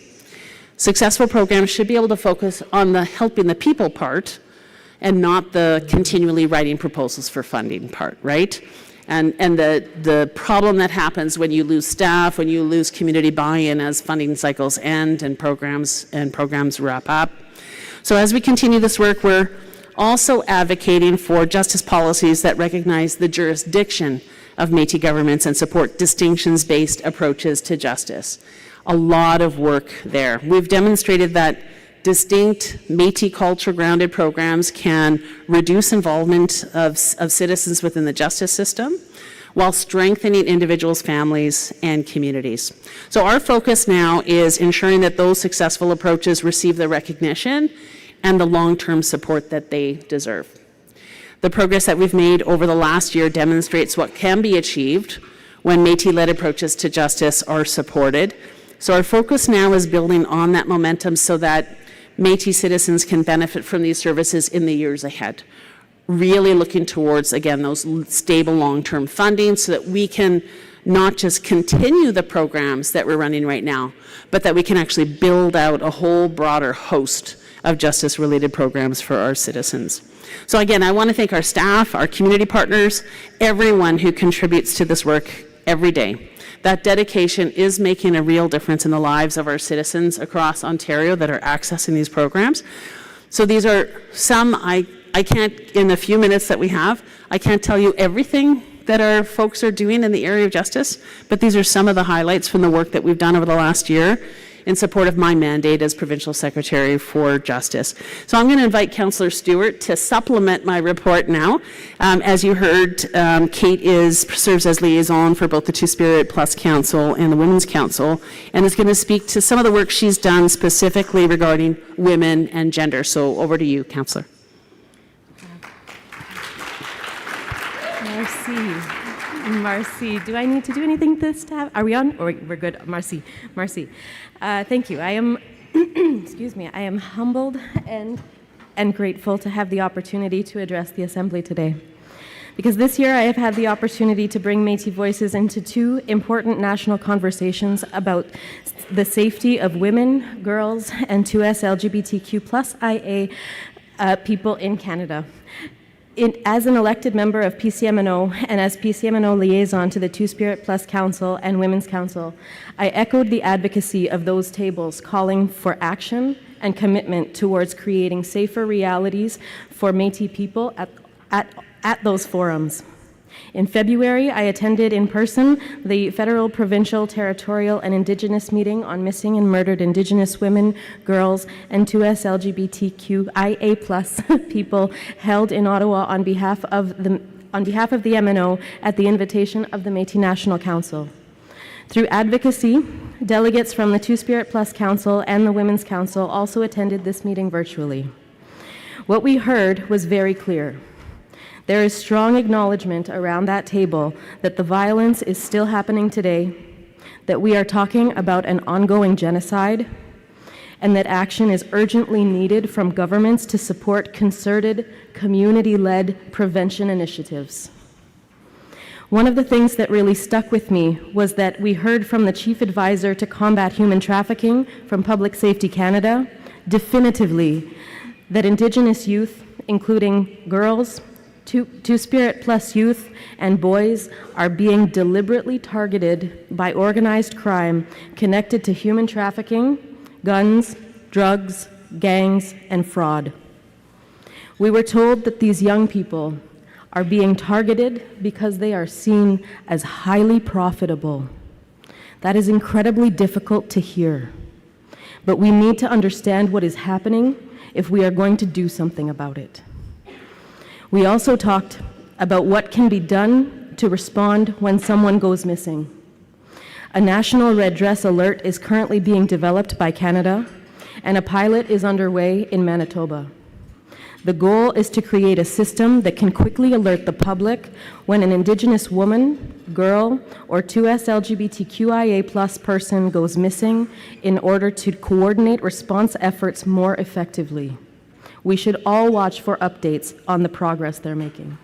Successful programs should be able to focus on the helping the people part and not the continually writing proposals for funding part, right? And the problem that happens when you lose staff, when you lose community buy-in as funding cycles end and programs wrap up. So as we continue this work, we're also advocating for justice policies that recognize the jurisdiction of Métis governments and support distinctions-based approaches to justice. A lot of work there. We've demonstrated that distinct Métis culture-grounded programs can reduce involvement of citizens within the justice system while strengthening individuals, families, and communities. So our focus now is ensuring that those successful approaches receive the recognition and the long-term support that they deserve. The progress that we've made over the last year demonstrates what can be achieved when Métis-led approaches to justice are supported. So our focus now is building on that momentum so that Métis citizens can benefit from these services in the years ahead. Really looking towards, again, those stable long-term funding so that we can not just continue the programs that we're running right now, but that we can actually build out a whole broader host of justice-related programs for our citizens. So again, I want to thank our staff, our community partners, everyone who contributes to this work every day. That dedication is making a real difference in the lives of our citizens across Ontario that are accessing these programs. So these are some, I can't, in the few minutes that we have, I can't tell you everything that our folks are doing in the area of justice, but these are some of the highlights from the work that we've done over the last year in support of my mandate as Provincial Secretary for Justice. So I'm going to invite Councillor Stewart to supplement my report now. As you heard, Kate serves as liaison for both the Two-Spirit Plus Council and the Women's Council, and is going to speak to some of the work she's done specifically regarding women and gender. So over to you, Councillor. Marcy, do I need to do anything this time? Are we on? Or we're good. Marcy. Thank you. I am, excuse me, I am humbled and grateful to have the opportunity to address the Assembly today. Because this year I have had the opportunity to bring Métis voices into two important national conversations about the safety of women, girls, and 2S LGBTQ+IA people in Canada. As an elected member of PCMNO and as PCMNO liaison to the Two-Spirit Plus Council and Women's Council, I echoed the advocacy of those tables calling for action and commitment towards creating safer realities for Métis people at those forums. In February, I attended in person the Federal, Provincial, Territorial, and Indigenous meeting on missing and murdered Indigenous women, girls, and 2S LGBTQIA+ people held in Ottawa on behalf of the MNO at the invitation of the Métis National Council. Through advocacy, delegates from the Two-Spirit Plus Council and the Women's Council also attended this meeting virtually. What we heard was very clear. There is strong acknowledgement around that table that the violence is still happening today, that we are talking about an ongoing genocide, and that action is urgently needed from governments to support concerted, community-led prevention initiatives. One of the things that really stuck with me was that we heard from the Chief Advisor to Combat Human Trafficking from Public Safety Canada, definitively, that Indigenous youth, including girls, Two-Spirit Plus youth, and boys are being deliberately targeted by organized crime connected to human trafficking, guns, drugs, gangs, and fraud. We were told that these young people are being targeted because they are seen as highly profitable. That is incredibly difficult to hear, but we need to understand what is happening if we are going to do something about it. We also talked about what can be done to respond when someone goes missing. A national red dress alert is currently being developed by Canada, and a pilot is underway in Manitoba. The goal is to create a system that can quickly alert the public when an Indigenous woman, girl, or 2S LGBTQIA+ person goes missing in order to coordinate response efforts more effectively. We should all watch for updates on the progress they're making.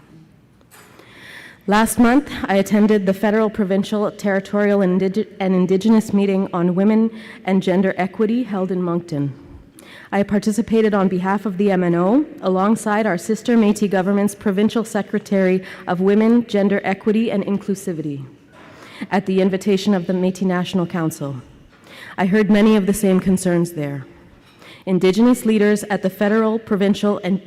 Last month, I attended the Federal, Provincial, Territorial, and Indigenous meeting on women and gender equity held in Moncton. I participated on behalf of the MNO alongside our sister Métis government's Provincial Secretary of Women, Gender Equity and Inclusivity at the invitation of the Métis National Council. I heard many of the same concerns there. Indigenous leaders at the federal, provincial, and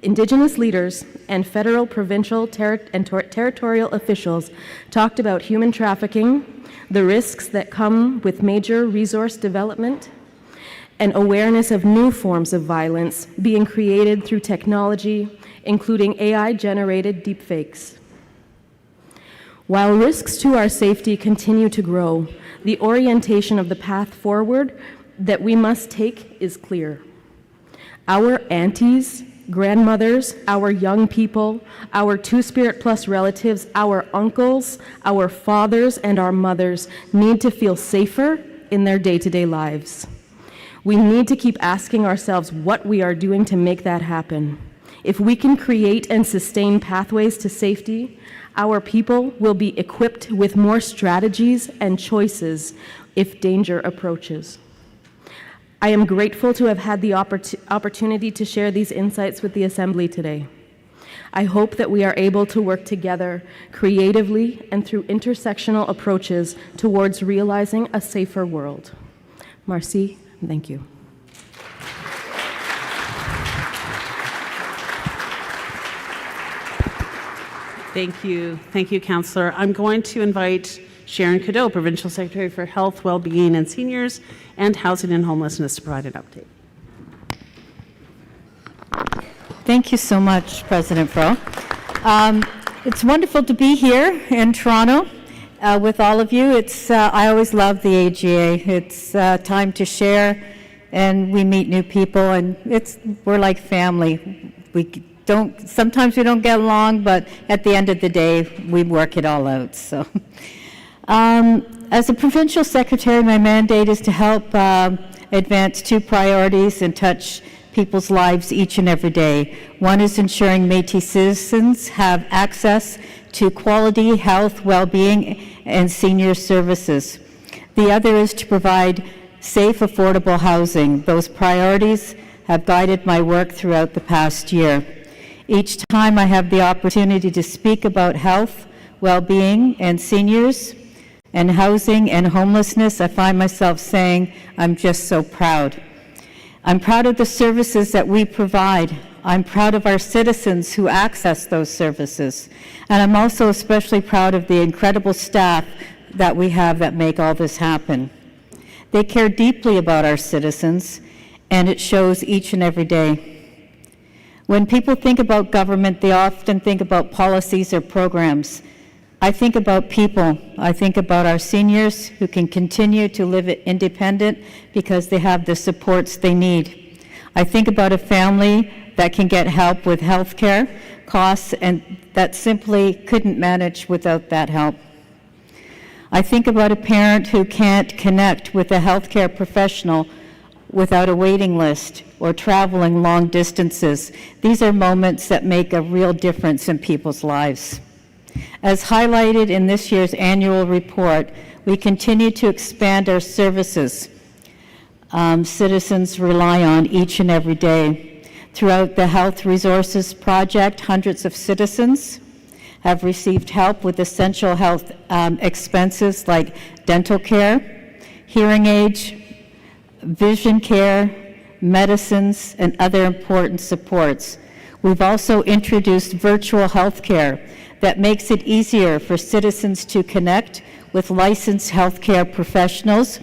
Indigenous leaders and federal, provincial, territorial officials talked about human trafficking, the risks that come with major resource development, and awareness of new forms of violence being created through technology, including AI-generated deepfakes. While risks to our safety continue to grow, the orientation of the path forward that we must take is clear. Our aunties, grandmothers, our young people, our Two-Spirit Plus relatives, our uncles, our fathers, and our mothers need to feel safer in their day-to-day lives. We need to keep asking ourselves what we are doing to make that happen. If we can create and sustain pathways to safety, our people will be equipped with more strategies and choices if danger approaches. I am grateful to have had the opportunity to share these insights with the Assembly today. I hope that we are able to work together creatively and through intersectional approaches towards realizing a safer world. Marcy, thank you. Thank you. Thank you, Councillor. I'm going to invite Sharon Cadeau, Provincial Secretary for Health, Wellbeing and Seniors and Housing and Homelessness, to provide an update. Thank you so much, President Fro. It's wonderful to be here in Toronto with all of you. I always love the AGA. It's time to share, and we meet new people, and we're like family. Sometimes we don't get along, but at the end of the day, we work it all out. So, as a provincial secretary, my mandate is to help advance two priorities and touch people's lives each and every day. One is ensuring Métis citizens have access to quality health, well-being, and senior services. The other is to provide safe, affordable housing. Those priorities have guided my work throughout the past year. Each time I have the opportunity to speak about health, well-being, and seniors, and housing and homelessness, I find myself saying, I'm just so proud. I'm proud of the services that we provide. I'm proud of our citizens who access those services. And I'm also especially proud of the incredible staff that we have that make all this happen. They care deeply about our citizens, and it shows each and every day. When people think about government, they often think about policies or programs. I think about people. I think about our seniors who can continue to live independent because they have the supports they need. I think about a family that can get help with health care costs and that simply couldn't manage without that help. I think about a parent who can't connect with a healthcare professional without a waiting list or traveling long distances. These are moments that make a real difference in people's lives. As highlighted in this year's annual report, we continue to expand our services citizens rely on each and every day. Throughout the Health Resources Project, hundreds of citizens have received help with essential health expenses like dental care, hearing aids, vision care, medicines, and other important supports. We've also introduced virtual health care that makes it easier for citizens to connect with licensed healthcare professionals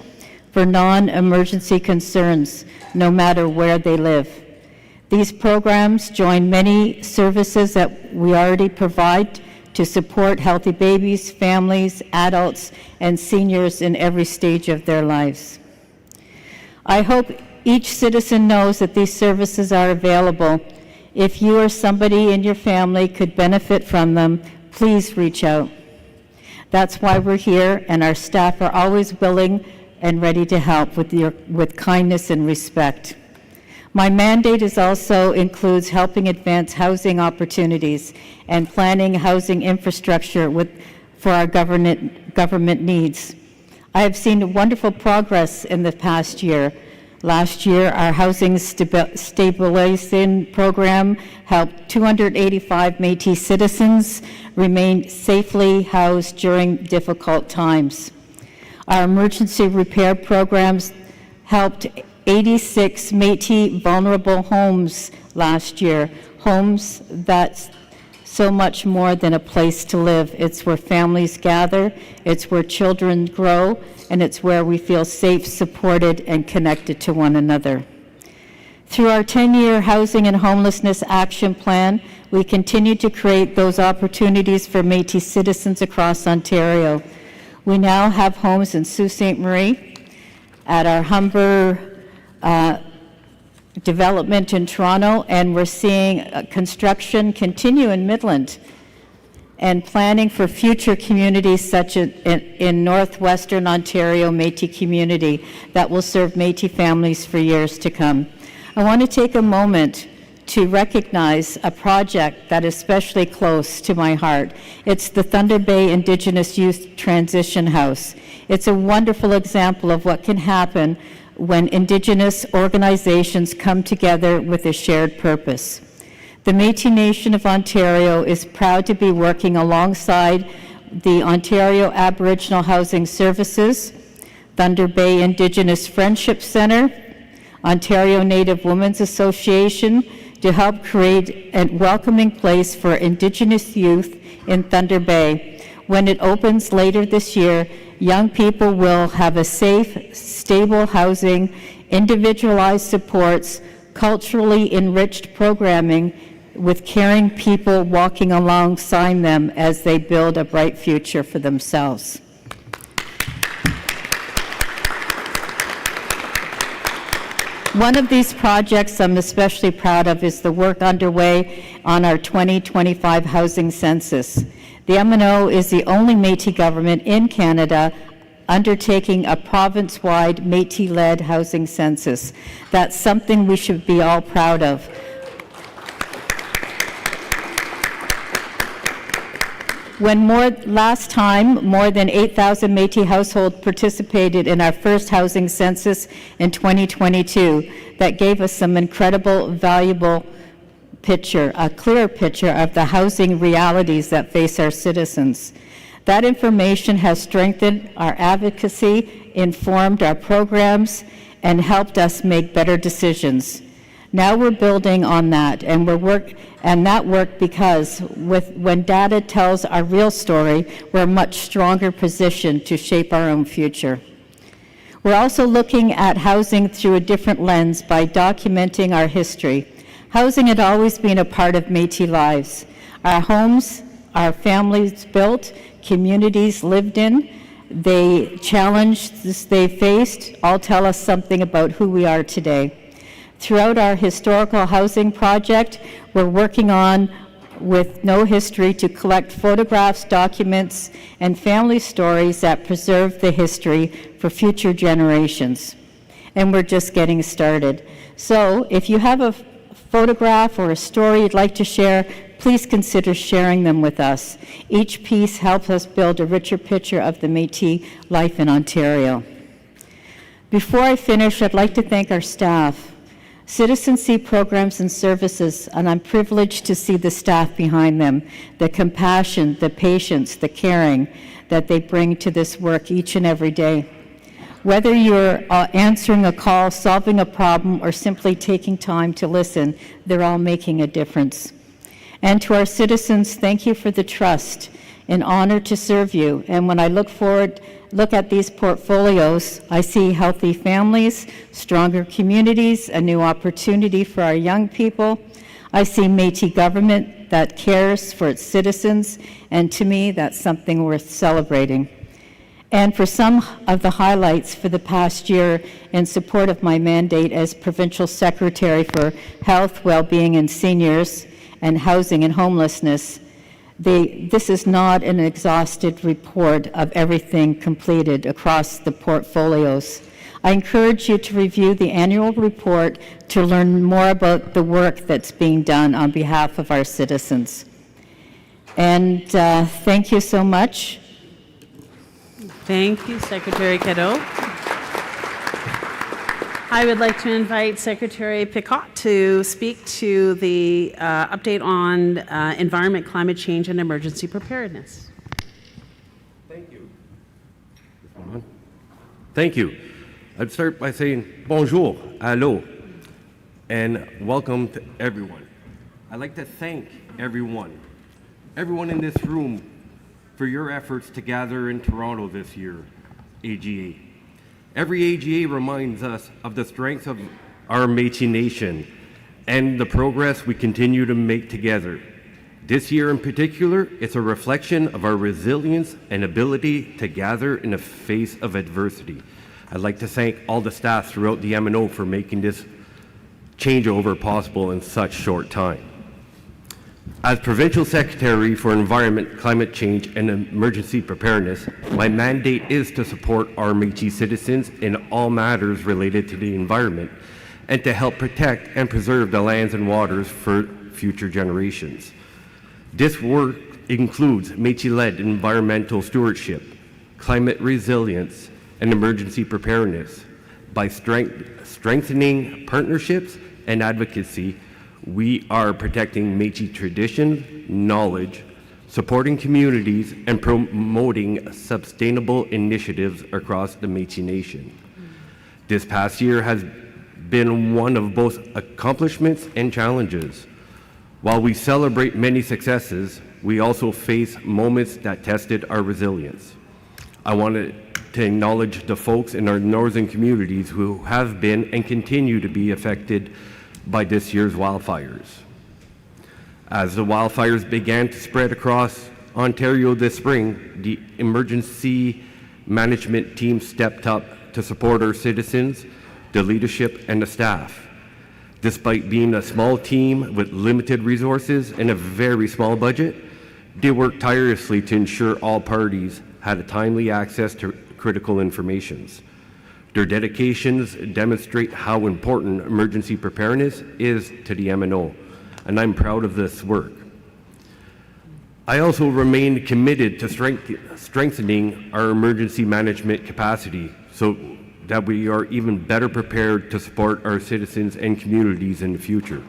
for non-emergency concerns, no matter where they live. These programs join many services that we already provide to support healthy babies, families, adults, and seniors in every stage of their lives. I hope each citizen knows that these services are available. If you or somebody in your family could benefit from them, please reach out. That's why we're here, and our staff are always willing and ready to help with kindness and respect. My mandate also includes helping advance housing opportunities and planning housing infrastructure for our government needs. I have seen wonderful progress in the past year. Last year, our housing stabilization program helped 285 Métis citizens remain safely housed during difficult times. Our emergency repair programs helped 86 Métis vulnerable homes last year, homes that's so much more than a place to live. It's where families gather, it's where children grow, and it's where we feel safe, supported, and connected to one another. Through our 10-year Housing and Homelessness Action Plan, we continue to create those opportunities for Métis citizens across Ontario. We now have homes in Sault Ste. Marie, at our Humber development in Toronto, and we're seeing construction continue in Midland and planning for future communities such as in northwestern Ontario Métis community that will serve Métis families for years to come. I want to take a moment to recognize a project that is especially close to my heart. It's the Thunder Bay Indigenous Youth Transition House. It's a wonderful example of what can happen when Indigenous organizations come together with a shared purpose. The Métis Nation of Ontario is proud to be working alongside the Ontario Aboriginal Housing Services, Thunder Bay Indigenous Friendship Centre, Ontario Native Women's Association to help create a welcoming place for Indigenous youth in Thunder Bay. When it opens later this year, young people will have a safe, stable housing, individualized supports, culturally enriched programming, with caring people walking alongside them as they build a bright future for themselves. One of these projects I'm especially proud of is the work underway on our 2025 housing census. The MNO is the only Métis government in Canada undertaking a province-wide Métis-led housing census. That's something we should be all proud of. Last time, more than 8,000 Métis households participated in our first housing census in 2022. That gave us some incredible, valuable picture, a clear picture of the housing realities that face our citizens. That information has strengthened our advocacy, informed our programs, and helped us make better decisions. Now we're building on that, and that worked because when data tells our real story, we're much stronger positioned to shape our own future. We're also looking at housing through a different lens by documenting our history. Housing had always been a part of Métis lives. Our homes, our families built, communities lived in, the challenges they faced all tell us something about who we are today. Throughout our historical housing project, we're working on, with no history, to collect photographs, documents, and family stories that preserve the history for future generations. And we're just getting started. So if you have a photograph or a story you'd like to share, please consider sharing them with us. Each piece helps us build a richer picture of the Métis life in Ontario. Before I finish, I'd like to thank our staff. Citizency programs and services, and I'm privileged to see the staff behind them, the compassion, the patience, the caring that they bring to this work each and every day. Whether you're answering a call, solving a problem, or simply taking time to listen, they're all making a difference. And to our citizens, thank you for the trust. An honor to serve you. And when I look at these portfolios, I see healthy families, stronger communities, a new opportunity for our young people. I see Métis government that cares for its citizens, and to me, that's something worth celebrating. And for some of the highlights for the past year in support of my mandate as Provincial Secretary for Health, Wellbeing and Seniors and Housing and Homelessness, this is not an exhaustive report of everything completed across the portfolios. I encourage you to review the annual report to learn more about the work that's being done on behalf of our citizens. And thank you so much. Thank you, Secretary Cadeau. I would like to invite Secretary Picot to speak to the update on environment, climate change, and emergency preparedness. Thank you. Thank you. I'd start by saying bonjour, hello, and welcome to everyone. I'd like to thank everyone in this room for your efforts to gather in Toronto this year, AGA. Every AGA reminds us of the strength of our Métis Nation and the progress we continue to make together. This year in particular, it's a reflection of our resilience and ability to gather in the face of adversity. I'd like to thank all the staff throughout the MNO for making this changeover possible in such short time. As Provincial Secretary for Environment, Climate Change and Emergency Preparedness, my mandate is to support our Métis citizens in all matters related to the environment and to help protect and preserve the lands and waters for future generations. This work includes Métis-led environmental stewardship, climate resilience, and emergency preparedness. By strengthening partnerships and advocacy, we are protecting Métis tradition, knowledge, supporting communities, and promoting sustainable initiatives across the Métis Nation. This past year has been one of both accomplishments and challenges. While we celebrate many successes, we also face moments that tested our resilience. I wanted to acknowledge the folks in our northern communities who have been and continue to be affected by this year's wildfires. As the wildfires began to spread across Ontario this spring, the emergency management team stepped up to support our citizens, the leadership, and the staff. Despite being a small team with limited resources and a very small budget, they worked tirelessly to ensure all parties had a timely access to critical information. Their dedications demonstrate how important emergency preparedness is to the MNO, and I'm proud of this work. I also remain committed to strengthening our emergency management capacity so that we are even better prepared to support our citizens and communities in the future.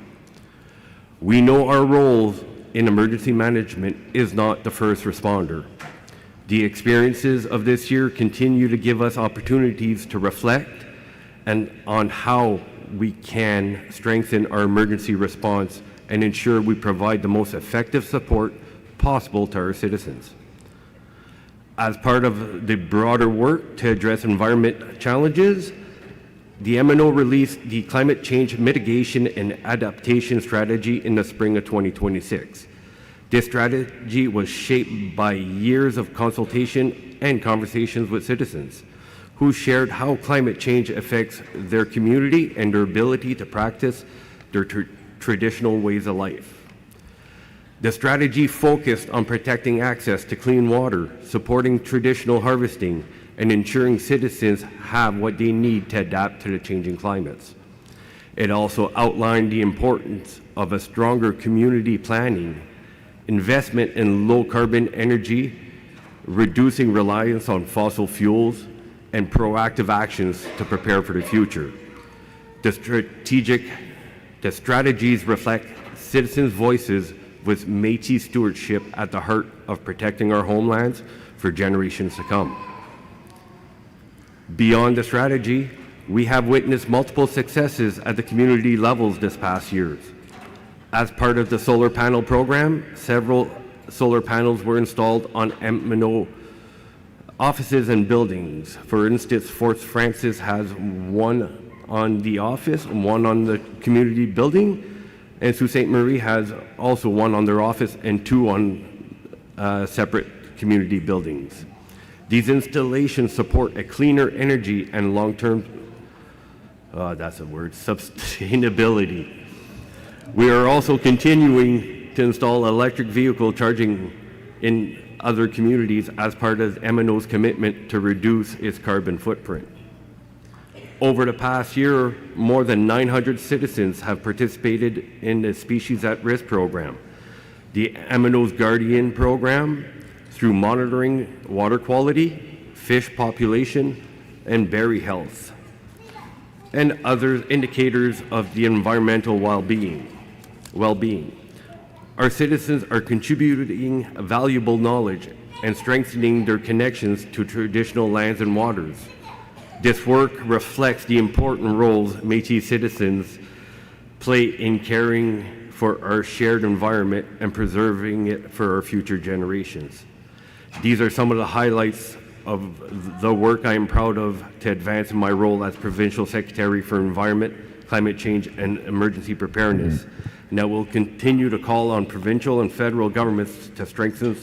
We know our role in emergency management is not the first responder. The experiences of this year continue to give us opportunities to reflect on how we can strengthen our emergency response and ensure we provide the most effective support possible to our citizens. As part of the broader work to address environment challenges, the MNO released the Climate Change Mitigation and Adaptation Strategy in the spring of 2026. This strategy was shaped by years of consultation and conversations with citizens who shared how climate change affects their community and their ability to practice their traditional ways of life. The strategy focused on protecting access to clean water, supporting traditional harvesting, and ensuring citizens have what they need to adapt to the changing climates. It also outlined the importance of a stronger community planning, investment in low-carbon energy, reducing reliance on fossil fuels, and proactive actions to prepare for the future. The strategies reflect citizens' voices with Métis stewardship at the heart of protecting our homelands for generations to come. Beyond the strategy, we have witnessed multiple successes at the community levels this past year. As part of the solar panel program, several solar panels were installed on MNO offices and buildings. For instance, Fort Frances has one on the office, one on the community building, and Sault Ste. Marie has also one on their office and two on separate community buildings. These installations support a cleaner energy and long-term, sustainability. We are also continuing to install electric vehicle charging in other communities as part of MNO's commitment to reduce its carbon footprint. Over the past year, more than 900 citizens have participated in the Species at Risk program, the MNO's Guardian program, through monitoring water quality, fish population, and berry health, and other indicators of the environmental well-being. Our citizens are contributing valuable knowledge and strengthening their connections to traditional lands and waters. This work reflects the important roles Métis citizens play in caring for our shared environment and preserving it for our future generations. These are some of the highlights of the work I am proud of to advance in my role as Provincial Secretary for Environment, Climate Change, and Emergency Preparedness. And I will continue to call on provincial and federal governments to strengthen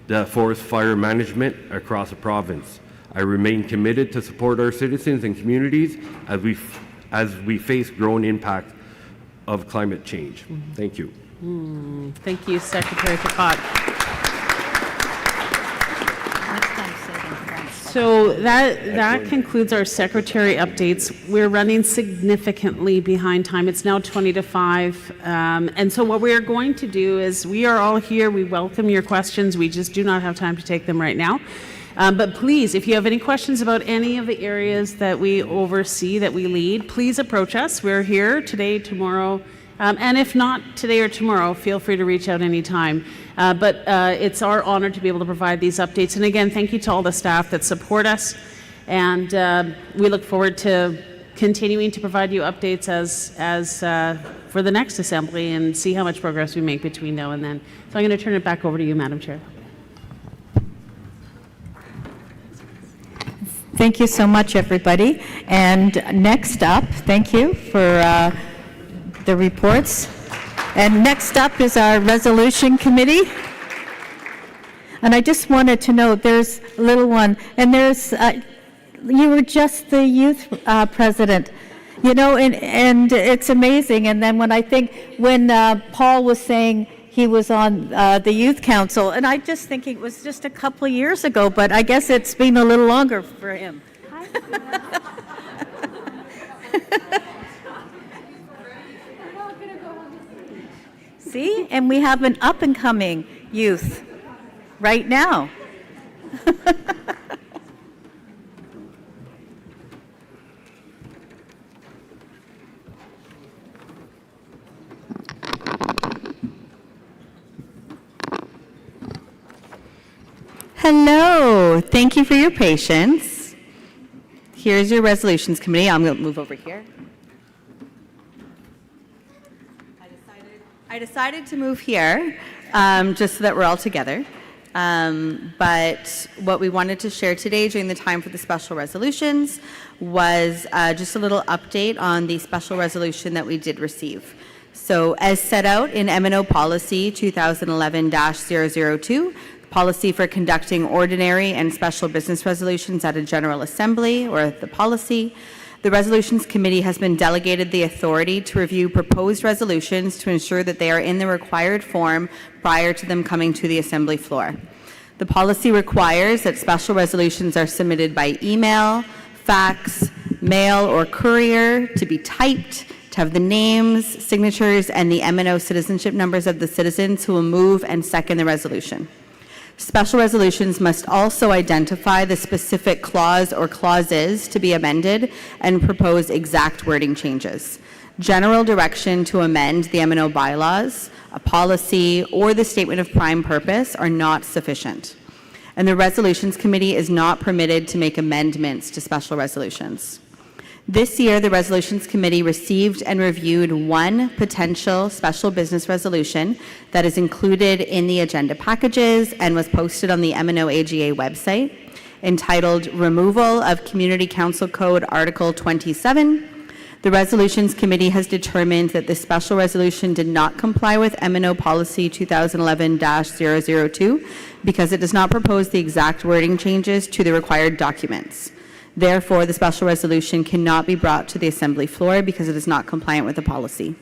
the forest fire management across the province. I remain committed to support our citizens and communities as we face growing impact of climate change. Thank you. Thank you, Secretary Picot. So that concludes our secretary updates. We're running significantly behind time. It's now 20 to 5. And so what we're going to do is we are all here. We welcome your questions. We just do not have time to take them right now. But please, if you have any questions about any of the areas that we oversee, that we lead, please approach us. We're here today, tomorrow, and if not today or tomorrow, feel free to reach out anytime. But it's our honor to be able to provide these updates. And again, thank you to all the staff that support us. And we look forward to continuing to provide you updates as for the next assembly and see how much progress we make between now and then. So I'm going to turn it back over to you, Madam Chair. Thank you so much, everybody. And next up, thank you for the reports. And next up is our resolution committee. And I just wanted to know, there's a little one, and there's, you were just the youth president, you know, and it's amazing. And then when Paul was saying he was on the youth council, and I just think it was just a couple of years ago, but I guess it's been a little longer for him. See, and we have an up-and-coming youth right now. Hello, thank you for your patience. Here's your resolutions committee. I'm going to move over here. I decided to move here just so that we're all together. But what we wanted to share today during the time for the special resolutions was just a little update on the special resolution that we did receive. So as set out in MNO Policy 2011-002, policy for conducting ordinary and special business resolutions at a General Assembly or the policy, the Resolutions Committee has been delegated the authority to review proposed resolutions to ensure that they are in the required form prior to them coming to the Assembly floor. The policy requires that special resolutions are submitted by email, fax, mail, or courier, to be typed, to have the names, signatures, and the MNO citizenship numbers of the citizens who will move and second the resolution. Special resolutions must also identify the specific clause or clauses to be amended and propose exact wording changes. General direction to amend the MNO bylaws, a policy, or the statement of prime purpose are not sufficient. And the Resolutions Committee is not permitted to make amendments to special resolutions. This year, the Resolutions Committee received and reviewed one potential special business resolution that is included in the agenda packages and was posted on the MNO AGA website, entitled Removal of Community Council Code Article 27. The Resolutions Committee has determined that this special resolution did not comply with MNO Policy 2011-002 because it does not propose the exact wording changes to the required documents. Therefore, the special resolution cannot be brought to the Assembly floor because it is not compliant with the policy.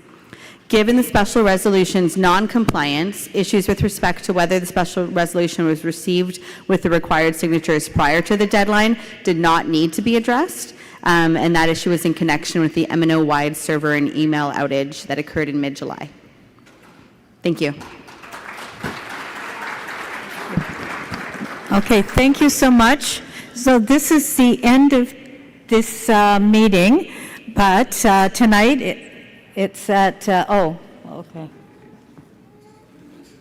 Given the special resolution's non-compliance, issues with respect to whether the special resolution was received with the required signatures prior to the deadline did not need to be addressed, and that issue was in connection with the MNO-wide server and email outage that occurred in mid-July. Thank you. Okay, thank you so much. So this is the end of this meeting, but tonight it's at,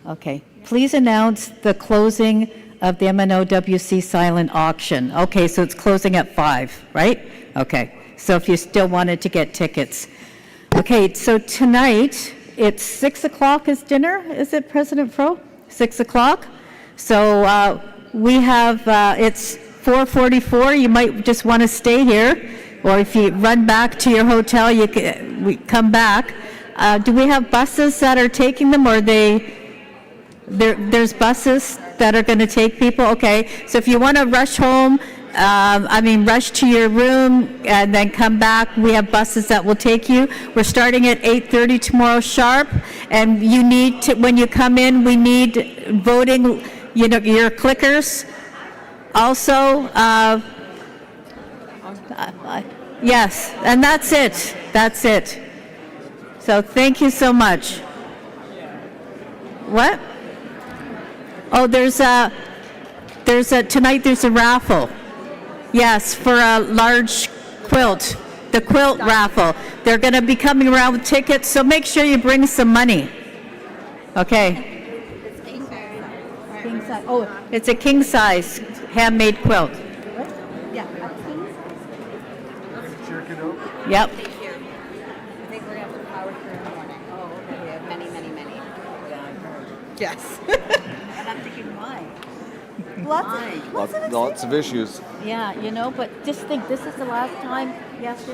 okay. Please announce the closing of the MNOWC silent auction. Okay, so it's closing at 5, right? Okay, so if you still wanted to get tickets. Okay, so tonight, it's 6 o'clock is dinner, is it, President Fro? 6 o'clock? So we have, it's 4:44, you might just want to stay here, or if you run back to your hotel, we come back. Do we have buses that are taking them, or there's buses that are going to take people? Okay, so if you want to rush home, rush to your room and then come back, we have buses that will take you. We're starting at 8:30 tomorrow sharp, and you need to, when you come in, we need voting, your clickers. Also, yes, and that's it. That's it. So thank you so much. What? Oh, tonight there's a raffle. Yes, for a large quilt, the quilt raffle. They're going to be coming around with tickets, so make sure you bring some money. Okay. King size. Oh, it's a king size handmade quilt. Yeah. Yep. I think we're going to have to power through in the morning. Oh, okay. We have many. Yes. And I'm thinking, why? Lots of issues. Yeah, but just think, this is the last time. Yes.